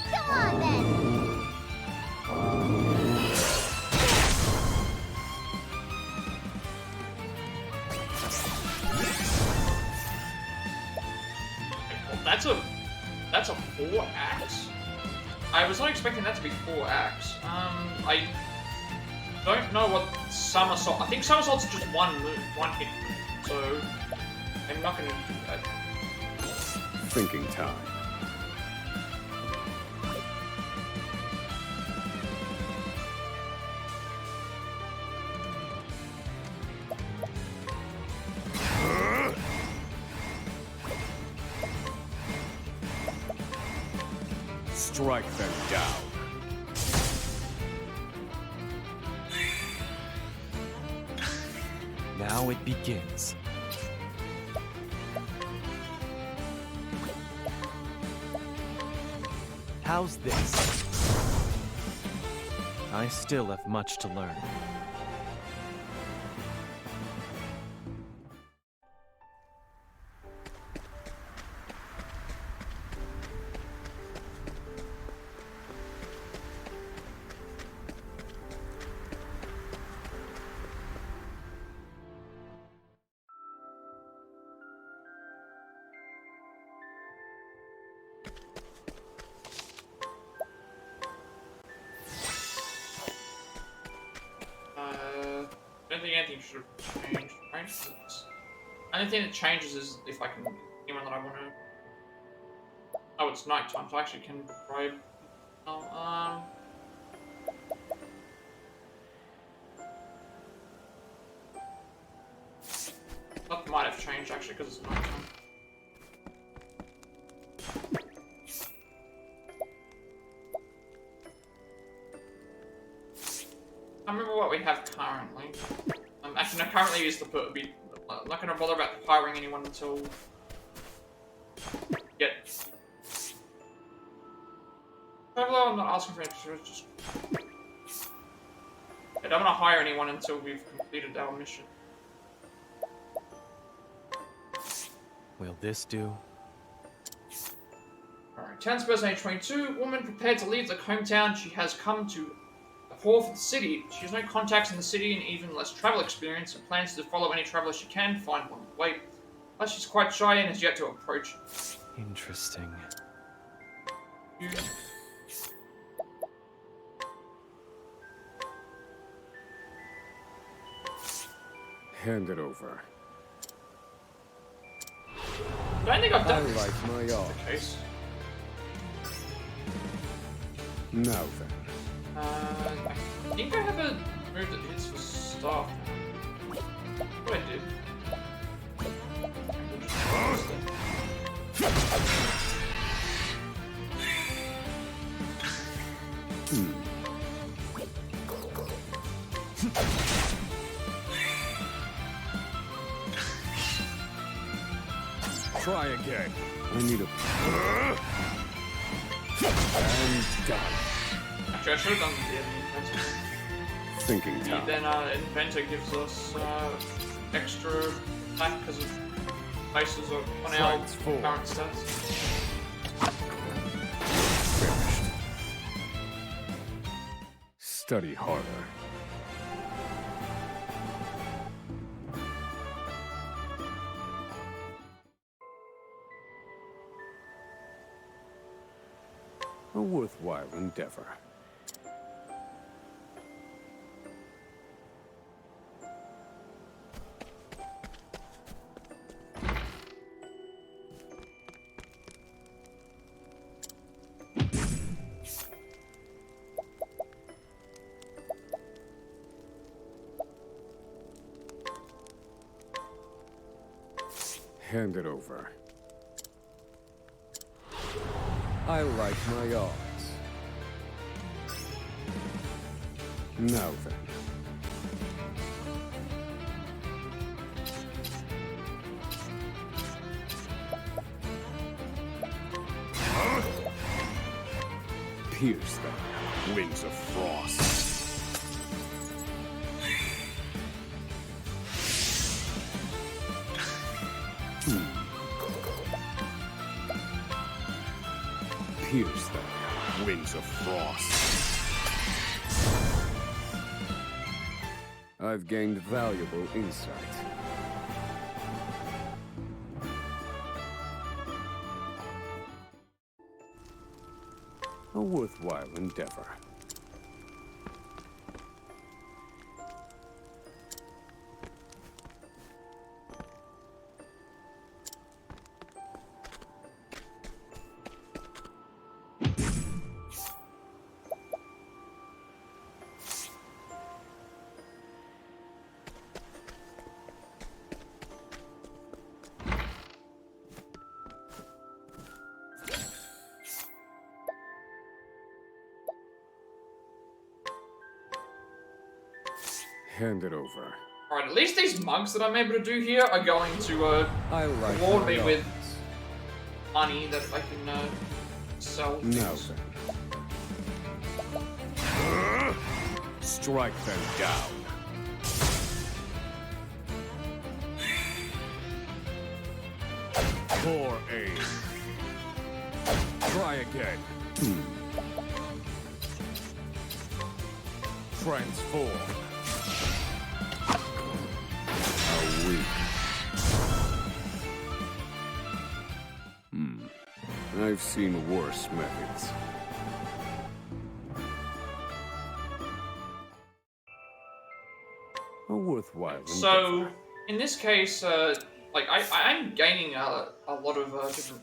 Come on then. Well, that's a 4 axe. I was not expecting that to be 4 axe. I don't know what somersault. I think somersault's just one move, one hit, so I'm not gonna do that. Thinking time. Strike them down. Now it begins. How's this? I still have much to learn. I don't think anything should have changed, right? Only thing that changes is if I can anyone that I want to. Oh, it's nighttime, so I actually can bribe. Oh, that might have changed actually because it's nighttime. I remember what we have currently. Actually, no, currently is the I'm not going to bother about hiring anyone until. Yet. Although I'm not asking for it, just. I don't want to hire anyone until we've completed our mission. Will this do? Alright, 10th person, age 22. Woman prepared to leave the hometown she has come to. For the city, she has no contacts in the city and even less travel experience and plans to follow any traveler she can find one way. But she's quite shy and has yet to approach. Interesting. You... Hand it over. I don't think I've done I this. like my The art. case. Now then. I think I have a move that hits for staff. What I did. Try again. I need a... And done. Actually, I should have done the inventor. Thinking time. Then inventor gives us extra attack because of bases on our Flight's full. current stats. Finished. Study harder. A worthwhile endeavor. Hand it over. I like my odds. Now then. Pierce them, wings of frost. Pierce them, wings of frost. I've gained valuable insight. A worthwhile endeavor. Hand it over. Alright, at least these mugs that I'm able to do here are going to I like reward me my with odds. money that I can sell Now things. then. Strike them down. Poor aim. Try again. Transform. How weak. I've seen worse methods. A worthwhile So, endeavor. in this case, like, I'm gaining a lot of different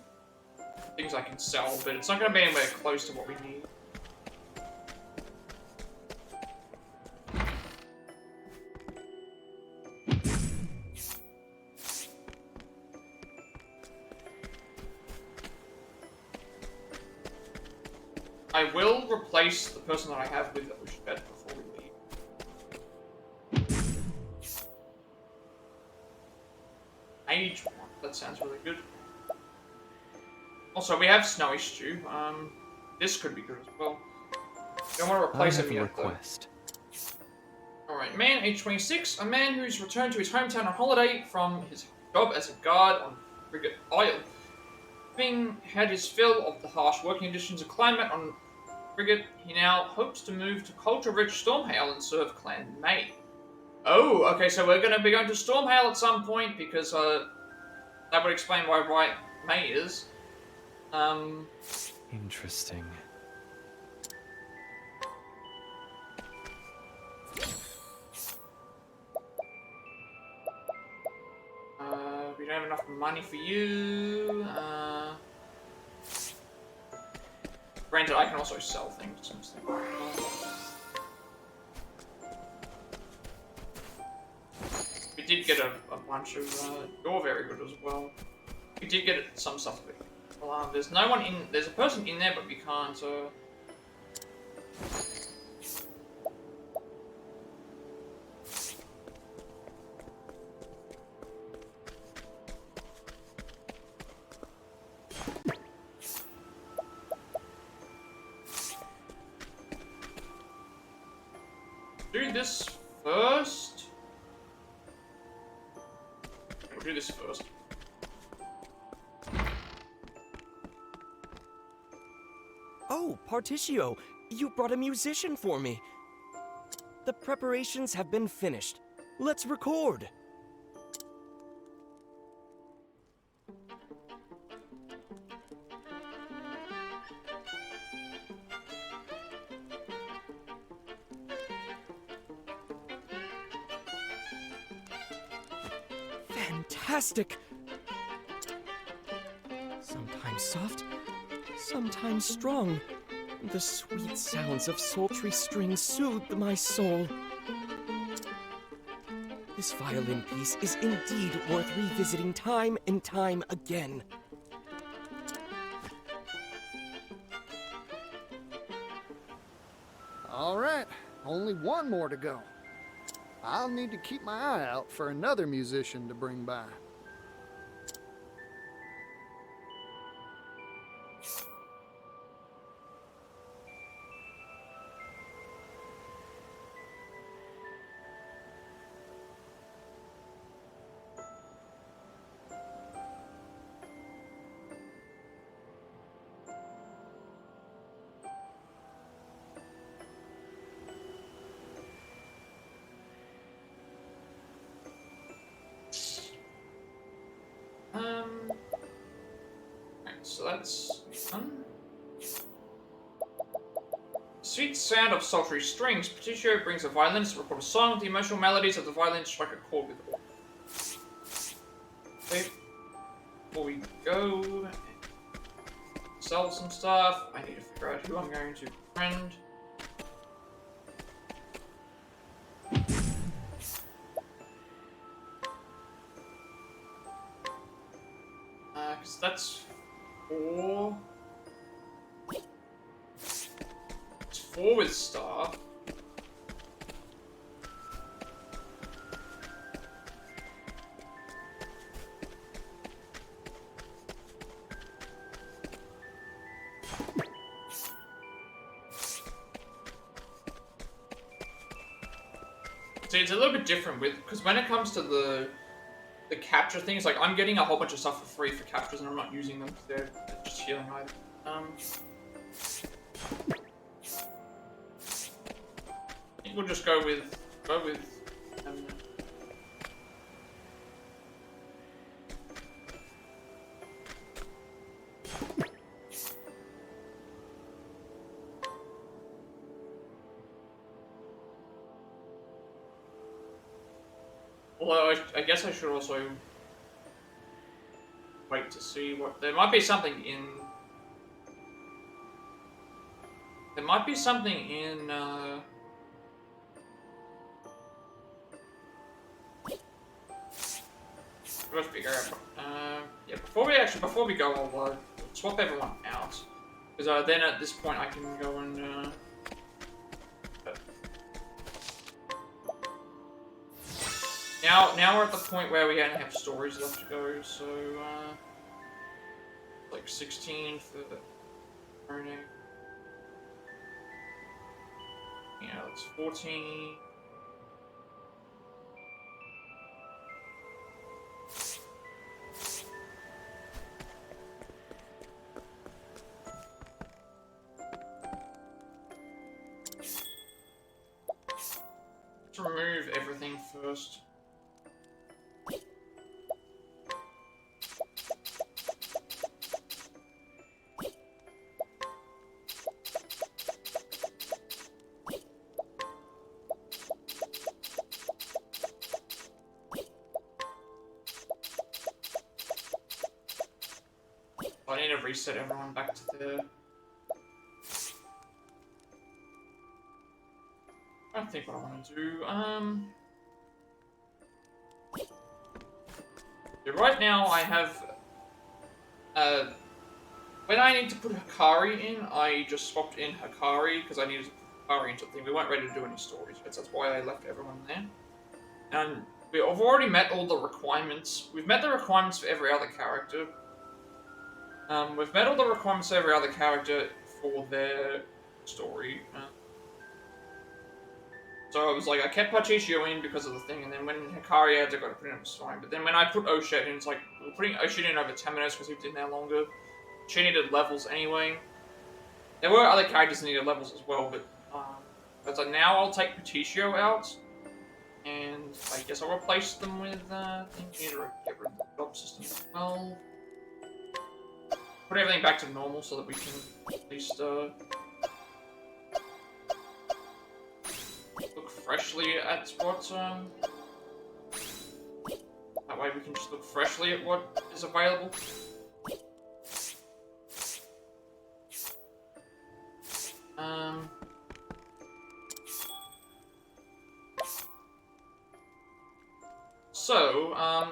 things I can sell, but it's not going to be anywhere close to what we need. I will replace the person that I have with a shed before we leave. Age 1. That sounds really good. Also, we have Snowy Stew. This could be good as well. Don't want to replace him yet, though. Alright, man, age 26. A man who's returned to his hometown on holiday from his job as a guard on Frigate Isle. Having had his fill of the harsh working conditions and climate on Frigate, he now hopes to move to culture-rich Stormhail and serve Clan May. Oh, okay, so we're going to be going to Stormhail at some point, because that would explain why White May is. Interesting. We don't have enough money for you. Granted, I can also sell things. Since we did get a bunch of. You're very good as well. We did get some stuff. Well, there's no one in. There's a person in there, but we can't. Do this first. We'll do this first. Oh, Particio, you brought a musician for me. The preparations have been finished. Let's record. Fantastic! Sometimes soft, sometimes strong. The sweet sounds of sultry strings soothed my soul. This violin piece is indeed worth revisiting time and time again. All right, only one more to go. I'll need to keep my eye out for another musician to bring by. Right, so that's done. Sweet sound of sultry strings. Petitio brings a violinist to record a song. The emotional melodies of the violin strike a chord with all. Okay. Before we go, sell some stuff. I need to figure out who I'm going to friend. Because that's 4. It's 4 with star. See, it's a little bit different with, because when it comes to the capture things, like I'm getting a whole bunch of stuff for free for captures and I'm not using them because they're just healing either. I think we'll just go with although I guess I should also wait to see what... There might be something in... There might be something in, Let's figure out... yeah, before we go, I'll swap everyone out. Because then at this point I can go and, Now we're at the point where we only have stories left to go, so, like 16 for the learning. Yeah, that's 14. Let's remove everything first. I need to reset everyone back to the... I don't think what I want to do. Yeah, right now I have... when I need to put Hikari in, I just swapped in Hikari because I needed to put Hikari into the thing. We weren't ready to do any stories, but that's why I left everyone there. And we've already met all the requirements. We've met the requirements for every other character. We've met all the requirements for every other character for their story. So I was like, I kept Patricio in because of the thing, and then when Hikari had to go to put in, it was fine. But then when I put Oshet in, it's like, we're putting Oshet in over 10 minutes because he was in there longer. She needed levels anyway. There were other characters that needed levels as well, but it's like, now I'll take Patricio out, and I guess I'll replace them with, things. Need to get rid of the job system as well. Put everything back to normal so that we can at least, look freshly at what, that way we can just look freshly at what is available. So,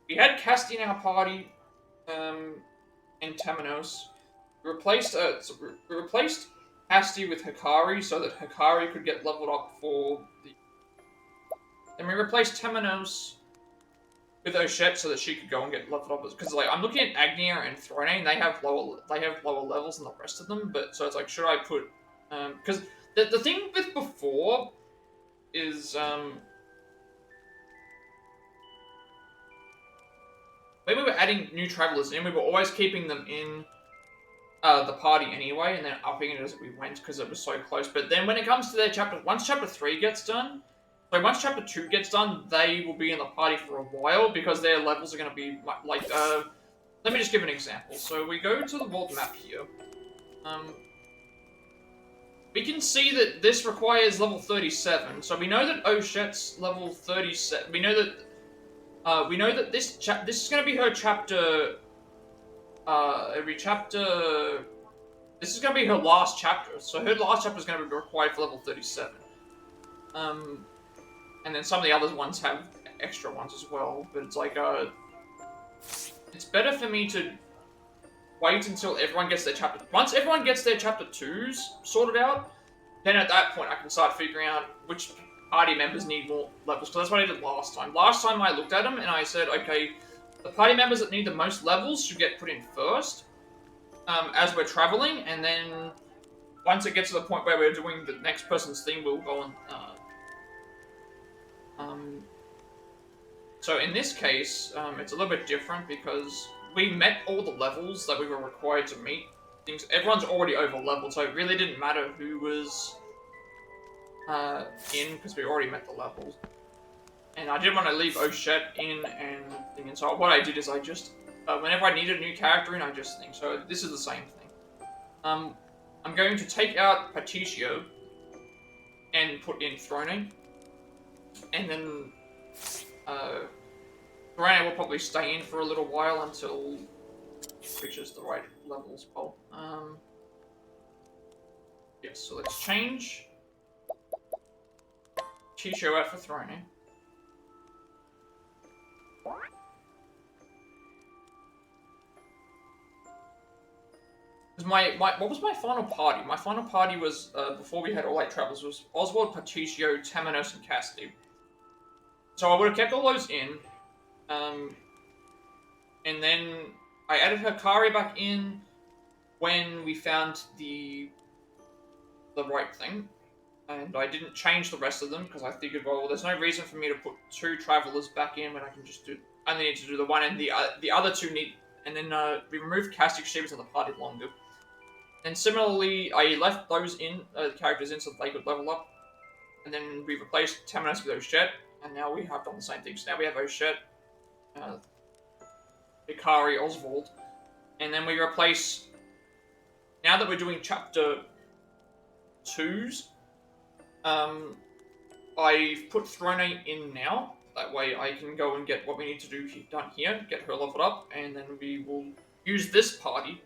we had Casti in our party, in Temenos. We replaced Casti with Hikari so that Hikari could get leveled up for the... Then we replaced Temenos with Oshette so that she could go and get leveled up. Because, like, I'm looking at Agnia and Throne, and they have lower levels than the rest of them, but, so it's like, should I put... because the thing with before is, when we were adding new travelers in, we were always keeping them in the party anyway, and then upping it as we went because it was so close. But then when it comes to their chapter, once chapter 3 gets done, so once chapter 2 gets done, they will be in the party for a while because their levels are going to be like, let me just give an example. So we go to the world map here. We can see that this requires level 37, so we know that Oshette's level 37. We know that this is going to be her chapter. Every chapter. This is going to be her last chapter, so her last chapter is going to be required for level 37. And then some of the other ones have extra ones as well, but it's like it's better for me to wait until everyone gets their chapter. Once everyone gets their chapter 2s sorted out, then at that point I can start figuring out which party members need more levels, because that's what I did last time. Last time I looked at them and I said, okay, the party members that need the most levels should get put in first, as we're traveling, and then once it gets to the point where we're doing the next person's thing, we'll go and, so in this case, it's a little bit different because we met all the levels that we were required to meet. Everyone's already over leveled, so it really didn't matter who was in because we already met the levels. And I didn't want to leave Oshette in and so what I did is I just whenever I needed a new character in, I just think. So this is the same thing. I'm going to take out Patricio and put in Throne, and then Throne will probably stay in for a little while until it reaches the right levels. Oh, yes. So let's change Patricio out for Throne. What was my final party? My final party was, before we had all 8 travels, was Oswald, Patricio, Temenos, and Casti. So I would have kept all those in, and then I added Hikari back in when we found the right thing, and I didn't change the rest of them because I figured, well, there's no reason for me to put 2 travelers back in when I can just only need to do the one, and the other 2 need. And then we removed Casti because she was in the party longer. And similarly, I left those characters in so that they could level up. And then we replaced Temenos with Oshette, and now we have done the same thing. So now we have Oshette, Hikari, Oswald, and then we replace. Now that we're doing chapter 2s, I've put Throne in now. That way I can go and get what we need to do done here, get her leveled up, and then we will use this party.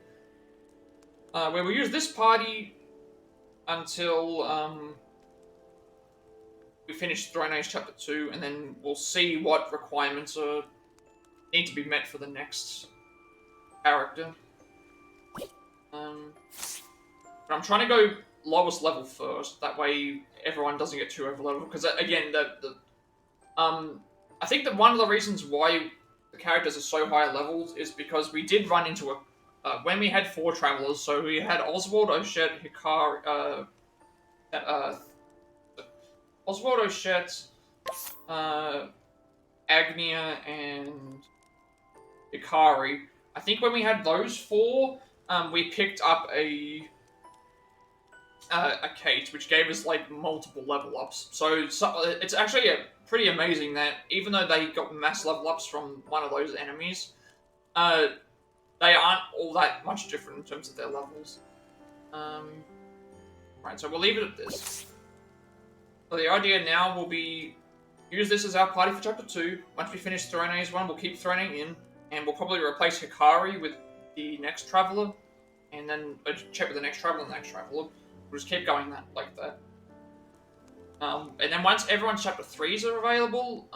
Where we use this party until we finish Throne Age Chapter 2, and then we'll see what requirements need to be met for the next character. But I'm trying to go lowest level first, that way everyone doesn't get too over level, because again, I think that one of the reasons why the characters are so high leveled is because we did run into when we had 4 travelers, so we had Oswald, Oshette, Hikari, Oswald, Oshette, Agnia, and Hikari. I think when we had those 4, we picked up a Kate, which gave us like multiple level ups. So it's actually pretty amazing that even though they got mass level ups from one of those enemies, they aren't all that much different in terms of their levels. Right, so we'll leave it at this. So the idea now will be use this as our party for chapter 2. Once we finish Throne's one, we'll keep Throne in, and we'll probably replace Hikari with the next traveler, and then check with the next traveler and the next traveler. We'll just keep going like that. And then once everyone's chapter 3s are available,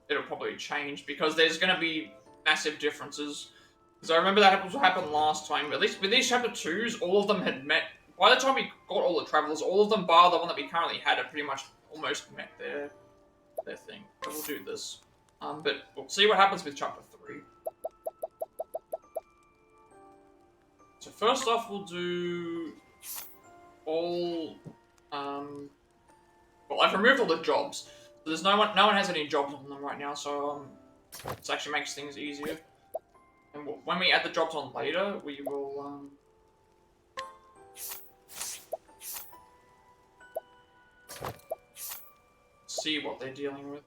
it'll probably change because there's going to be massive differences. Because I remember that was what happened last time. At least with these chapter 2s, all of them had met. By the time we got all the travelers, all of them, bar the one that we currently had pretty much almost met their thing. So we'll do this. But we'll see what happens with chapter 3. So first off, we'll do all. Well, I've removed all the jobs. So there's no one has any jobs on them right now. So this actually makes things easier. And when we add the jobs on later, we will see what they're dealing with.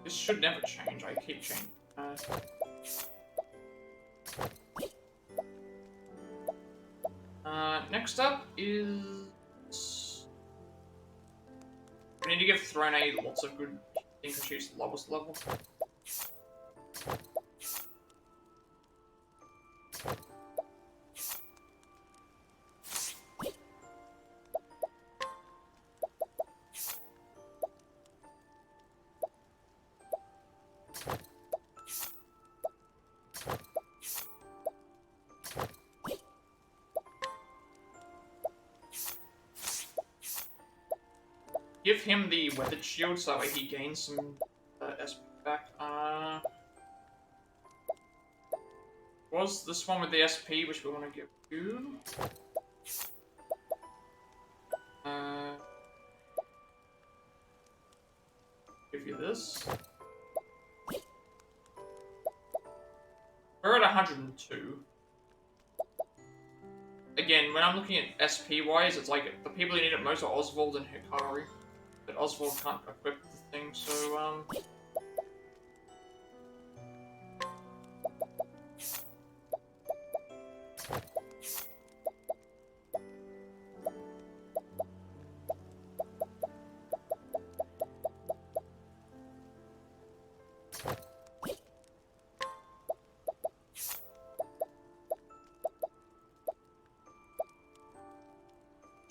This should never change. I keep changing. Next up is... We need to give Throne A lots of good things to choose the lowest level. Give him the weathered shield so that way he gains some SP back. Was this one with the SP which we want to give you? Give you this. We're at 102. Again, when I'm looking at SP wise, it's like the people who need it most are Oswald and Hikari. But Oswald can't equip the thing, so,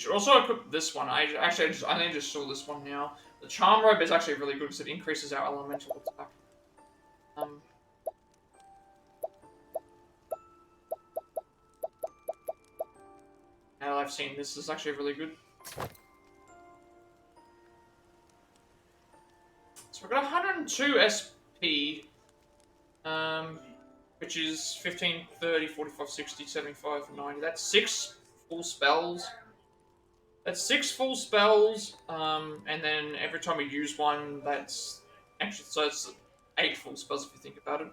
should also equip this one. I think I just saw this one now. The Charm Robe is actually really good because it increases our elemental attack. Now I've seen this is actually really good. So we've got 102 SP, which is 15, 30, 45, 60, 75, 90. That's 6 full spells. That's 6 full spells, and then every time we use one, that's actually, so it's 8 full spells if you think about it.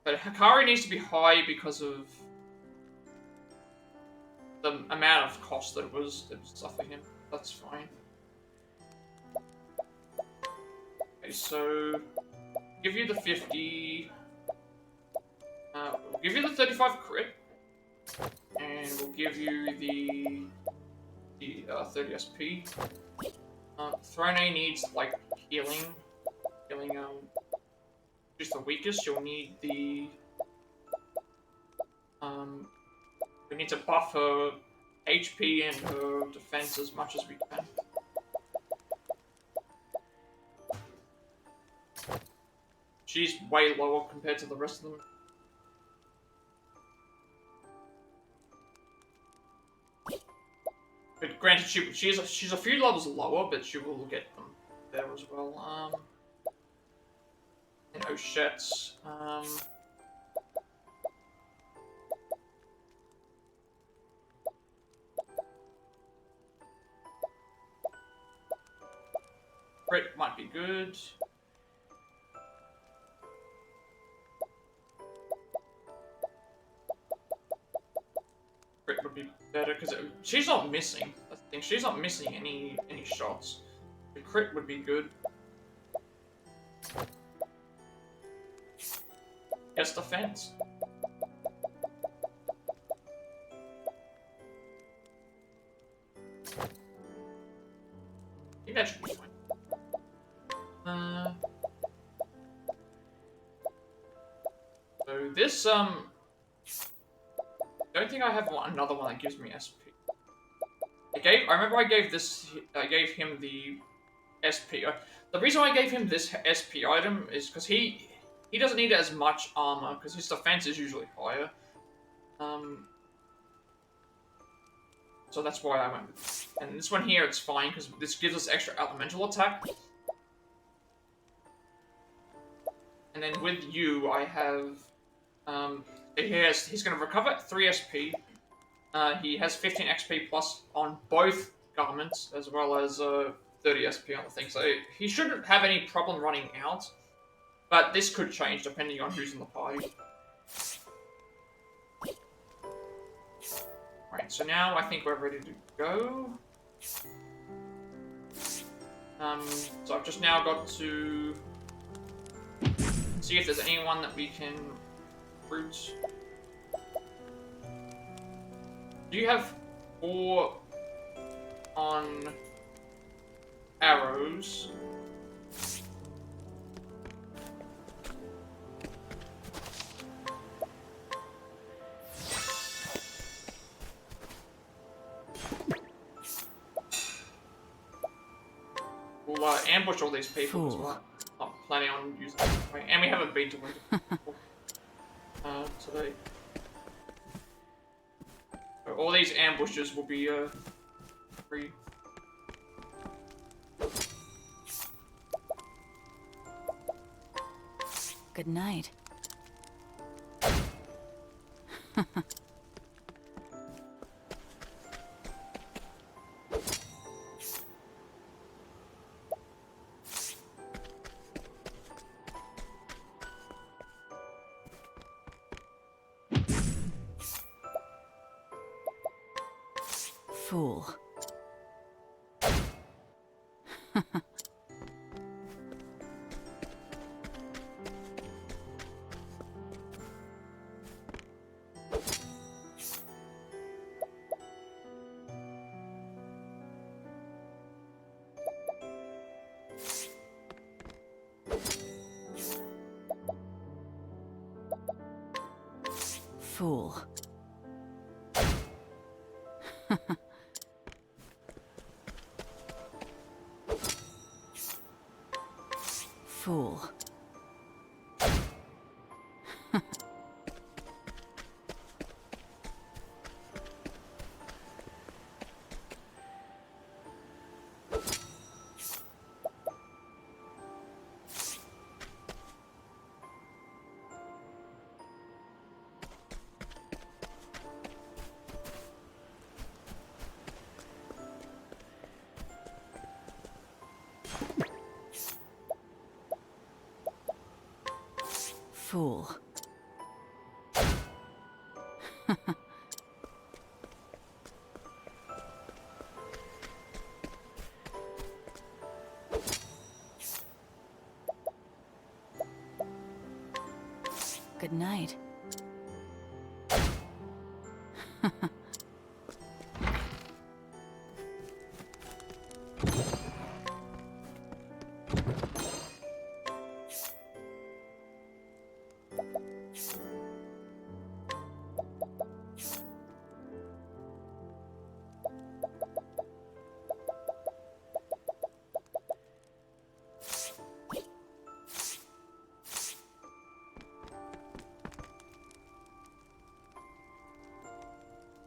But Hikari needs to be high because of the amount of cost that it was suffering him. That's fine. Okay, so give you the 50. We'll give you the 35 crit, and we'll give you the 30 SP. Throne A needs like healing, just the weakest. You'll need the we need to buff her HP and her defense as much as we can. She's way lower compared to the rest of them. But granted, she's a few levels lower, but she will get them there as well. And Oshet's, crit might be good. Crit would be better because she's not missing. That's the thing. She's not missing any shots. The crit would be good. Yes, defense. I think that should be fine. So this, I don't think I have another one that gives me SP. I remember I gave him the SP. The reason I gave him this SP item is because he doesn't need as much armor, because his defense is usually higher. So that's why I went with this. And this one here, it's fine, because this gives us extra elemental attack. And then with you, I have, he's going to recover 3 SP. He has 15 XP plus on both garments, as well as 30 SP on the thing. So he shouldn't have any problem running out. But this could change depending on who's in the party. Right, so now I think we're ready to go. So I've just now got to see if there's anyone that we can recruit. Do you have 4 on arrows? We'll ambush all these people as well. Not planning on using it. And we haven't been to Winter today. So all these ambushes will be free. Good night. Fool. Fool. Fool. Fool. Good night.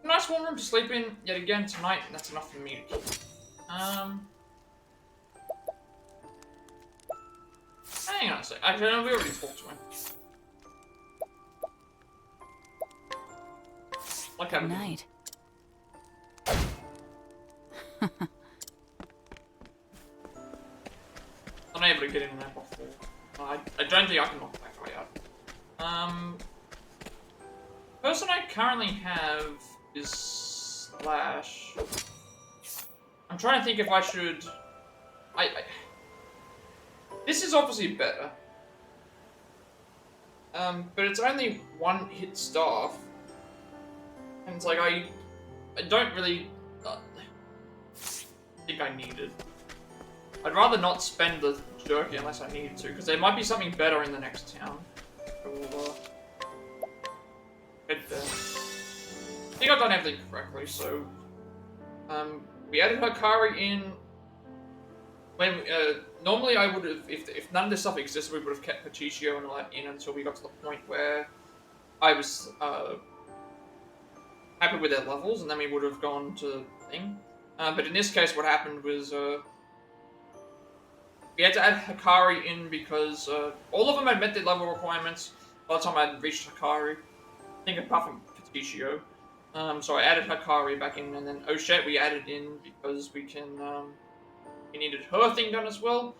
Nice warm room to sleep in yet again tonight, and that's enough for me to keep. Hang on a sec. Actually, no, we already talked to him. Like Good night. Unable to get in there before. I don't think I can knock that guy out. Person I currently have is Slash. I'm trying to think if I should... This is obviously better. But it's only one hit staff. And it's like, I don't really think I need it. I'd rather not spend the jerky unless I need to, because there might be something better in the next town. So we'll, head there. I think I've done everything correctly, so... we added Hikari in... When, normally I would have, if none of this stuff existed, we would have kept Patricio and all that in until we got to the point where I was, happy with their levels, and then we would have gone to the thing. But in this case, what happened was, we had to add Hikari in because, all of them had met their level requirements by the time I had reached Hikari. I think apart from Patricio. So I added Hikari back in, and then Oshet we added in because we can, we needed her thing done as well.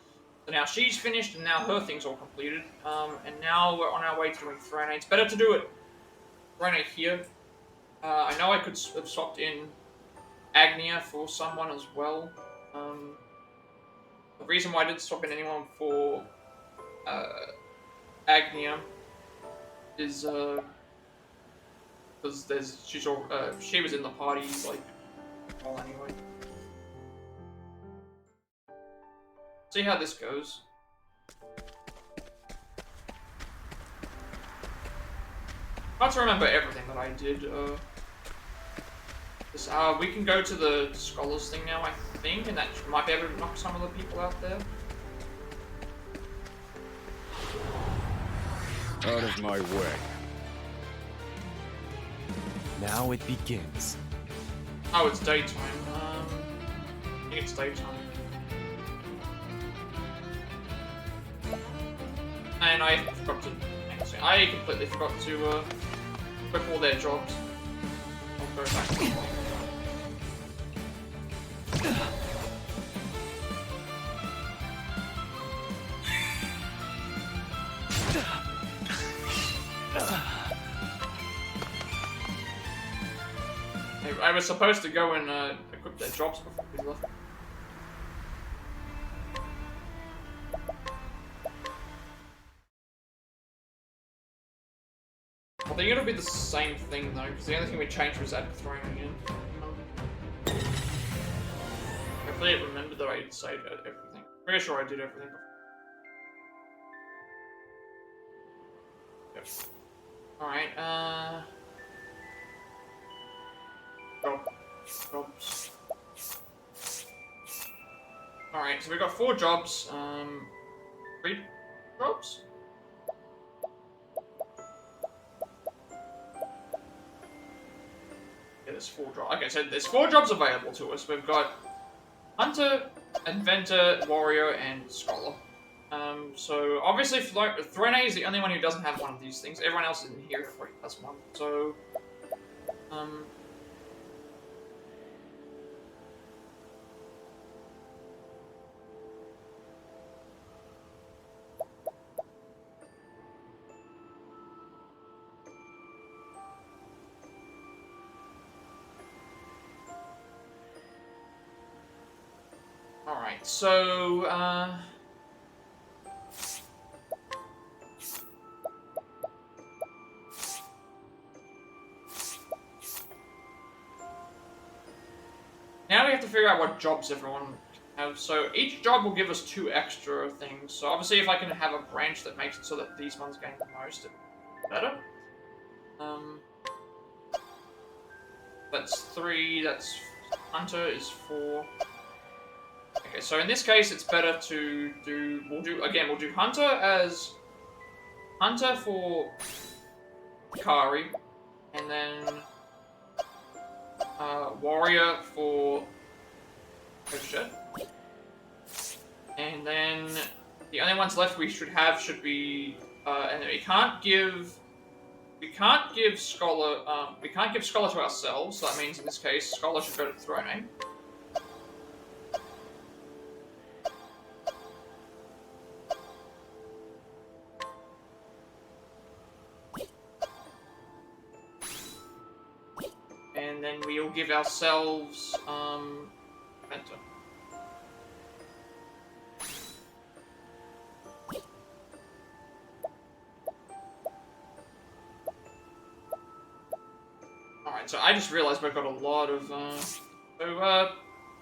So now she's finished, and now her thing's all completed. And now we're on our way to doing Throne. It's better to do it Throne here. I know I could have swapped in Agnia for someone as well. The reason why I didn't swap in anyone for Agnia is because she was in the party like all anyway. See how this goes. Hard to remember everything that I did. We can go to the Scholars thing now, I think, and that might be able to knock some of the people out there. Out of my way. Now it begins. Oh, it's daytime. I think it's daytime. And I forgot to... I completely forgot to equip all their jobs. I'll go back. I was supposed to go and equip their jobs before we left. I think it'll be the same thing though, because the only thing we changed was add Throne again. Hopefully it remembered that I saved everything. Pretty sure I did everything before. Yep. Alright, jobs. Alright, so we've got 4 jobs, 3 jobs? Yeah, there's 4 jobs. Okay, so there's 4 jobs available to us. We've got Hunter, Inventor, Warrior, and Scholar. So obviously Throne is the only one who doesn't have one of these things. Everyone else in here already has one. So, alright, so, now we have to figure out what jobs everyone have. So each job will give us 2 extra things. So obviously if I can have a branch that makes it so that these ones gain the most, it's better. That's 3, that's Hunter is 4. Okay, so in this case it's better to do, we'll do Hunter as Hunter for Kari, and then Warrior for Oshet. And then the only ones left we should be, and we can't give Scholar, to ourselves, so that means in this case, Scholar should go to Throne. And then we'll give ourselves, Mentor. Alright, so I just realized we've got a lot of,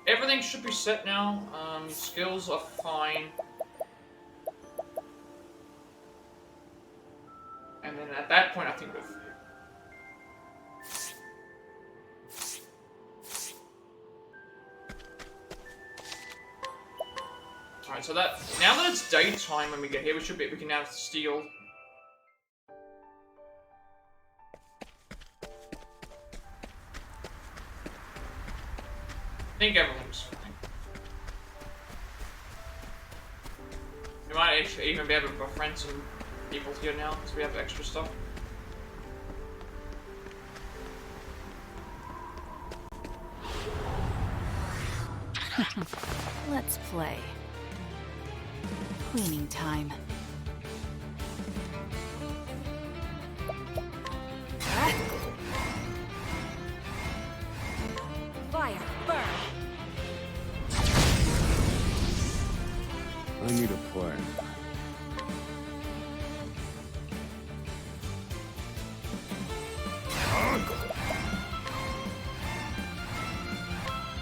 everything should be set now. Skills are fine. And then at that point, I think we've... Alright, so that... Now that it's daytime when we get here, we can now steal. I think everything's fine. We might actually even be able to befriend some people here now, because we have extra stuff. Let's play. Cleaning time. Fire, burn. I need a plan.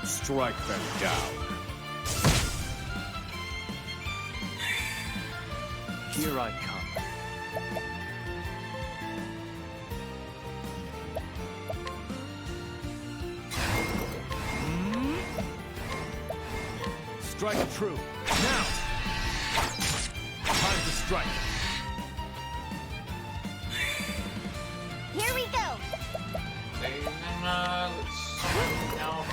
Strike them down. Here I come. Strike true. Now! Time to strike. Here we go. Okay, and then, let's... Something else.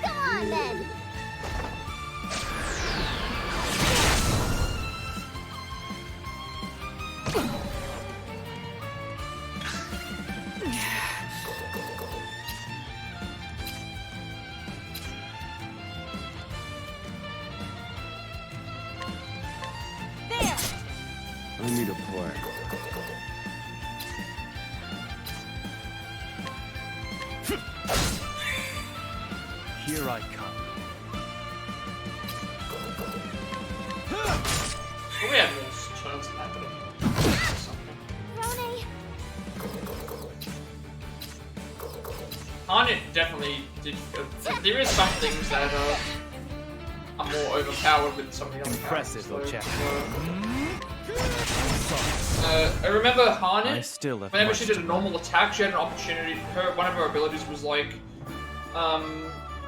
Come on then. There. I need a plan. Here I come. Well, we had more chance than that, but something. Rone. Harnett definitely did. There is some things that are more overpowered with some of the other Impressive, characters, Ochak. I remember I Harnett. still have Whenever much she did to a normal attack, she had an opportunity. One of her abilities was like,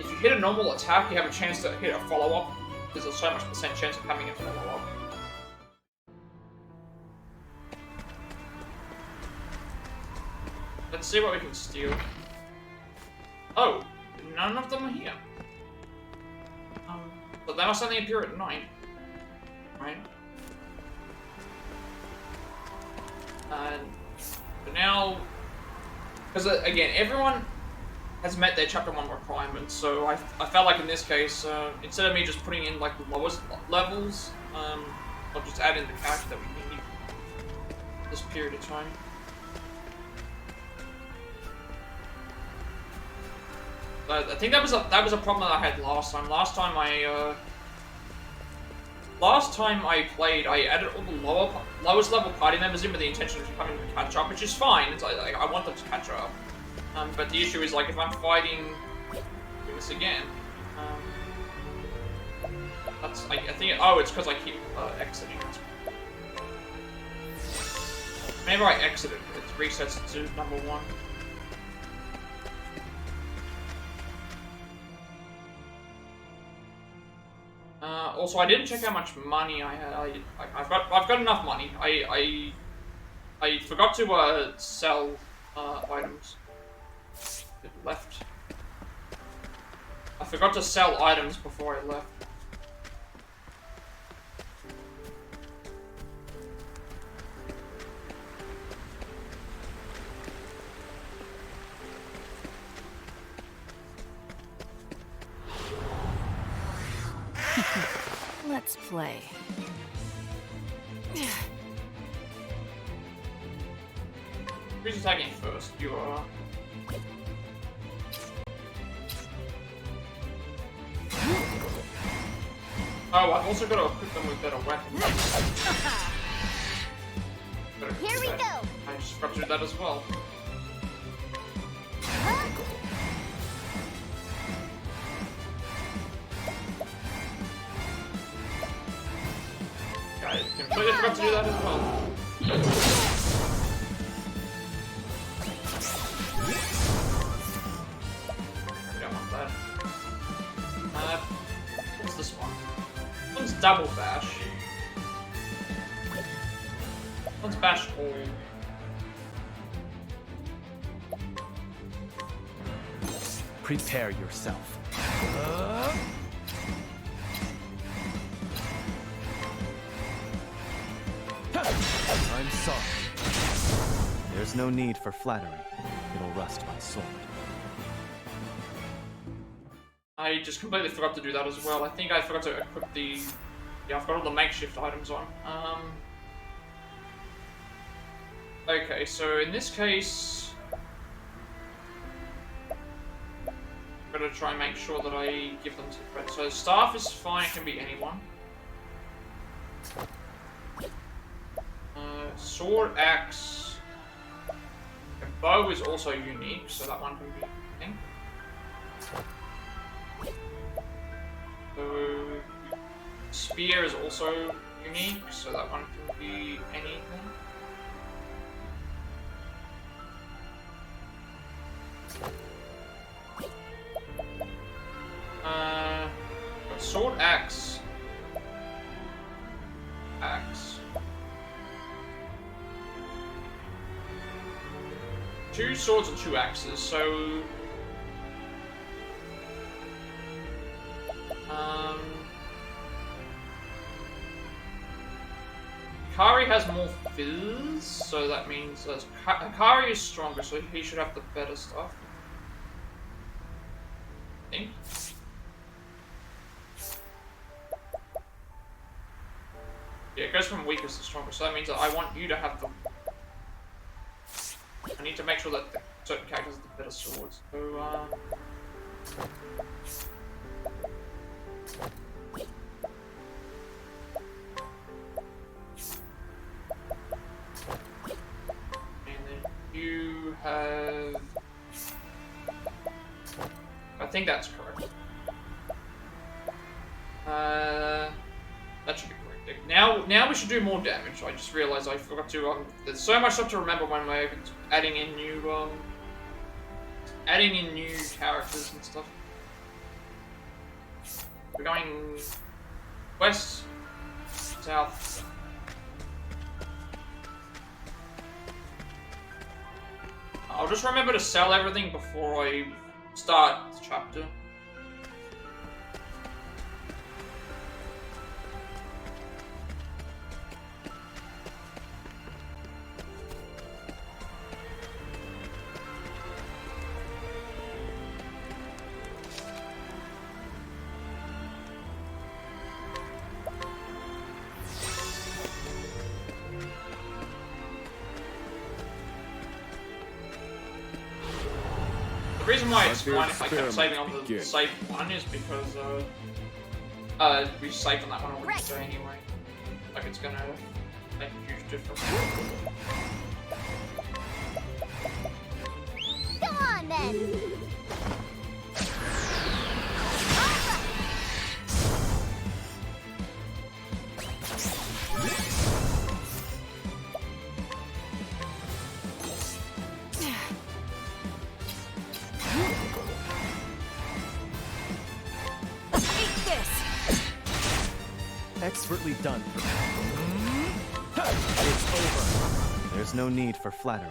if you hit a normal attack, you have a chance to hit a follow-up. There's a so much % chance of having a follow-up. Let's see what we can steal. Oh, none of them are here. But they must only appear at night, right? But now, because again, everyone has met their chapter 1 requirements, so I felt like in this case, instead of me just putting in like the lowest levels, I'll just add in the character that we need this period of time. But I think that was a problem that I had last time. Last time I played, I added all the lowest level party members in with the intention of coming to catch up, which is fine. It's like, I want them to catch up. But the issue is like if I'm fighting this again, that's I think it's because I keep exiting. Whenever I exit it resets to number 1. Also, I didn't check how much money I had. I've got enough money. I forgot to sell items. It left. I forgot to sell items before I left. Let's play. Who's attacking first? You are. Oh, I've also got to equip them with better weapons. Here we go. I just forgot to do that as well. I completely forgot to do that as well. We don't want that. What's this one? One's double bash. One's bash all. Prepare yourself. I'm sorry. There's no need for flattery. It'll rust my sword. I just completely forgot to do that as well. I think I forgot to equip the... Yeah, I've got all the makeshift items on. Okay, so in this case... I'm gonna try and make sure that I give them to the friend. So staff is fine, it can be anyone. Sword, axe, and bow is also unique, so that one can be anything. So, spear is also unique, so that one can be anything. Sword, axe, axe. 2 swords and 2 axes, so... Hikari has more fizz, so that means... Hikari is stronger, so he should have the better stuff. I think. Yeah, it goes from weakest to stronger, so that means that I want you to have the... I need to make sure that certain characters have the better swords. So, and then you have... I think that's correct. That should be correct. Now we should do more damage. I just realized I forgot to, there's so much stuff to remember when we're adding in new characters and stuff. We're going west, south. I'll just remember to sell everything before I start the chapter. The reason why it's fine if I kept saving on the save one is because we saved on that one a week ago anyway. Like it's gonna make a huge difference. Go on then. Expertly done. It's over. There's no need for flattery.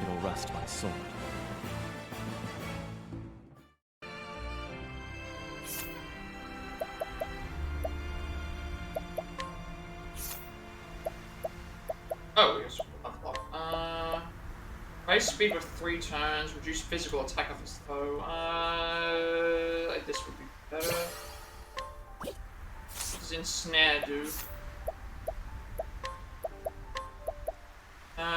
It'll rust my sword. Oh, yes. Raise speed with 3 turns, reduce physical attack of his foe. This would be better. Ensnare do.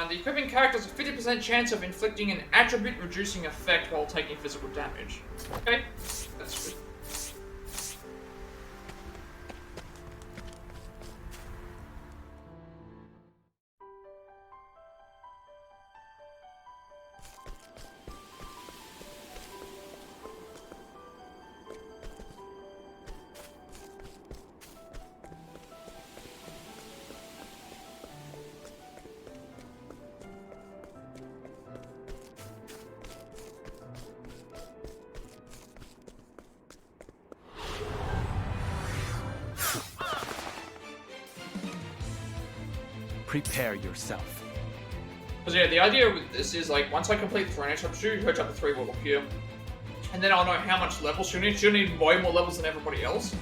The equipping character has a 50% chance of inflicting an attribute-reducing effect while taking physical damage. Okay, that's good. Prepare yourself. Because yeah, the idea with this is like, once I complete 3 next episode, her chapter 3 will appear. And then I'll know how much levels she'll need. She'll need way more levels than everybody else.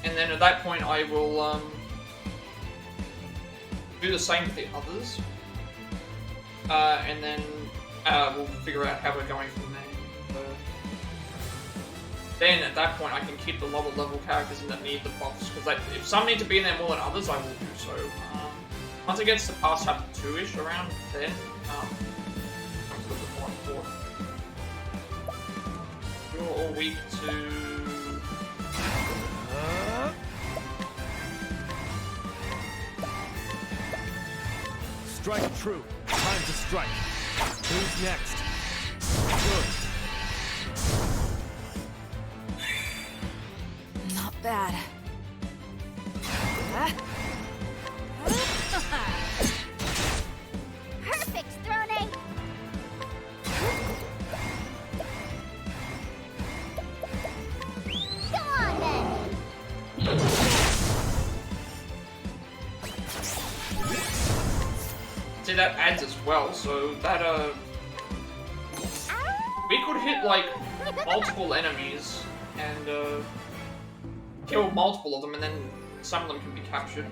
And then at that point I will do the same with the others. And then we'll figure out how we're going from there. Then at that point I can keep the lower level characters in that need the buffs. Because if some need to be in there more than others, I will do so. Once it gets to past chapter 2-ish around then, it's a little bit more important. You're all weak to... Strike true. Time to strike. Who's next? Good. Not bad. Perfect, Throne! Go on, then! See, that adds as well, so that, we could hit, like, multiple enemies and, kill multiple of them, and then some of them can be captured.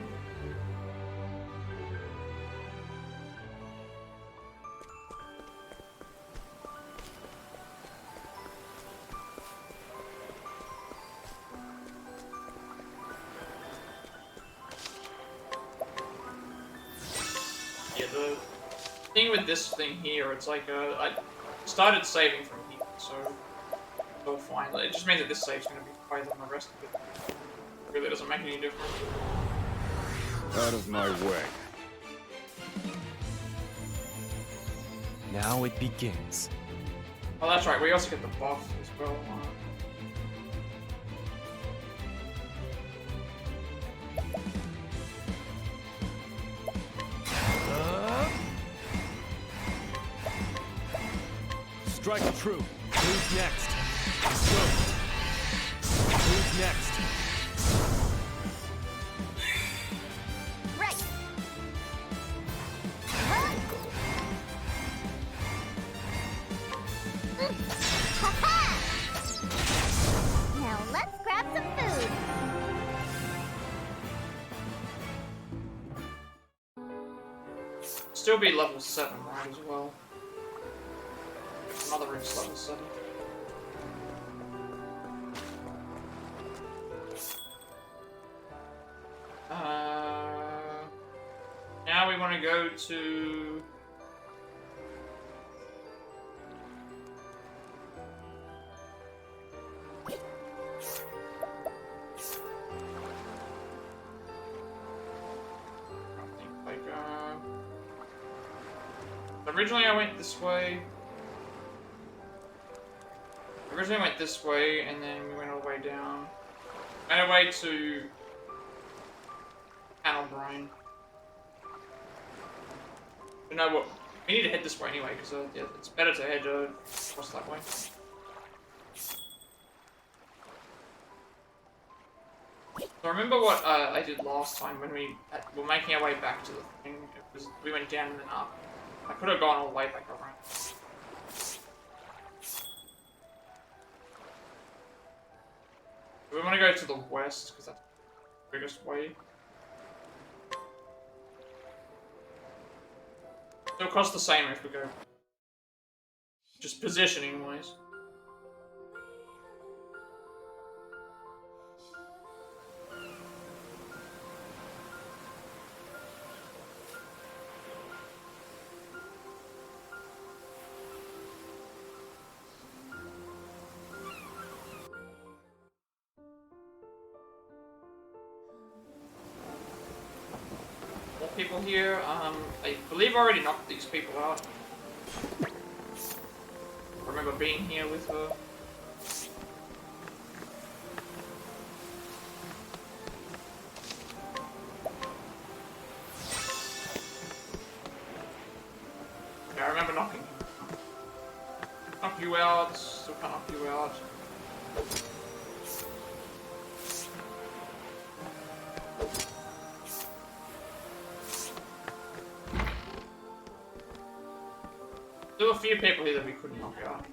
Yeah, the thing with this thing here, it's like, I started saving from here, so it's all fine. It just means that this save's gonna be higher than the rest of it. It really doesn't make any difference. Out of my way. Now it begins. Oh, that's right, we also get the buff as well. Strike true. Who's next? Good. Who's next? Right! Now let's grab some food! Still be level 7, right, as well. Another room's level 7. Now we want to go to... Originally I went this way. Originally I went this way, and then we went all the way down. Made our way to... Panel Brain. But no, what? We need to head this way anyway, because yeah, it's better to head across that way. So remember what I did last time when we were making our way back to the thing? It was, we went down and then up. I could have gone all the way back around. We want to go to the west, because that's the biggest way. It'll cost the same if we go. Just positioning wise. people here. I believe I already knocked these people out. I remember being here with her. Yeah, I remember knocking. Knock you out. Still can't knock you out. There were a few people here that we couldn't knock out.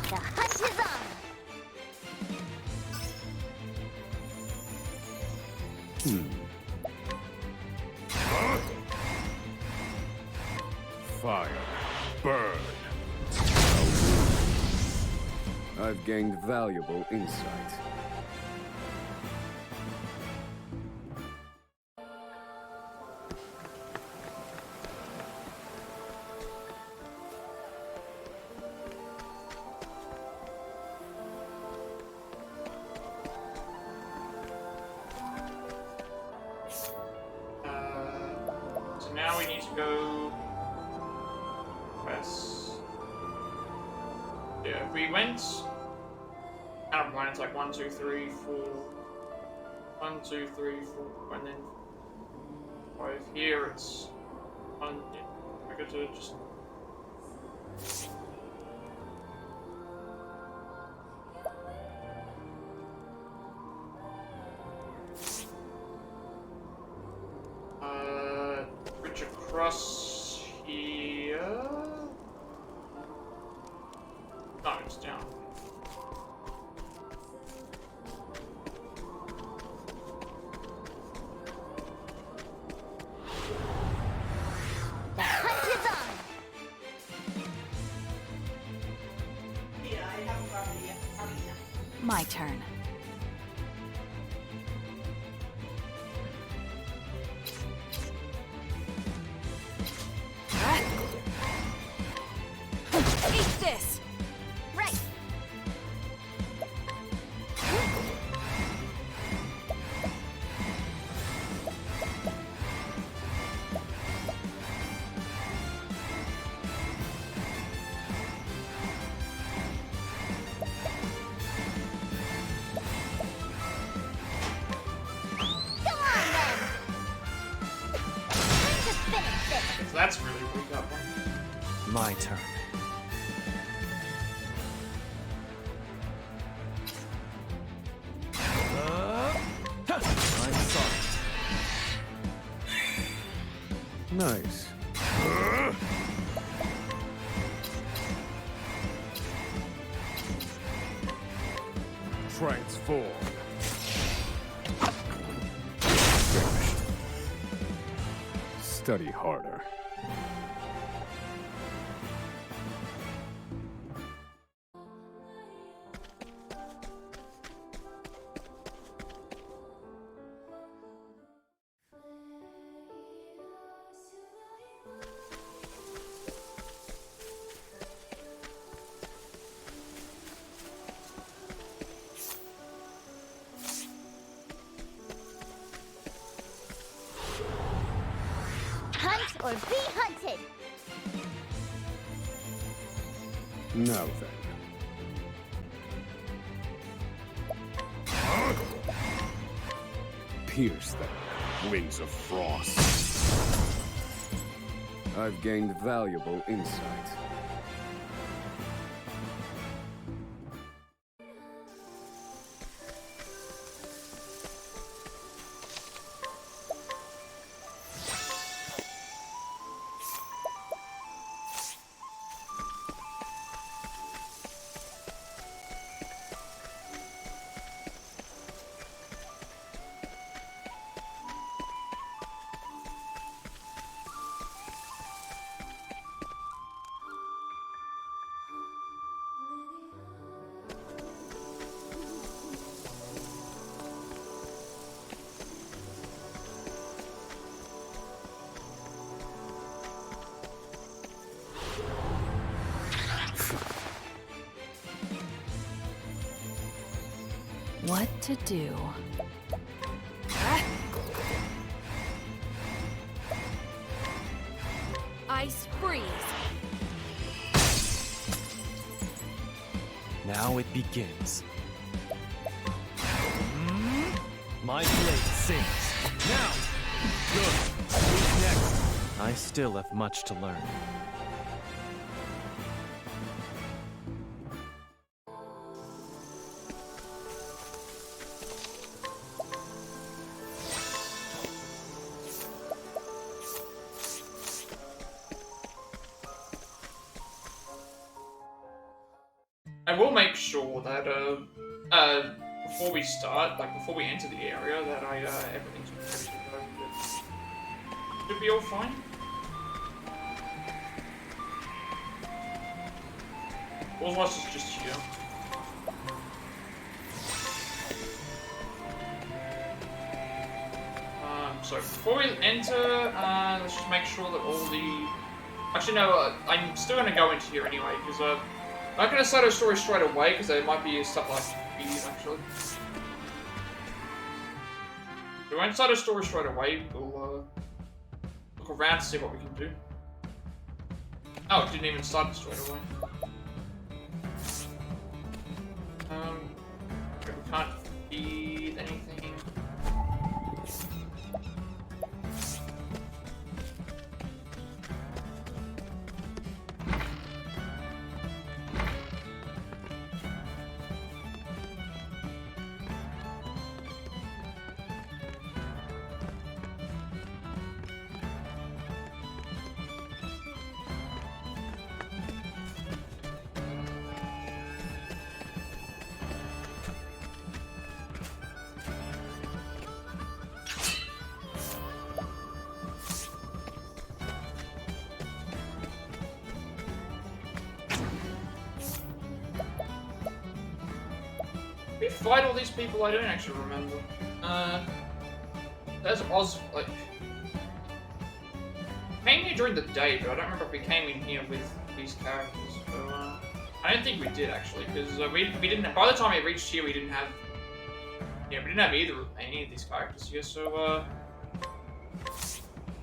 The hunt is on. Fire. Burn. I've gained valuable insight. So now we need to go west. Yeah, if we went out of line, it's like 1, 2, 3, 4. 1, 2, 3, 4, and then 5. Here it's 1. Yeah, I got to just. Bridge across here. No, it's down. The hunt is on. My turn. Eat this! Right. Go on then. Time to finish this. That's really weak, that one. My turn. I'm sorry. Nice. Transform. Finished. Study harder. Hunt or be hunted. Now then. Pierce them, winds of frost. I've gained valuable insight. What to do? Ice freeze. Now it begins. My blade sings. Now! Good. Who's next? I still have much to learn. I will make sure that before we start, like before we enter the area, that everything's ready to go. But should be all fine. Otherwise, it's just here. So before we enter, let's just make sure that all the. Actually, no. I'm still gonna go into here anyway because I'm not gonna start a story straight away because there might be stuff like these actually. We won't start a story straight away. We'll look around to see what we can do. Oh, it didn't even start straight away. Okay, we can't feed anything. We fight all these people, I don't actually remember. There's Oz, like... Came here during the day, but I don't remember if we came in here with these characters. So, I don't think we did, actually, because we didn't... By the time we reached here, we didn't have... Yeah, we didn't have any of these characters here, so,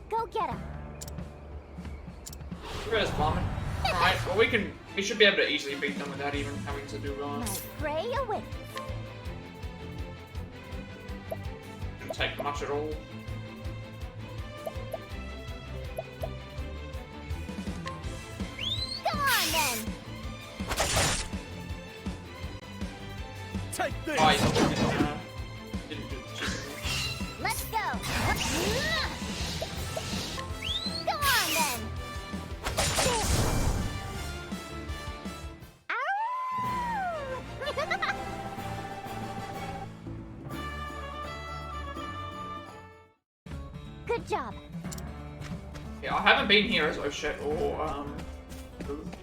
Go get him. Where's Vomit? Alright, well we should be able to easily beat them without even having to do, My prey awaits. Didn't take much at all. Come on then. Take this! I didn't do the chicken. Let's go. Go on then. Good job. Yeah, I haven't been here as Oshet or Booth.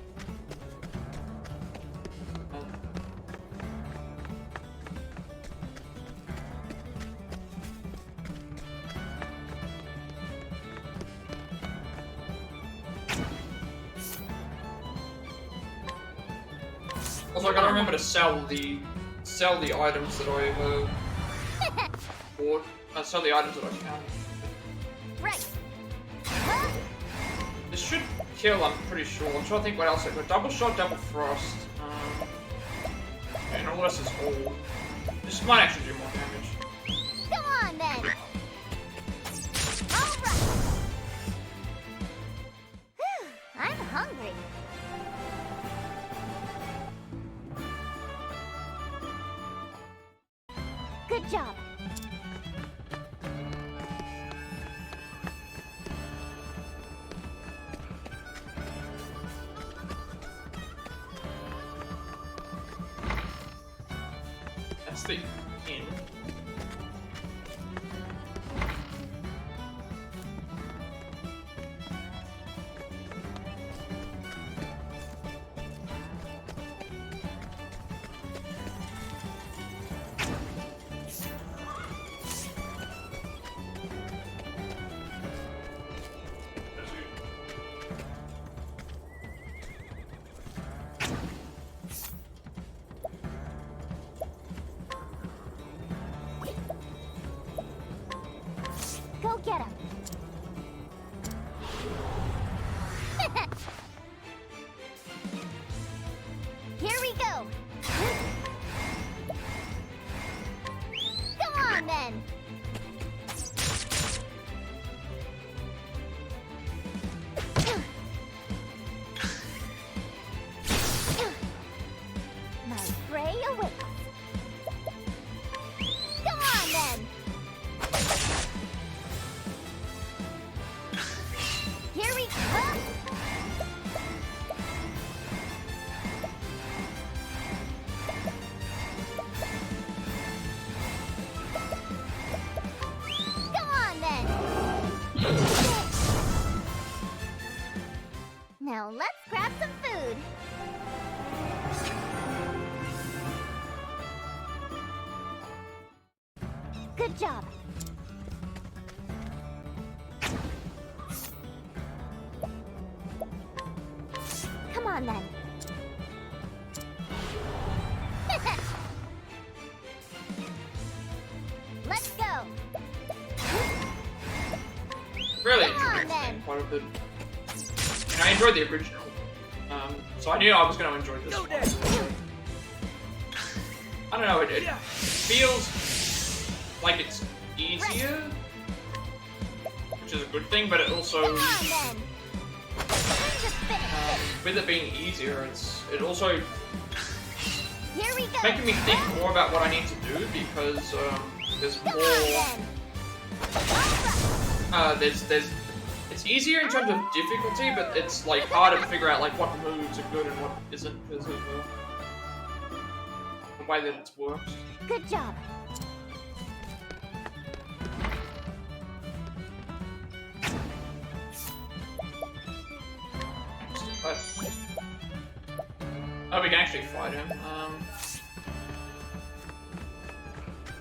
Also, I gotta remember to sell the items that I bought. Sell the items that I can. Right. This should kill, I'm pretty sure. I'm trying to think what else I got. Double shot, double frost. And all this is all. This might actually do more damage. Go on then. All right. I'm hungry. Good job. That's the inn. let's grab some food. Good job. Come on then. Let's go. Really Come on, enjoyed this then. game quite a bit. And I enjoyed the original. So I knew I was going to enjoy this one. I don't know, it feels like it's easier, which is a good thing, but it also, Come on then. Just finish it. with it being easier, it also Here we go. making me think more about what I need to do because there's Come more. on then. It's easier in terms of difficulty, but it's like harder to figure out like what moves are good and what isn't because of the way that it's worked. Good job. But oh, we can actually fight him.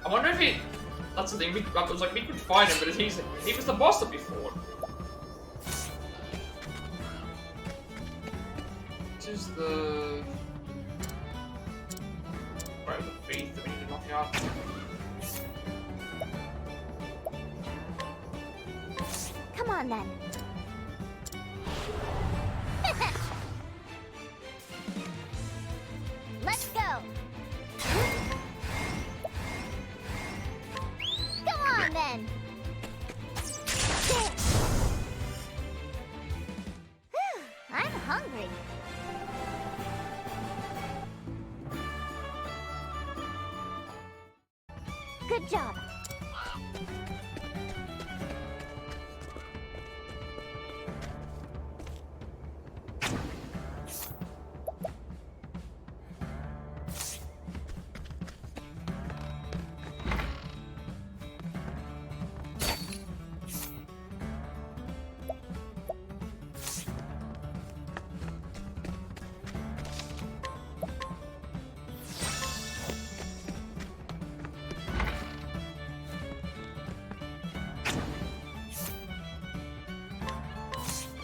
I wonder if he. That's the thing. It was like we could fight him, but he was the boss that we fought. This is the. Right, the thief that we need to knock out. Come on then. Let's go. Go on then. There. Whew, I'm hungry. Good job.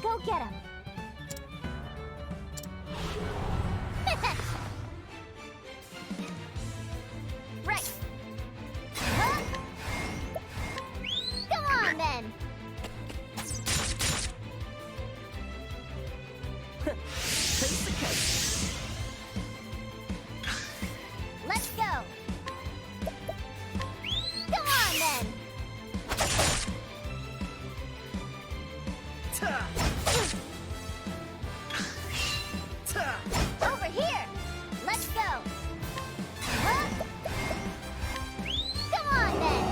Go get him. Right. Huh? Come on then. Let's go. Come on then. Over here. Let's go. Huh? Come on then.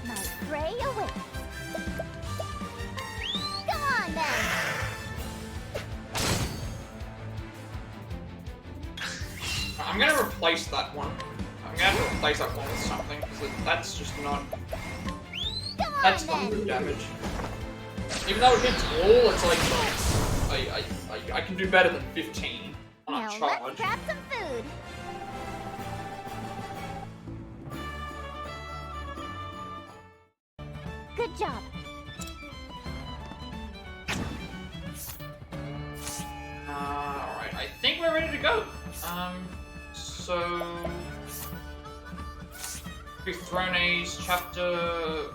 My prey awaits. Come on then. I'm gonna replace that one. I'm gonna have to replace that one with something because that's just not. Come on That's not then. good damage. Even though it hits all, it's like I can do better than 15 on a Now let's charge. grab some food. Good job. Alright, I think we're ready to go. So Thrones chapter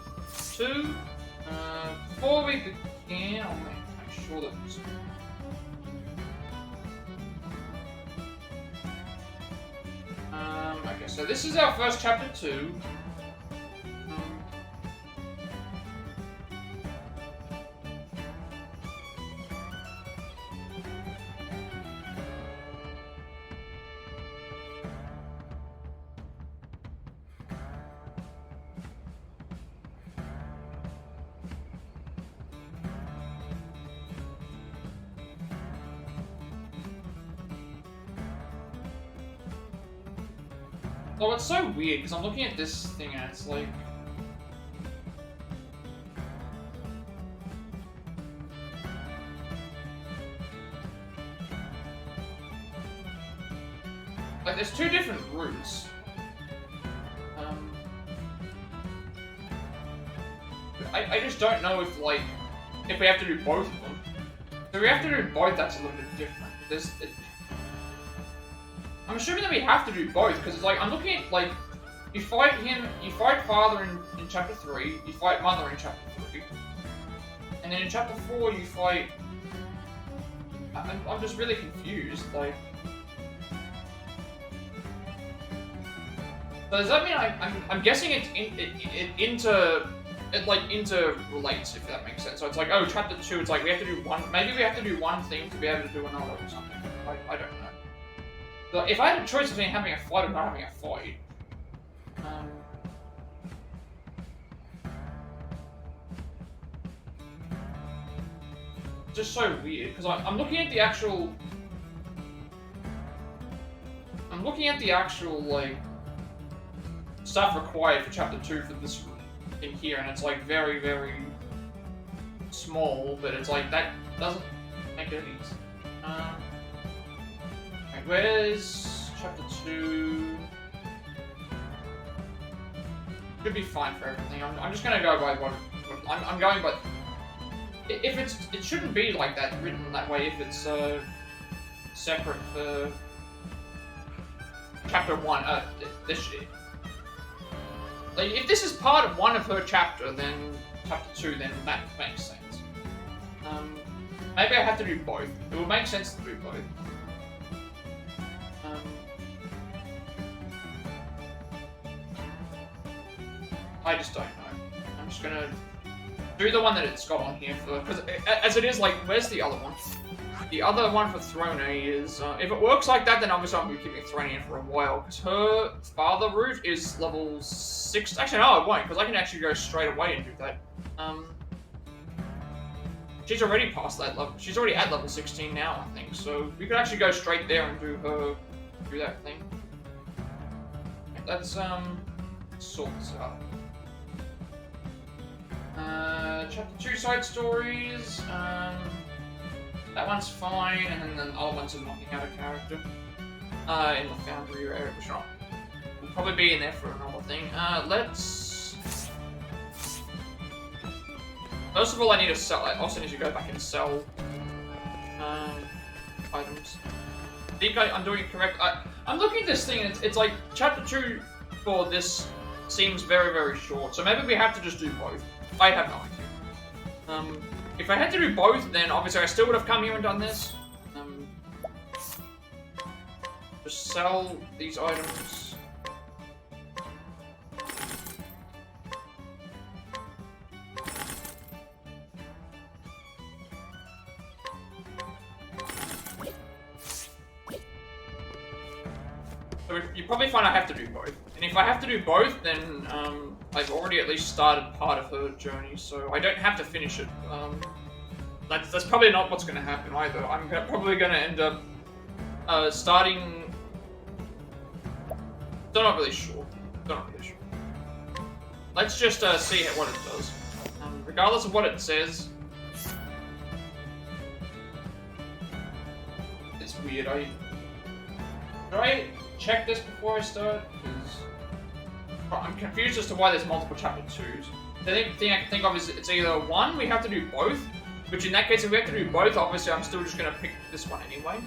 2. Before we begin, I'll make sure that. Okay, so this is our first chapter 2. Oh, it's so weird, because I'm looking at this thing and it's like... Like, there's two different routes. I just don't know if, like, if we have to do both of them. If we have to do both, that's a little bit different. I'm assuming that we have to do both, because it's like, I'm looking at, like, you fight Father in Chapter 3, you fight Mother in Chapter 3, and then in Chapter 4 you fight... I'm just really confused, like... So does that mean I'm guessing it interrelates, if that makes sense. So it's like, oh, Chapter 2, it's like we have to do one, maybe we have to do one thing to be able to do another or something. I don't know. But if I had a choice between having a fight or not having a fight, just so weird, because I'm looking at the actual, like, stuff required for Chapter 2 for this thing here, and it's like very, very small, but it's like that doesn't make it easy. Right, where's Chapter 2? Should be fine for everything. I'm just gonna go by what I'm going by. If it shouldn't be like that, written that way. If it's separate for Chapter 1, this shit. Like, if this is part of one of her chapter, then Chapter 2, then that makes sense. Maybe I have to do both. It would make sense to do both. I just don't know. I'm just gonna do the one that it's got on here for, because as it is, like, where's the other one? The other one for Throne is, if it works like that, then obviously I'm going to be keeping Throne in for a while, because her father route is level 6. Actually, no, it won't, because I can actually go straight away and do that. She's already past that level. She's already at level 16 now, I think, so we could actually go straight there and do that thing. Let's sort this out. Chapter 2 side stories. That one's fine, and then the other one's a knocking out a character. In the Foundry area, which will probably be in there for another thing. Let's... First of all, I need to sell... I also need to go back and sell... items. I think I'm doing it correct. I'm looking at this thing, and it's like, Chapter 2 for this seems very, very short, so maybe we have to just do both. I have no idea. If I had to do both, then obviously I still would have come here and done this. Just sell these items. So you probably find I have to do both. And if I have to do both, then I've already at least started part of her journey, so I don't have to finish it. That's probably not what's going to happen either. I'm probably going to end up starting... Still not really sure. Let's just see what it does. Regardless of what it says... It's weird. Should I check this before I start? I'm confused as to why there's multiple Chapter 2s. The thing I can think of is it's either one, we have to do both, which in that case, if we have to do both, obviously I'm still just going to pick this one anyway.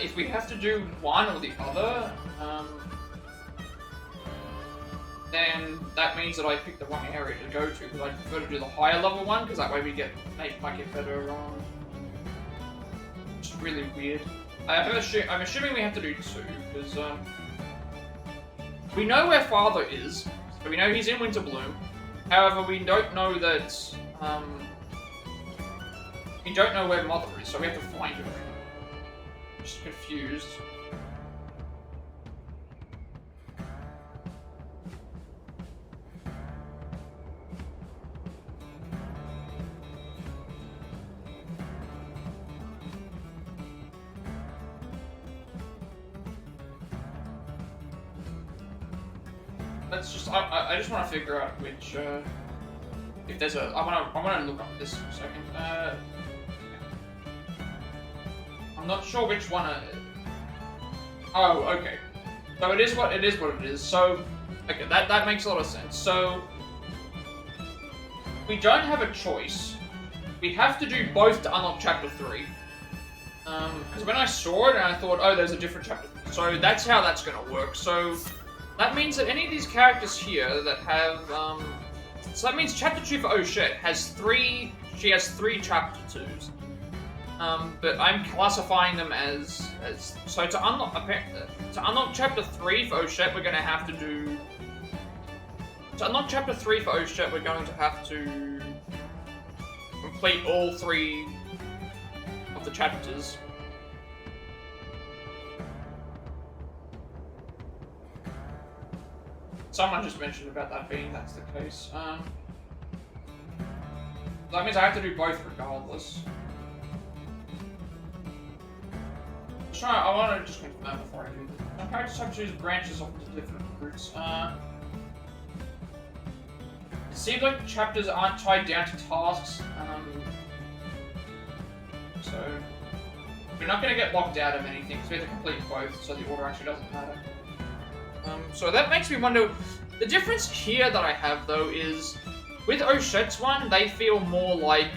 If we have to do one or the other, then that means that I pick the wrong area to go to, because I prefer to do the higher level one, because that way we might get better, it's really weird. I'm assuming we have to do 2, because, we know where Father is, so we know he's in Winter Bloom. However, we don't know that, we don't know where Mother is, so we have to find her. I'm just confused. let's just. I just want to figure out which. If there's a. I want to look up this for a second. I'm not sure which one. Oh, okay. So it is what it is. So, okay, that makes a lot of sense. So, we don't have a choice. We have to do both to unlock Chapter 3. Because when I saw it, and I thought, oh, there's a different chapter. So that's how that's going to work. So that means that any of these characters here that have, so that means Chapter 2 for Oh Shit has 3, she has 3 Chapter 2s. But I'm classifying them as so to unlock Chapter 3 for Oh Shit, we're going to have to do, to unlock Chapter 3 for Oh Shit, we're going to have to complete all 3 of the chapters. Someone just mentioned about that's the case. That means I have to do both regardless. I want to just confirm before I do this. Some characters have to choose branches off into different routes. It seems like the chapters aren't tied down to tasks. So we're not going to get locked out of anything, because we have to complete both, so the order actually doesn't matter. So that makes me wonder, the difference here that I have though is, with Oh Shit's one, they feel more like,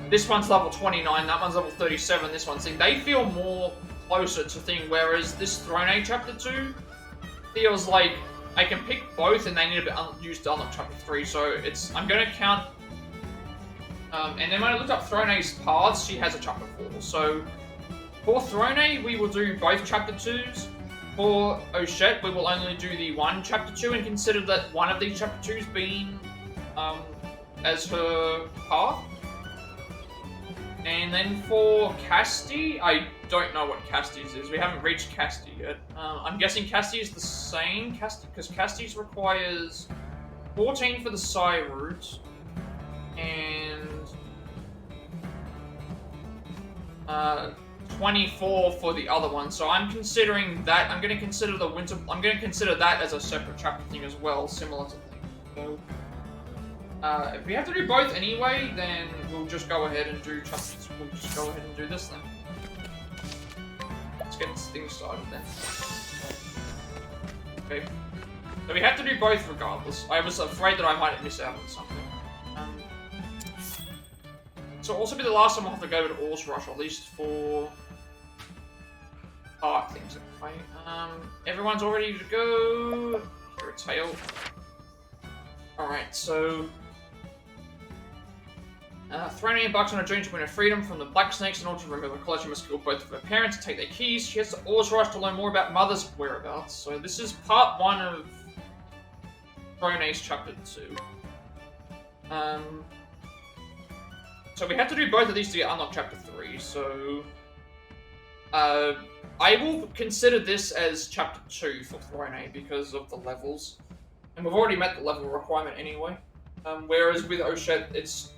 this one's level 29, that one's level 37, this one's thing, they feel more closer to thing, whereas this Throne A Chapter 2 feels like I can pick both and they need to be used to unlock Chapter 3, so it's, I'm going to count, and then when I looked up Throne A's paths, she has a Chapter 4, so for Throne A, we will do both Chapter 2s. For Oh Shit, we will only do the one Chapter 2 and consider that one of these Chapter 2s being as her path. And then for Casti, I don't know what Casti's is. We haven't reached Casti yet. I'm guessing Casti is the same, because Casti's requires 14 for the Psy route and 24 for the other one, so I'm considering that. I'm going to consider the winter. I'm going to consider that as a separate chapter thing as well, similar to thing. So, if we have to do both anyway, then we'll just go ahead and do chapters. We'll just go ahead and do this then. Let's get things started then. Okay. So we have to do both regardless. I was afraid that I might miss out on something. So also be the last time I'll have to go to Ors Rush, at least for art things anyway. Everyone's all ready to go. Here a tail. Alright, so Throne embarks on a journey to win her freedom from the Black Snakes in order to remove her college. She must kill both of her parents to take their keys. She has to Ors Rush to learn more about Mother's whereabouts. So this is part 1 of Throne Ace Chapter 2. So we have to do both of these to get unlocked Chapter 3, so I will consider this as Chapter 2 for Throne A because of the levels. And we've already met the level requirement anyway. Whereas with Oh Shit, it's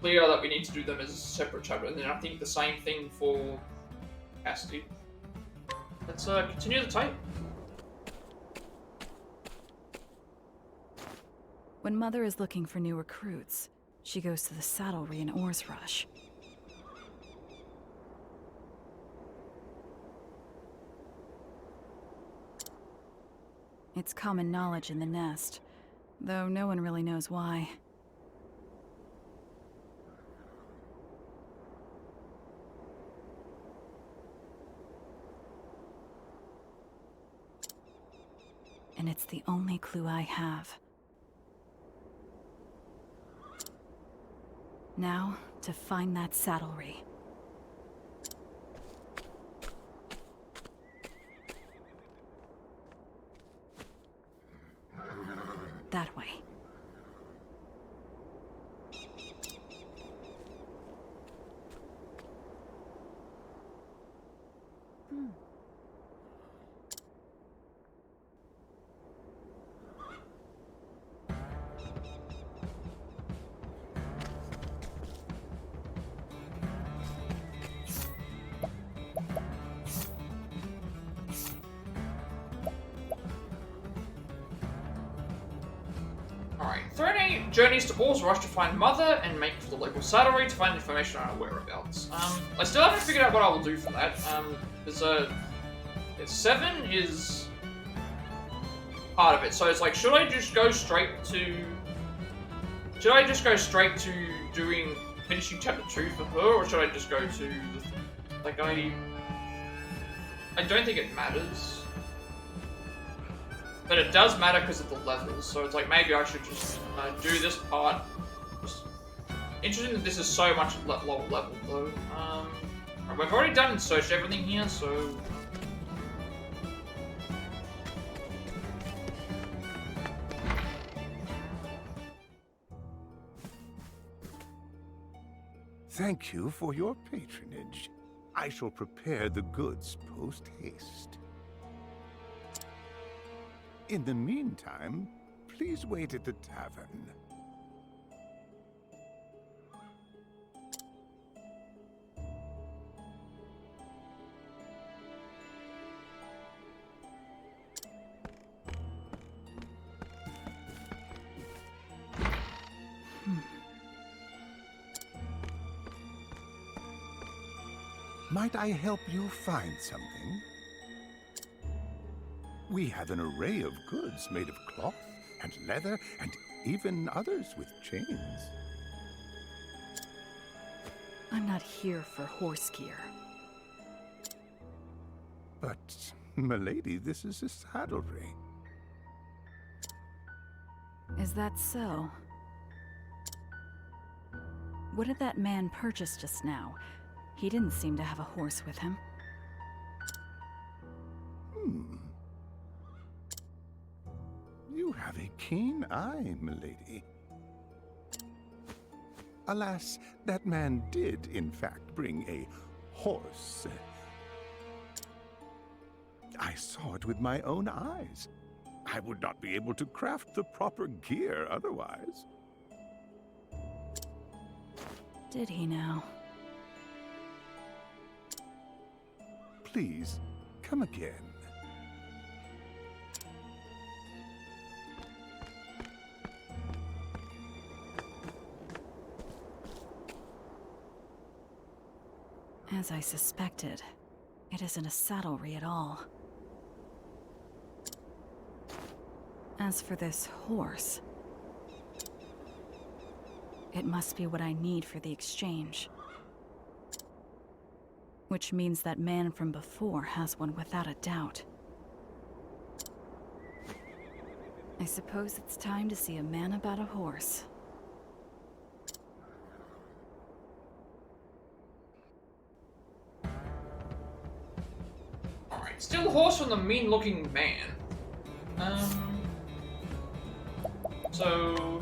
clear that we need to do them as a separate chapter, and then I think the same thing for Casti. Let's continue the tape. When Mother is looking for new recruits, she goes to the saddlery in Ors Rush. It's common knowledge in the nest, though no one really knows why. And it's the only clue I have. Now, to find that saddlery. That way. Throne journeys to Orr's Rush to find Mother and make for the local saddlery to find information on her whereabouts. I still haven't figured out what I will do for that. There's 7 is part of it, so it's like, should I just go straight to doing finishing chapter 2 for her, or should I just go to like I don't think it matters, but it does matter because of the levels. So it's like maybe I should just do this part. Just interesting that this is so much lower level though. We've already done and searched everything here, so. Thank you for your patronage. I shall prepare the goods post-haste. In the meantime, please wait at the tavern. Might I help you find something? We have an array of goods made of cloth and leather and even others with chains. I'm not here for horse gear. But, milady, this is a saddlery. Is that so? What did that man purchase just now? He didn't seem to have a horse with him. You have a keen eye, milady. Alas, that man did, in fact, bring a horse. I saw it with my own eyes. I would not be able to craft the proper gear otherwise. Did he now? Please, come again. As I suspected, it isn't a saddlery at all. As for this horse, it must be what I need for the exchange. Which means that man from before has one without a doubt. I suppose it's time to see a man about a horse. Alright, still a horse from the mean-looking man. So...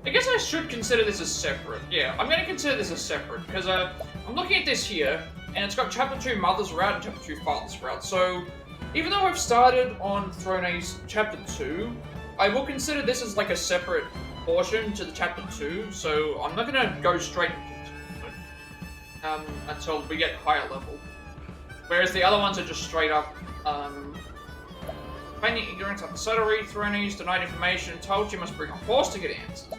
I guess I should consider this as separate. Yeah, I'm going to consider this as separate, because I'm looking at this here, and it's got Chapter 2 Mother's Route and Chapter 2 Father's Route, so even though I've started on Throne A's Chapter 2, I will consider this as like a separate portion to the Chapter 2, so I'm not going to go straight until we get higher level. Whereas the other ones are just straight up, feigning ignorance of the saddlery, Throne A's denied information, told you must bring a horse to get answers.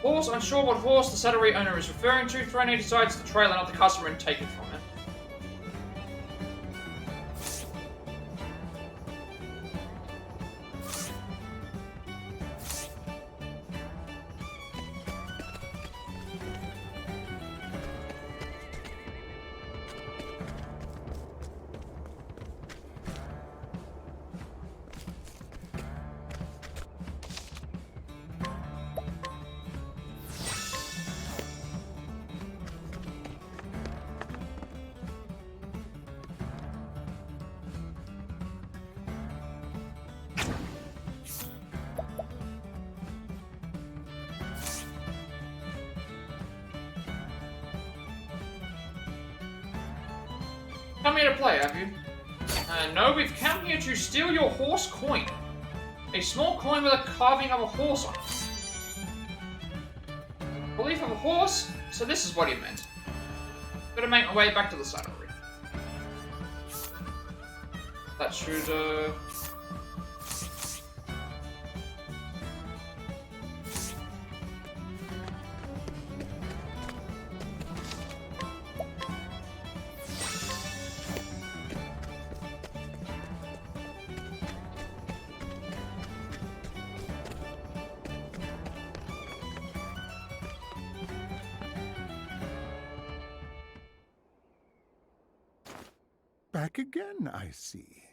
Horse, unsure what horse the saddlery owner is referring to, Throne decides to trail another customer and take it from him. Come here to play, have you? No, we've come here to steal your horse coin. A small coin with a carving of a horse on it. I believe I have the horse? So this is what he meant. Gotta make my way back to the saddlery. That should, Back again, I see.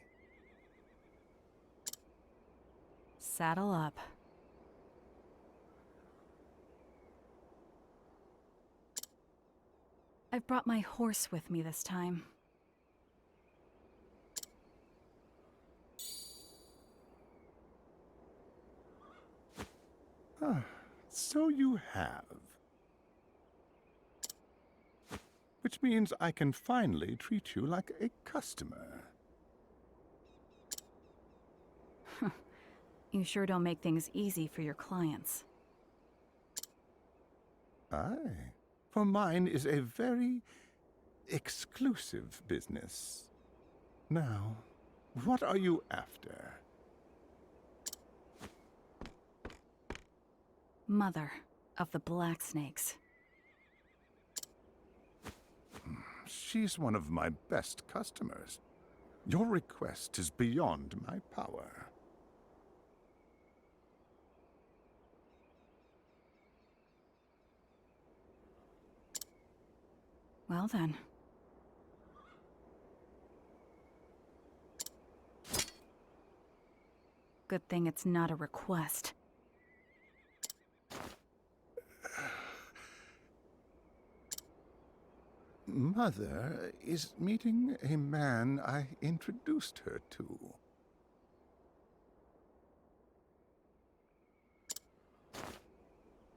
Saddle up. I've brought my horse with me this time. Ah, so you have. Which means I can finally treat you like a customer. You sure don't make things easy for your clients. Aye, for mine is a very exclusive business. Now, what are you after? Mother of the Black Snakes. She's one of my best customers. Your request is beyond my power. Well then. Good thing it's not a request. Mother is meeting a man I introduced her to.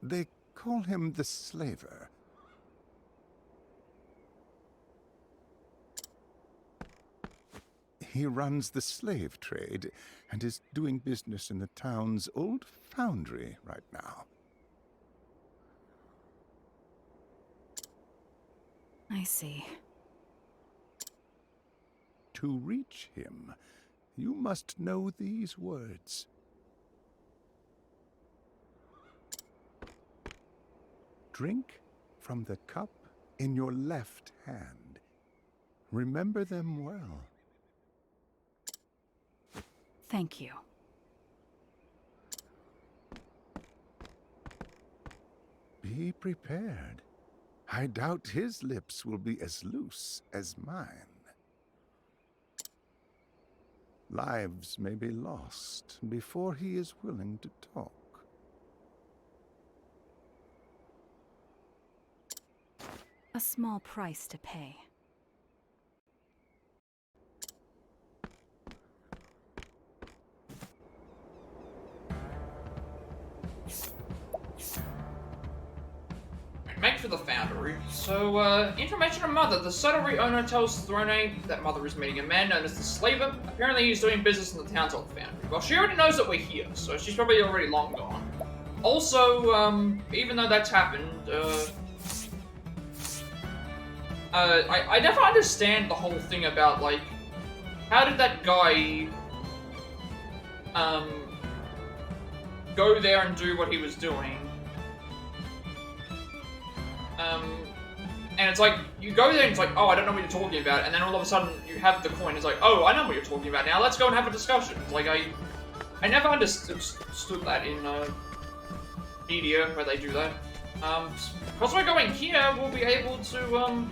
They call him the Slaver. He runs the slave trade and is doing business in the town's old foundry right now. I see. To reach him, you must know these words. Drink from the cup in your left hand. Remember them well. Thank you. Be prepared. I doubt his lips will be as loose as mine. Lives may be lost before he is willing to talk. A small price to pay. Make for the foundry. So, information on Mother. The saddlery owner tells Throne that Mother is meeting a man known as the Slaver. Apparently he's doing business in the town's old foundry. Well, she already knows that we're here, so she's probably already long gone. Also, even though that's happened, I never understand the whole thing about, like, how did that guy, go there and do what he was doing? And it's like, you go there and it's like, oh, I don't know what you're talking about, and then all of a sudden you have the coin, it's like, oh, I know what you're talking about now, let's go and have a discussion. It's like, I never understood that in, media, where they do that. Because we're going here, we'll be able to,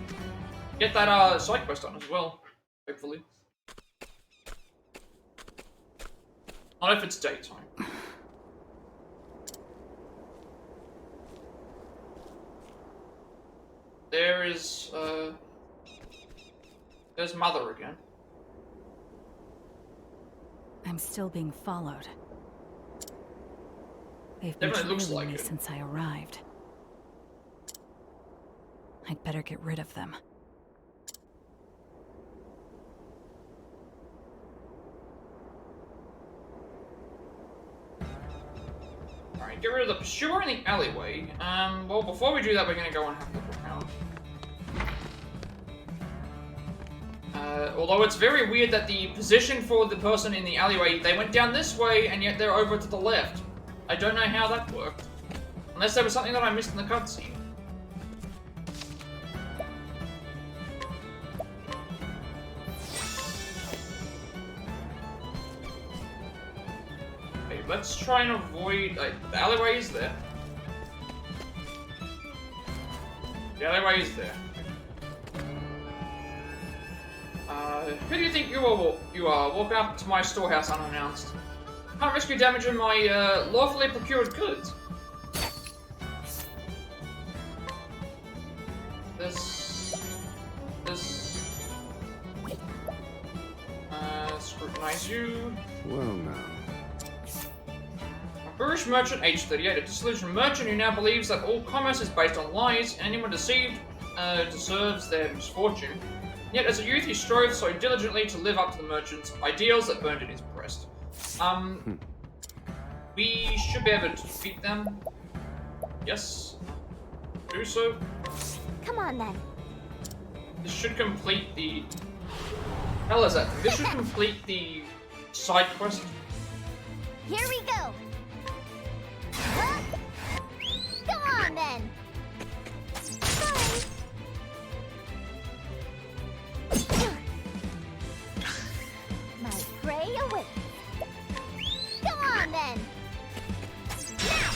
get that, side quest done as well, hopefully. Not if it's daytime. There is, there's Mother again. I'm still being followed. They've been Definitely looks trailing like me it. since I arrived. I'd better get rid of them. Alright, get rid of the pursuer in the alleyway. Well, before we do that, we're gonna go and have a look around. Although it's very weird that the position for the person in the alleyway, they went down this way, and yet they're over to the left. I don't know how that worked. Unless there was something that I missed in the cutscene. Okay, let's try and avoid... the alleyway is there. The alleyway is there. Who do you think you are? Walking up to my storehouse unannounced. Can't risk you damaging my lawfully procured goods. Scrutinize you. Well now. A boorish merchant, age 38, a disillusioned merchant who now believes that all commerce is based on lies, and anyone deceived deserves their misfortune. Yet as a youth he strove so diligently to live up to the merchant's ideals that burned in his breast. We should be able to defeat them. Yes. Do so. Come on then. This should complete the... hell is that? This should complete the side quest. Here we go. Huh? Come on then. Sorry. My prey awaits. Come on then. Now.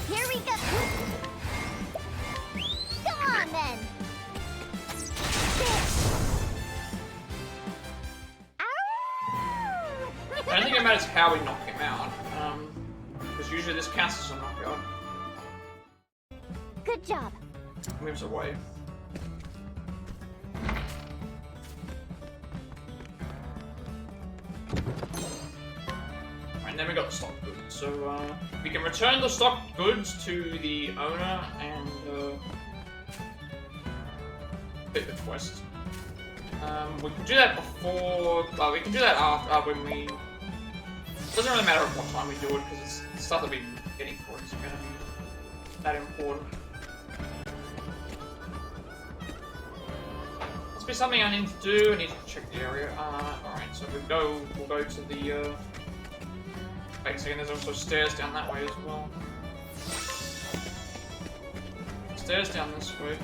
Here we go. Come on then. I don't think it matters how we knock him out, because usually this counts as a knockout. Good job. Moves away. And then we got the stock goods. So we can return the stock goods to the owner and complete the quest. We can do that before. We can do that after when we. Doesn't really matter what time we do it because it's the stuff that we're getting for it isn't going to be that important. Must be something I need to do. I need to check the area. Alright, so we'll go to the. Wait a second. There's also stairs down that way as well. Stairs down this way.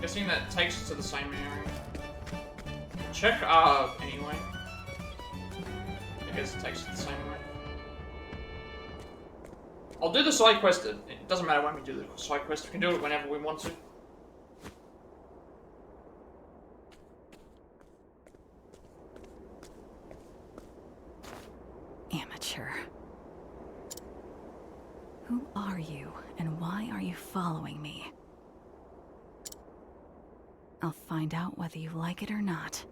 Guessing that takes us to the same area. Check anyway. I guess it takes us the same way. I'll do the side quest. It doesn't matter when we do the side quest. We can do it whenever we want to. Amateur. Who are you, and why are you following me? I'll find out whether you like it or not.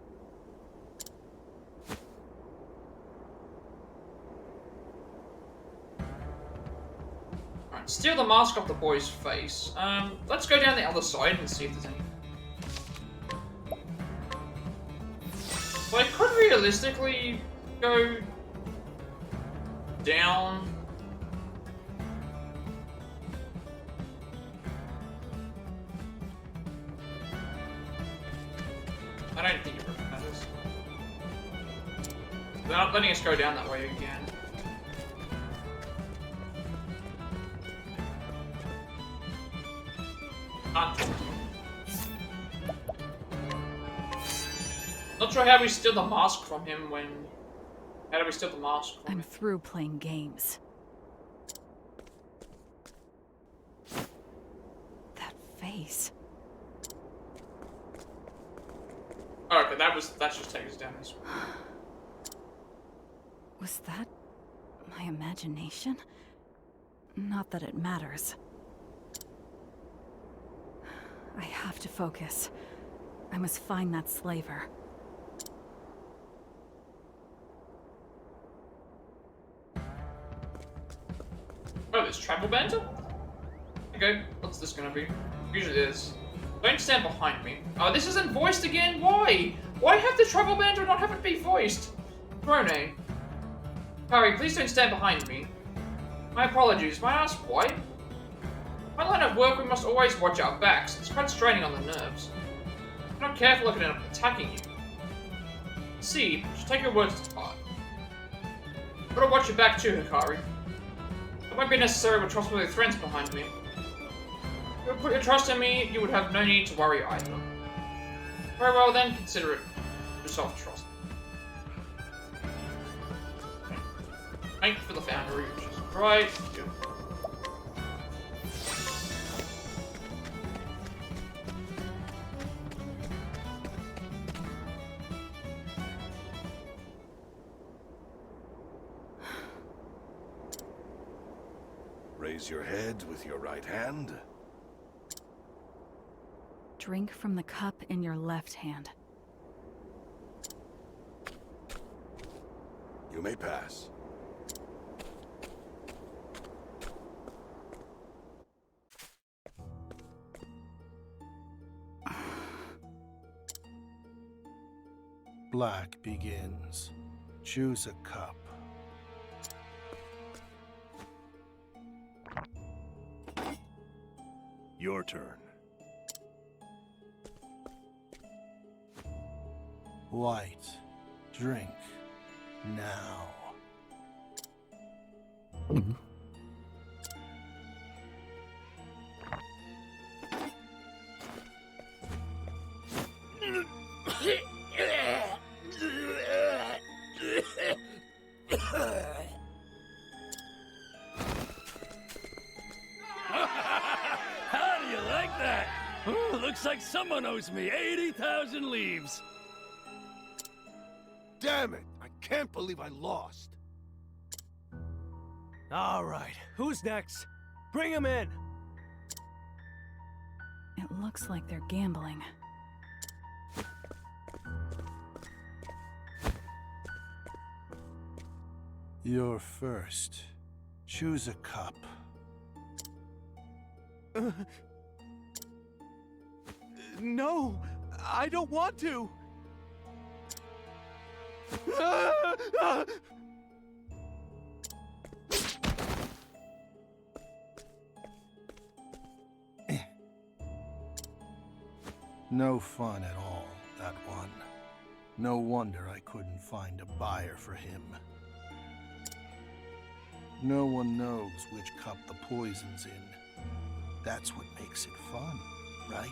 Alright, steal the mask off the boy's face. Let's go down the other side and see if there's any. So I could realistically go down. I don't think it really matters. They're not letting us go down that way again. Not sure how we steal the mask from him when... How do we steal the mask from him? I'm through playing games. That face. Oh, okay, that just takes us down this way. Was that my imagination? Not that it matters. I have to focus. I must find that slaver. Oh, there's travel banter? Okay, what's this gonna be? Usually there's Don't stand behind me. Oh, this isn't voiced again? Why? Why have the travel banter not have it be voiced? Rone. Harry, please don't stand behind me. My apologies. May I ask why? My line of work, we must always watch our backs. It's quite straining on the nerves. If you're not careful, I could end up attacking you. See, just take your words to heart. Gotta watch your back too, Hikari. It won't be necessary with trustworthy friends behind me. If you would put your trust in me, you would have no need to worry either. Very well then, consider it yourself trust. Thank you for the foundry, which is right. Good. Raise your head with your right hand. Drink from the cup in your left hand. You may pass. Black begins. Choose a cup. Your turn. White. Drink. Now. How do you like that? Ooh, looks like someone owes me 80,000 leaves. Damn it! I can't believe I lost. All right, who's next? Bring him in. It looks like they're gambling. You're first. Choose a cup. No, I don't want to. No fun at all, that one. No wonder I couldn't find a buyer for him. No one knows which cup the poison's in. That's what makes it fun, right?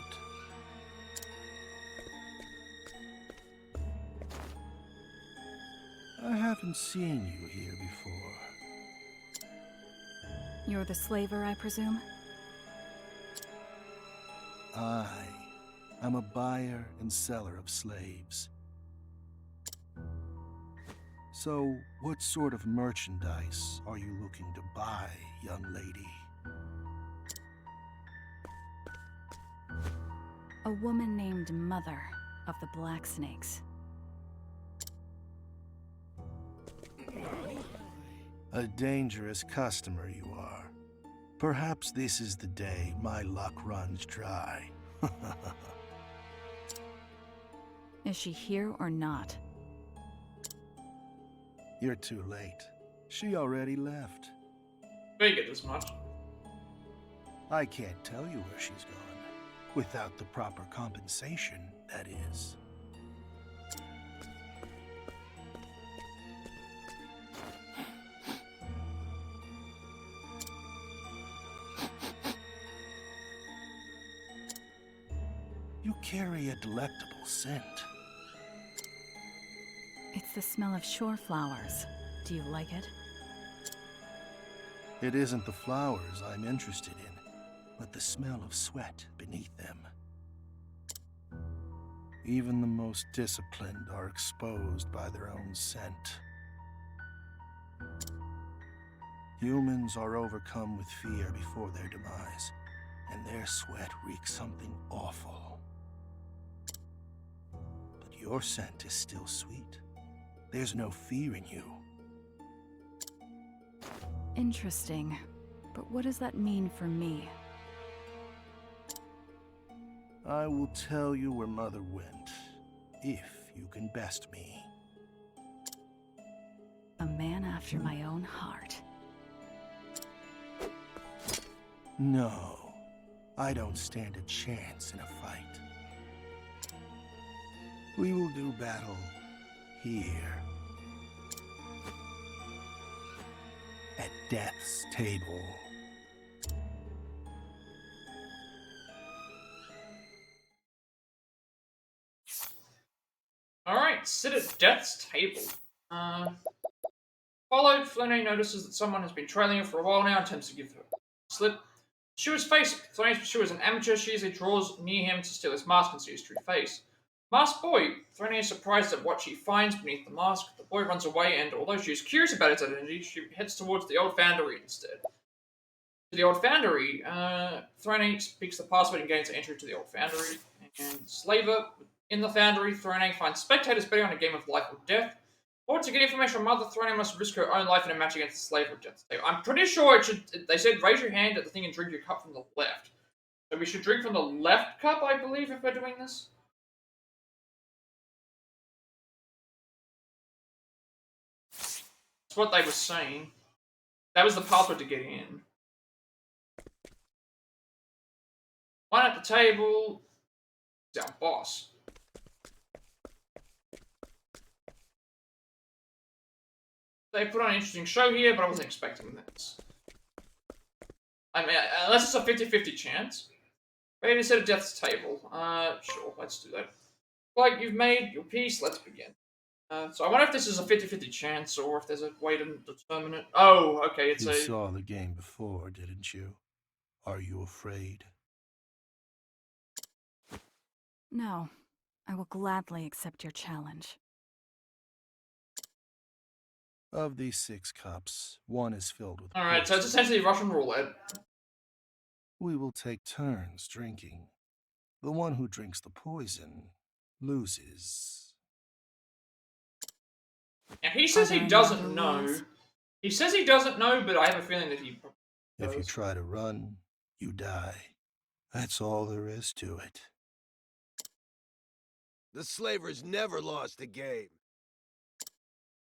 I haven't seen you here before. You're the slaver, I presume? I'm a buyer and seller of slaves. So, what sort of merchandise are you looking to buy, young lady? A woman named Mother of the Black Snakes. A dangerous customer you are. Perhaps this is the day my luck runs dry. Is she here or not? You're too late. She already left. Figured as much. I can't tell you where she's gone. Without the proper compensation, that is. You carry a delectable scent. It's the smell of shore flowers. Do you like it? It isn't the flowers I'm interested in, but the smell of sweat beneath them. Even the most disciplined are exposed by their own scent. Humans are overcome with fear before their demise, and their sweat reeks something awful. But your scent is still sweet. There's no fear in you. Interesting. But what does that mean for me? I will tell you where Mother went, if you can best me. A man after my own heart. No, I don't stand a chance in a fight. We will do battle here. At Death's table. Alright, sit at Death's table. Followed, Flynn notices that someone has been trailing her for a while now and attempts to give her a slip. Pursuer's face. Flynn Pursuer is an amateur. She easily draws near him to steal his mask and see his true face. Masked boy. Flynn is surprised at what she finds beneath the mask. The boy runs away and, although she is curious about its identity, she heads towards the old foundry instead. To the old foundry, Throne speaks the password and gains entry to the old foundry. And Slaver, in the foundry, Throne finds spectators betting on a game of life or death. Or to get information from Mother, Throne must risk her own life in a match against the Slaver of Death. I'm pretty sure it should. They said raise your hand at the thing and drink your cup from the left. So we should drink from the left cup, I believe, if we're doing this. That's what they were saying. That was the password to get in. One at the table is our boss. They put on an interesting show here, but I wasn't expecting this. I mean, unless it's a 50-50 chance. Ready to set a Death's table. Sure, let's do that. Like, you've made your peace, let's begin. So I wonder if this is a 50-50 chance, or if there's a way to determine it. Oh, okay, it's You saw the game before, didn't you? Are you afraid? No, I will gladly accept your challenge. Of these 6 cups, one is filled with Alright, so it's essentially Russian roulette. We will take turns drinking. The one who drinks the poison loses. Now, he says he doesn't know. He says he doesn't know, but I have a feeling that he does. If you try to run, you die. That's all there is to it. The Slaver's never lost a game.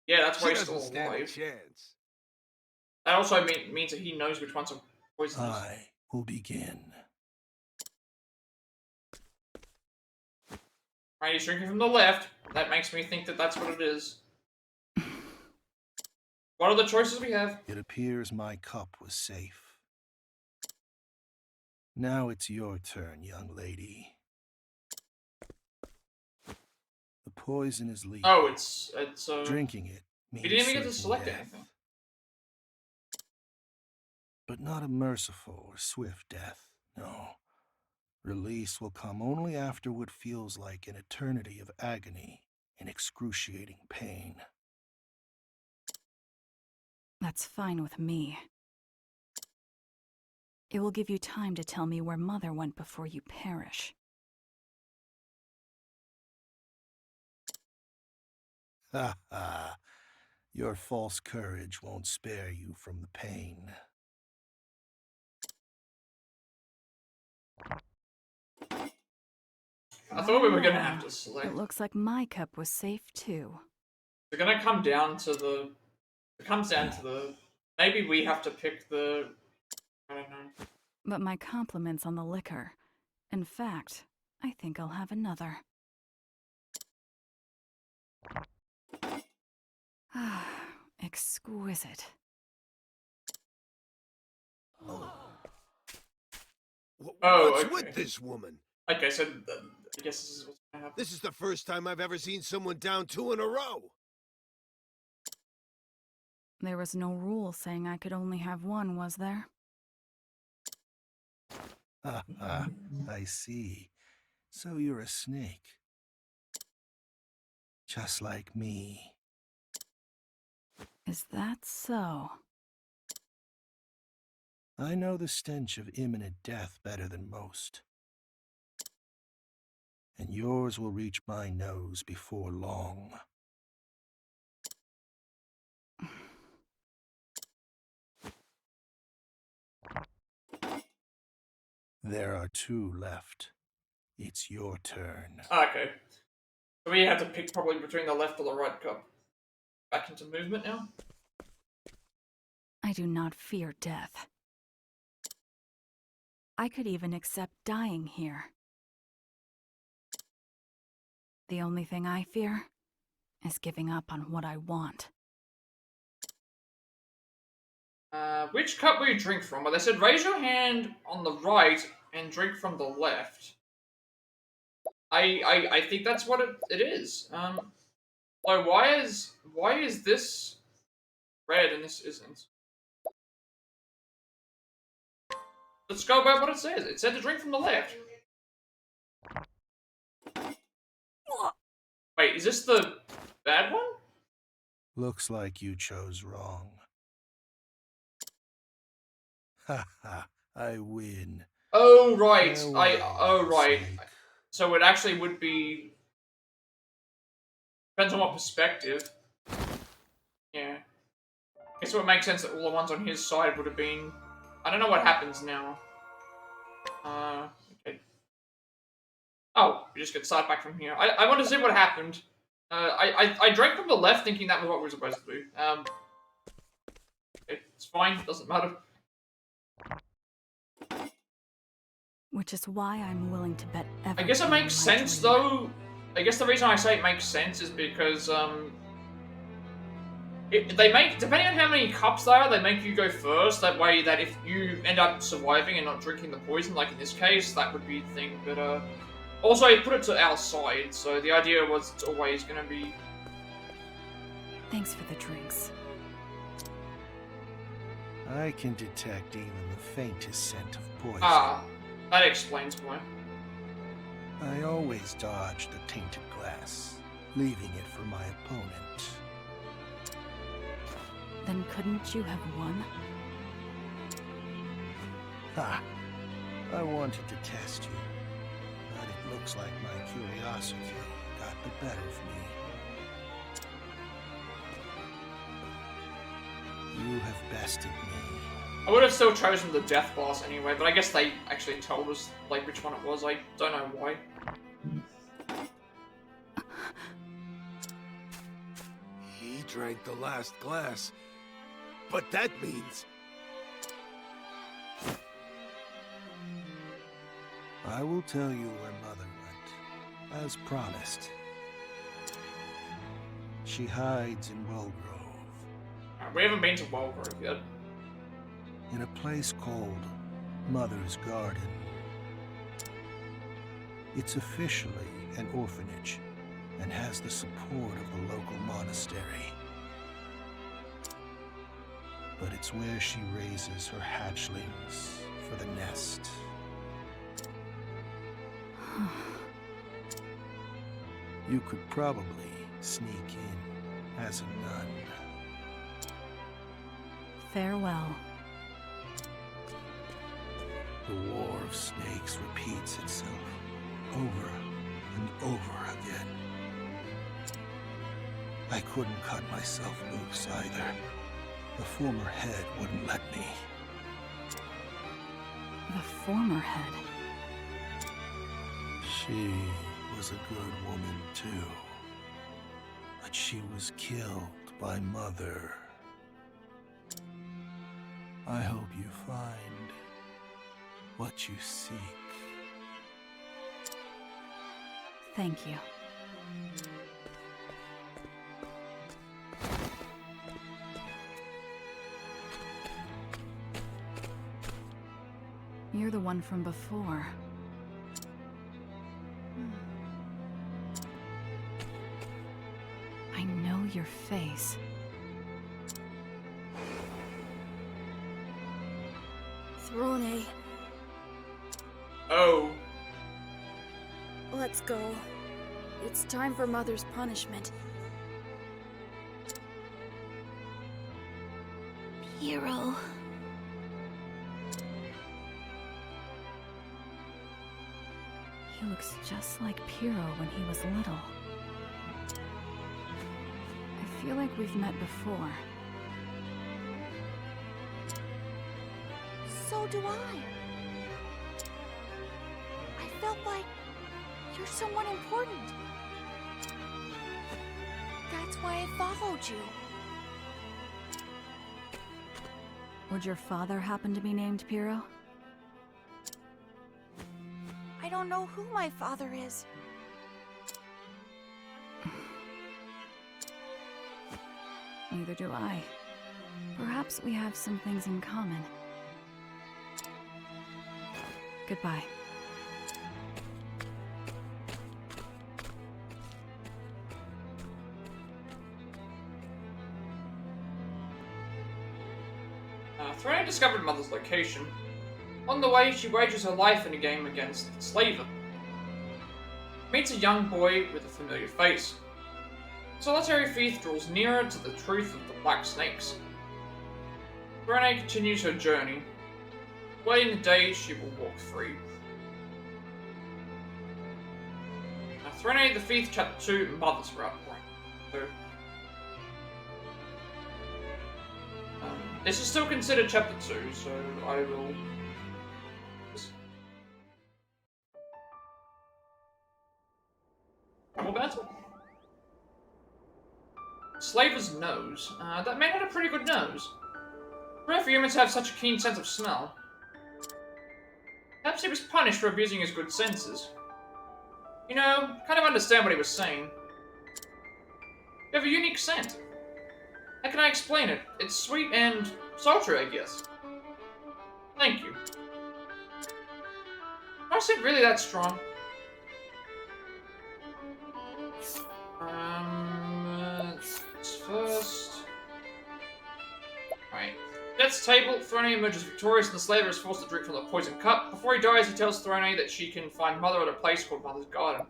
Yeah, that's why She he's still doesn't stand a alive. chance. That also means that he knows which ones are poisonous. I will begin. Right, he's drinking from the left. That makes me think that that's what it is. What are the choices we have? It appears my cup was safe. Now it's your turn, young lady. The poison is lethal. Oh, it's drinking it means we didn't even get to certain select death. anything. But not a merciful or swift death, no. Release will come only after what feels like an eternity of agony and excruciating pain. That's fine with me. It will give you time to tell me where Mother went before you perish. Ha ha. Your false courage won't spare you from the pain. I thought we were gonna have to select. It looks like my cup was safe too. They're gonna come down to the. It comes down to the. Maybe we have to pick the. I don't know. But my compliments on the liquor. In fact, I think I'll have another. Exquisite. What's with this woman? Okay, so I guess this is what's gonna happen. This is the first time I've ever seen someone down 2 in a row. There was no rule saying I could only have one, was there? Ha ha. I see. So you're a snake. Just like me. Is that so? I know the stench of imminent death better than most. And yours will reach my nose before long. There are 2 left. It's your turn. Okay. So we have to pick probably between the left or the right cup. Back into movement now. I do not fear death. I could even accept dying here. The only thing I fear is giving up on what I want. Which cup will you drink from? Well, they said raise your hand on the right and drink from the left. I think that's what it is. Like why is this red and this isn't? Let's go by what it says. It said to drink from the left. Wait, is this the bad one? Looks like you chose wrong. Ha ha, I win. Oh right, Farewell, So it actually would be depends on what perspective. Yeah. I guess it would make sense that all the ones on his side would have been. I don't know what happens now. Okay. Oh, we just get started back from here. I want to see what happened. I drank from the left thinking that was what we were supposed to do. It's fine, doesn't matter. Which is why I'm willing to bet everything. I guess it makes sense though. I guess the reason I say it makes sense is because they make, depending on how many cups there are, they make you go first. That way, that if you end up surviving and not drinking the poison, like in this case, that would be the thing. But also, it put it to our side, so the idea was it's always going to be. Thanks for the drinks. I can detect even the faintest scent of poison. Ah, that explains why. I always dodge the tainted glass, leaving it for my opponent. Then couldn't you have won? Ha! I wanted to test you, but it looks like my curiosity got the better of me. You have bested me. I would have still chosen the death glass anyway, but I guess they actually told us like which one it was. I don't know why. He drank the last glass, but that means... I will tell you where Mother went, as promised. She hides in Wellgrove. We haven't been to Wellgrove yet. In a place called Mother's Garden. It's officially an orphanage and has the support of the local monastery. But it's where she raises her hatchlings for the nest. You could probably sneak in as a nun. Farewell. The War of Snakes repeats itself over and over again. I couldn't cut myself loose either. The former head wouldn't let me. The former head? She was a good woman too. But she was killed by Mother. I hope you find what you seek. Thank you. You're the one from before. I know your face. Throne. Oh. Let's go. It's time for Mother's punishment. Hero. He looks just like Piero when he was little. I feel like we've met before. So do I. I felt like You're someone important. That's why I followed you. Would your father happen to be named Piero? I don't know who my father is. Neither do I. Perhaps we have some things in common. Goodbye. Threnna discovered Mother's location. On the way, she wages her life in a game against the slaver. Meets a young boy with a familiar face. Solitary Thief draws nearer to the truth of the Black Snakes. Threnna continues her journey. One in the day she will walk free. Now, Threnna the Thief, Chapter 2, Mother's Route Point. So, this is still considered Chapter 2, so I will... Travel battle? Slaver's nose. That man had a pretty good nose. Rare for humans to have such a keen sense of smell. Perhaps he was punished for abusing his good senses. You know, kind of understand what he was saying. You have a unique scent. How can I explain it? It's sweet and sultry, I guess. Thank you. Was it really that strong? First... Alright. Death's table, Threnna emerges victorious and the slaver is forced to drink from the poison cup. Before he dies, he tells Threnna that she can find Mother at a place called Mother's Garden.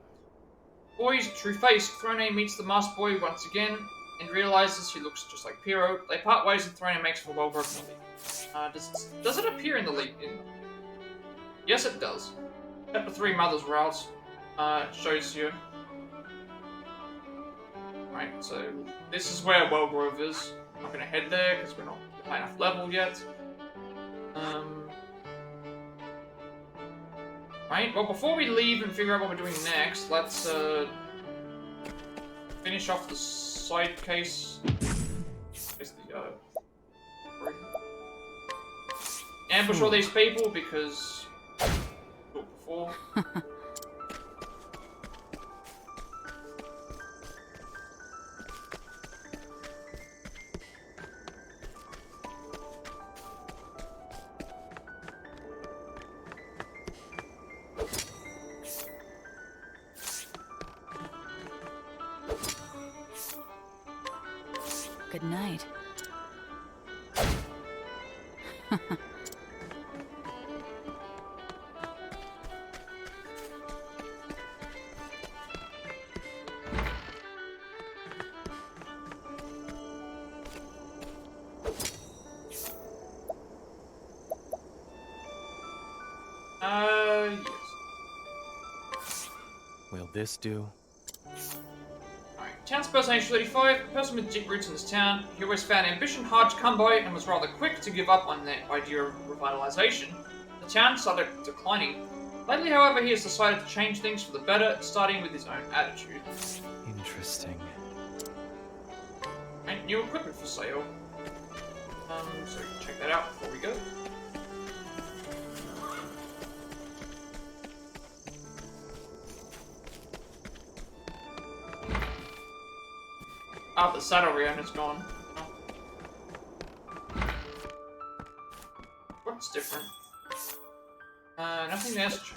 Boy's true face, Threnna meets the masked boy once again and realizes he looks just like Piero. They part ways and Threnna makes for a well-broken leap. Does it appear in the leap? Yes, it does. Chapter 3, Mother's Route. Shows you. Right, so this is where Wellgrove is. I'm not gonna head there because we're not high enough level yet. Right, well before we leave and figure out what we're doing next, let's finish off the side case. Ambush all these people because before. Good night. Yes. Will this do? Townsperson age 35, a person with deep roots in this town. He always found ambition hard to come by and was rather quick to give up on the idea of revitalization. The town started declining. Lately, however, he has decided to change things for the better, starting with his own attitude. Interesting. And new equipment for sale. So check that out before we go. Ah, the saddle reon is gone. Oh. What's different? Nothing has changed.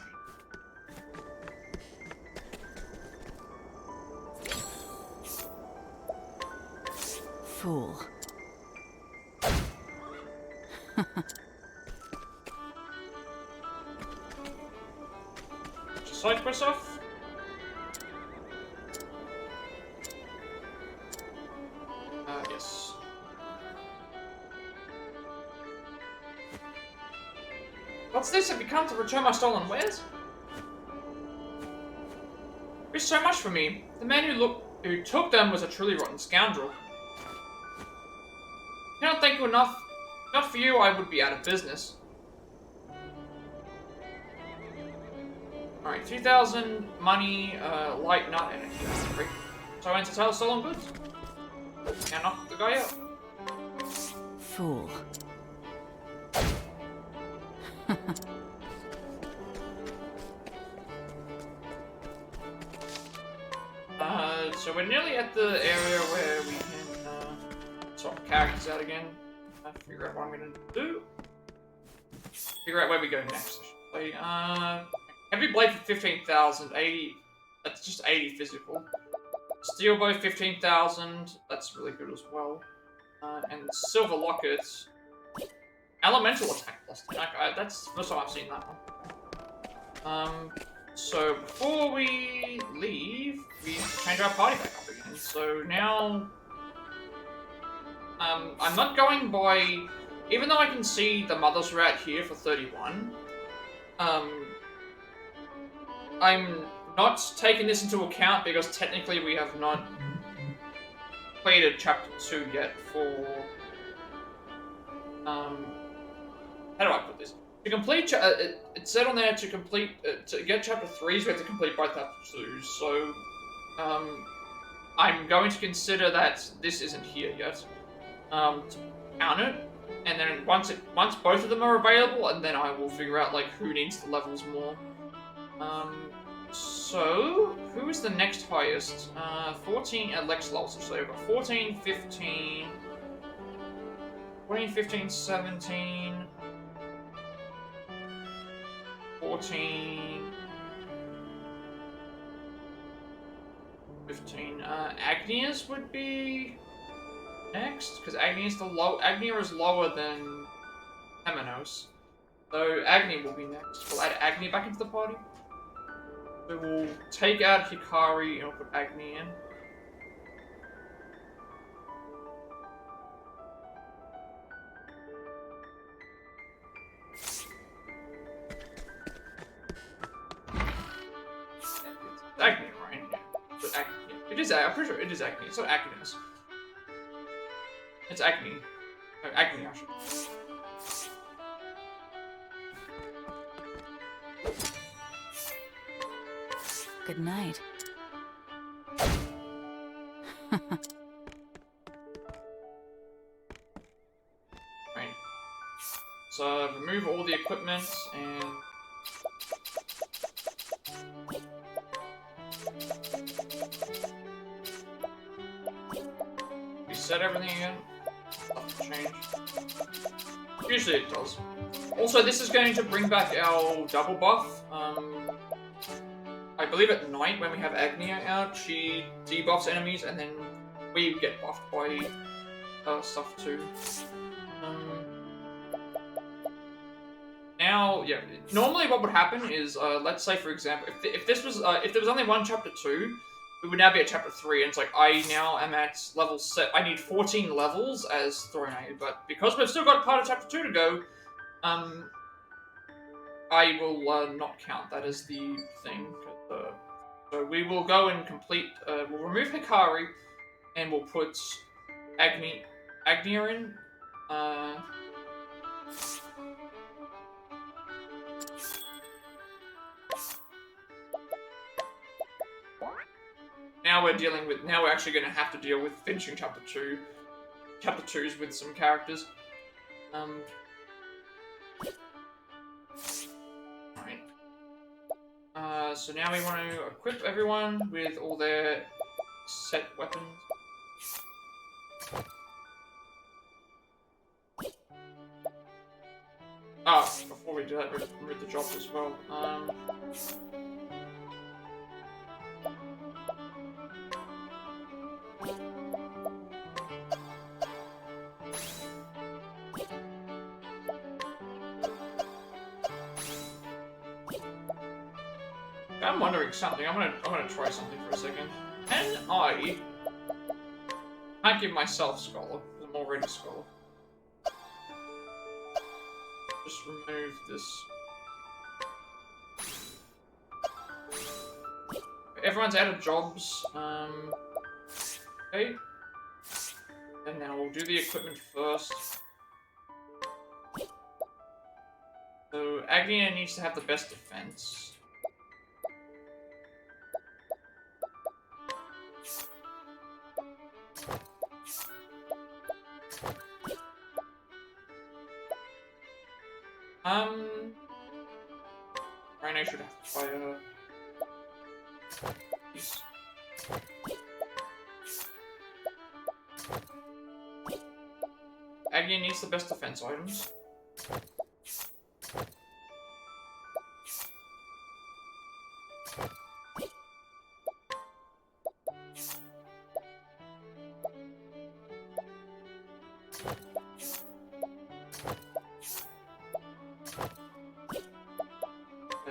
Fool. Just side quest off? Yes. What's this? Have you come to return my stolen wares? Wish so much for me. The man who took them was a truly rotten scoundrel. Cannot thank you enough. Not for you, I would be out of business. Alright, 2,000 money, light nut energy. That's great. So I enter sell stolen goods. And knock the guy out. Fool. So we're nearly at the area where we can sort characters out again. Figure out what I'm gonna do. Figure out where we go next. Heavy blade for 15,000, 80. That's just 80 physical. Steel bow 15,000. That's really good as well. And silver lockets. Elemental attack plus 10. Okay, that's the first time I've seen that one. So before we leave, we change our party back up again. So now, I'm not going by, even though I can see the mother's route here for 31, I'm not taking this into account because technically we have not completed chapter 2 yet for, how do I put this? To complete, it said on there to complete, to get chapter 3s, we have to complete both chapter 2s, so, I'm going to consider that this isn't here yet, to count it, and then once both of them are available, and then I will figure out, like, who needs the levels more. So, who is the next highest? 14 at Lex Lawson, so we've got 14, 15, 14, 15, 17, 14, 15. Agnias would be next, because Agnia is lower than Temenos. So Agni will be next. We'll add Agni back into the party. So we'll take out Hikari and we'll put Agni in. Agni, right? Yeah. So Agni. Yeah. It is. I'm pretty sure it is Agni. It's not Agnes. It's Agni. No, Agni, actually. Good night. Right. So remove all the equipment and reset everything again. Nothing changed. Usually it does. Also, this is going to bring back our double buff. I believe at night when we have Agnia out, she debuffs enemies and then we get buffed by stuff too. Now, yeah, normally what would happen is, let's say for example, if there was only one chapter 2, we would now be at chapter 3, and it's like, I now am at level set. I need 14 levels as Thorinae, but because we've still got part of chapter 2 to go, I will not count that as the thing. So we will go and complete, we'll remove Hikari, and we'll put Agnia in. Now we're actually going to have to deal with finishing chapter 2s with some characters. Alright. So now we want to equip everyone with all their set weapons. Before we do that, we'll remove the job as well. I'm wondering something. I'm gonna try something for a second. Can I can't give myself Scholar, because I'm already Scholar. Just remove this. Everyone's out of jobs. Okay. And now we'll do the equipment first. So Agnia needs to have the best defense. Rhino should have fire. Yes. Agni needs the best defense items.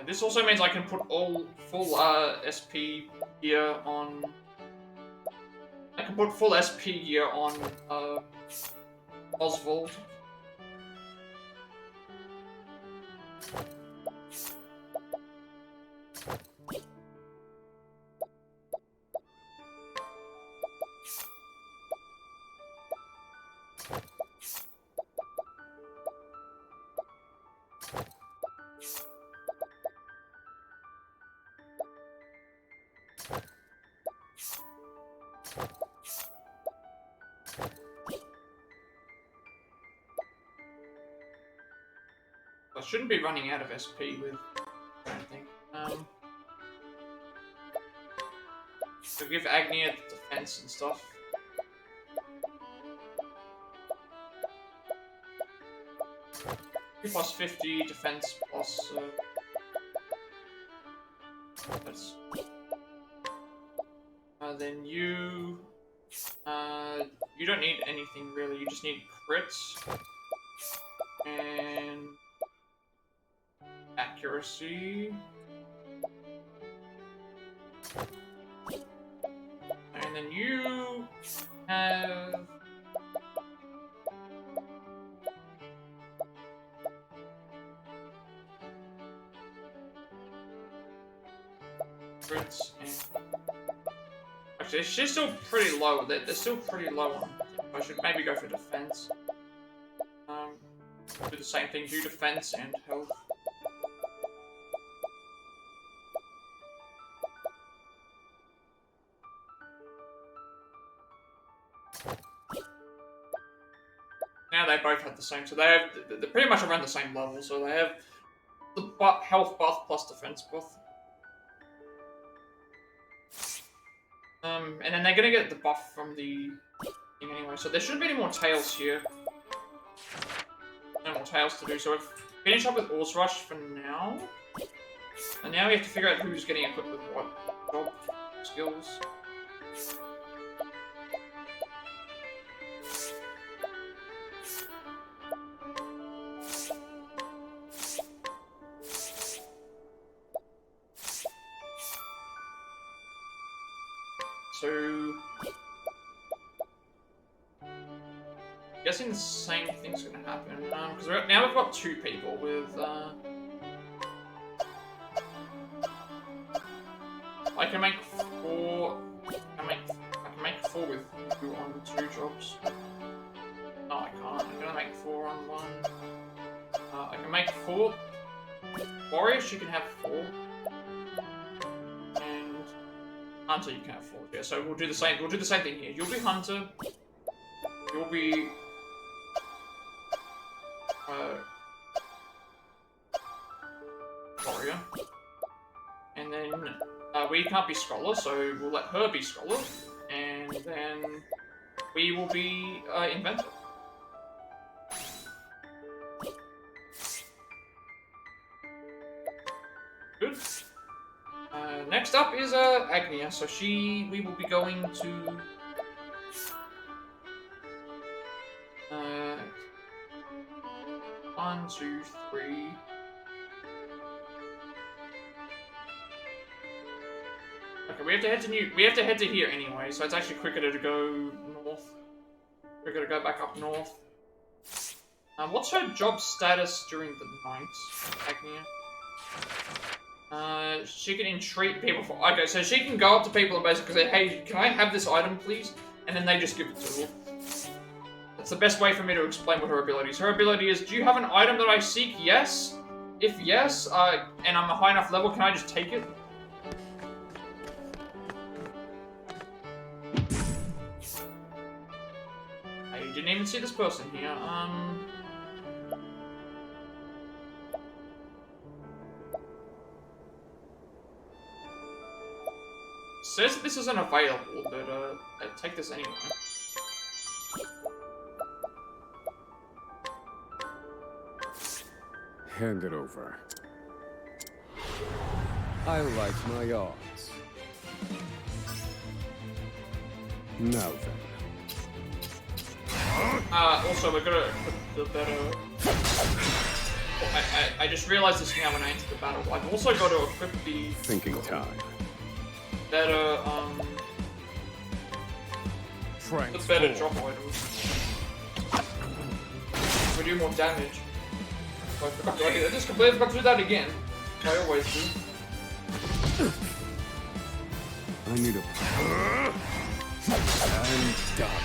This also means I can put all full SP gear on. I can put full SP gear on Oswald. I shouldn't be running out of SP with anything. So give Agni a defense and stuff. Plus 50 defense plus. That's. Then you. You don't need anything really. You just need crits and accuracy. And then you have crits and actually she's still pretty low. They're still pretty low on. I should maybe go for defense. Do the same thing, do defense and health. Now they both have the same, so they're pretty much around the same level, so they have the health buff plus defense buff. And then they're gonna get the buff from the thing anyway, so there shouldn't be any more tails here. No more tails to do, so we've finished up with Ors Rush for now. And now we have to figure out who's getting equipped with what job skills. So, guessing the same thing's gonna happen. Because now we've got 2 people with. I can make 4. I can make 4 with 2 on 2 jobs. No, I can't. I'm gonna make 4 on 1. I can make 4 warriors. She can have 4. Hunter, you can have 4. Yeah, so we'll do the same. We'll do the same thing here. You'll be Hunter. You'll be warrior, and then we can't be Scholar, so we'll let her be Scholar, and then we will be Inventor. Good. Next up is Agnia, so we will be going to 1, 2, 3. Okay, we have to head to here anyway, so it's actually quicker to go north. Quicker to go back up north. What's her job status during the night, Agnia? She can entreat people for. Okay, so she can go up to people and basically say, "Hey, can I have this item, please?" And then they just give it to her. That's the best way for me to explain what her ability is. Her ability is, "Do you have an item that I seek? Yes. If yes, and I'm a high enough level, can I just take it?" You didn't even even see this person here. Says that this isn't available, but I'd take this anyway. Hand it over. I like my odds. Now then. Also, we're gonna equip the better... I just realized this now when I entered the battle. I've also got to equip the... Thinking time. Better, the better drop items. We do more damage. Oh, I forgot to do that. I just completely forgot to do that again. I always do. I need a... I'm done.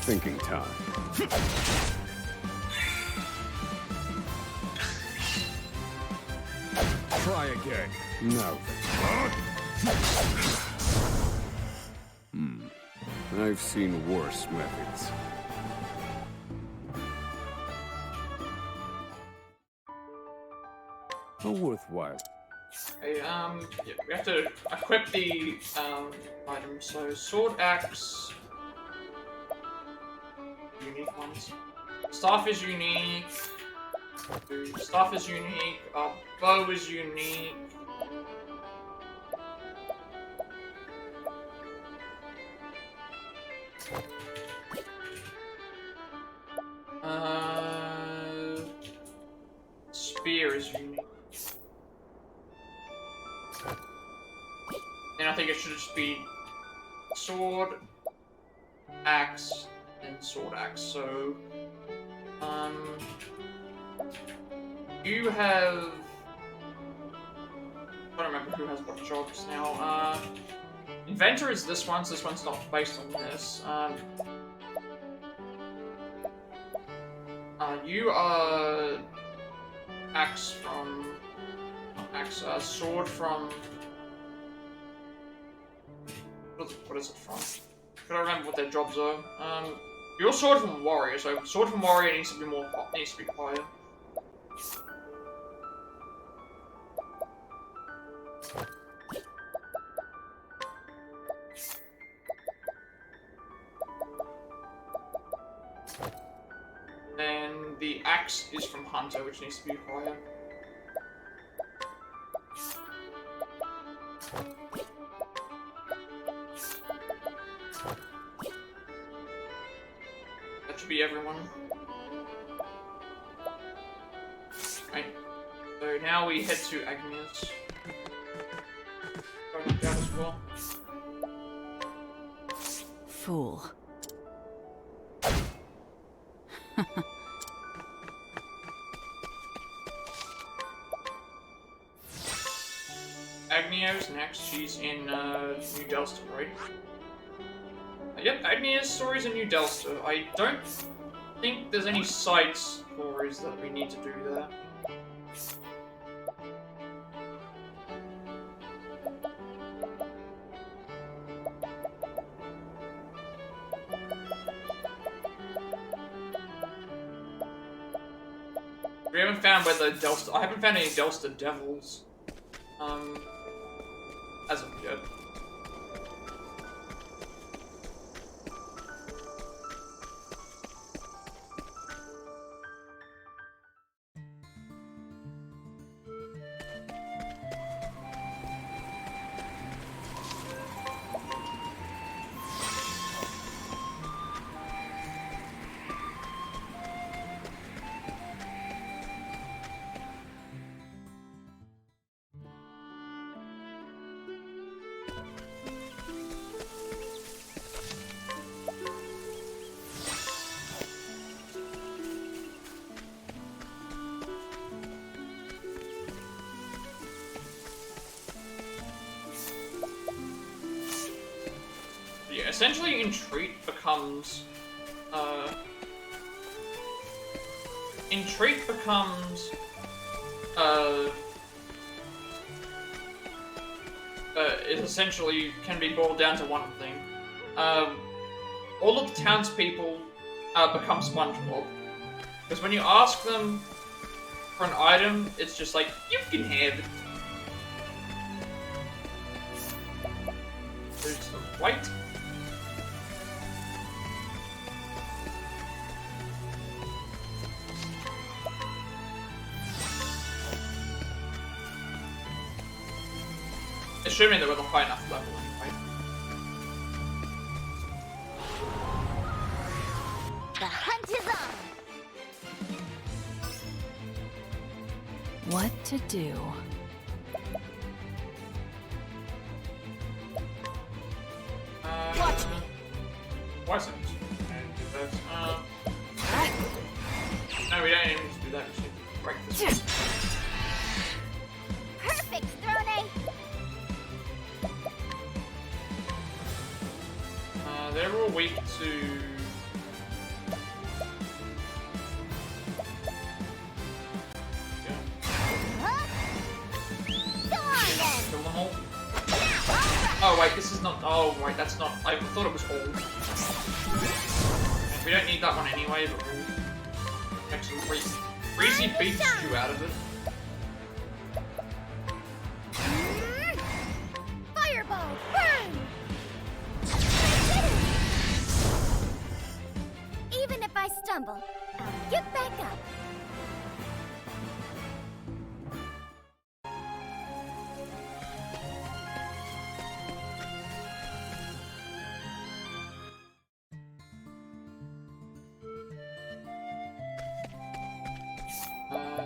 Thinking time. Try again. No. I've seen worse methods. A worthwhile. Hey, yeah, we have to equip the items. So sword, axe, unique ones. Staff is unique. Staff is unique. Bow is unique. Spear is unique. And I think it should just be sword, axe, and sword axe. So, you have... I don't remember who has what jobs now. Inventor is this one, so this one's not based on this. You are... axe from... axe, sword from... What is it from? Could I remember what their jobs are? You're sword from warrior, so sword from warrior needs to be higher. Then the axe is from hunter, which needs to be higher. That should be everyone. Right. So now we head to Agnia's. Go down as well. Fool. Agnio's next. She's in New Delsta, right? Yep, Agnia's story's in New Delsta. I don't think there's any side stories that we need to do there. We haven't found where the Delsta... I haven't found any Delsta devils. As of yet. Essentially, Entreat becomes, it essentially can be boiled down to one thing. all of the townspeople become SpongeBob. Because when you ask them for an item, it's just like, you can have it. There's some white. Assuming they were the high enough level anyway. The hunt is on. What to do? Watch me. Why isn't it? No, we don't even need to do that. We should break this. Perfect, Throne. They're all weak to... Kill them all. Oh wait, this is not... Oh wait, that's not... I thought it was all. We don't need that one anyway, but we'll make some greasy beef stew out of it. Fireball, burn! Even if I stumble, I'll get back up.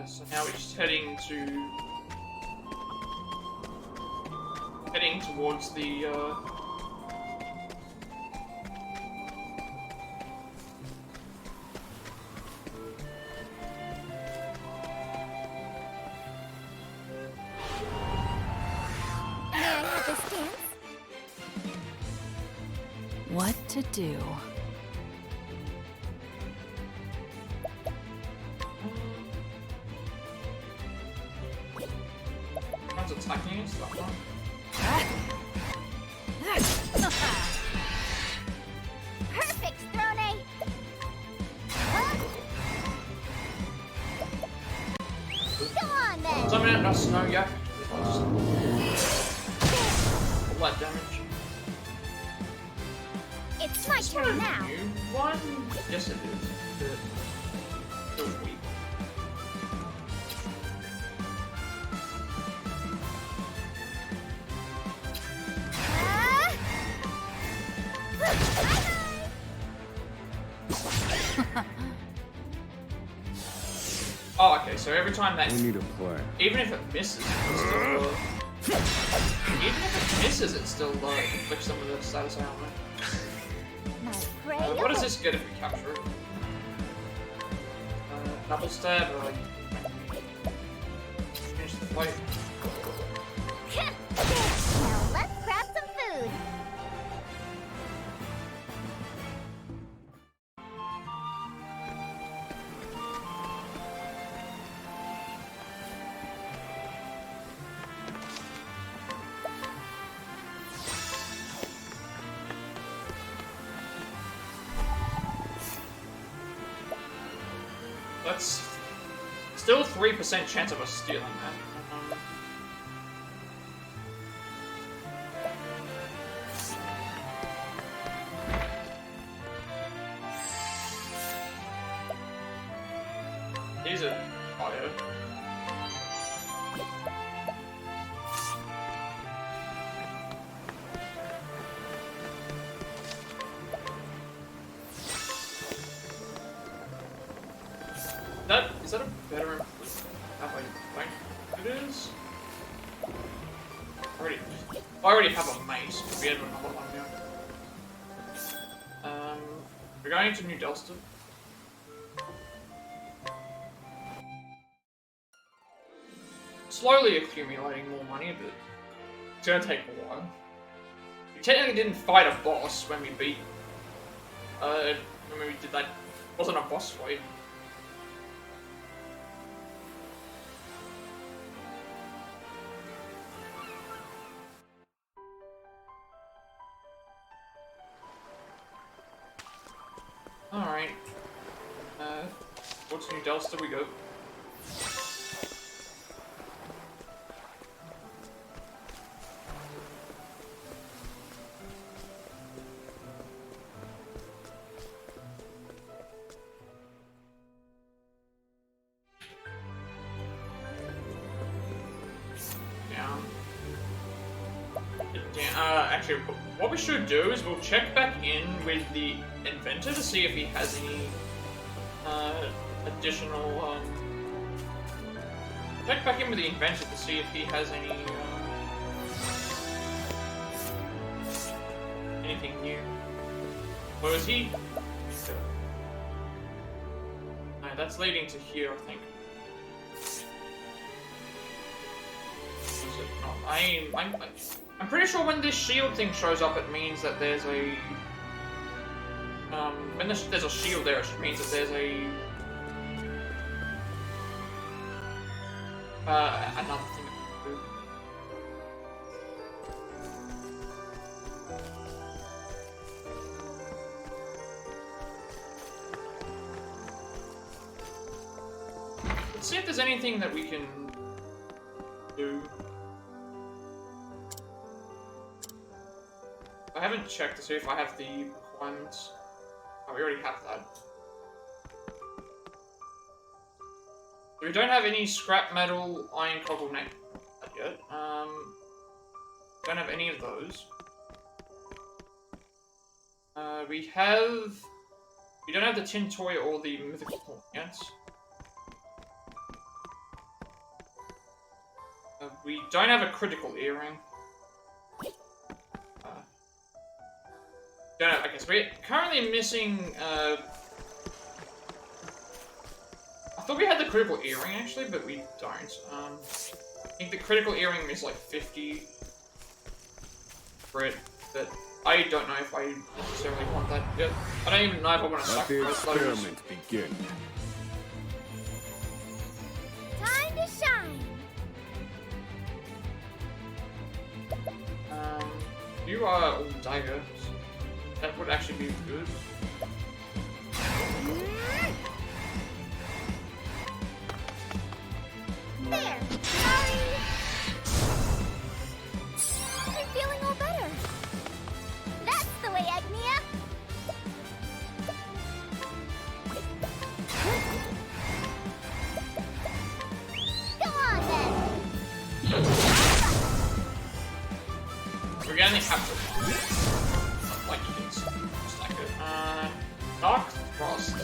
So now we're just heading towards the What to do? One's attacking us, that one. Perfect, Throne. Come on then. Summon it, not snow yak. All that damage. It's my turn now. New one? Yes, it is. Still weak. Oh, okay, so every time that... We need a play. Even if it misses, it's still... even if it misses, it still inflicts some of the status ailment. What does this get if we capture it? Double stab or like... Finish the fight. Now let's grab some food. That's still a 3% chance of us stealing that. These are bio. Is that a better improvement? It is. I already have a mace, but we had another one now. We're going to New Delston. Slowly accumulating more money, but it's gonna take a while. We technically didn't fight a boss when we beat. When we did that, it wasn't a boss fight. Alright. What's New Delster we go? Actually, what we should do is we'll check back in with the inventor to see if he has any additional. Check back in with the inventor to see if he has any anything new. Where is he? No, that's leading to here, I think. Is it not? I'm pretty sure when this shield thing shows up, it means that there's a... when there's a shield there, it means that there's a... another thing that we can do. Let's see if there's anything that we can do. I haven't checked to see if I have the requirements. Oh, we already have that. We don't have any scrap metal, iron, cobble, net yet. Don't have any of those. We don't have the tin toy or the mythical horn yet. We don't have a critical earring. Don't have, okay, so we're currently missing, I thought we had the critical earring, actually, but we don't. I think the critical earring is like 50 for it, but I don't know if I necessarily want that yet. I don't even know if I want to sacrifice those. Let the experiment begin. Time to shine. You are all daggers. That would actually be good. There. Sorry. I'm feeling all better. That's the way, Agnia. Go on then. We're gonna have to like you can stack it. Dark Frost.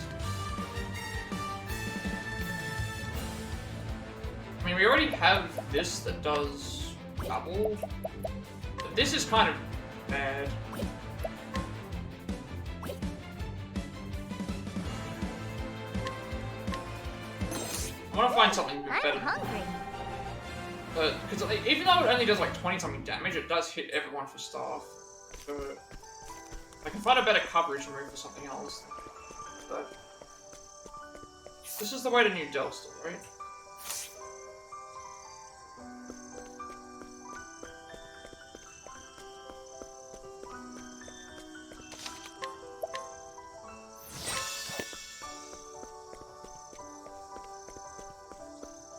I mean, we already have this that does double. But this is kind of bad. I want to find something better. I'm hungry. Because even though it only does like 20 something damage, it does hit everyone for staff. So I can find a better coverage move for something else. But this is the way to New Delster, right?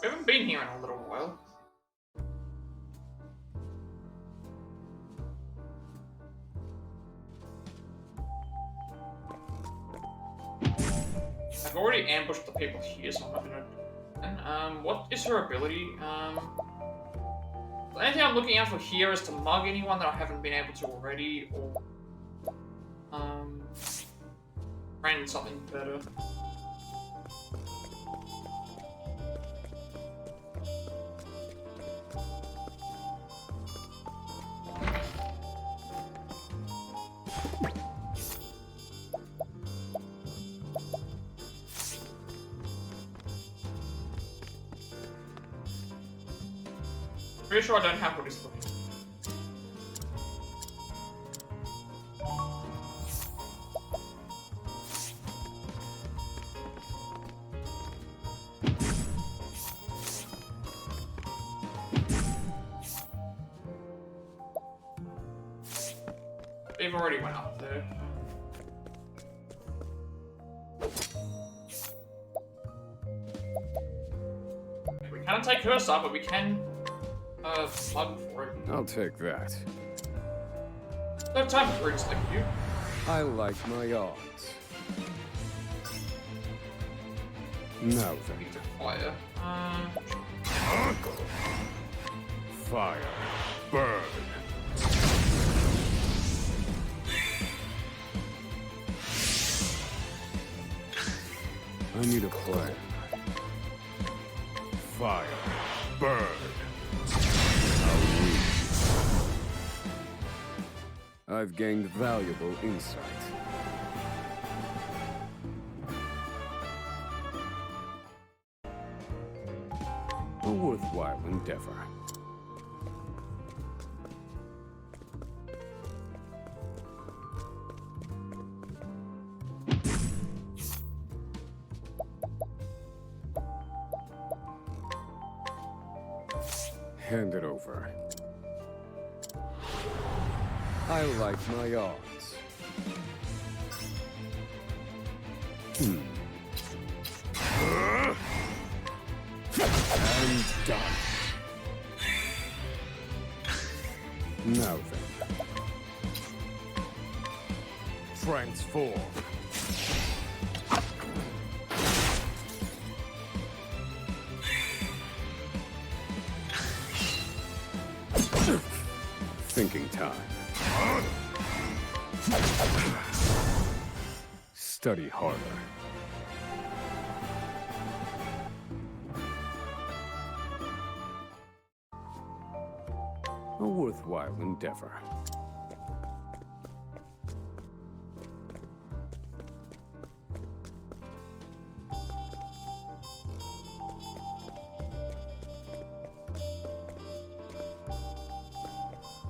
We haven't been here in a little while. I've already ambushed the people here, so I'm not gonna... And, what is her ability? The only thing I'm looking out for here is to mug anyone that I haven't been able to already, or... Find something better. Pretty sure I don't have what he's looking for. They've already went up there. Can't take her side, but we can plug for it. I'll take that. No time for drinks like you. I like my odds. Now then. Fire. Fire. Burn. I need a plan. Fire. Burn. I've gained valuable insight. A worthwhile endeavor. Hand it over. I like my odds. And done. Now then. Transform. Thinking time. Study harder. A worthwhile endeavor.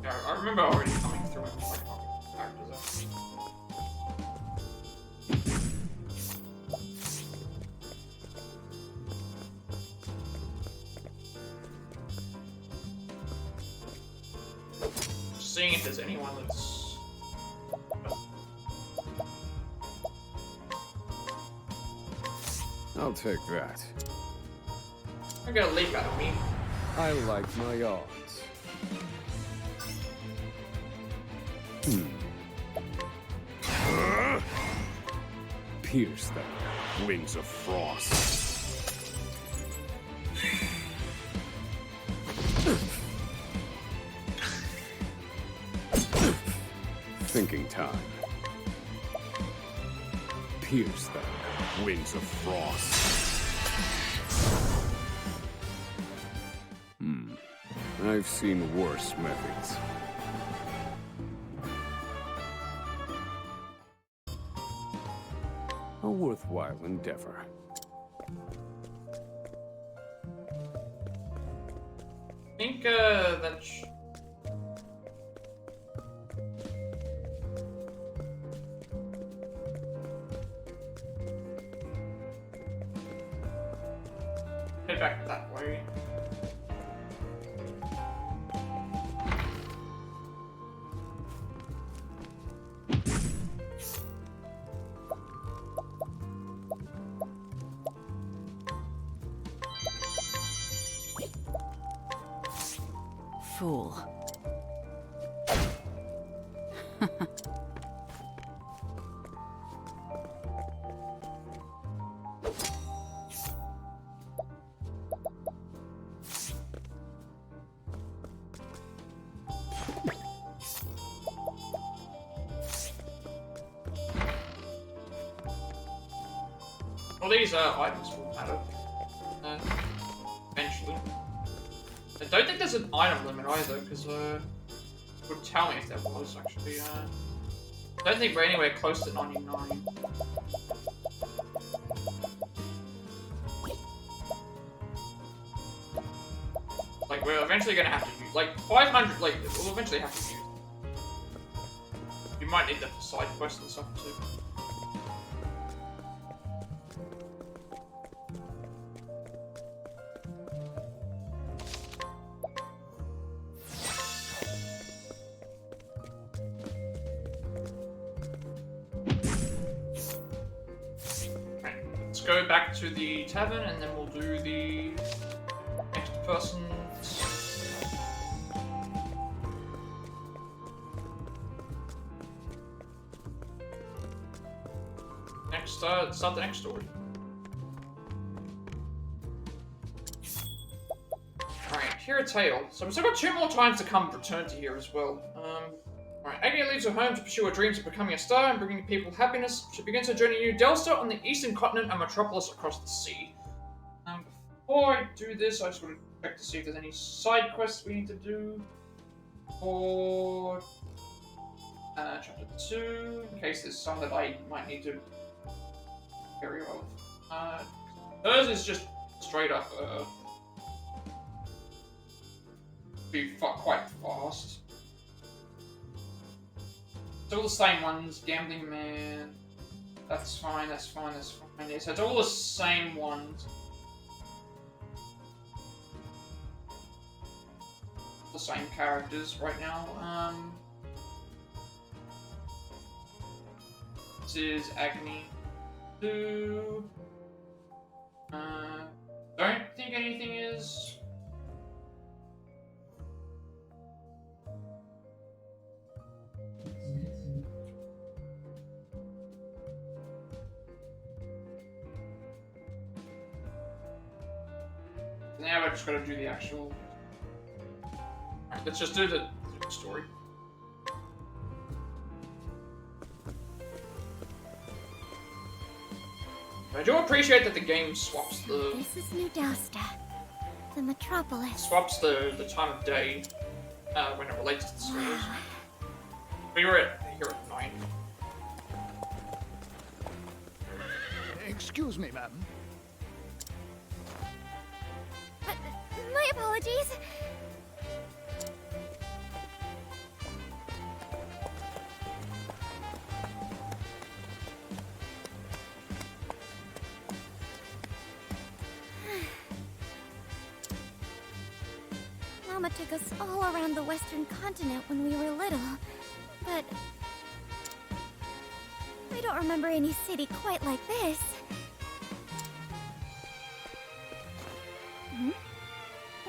Yeah, I remember already coming through and like characters. Just seeing if there's anyone that's. I'll take that. I got a leap out of me. I like my odds. Pierce them, wings of frost. Thinking time. Pierce them, wings of frost. I've seen worse methods. A worthwhile endeavor. I think that's. Head back that way. Fool. Well, these items will matter eventually. I don't think there's an item limit either, because it would tell me if there was actually. I don't think we're anywhere close to 99. Like, we're eventually gonna have to use, like, 500, like, we'll eventually have to use. You might need that for side quests and stuff too. Let's go back to the tavern and then we'll do the person. Next, start the next story. Alright, hear a tale. So we've still got 2 more times to come return to here as well. Alright, Agni leaves her home to pursue her dreams of becoming a star and bringing people happiness. She begins her journey to New Delta on the eastern continent and Metropolis across the sea. Before I do this, I just want to check to see if there's any side quests we need to do for chapter 2, in case there's some that I might need to carry off. Hers is just straight up be quite fast. It's all the same ones. Gambling Man. That's fine. That's fine. That's fine. Yeah, so it's all the same ones. The same characters right now. This is Agni 2. Don't think anything is. Now I've just got to do the actual. Alright, let's just do the story. I do appreciate that the game swaps the. This is New Delta, the metropolis. Swaps the time of day when it relates to the stories. We were here at 9. Excuse me, ma'am. My apologies. Mama took us all around the western continent when we were little, but I don't remember any city quite like this.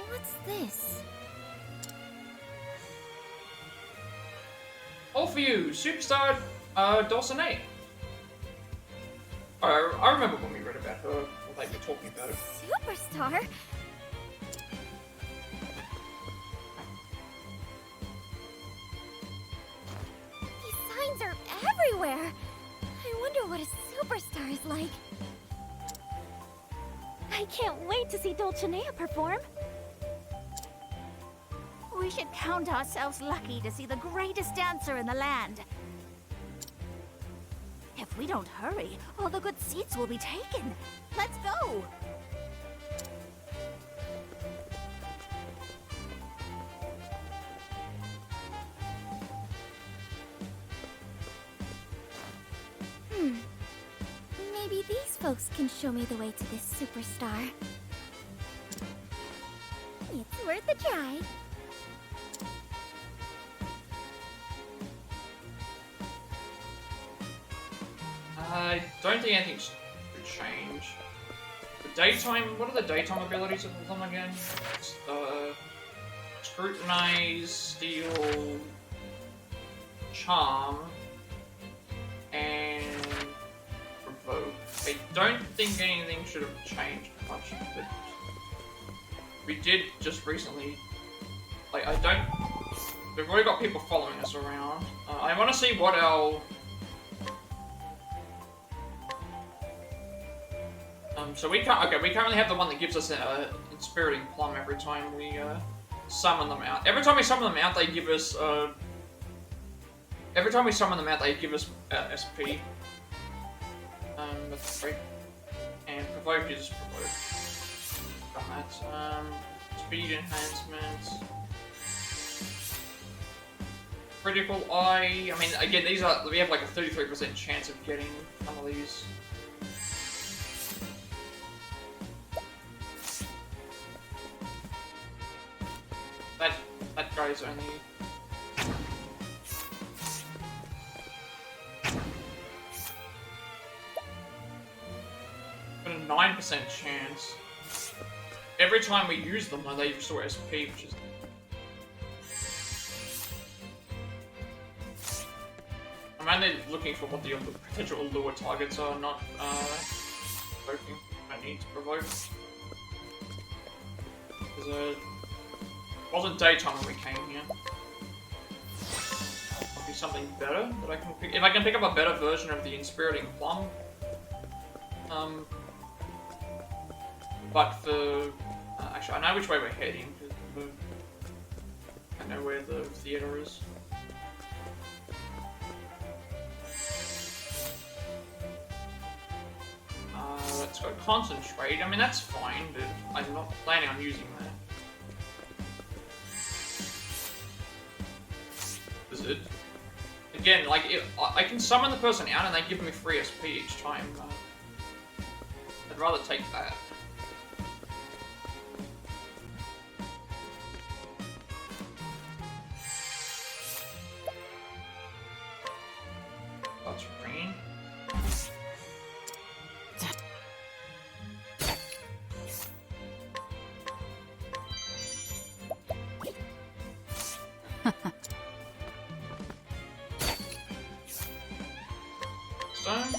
What's this? All for you, Superstar Dulcinea. I remember when we read about her, or they were talking about it. Superstar? These signs are everywhere. I wonder what a superstar is like. I can't wait to see Dulcinea perform. We should count ourselves lucky to see the greatest dancer in the land. If we don't hurry, all the good seats will be taken. Let's go! Maybe these folks can show me the way to this superstar. It's worth a try. I don't think anything should change. The daytime, what are the daytime abilities of them again? It's, Scrutinize, Steal, Charm, and Provoke. I don't think anything should have changed much, but we did just recently, like, we've already got people following us around. I want to see what our so we currently have the one that gives us an Inspiriting Plum every time we summon them out. Every time we summon them out, they give us SP. That's great. And Provoke is Provoke. Done that. Speed enhancement. Critical Eye. I mean, again, we have like a 33% chance of getting some of these. That guy's only. Got a 9% chance. every time we use them, they restore SP, which is... I'm only looking for what the potential lure targets are, not provoking. I need to provoke. Because it wasn't daytime when we came here. Might be something better that I can pick. If I can pick up a better version of the Inspiriting Plum. But for... actually, I know which way we're heading. I know where the theater is. Let's go concentrate. I mean, that's fine, but I'm not planning on using that. Is it? Again, like, I can summon the person out and they give me free SP each time. I'd rather take that. That's rain. Stone.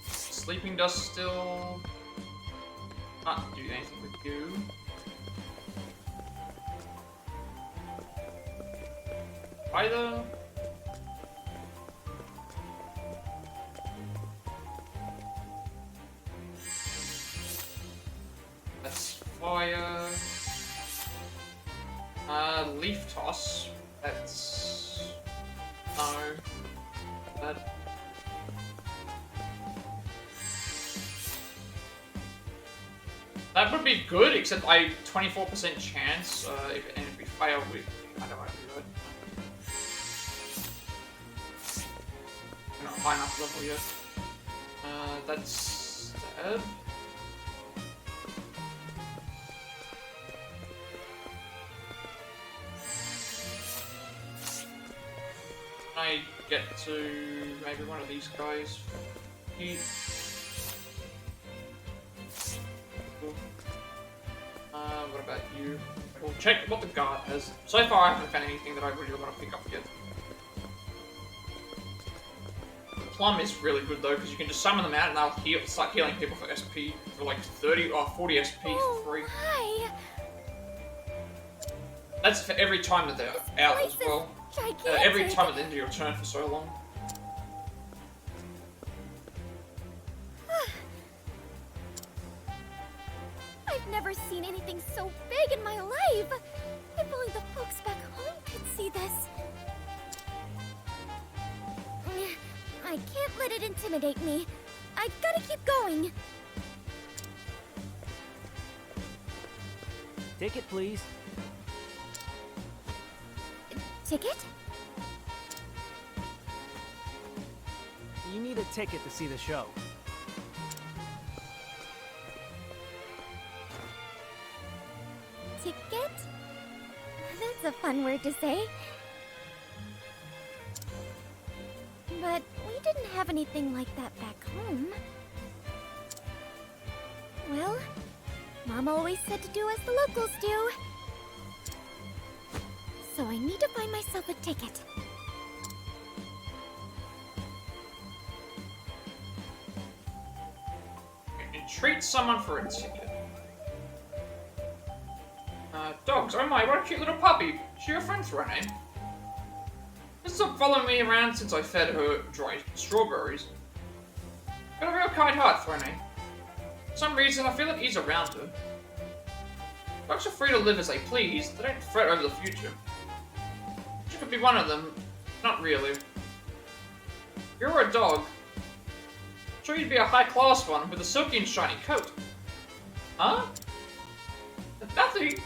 Sleeping dust still. Can't do anything with goo. Either. That's fire. Leaf toss. That's no. That would be good, except I 24% chance. And if we fail, I don't want to do it. We're not high enough level yet. That's dead. I get to maybe one of these guys. Eat. Cool. What about you? We'll check what the guard has. So far, I haven't found anything that I really want to pick up yet. The plum is really good though, because you can just summon them out and they'll start healing people for SP for like 30 or 40 SP for free. Hi. That's for every time that they're out as well. Every time at the end of your turn for so long. I've never seen anything so big in my life. If only the folks back home could see this. I can't let it intimidate me. I've gotta keep going. Ticket, please. Ticket? You need a ticket to see the show. Ticket? That's a fun word to say. But we didn't have anything like that back home. Well, Mom always said to do as the locals do. So I need to find myself a ticket. Treat someone for a ticket. Dogs, oh my, what a cute little puppy. She your friend, Renee. She's stopped following me around since I fed her dried strawberries. Got a real kind heart, Renee. For some reason, I feel at ease around her. Dogs are free to live as they please. They don't fret over the future. She could be one of them. Not really. You're a dog. I'm sure you'd be a high-class one with a silky and shiny coat. Huh? Nothing.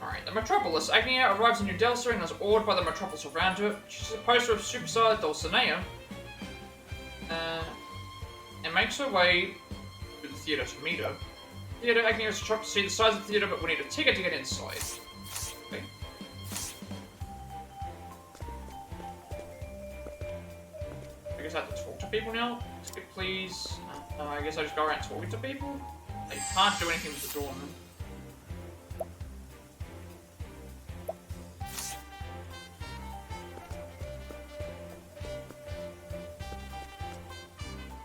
Alright, the Metropolis. Agnia arrives in New Delsa and is awed by the Metropolis around her. She's a poster of superstar Dulcinea. and makes her way to the theater to meet her. Theater acting as a shop to see the size of the theater, but we need a ticket to get inside. Okay. I guess I have to talk to people now. Ticket, please. I guess I just go around talking to people. I can't do anything with the doorman.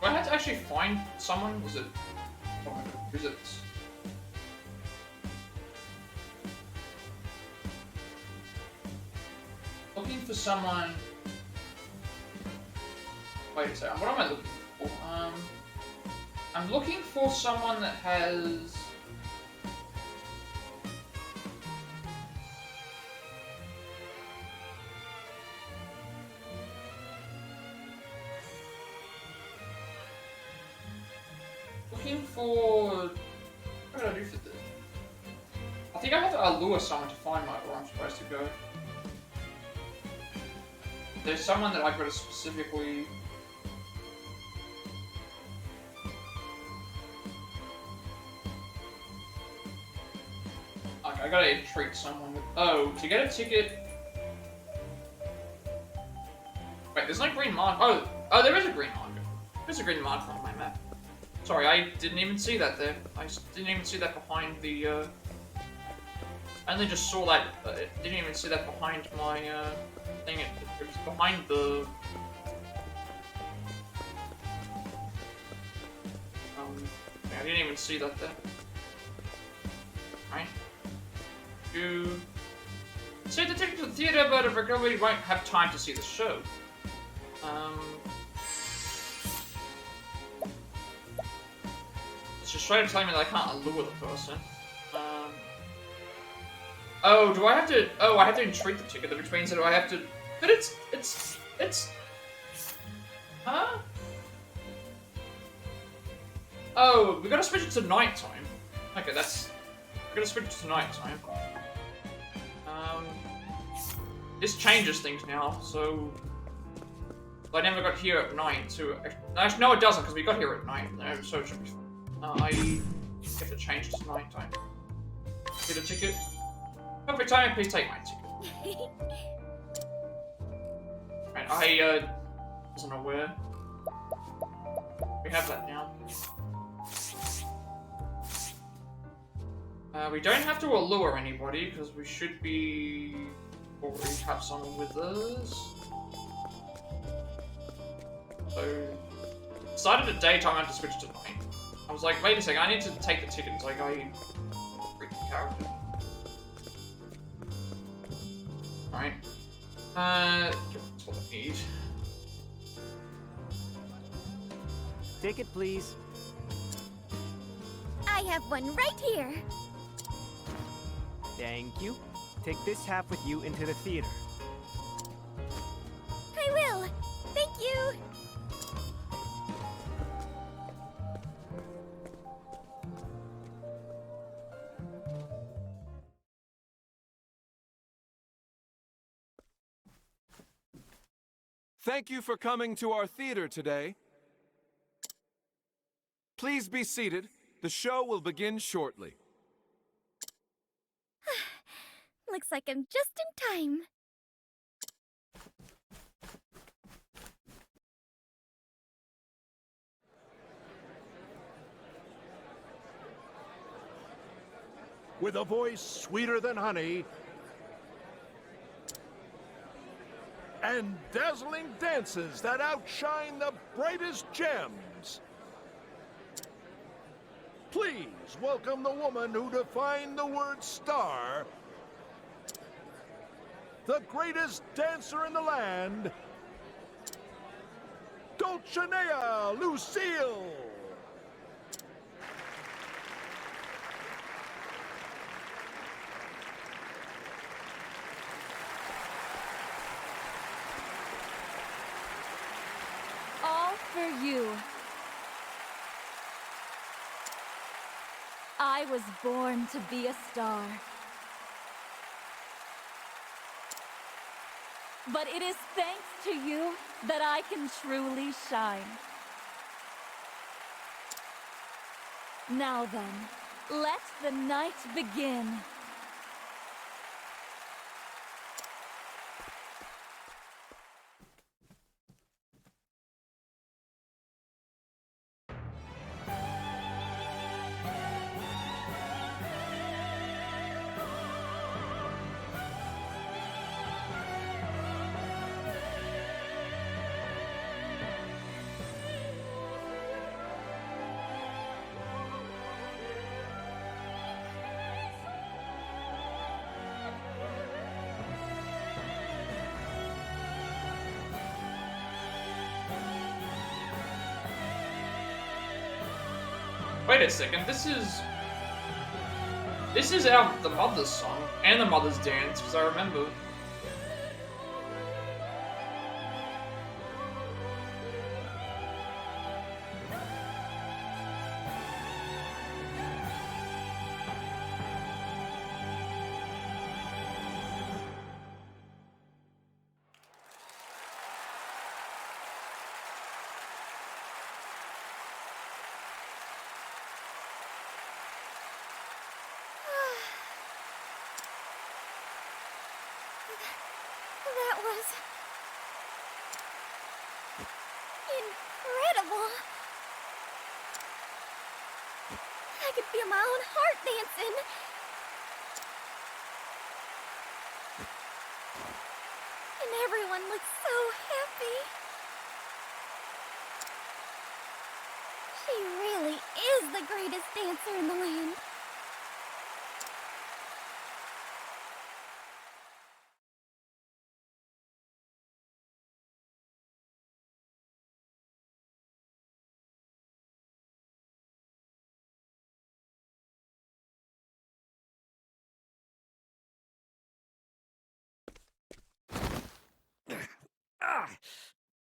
Do I have to actually find someone? Is it... Oh, who's it? Looking for someone... Wait a second, what am I looking for? I'm looking for someone that has... Looking for... What did I do for this? I think I have to allure someone to find where I'm supposed to go. There's someone that I've got to specifically... Okay, I gotta treat someone with... Oh, to get a ticket... Wait, there's no green mark. Oh, there is a green marker. There's a green marker on my map. Sorry, I didn't even see that there. I didn't even see that behind the, I only just saw that, didn't even see that behind my, thing. It was behind the... Yeah, I didn't even see that there. Right? You... See the ticket to the theater, but I probably won't have time to see the show. It's just straight up telling me that I can't allure the person. Oh, do I have to... Oh, I have to entreat the ticket, which means that I have to... But it's... Huh? Oh, we gotta switch it to nighttime. Okay, that's... We gotta switch it to nighttime. This changes things now, so... I never got here at night, so... Actually, no, it doesn't, because we got here at night, so it should be fine. I have to change to nighttime. Get a ticket. Perfect time, please take my ticket. Right, I wasn't aware. We have that now. We don't have to allure anybody, because we should be... already have someone with us. So... Started at daytime, I had to switch to night. I was like, wait a second, I need to take the tickets, like I... freaking character. Alright. That's what I need. Ticket, please. I have one right here. Thank you. Take this half with you into the theater. I will. Thank you. Thank you for coming to our theater today. Please be seated. The show will begin shortly. Looks like I'm just in time. With a voice sweeter than honey, and dazzling dances that outshine the brightest gems. Please welcome the woman who defined the word star, the greatest dancer in the land, Dulcinea Lucille. For you. I was born to be a star. But it is thanks to you that I can truly shine. Now then, let the night begin. Wait a second, this is the Mother's song and the Mother's dance, because I remember. That was incredible. I could feel my own heart dancing. And everyone looked so happy. She really is the greatest dancer in the land.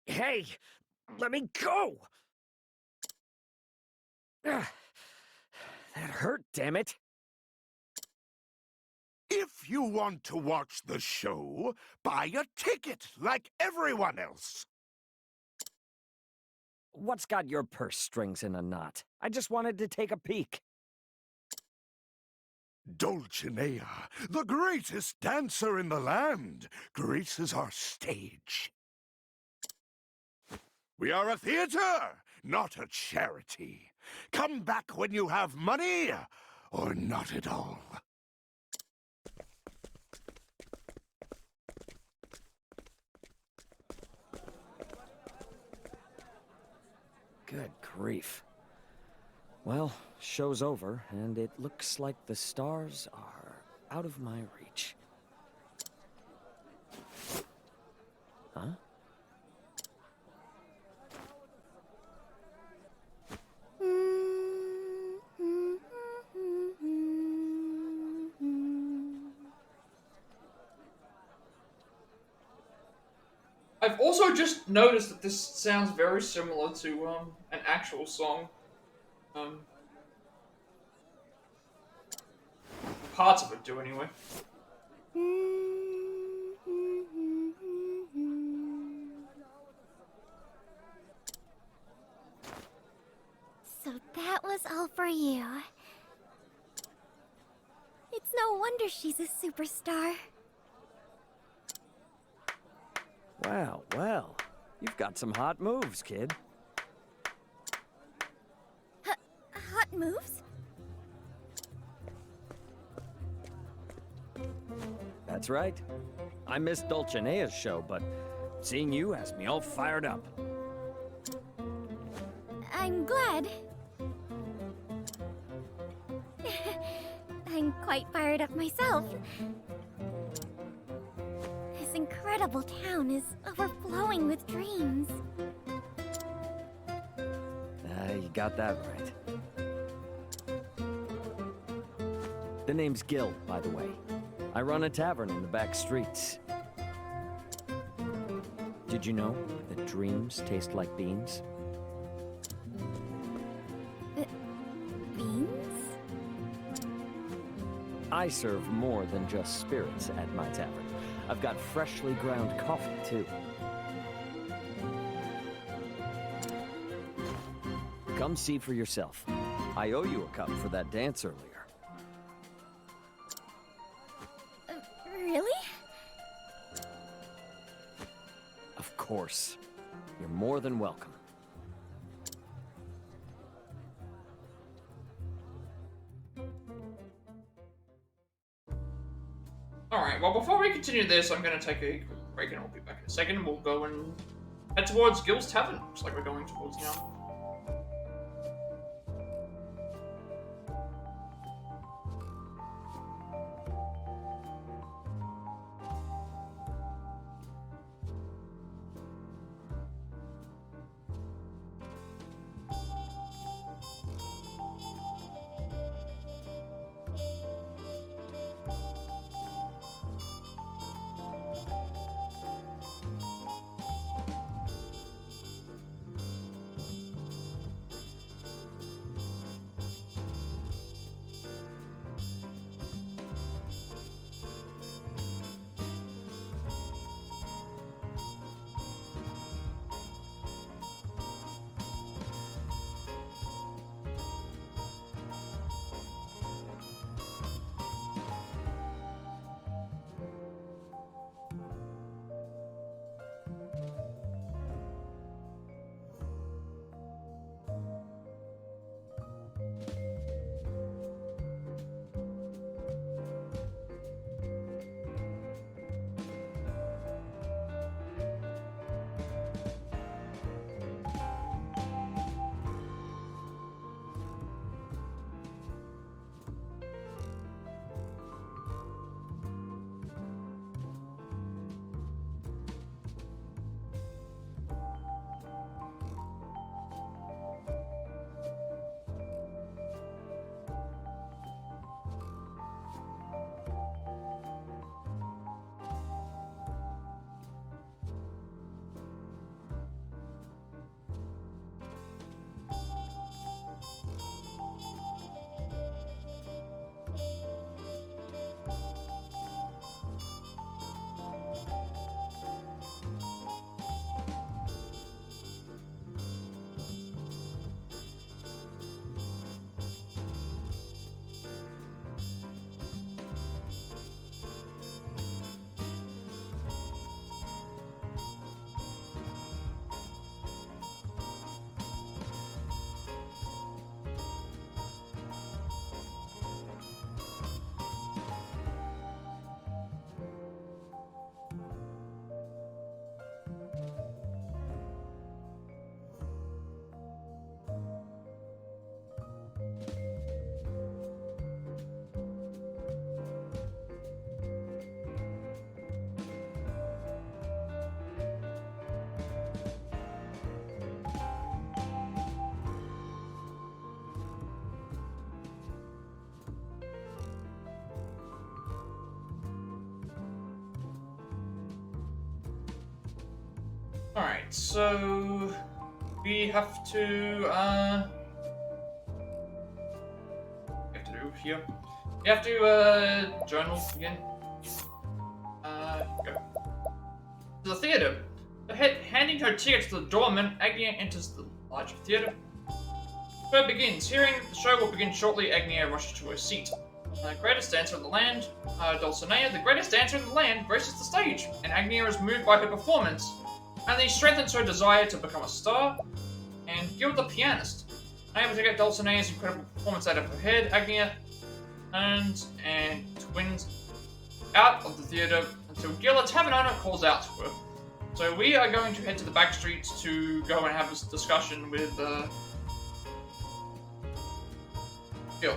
Hey, let me go! That hurt, damn it. If you want to watch the show, buy a ticket like everyone else. What's got your purse strings in a knot? I just wanted to take a peek. Dulcinea, the greatest dancer in the land, graces our stage. We are a theater, not a charity. Come back when you have money, or not at all. Good grief. Well, show's over, and it looks like the stars are out of my reach. Huh? I've also just noticed that this sounds very similar to an actual song. Parts of it do anyway. So that was all for you. It's no wonder she's a superstar. Well, well. You've got some hot moves, kid. Hot moves? That's right. I missed Dulcinea's show, but seeing you has me all fired up. I'm glad. I'm quite fired up myself. This incredible town is overflowing with dreams. You got that right. The name's Gil, by the way. I run a tavern in the back streets. Did you know that dreams taste like beans? Beans? I serve more than just spirits at my tavern. I've got freshly ground coffee, too. Come see for yourself. I owe you a cup for that dance earlier. Really? Of course. You're more than welcome. Alright, well, before we continue this, I'm going to take a quick break and I'll be back in a second. We'll go and head towards Gil's Tavern. Looks like we're going towards now. Alright, so we have to do here. You have to journal again. Go. To the theater. Handing her ticket to the doorman, Agnia enters the larger theater. The show begins. Hearing the show will begin shortly, Agnia rushes to her seat. Greatest dancer in the land, Dulcinea, the greatest dancer in the land, graces the stage, and Agnia is moved by her performance. And he strengthens her desire to become a star. And Gil the pianist, unable to get Dulcinea's incredible performance out of her head, Agnia turns and twins out of the theater until Gil, a tavern owner, calls out to her. So we are going to head to the back streets to go and have this discussion with Gil.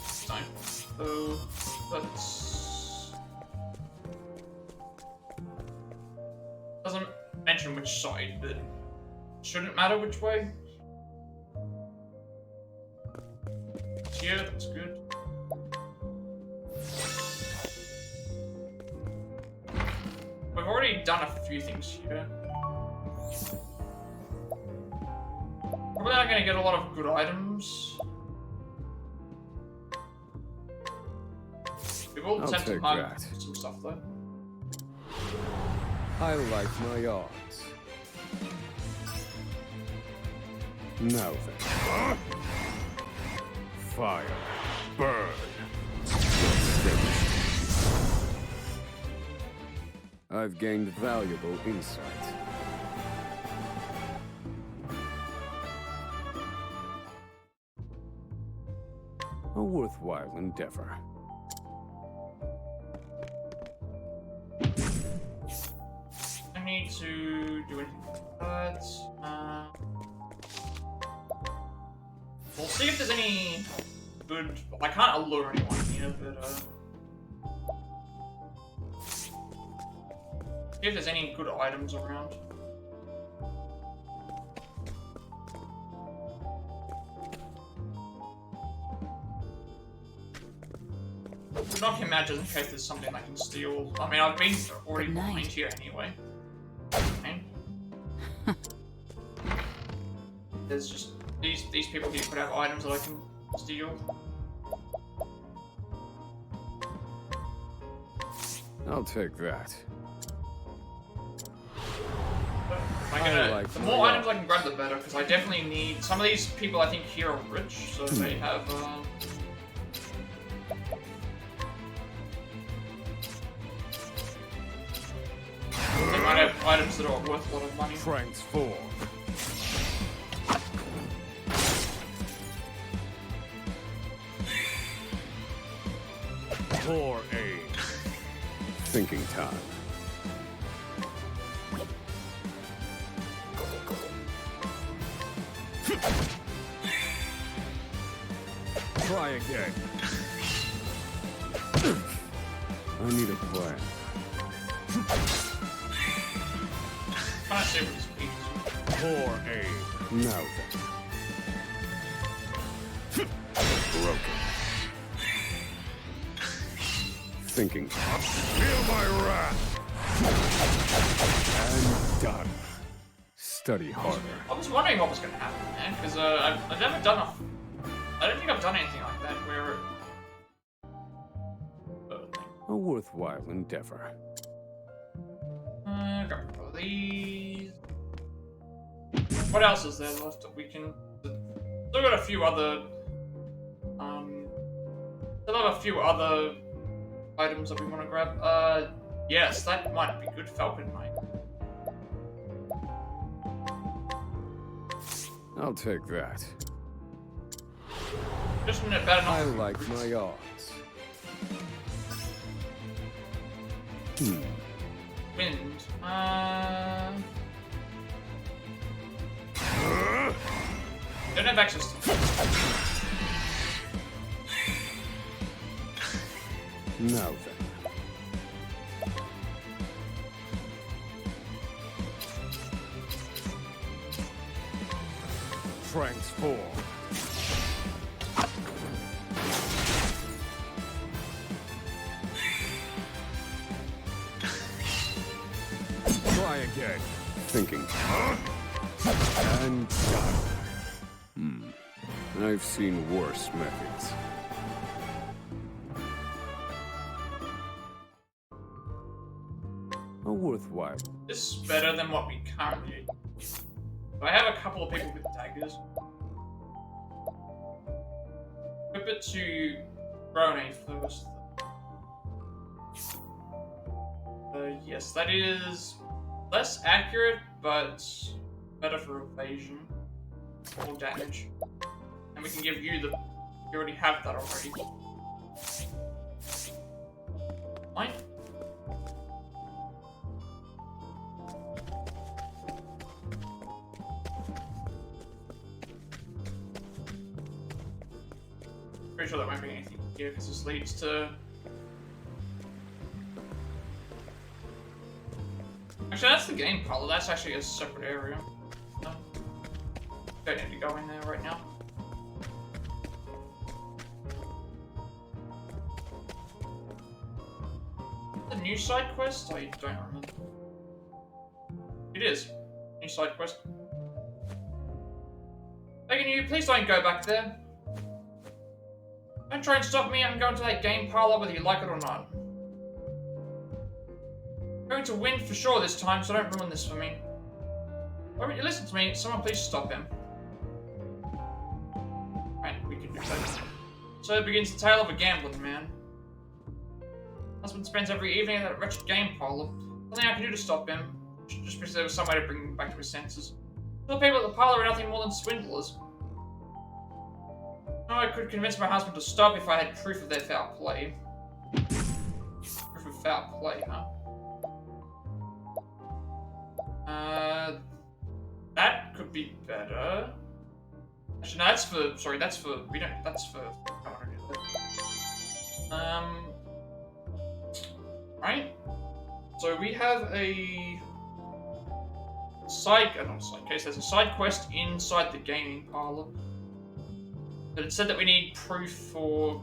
So let's doesn't mention which side, but shouldn't matter which way. Here, that's good. We've already done a few things here. Probably not going to get a lot of good items. We will attempt to hug some stuff though. I like my odds. Now then. fire. Burn. I've gained valuable insight. A worthwhile endeavor. I need to do anything with that. We'll see if there's any good. I can't allure anyone here, but see if there's any good items around. Not imagine in case there's something I can steal. I mean, I've been already behind here anyway. Okay. There's just these people here could have items that I can steal. I'll take that. The more items I can grab, the better, because I definitely need. Some of these people I think here are rich, so they have. They might have items that are worth a lot of money. Transform. Poor aim. Thinking time. Try again. I need a plan. Trying to save these people. Poor aim. Now then. Broken. Thinking. Feel my wrath. And done. Study harder. I was wondering what was going to happen, man, because I've never done a. I don't think I've done anything like that where. A worthwhile endeavor. Got all of these. What else is there left that we can? Still got a few other. Still have a few other items that we want to grab. Yes, that might be good. Falcon Knight. I'll take that. Just a bad enough. I like my odds. Wind. Don't have access to. Now then. Transform. Try again. Thinking. And done. I've seen worse methods. A worthwhile. This is better than what we currently. I have a couple of people with daggers. Equip it to Brony first. Yes, that is less accurate, but better for evasion. More damage. And we can give you the. You already have that already. Fine. Pretty sure that won't be anything here because this leads to. Actually, that's the game parlor. That's actually a separate area. No. Don't need to go in there right now. The new side quest? I don't remember. It is. New side quest. Begging you, please don't go back there. Don't try and stop me. I'm going to that game parlor whether you like it or not. I'm going to win for sure this time, so don't ruin this for me. Why won't you listen to me? Someone please stop him. Right, we can do that. So begins the tale of a gambling man. Husband spends every evening at that wretched game parlor. Nothing I can do to stop him, just because there was some way to bring him back to his senses. The people at the parlor are nothing more than swindlers. No, I could convince my husband to stop if I had proof of their foul play. Proof of foul play, huh? That could be better. Actually, no, that's for, sorry, that's for, we don't, that's for, I don't want to do that. Right? So we have a side, not a side case, there's a side quest inside the gaming parlor. But it said that we need proof for,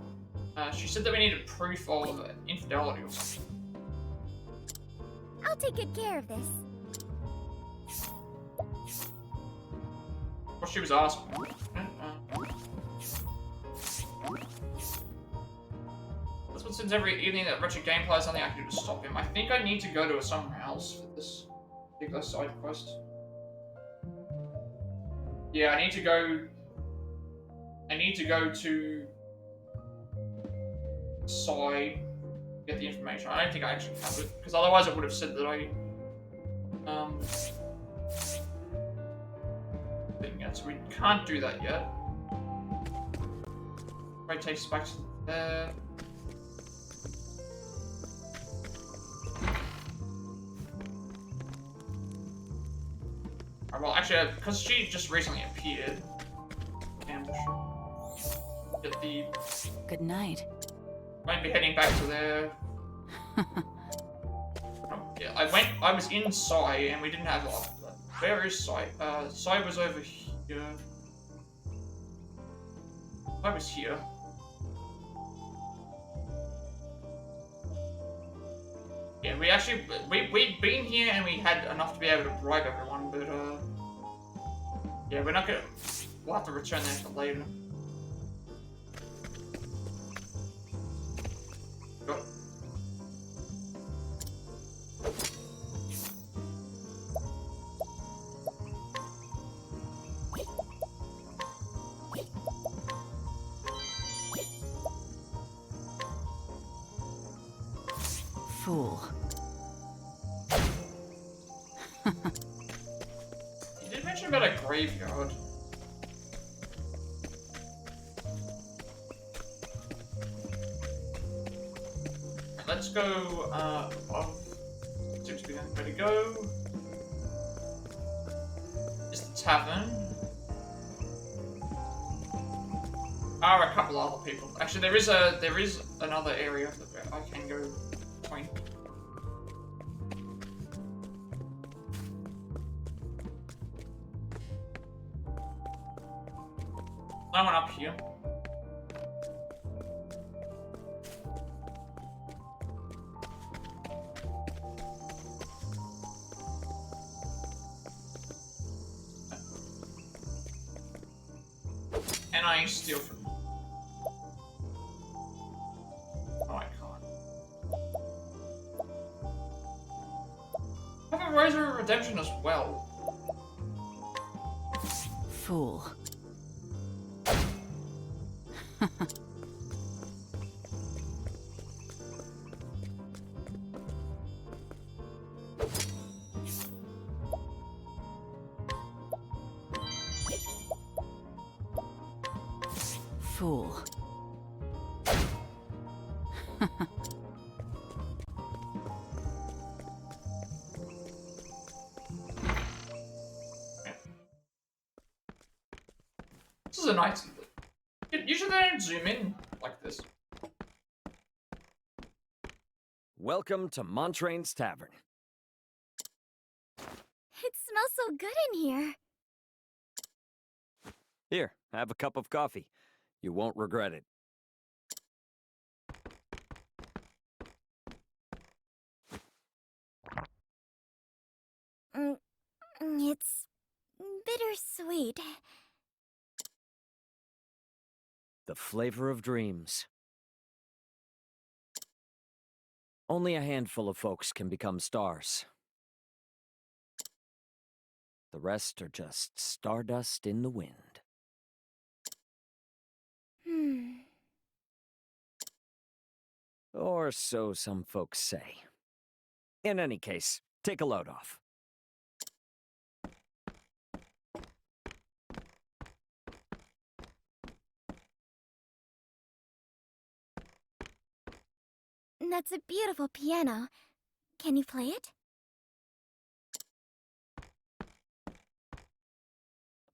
she said that we needed proof of infidelity or something. I'll take good care of this. What she was asking. That's what since every evening that wretched game plays something I can do to stop him. I think I need to go to somewhere else for this particular side quest. Yeah, I need to go to side, get the information. I don't think I actually have it, because otherwise it would have said that I thing yet, so we can't do that yet. Right, takes us back to there. Well, actually, because she just recently appeared, ambush. Get the. Good night. Might be heading back to there. Yeah, I was in Sai, and we didn't have. Where is Sai? Sai was over here. I was here. Yeah, we actually we'd been here and we had enough to be able to bribe everyone, but yeah, we're not gonna. We'll have to return that for later. Got it. Fool. You did mention about a graveyard. Let's go, seems to be the only way to go. Is the tavern. Are a couple other people. Actually, there is another area that I can go between. No one up here. Can I steal from you? Oh, I can't. I have a Razor of Redemption as well. Fool. Fool. This is a nice. Usually they don't zoom in like this. Welcome to Montrain's Tavern. It smells so good in here. Here, have a cup of coffee. You won't regret it. It's bittersweet. The flavor of dreams. Only a handful of folks can become stars. The rest are just stardust in the wind. Or so some folks say. In any case, take a load off. That's a beautiful piano. Can you play it?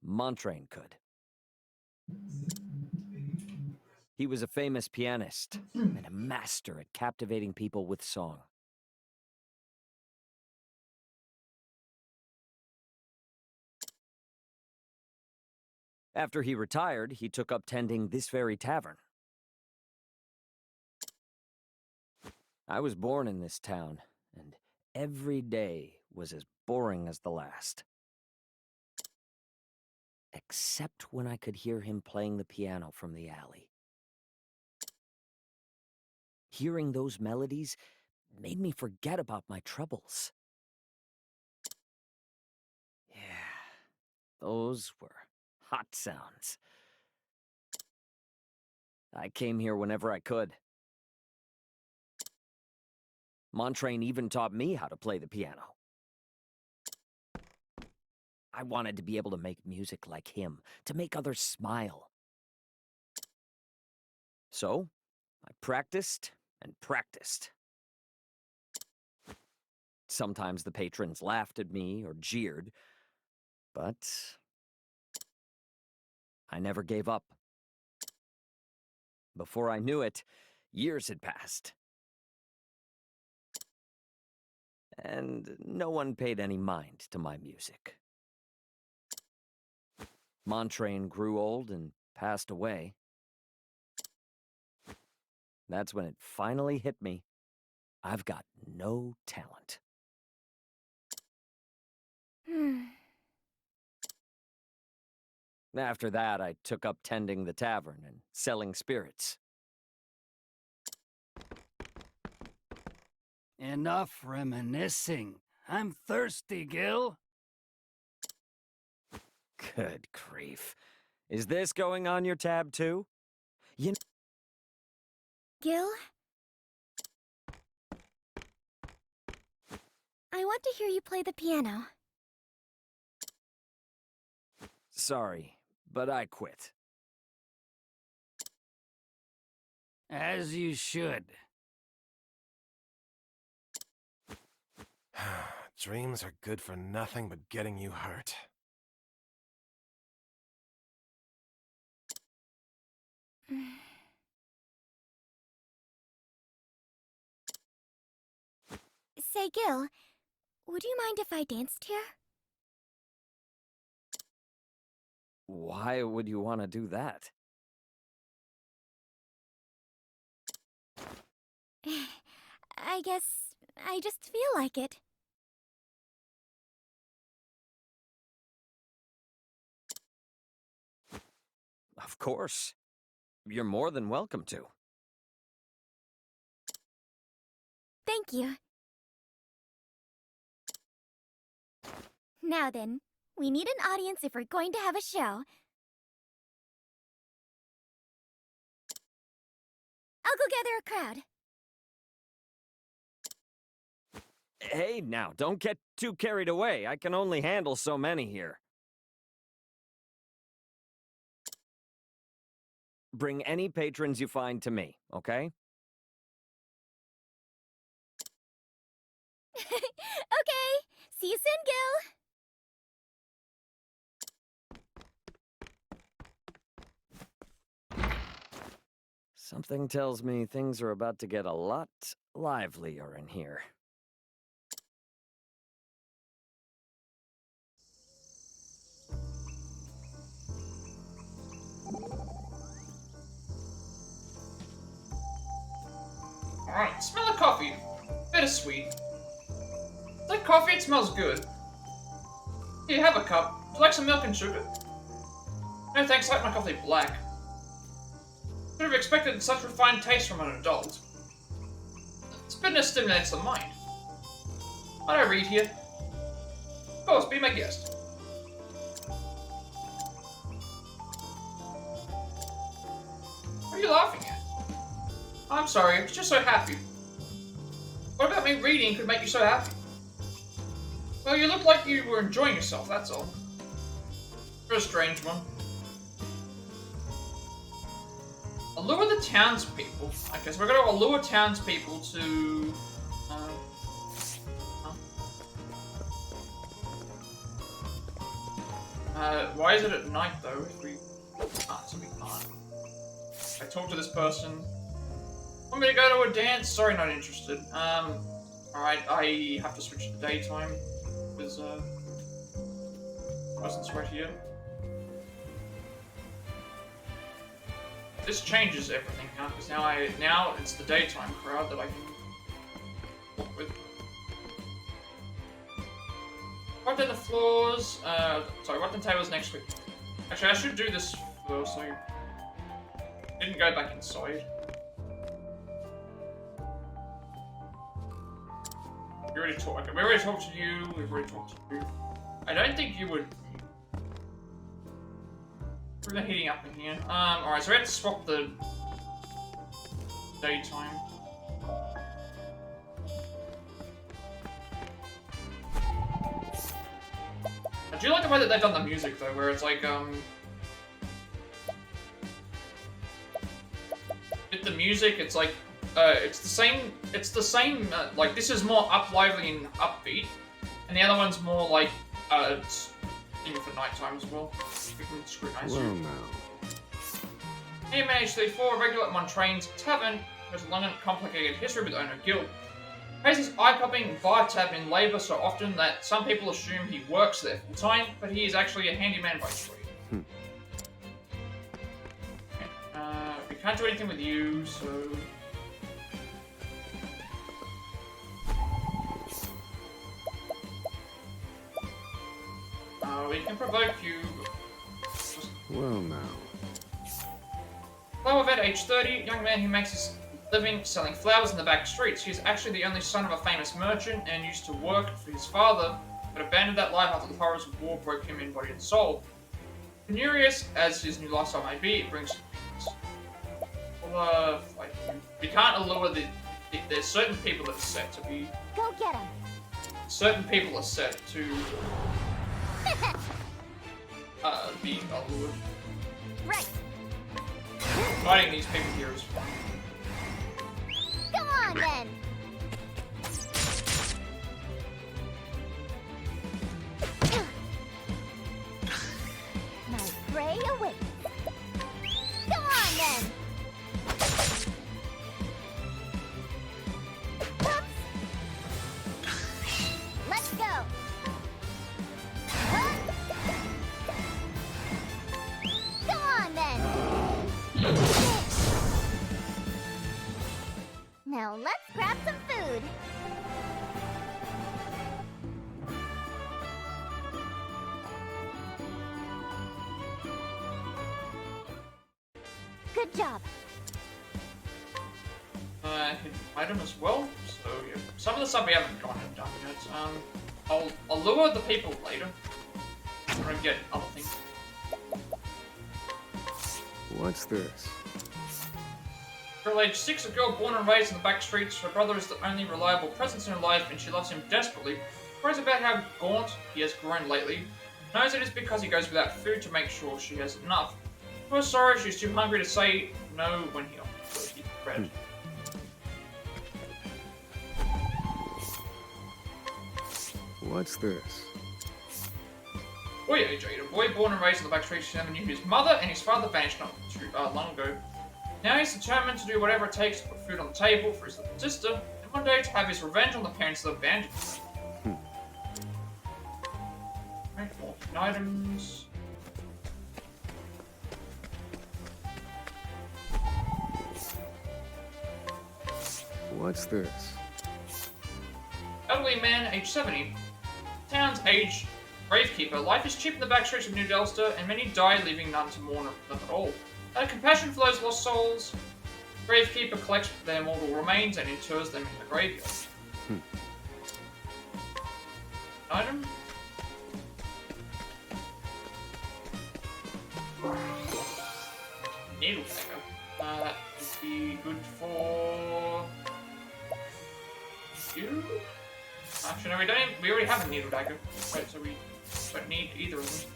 Montrain could. He was a famous pianist and a master at captivating people with song. After he retired, he took up tending this very tavern. I was born in this town, and every day was as boring as the last. Except when I could hear him playing the piano from the alley. Hearing those melodies made me forget about my troubles. Yeah, those were hot sounds. I came here whenever I could. Montrain even taught me how to play the piano. I wanted to be able to make music like him, to make others smile. So, I practiced and practiced. Sometimes the patrons laughed at me or jeered, but I never gave up. Before I knew it, years had passed. And no one paid any mind to my music. Montrain grew old and passed away. That's when it finally hit me. I've got no talent. After that, I took up tending the tavern and selling spirits. Enough reminiscing. I'm thirsty, Gil. Good grief. Is this going on your tab, too? Gil? I want to hear you play the piano. Sorry, but I quit. As you should. Dreams are good for nothing but getting you hurt. Say, Gil, would you mind if I danced here? Why would you want to do that? I guess I just feel like it. Of course. You're more than welcome to. Thank you. Now then, we need an audience if we're going to have a show. I'll go gather a crowd. Hey, now, don't get too carried away. I can only handle so many here. Bring any patrons you find to me, okay? Okay, see you soon, Gil. Something tells me things are about to get a lot livelier in here. Alright, smell of coffee. Bittersweet. It's like coffee, it smells good. Here, have a cup. Would you like some milk and sugar? No thanks, I like my coffee black. Should have expected such refined taste from an adult. Bitterness stimulates the mind. Might I read here? Of course, be my guest. What are you laughing at? I'm sorry, I was just so happy. What about me reading could make you so happy? Well, you look like you were enjoying yourself, that's all. You're a strange one. Allure the townspeople. Okay, so we're gonna allure townspeople to... why is it at night, though, if we can't, so we can't. I talk to this person. Want me to go to a dance? Sorry, not interested. Alright, I have to switch to daytime, because, person's right here. This changes everything now, because now it's the daytime crowd that I can walk with. Wipe down the floors, sorry, wipe the tables next week. Actually, I should do this first, so I didn't go back inside. We already talked, okay, we already talked to you, we've already talked to you. I don't think you would... We're really heating up in here. Alright, so we have to swap the daytime. I do like the way that they've done the music though, where it's like, with the music, it's like, it's the same, like, this is more lively and upbeat, and the other one's more like, it's for nighttime as well. We can scrutinize you. AMH34, regular at Montrain's Tavern, has a long and complicated history with the owner guild. Pays his eye-popping bar tab in labour so often that some people assume he works there full-time, but he is actually a handyman by trade. We can't do anything with you, so... we can provoke you. Well, now. Flower vet, age 30, young man who makes his living selling flowers in the back streets. He is actually the only son of a famous merchant and used to work for his father, but abandoned that life after the horrors of war broke him in body and soul. Penurious as his new lifestyle may be, it brings... Well, like, we can't allure the... There's certain people that are set to be... Go get him! Certain people are set to... be allured. Right. Fighting these people here is fun. Come on, then! My prey awaits. Come on, then! Oops. Let's go! Huh? Come on, then! Now let's grab some food. Good job. Hidden item as well. So yeah, some of the stuff we haven't gone and done yet. I'll lure the people later. I'm gonna get other things. What's this? Girl age 6, a girl born and raised in the back streets. Her brother is the only reliable presence in her life, and she loves him desperately. Worries about how gaunt he has grown lately. Knows it is because he goes without food to make sure she has enough. Poor sorry, she's too hungry to say no when he offers to eat bread. What's this? Boy age 8, a boy born and raised in the back streets. He never knew his mother, and his father vanished not too long ago. Now he's determined to do whatever it takes to put food on the table for his little sister, and one day to have his revenge on the parents that abandoned him. Right, more items. What's this? Elderly man, age 70. Town's age gravekeeper. Life is cheap in the back streets of New Delster, and many die leaving none to mourn them at all. Compassion for those lost souls. Gravekeeper collects their mortal remains and inters them in the graveyard. Item? Needle dagger. That is be good for you. Actually, no, we don't. We already have a needle dagger. Wait, so we don't need either of them.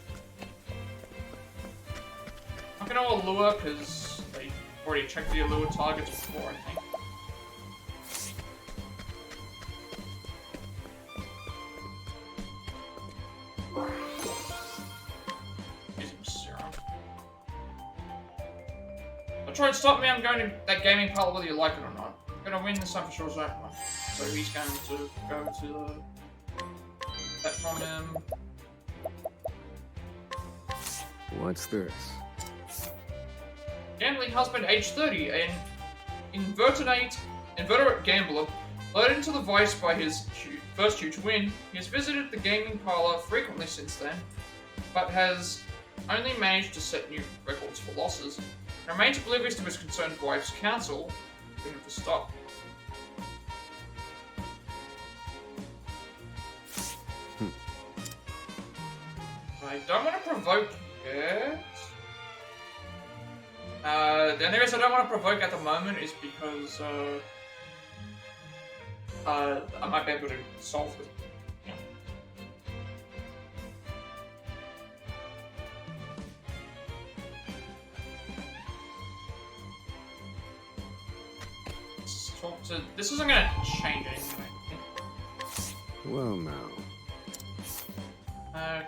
I'm gonna allure because they already checked the allure targets before, I think. Using serum. Don't try and stop me. I'm going to that gaming parlor whether you like it or not. I'm gonna win this time for sure, so he's going to go to the that from him. What's this? Gambling husband, age 30, an inveterate gambler, led into the vice by his first huge win. He has visited the gaming parlor frequently since then, but has only managed to set new records for losses, and remains oblivious to his concerned wife's counsel, telling him to stop. I don't want to provoke yet. The only reason I don't want to provoke at the moment is because I might be able to solve it. Yeah. Let's talk to. This isn't going to change anything. Well, now.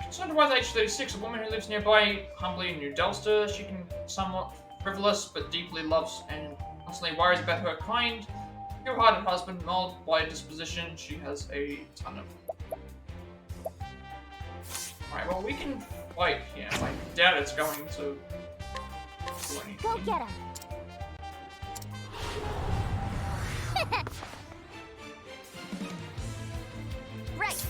Concerned with age 36, a woman who lives nearby, humbly in New Delster. She can somewhat frivolous, but deeply loves and constantly worries about her kind, pure-hearted husband, mold by disposition. She has a ton of. Alright, well, we can fight here. I doubt it's going to do anything. Go get him. Right.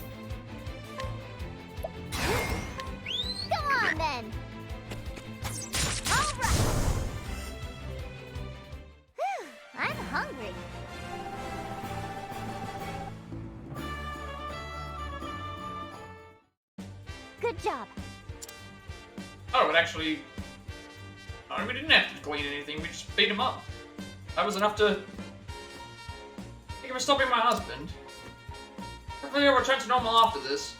Come on, then. All right. Whew, I'm hungry. Good job. Oh, it actually. Oh, we didn't have to glean anything, we just beat him up. That was enough to. Thank you for stopping my husband. Hopefully he'll return to normal after this.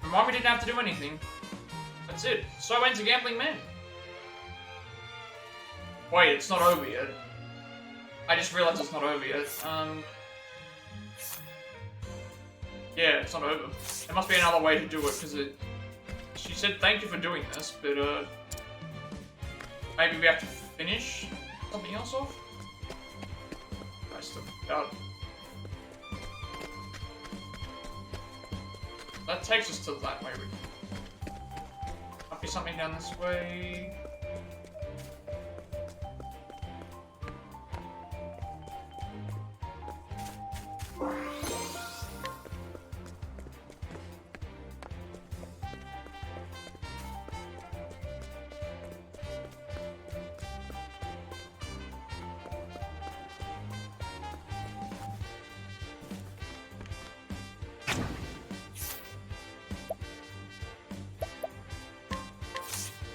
And Mommy didn't have to do anything. That's it. So ends a gambling man. Wait, it's not over yet. I just realized it's not over yet. Yeah, it's not over. There must be another way to do it, because it... She said thank you for doing this, but maybe we have to finish something else off? I still got... That takes us to that way. Might be something down this way.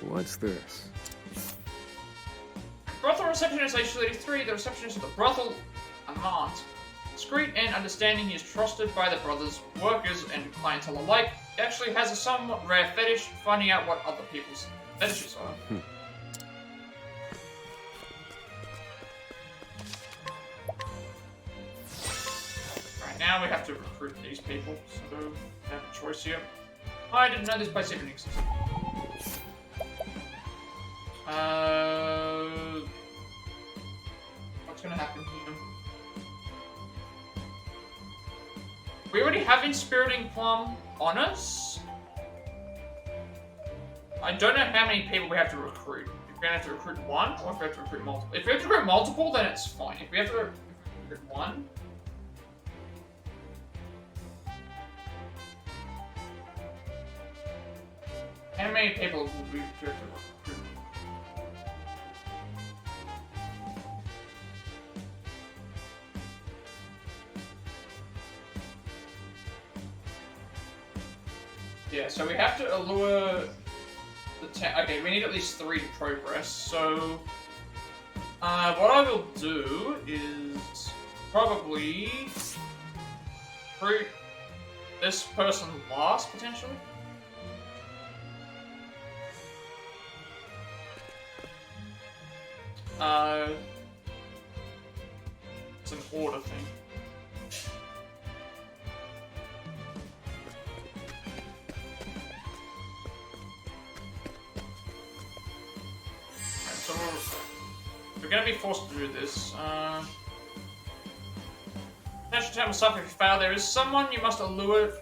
What's this? Brothel receptionist age 33, the receptionist of the brothel, Amant. Discreet and understanding, he is trusted by the brothers, workers, and clientele alike. He actually has a somewhat rare fetish, finding out what other people's fetishes are. Right, now we have to recruit these people, so we have a choice here. I didn't know this place even existed. What's gonna happen here? We already have Inspiriting Plum on us. I don't know how many people we have to recruit. If we're gonna have to recruit one, or if we have to recruit multiple. If we have to recruit multiple, then it's fine. If we have to recruit one... How many people will we have to recruit? Yeah, so we have to allure the okay, we need at least 3 to progress, so... What I will do is probably recruit this person last, potentially. It's an order thing. Alright, so we're gonna be forced to do this. Potential town will suffer if you fail. There is someone you must allure.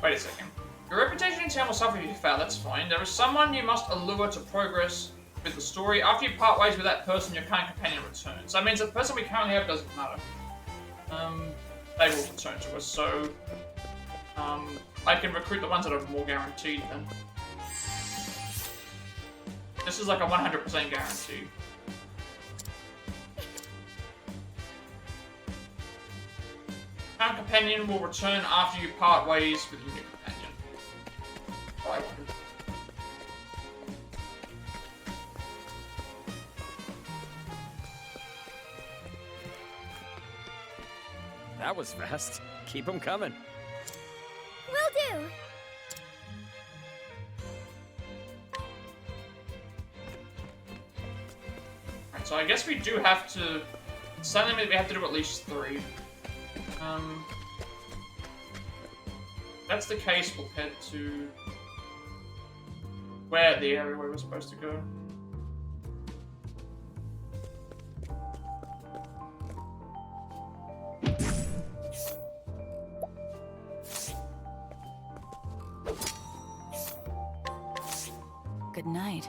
Wait a second. Your reputation in town will suffer if you fail, that's fine. There is someone you must allure to progress with the story. After you part ways with that person, your current companion returns. So that means the person we currently have doesn't matter. They will return to us, so I can recruit the ones that are more guaranteed then. This is like a 100% guarantee. Current companion will return after you part ways with your new companion. Oh, I wondered. That was fast. Keep them coming. Will do. Alright, so I guess we do have to... Suddenly we have to do at least 3. If that's the case, we'll head to... Where the area where we're supposed to go. Good night.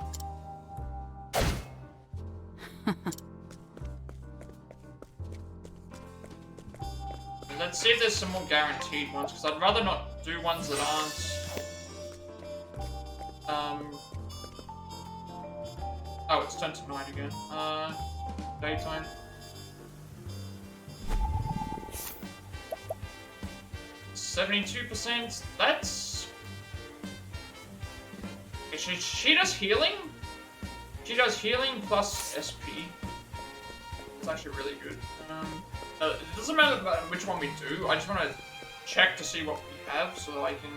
Let's see if there's some more guaranteed ones, because I'd rather not do ones that aren't... Oh, it's turned to night again. Daytime. %. That's... She does healing? She does healing plus SP. It's actually really good. It doesn't matter which one we do, I just want to check to see what we have so that I can...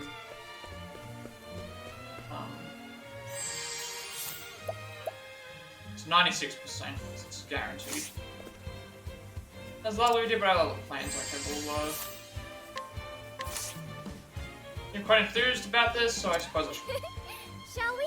It's 96%, it's guaranteed. As long as we did about other plans, okay, we'll, you're quite enthused about this, so I suppose I should... Shall we?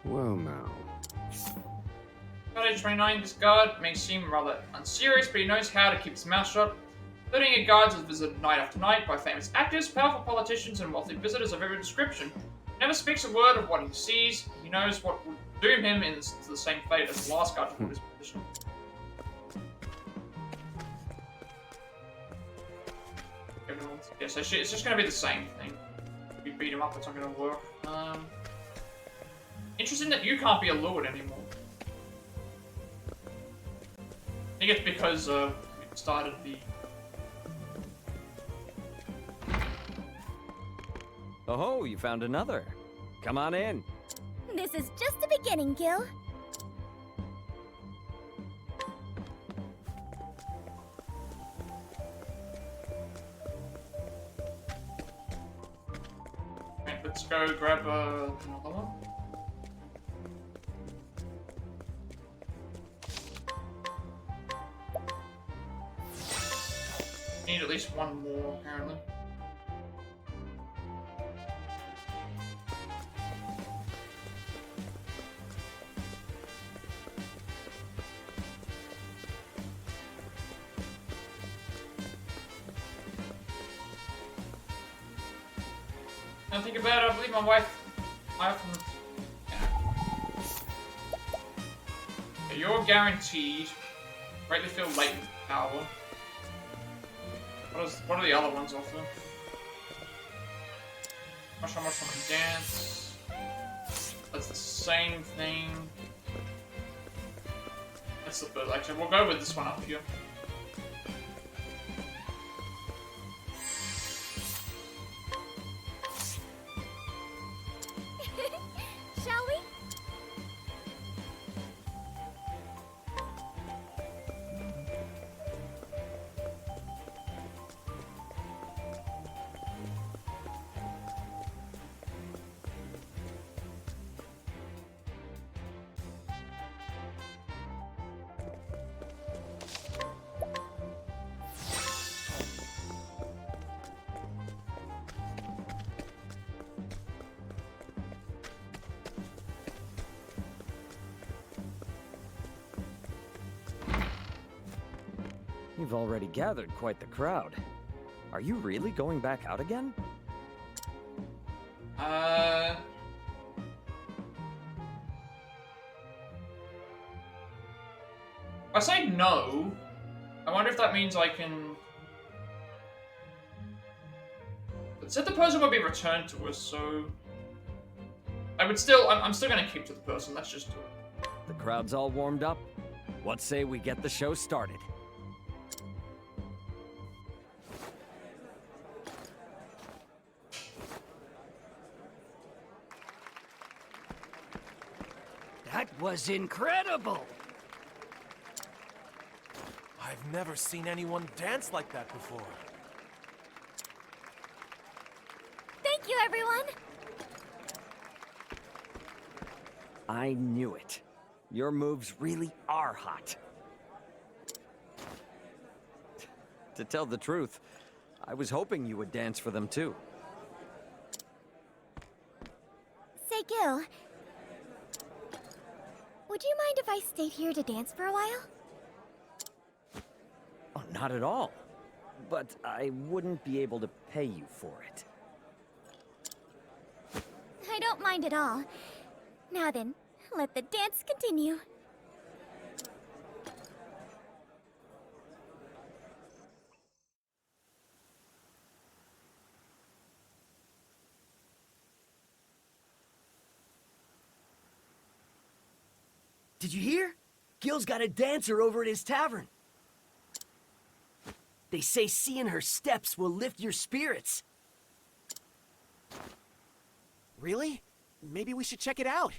Well, now. At age 29, this guard may seem rather unserious, but he knows how to keep his mouth shut. Including a guards is visited night after night by famous actors, powerful politicians, and wealthy visitors of every description. He never speaks a word of what he sees. He knows what would doom him into the same fate as the last guard to hold his position. Yeah, so it's just going to be the same thing. If we beat him up, it's not going to work. Interesting that you can't be allured anymore. I think it's because we started the... Oh, you found another. Come on in. This is just the beginning, Gil. Right, let's go grab another one. Need at least one more, apparently. Now think about it, I believe my wife often... Okay, you're guaranteed. Greatly feel latent power. What are the other ones offer? How much on my dance? That's the same thing. That's the bird. Actually, we'll go with this one up here. Shall we? You've already gathered quite the crowd. Are you really going back out again? I say no. I wonder if that means I can... It said the person will be returned to us, so... I would still... I'm still gonna keep to the person, let's just do it. The crowd's all warmed up. What say we get the show started? That was incredible! I've never seen anyone dance like that before. Thank you, everyone! I knew it. Your moves really are hot. To tell the truth, I was hoping you would dance for them too. Say, Gil, would you mind if I stayed here to dance for a while? Oh, not at all. But I wouldn't be able to pay you for it. I don't mind at all. Now then, let the dance continue. Did you hear? Gil's got a dancer over at his tavern. They say seeing her steps will lift your spirits. Really? Maybe we should check it out.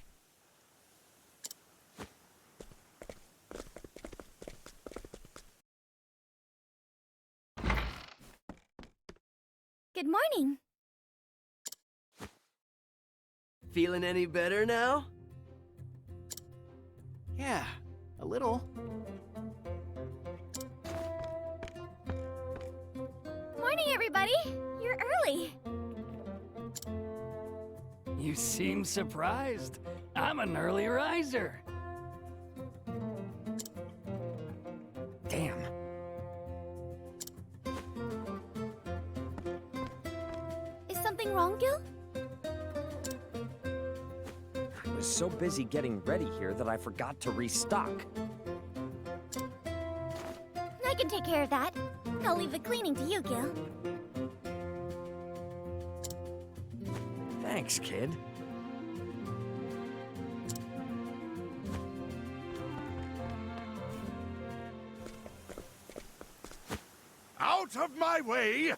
Good morning. Feeling any better now? Yeah, a little. Morning, everybody. You're early. You seem surprised. I'm an early riser. Damn. Is something wrong, Gil? I was so busy getting ready here that I forgot to restock. I can take care of that. I'll leave the cleaning to you, Gil. Thanks, kid. Out of my way!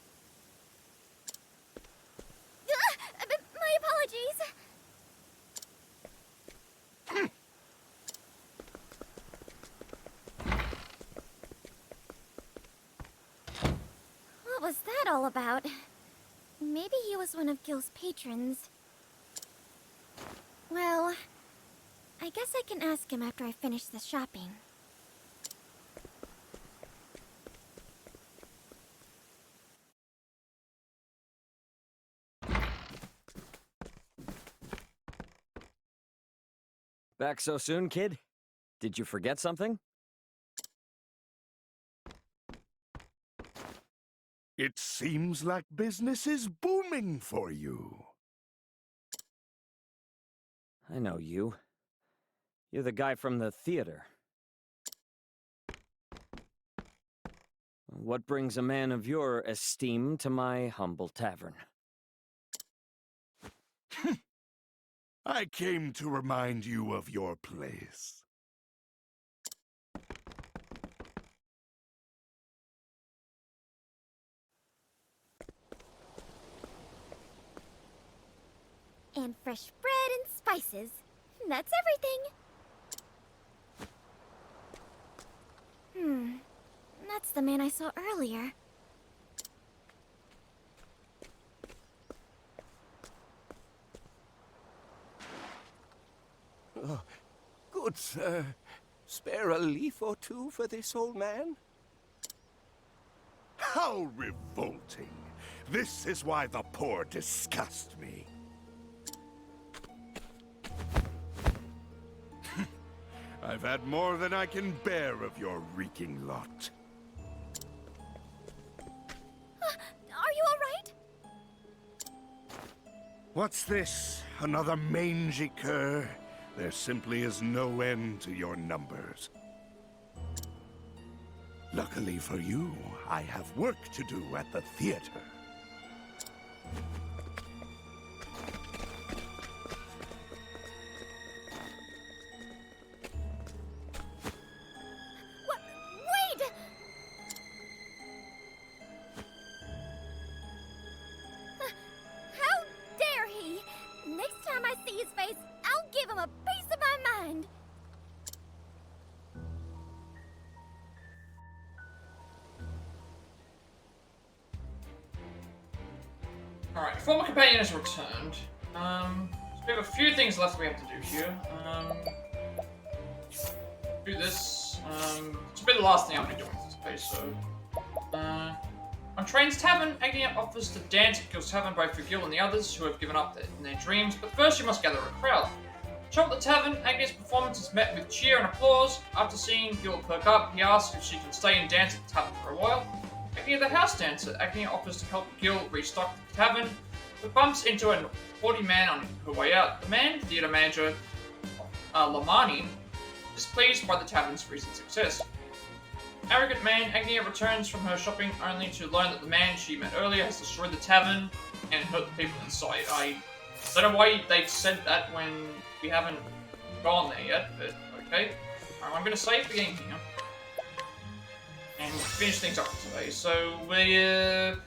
My apologies. What was that all about? Maybe he was one of Gil's patrons. Well, I guess I can ask him after I finish the shopping. Back so soon, kid? Did you forget something? It seems like business is booming for you. I know you. You're the guy from the theater, What brings a man of your esteem to my humble tavern? I came to remind you of your place. And fresh bread and spices. That's everything. That's the man I saw earlier. Oh, good sir. Spare a leaf or two for this old man? How revolting! This is why the poor disgust me. I've had more than I can bear of your reeking lot. Are you alright? What's this? Another mangy cur? There simply is no end to your numbers. Luckily for you, I have work to do at the theater. Wait! How dare he? Next time I see his face, I'll give him a piece of my mind. Alright, former companion has returned. So we have a few things left we have to do here. Do this. It's a bit the last thing I'll be doing today, so. On Train's Tavern, Agnia offers to dance at Gil's Tavern both for Gil and the others who have given up in their dreams, but first you must gather a crowd. Show at the tavern, Agnia's performance is met with cheer and applause. After seeing Gil perk up, he asks if she can stay and dance at the tavern for a while. Agnia the house dancer, Agnia offers to help Gil restock the tavern, but bumps into a 40 man on her way out. The man, theatre manager Lamani, is pleased by the tavern's recent success. Arrogant man, Agnia returns from her shopping only to learn that the man she met earlier has destroyed the tavern and hurt the people inside. I don't know why they said that when we haven't gone there yet, but okay. I'm going to save the game here and finish things up for today. So we're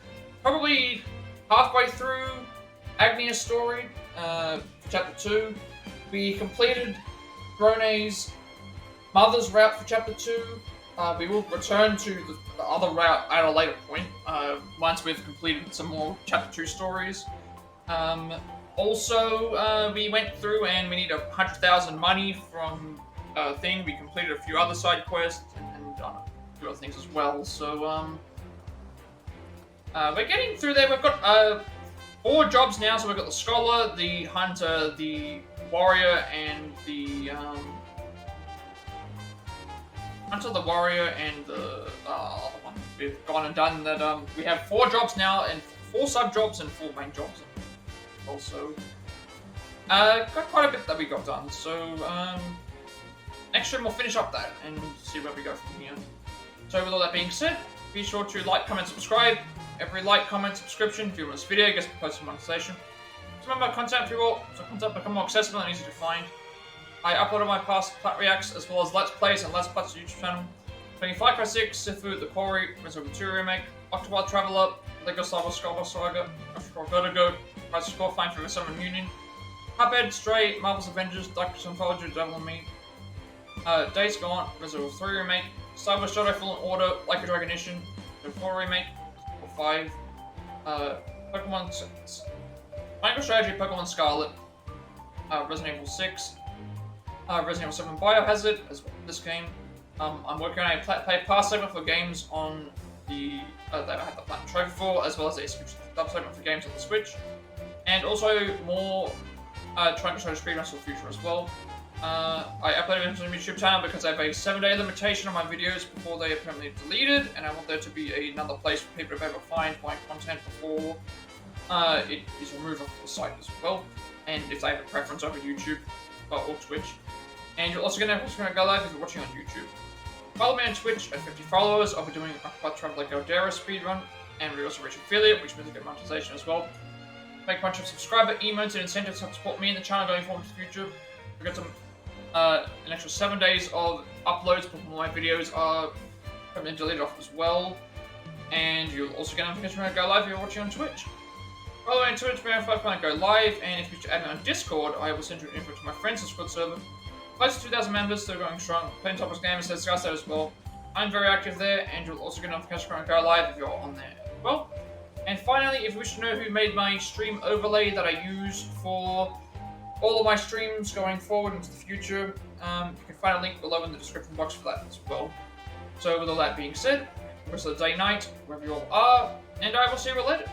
probably halfway through Agnia's story, chapter 2. We completed Rone's mother's route for chapter 2. We will return to the other route at a later point, once we've completed some more chapter 2 stories. Also, we went through and we need 100,000 money from a thing. We completed a few other side quests and done a few other things as well. So, we're getting through there. We've got 4 jobs now. So we've got the Scholar, the Hunter, the Warrior, and the Hunter, the Warrior, and the other one. We've gone and done that. We have 4 jobs now, and 4 sub-jobs and 4 main jobs. Also, got quite a bit that we got done. So, next stream we'll finish up that and see where we go from here. So, with all that being said, be sure to like, comment, subscribe. Every like, comment, subscription, view on this video gets posted monetization. So remember, content for all, so content become more accessible and easy to find. I uploaded my past Plat Reacts as well as Let's Plays and Let's Plats YouTube channel. 25x6, Sifu, The Quarry, Resident Evil 2 Remake, Octopath Traveler, Lego Star Wars Scholar Saga, Vertigo, Rise of Score, Fine for Summon Union, Cuphead, Stray, Marvel's Avengers, Darkest Anthology, Devil and Me, Days Gone, Resident Evil 3 Remake, Star Wars Jedi Fallen Order, Like a Dragon Edition, The 4 Remake, or 5, Pokemon MicroStrategy, Pokemon Scarlet, Resident Evil 6, Resident Evil 7 Biohazard, as well as this game. I'm working on a Play Pass segment for games on the that I have the Platinum Trophy for, as well as a Switch dub segment for games on the Switch, and also more trying to show speedruns for the future as well. I uploaded them to the YouTube channel because I have a 7-day limitation on my videos before they are permanently deleted, and I want there to be another place for people to be able to find my content before it is removed off the site as well, and if they have a preference over YouTube or Twitch. And you're also going to go live if you're watching on YouTube. Follow me on Twitch at 50 followers. I'll be doing Octopath Traveler Galdera speedrun, and we also reach affiliate, which means I get monetization as well. Make a bunch of subscriber emotes and incentives to help support me and the channel going forward in the future. We got some an extra 7 days of uploads before my videos are permanently deleted off as well. And you'll also get notifications when I go live if you're watching on Twitch. Follow me on Twitch when I go live, and if you add me on Discord, I will send you an invite to my friends' Discord server. Close to 2,000 members, still going strong. Playing Topics Gamers, let's discuss that as well. I'm very active there, and you'll also get notifications when I go live if you're on there as well. And finally, if you wish to know who made my stream overlay that I use for all of my streams going forward into the future, you can find a link below in the description box for that as well. So with all that being said, rest of the day, night, wherever you all are, and I will see you all later.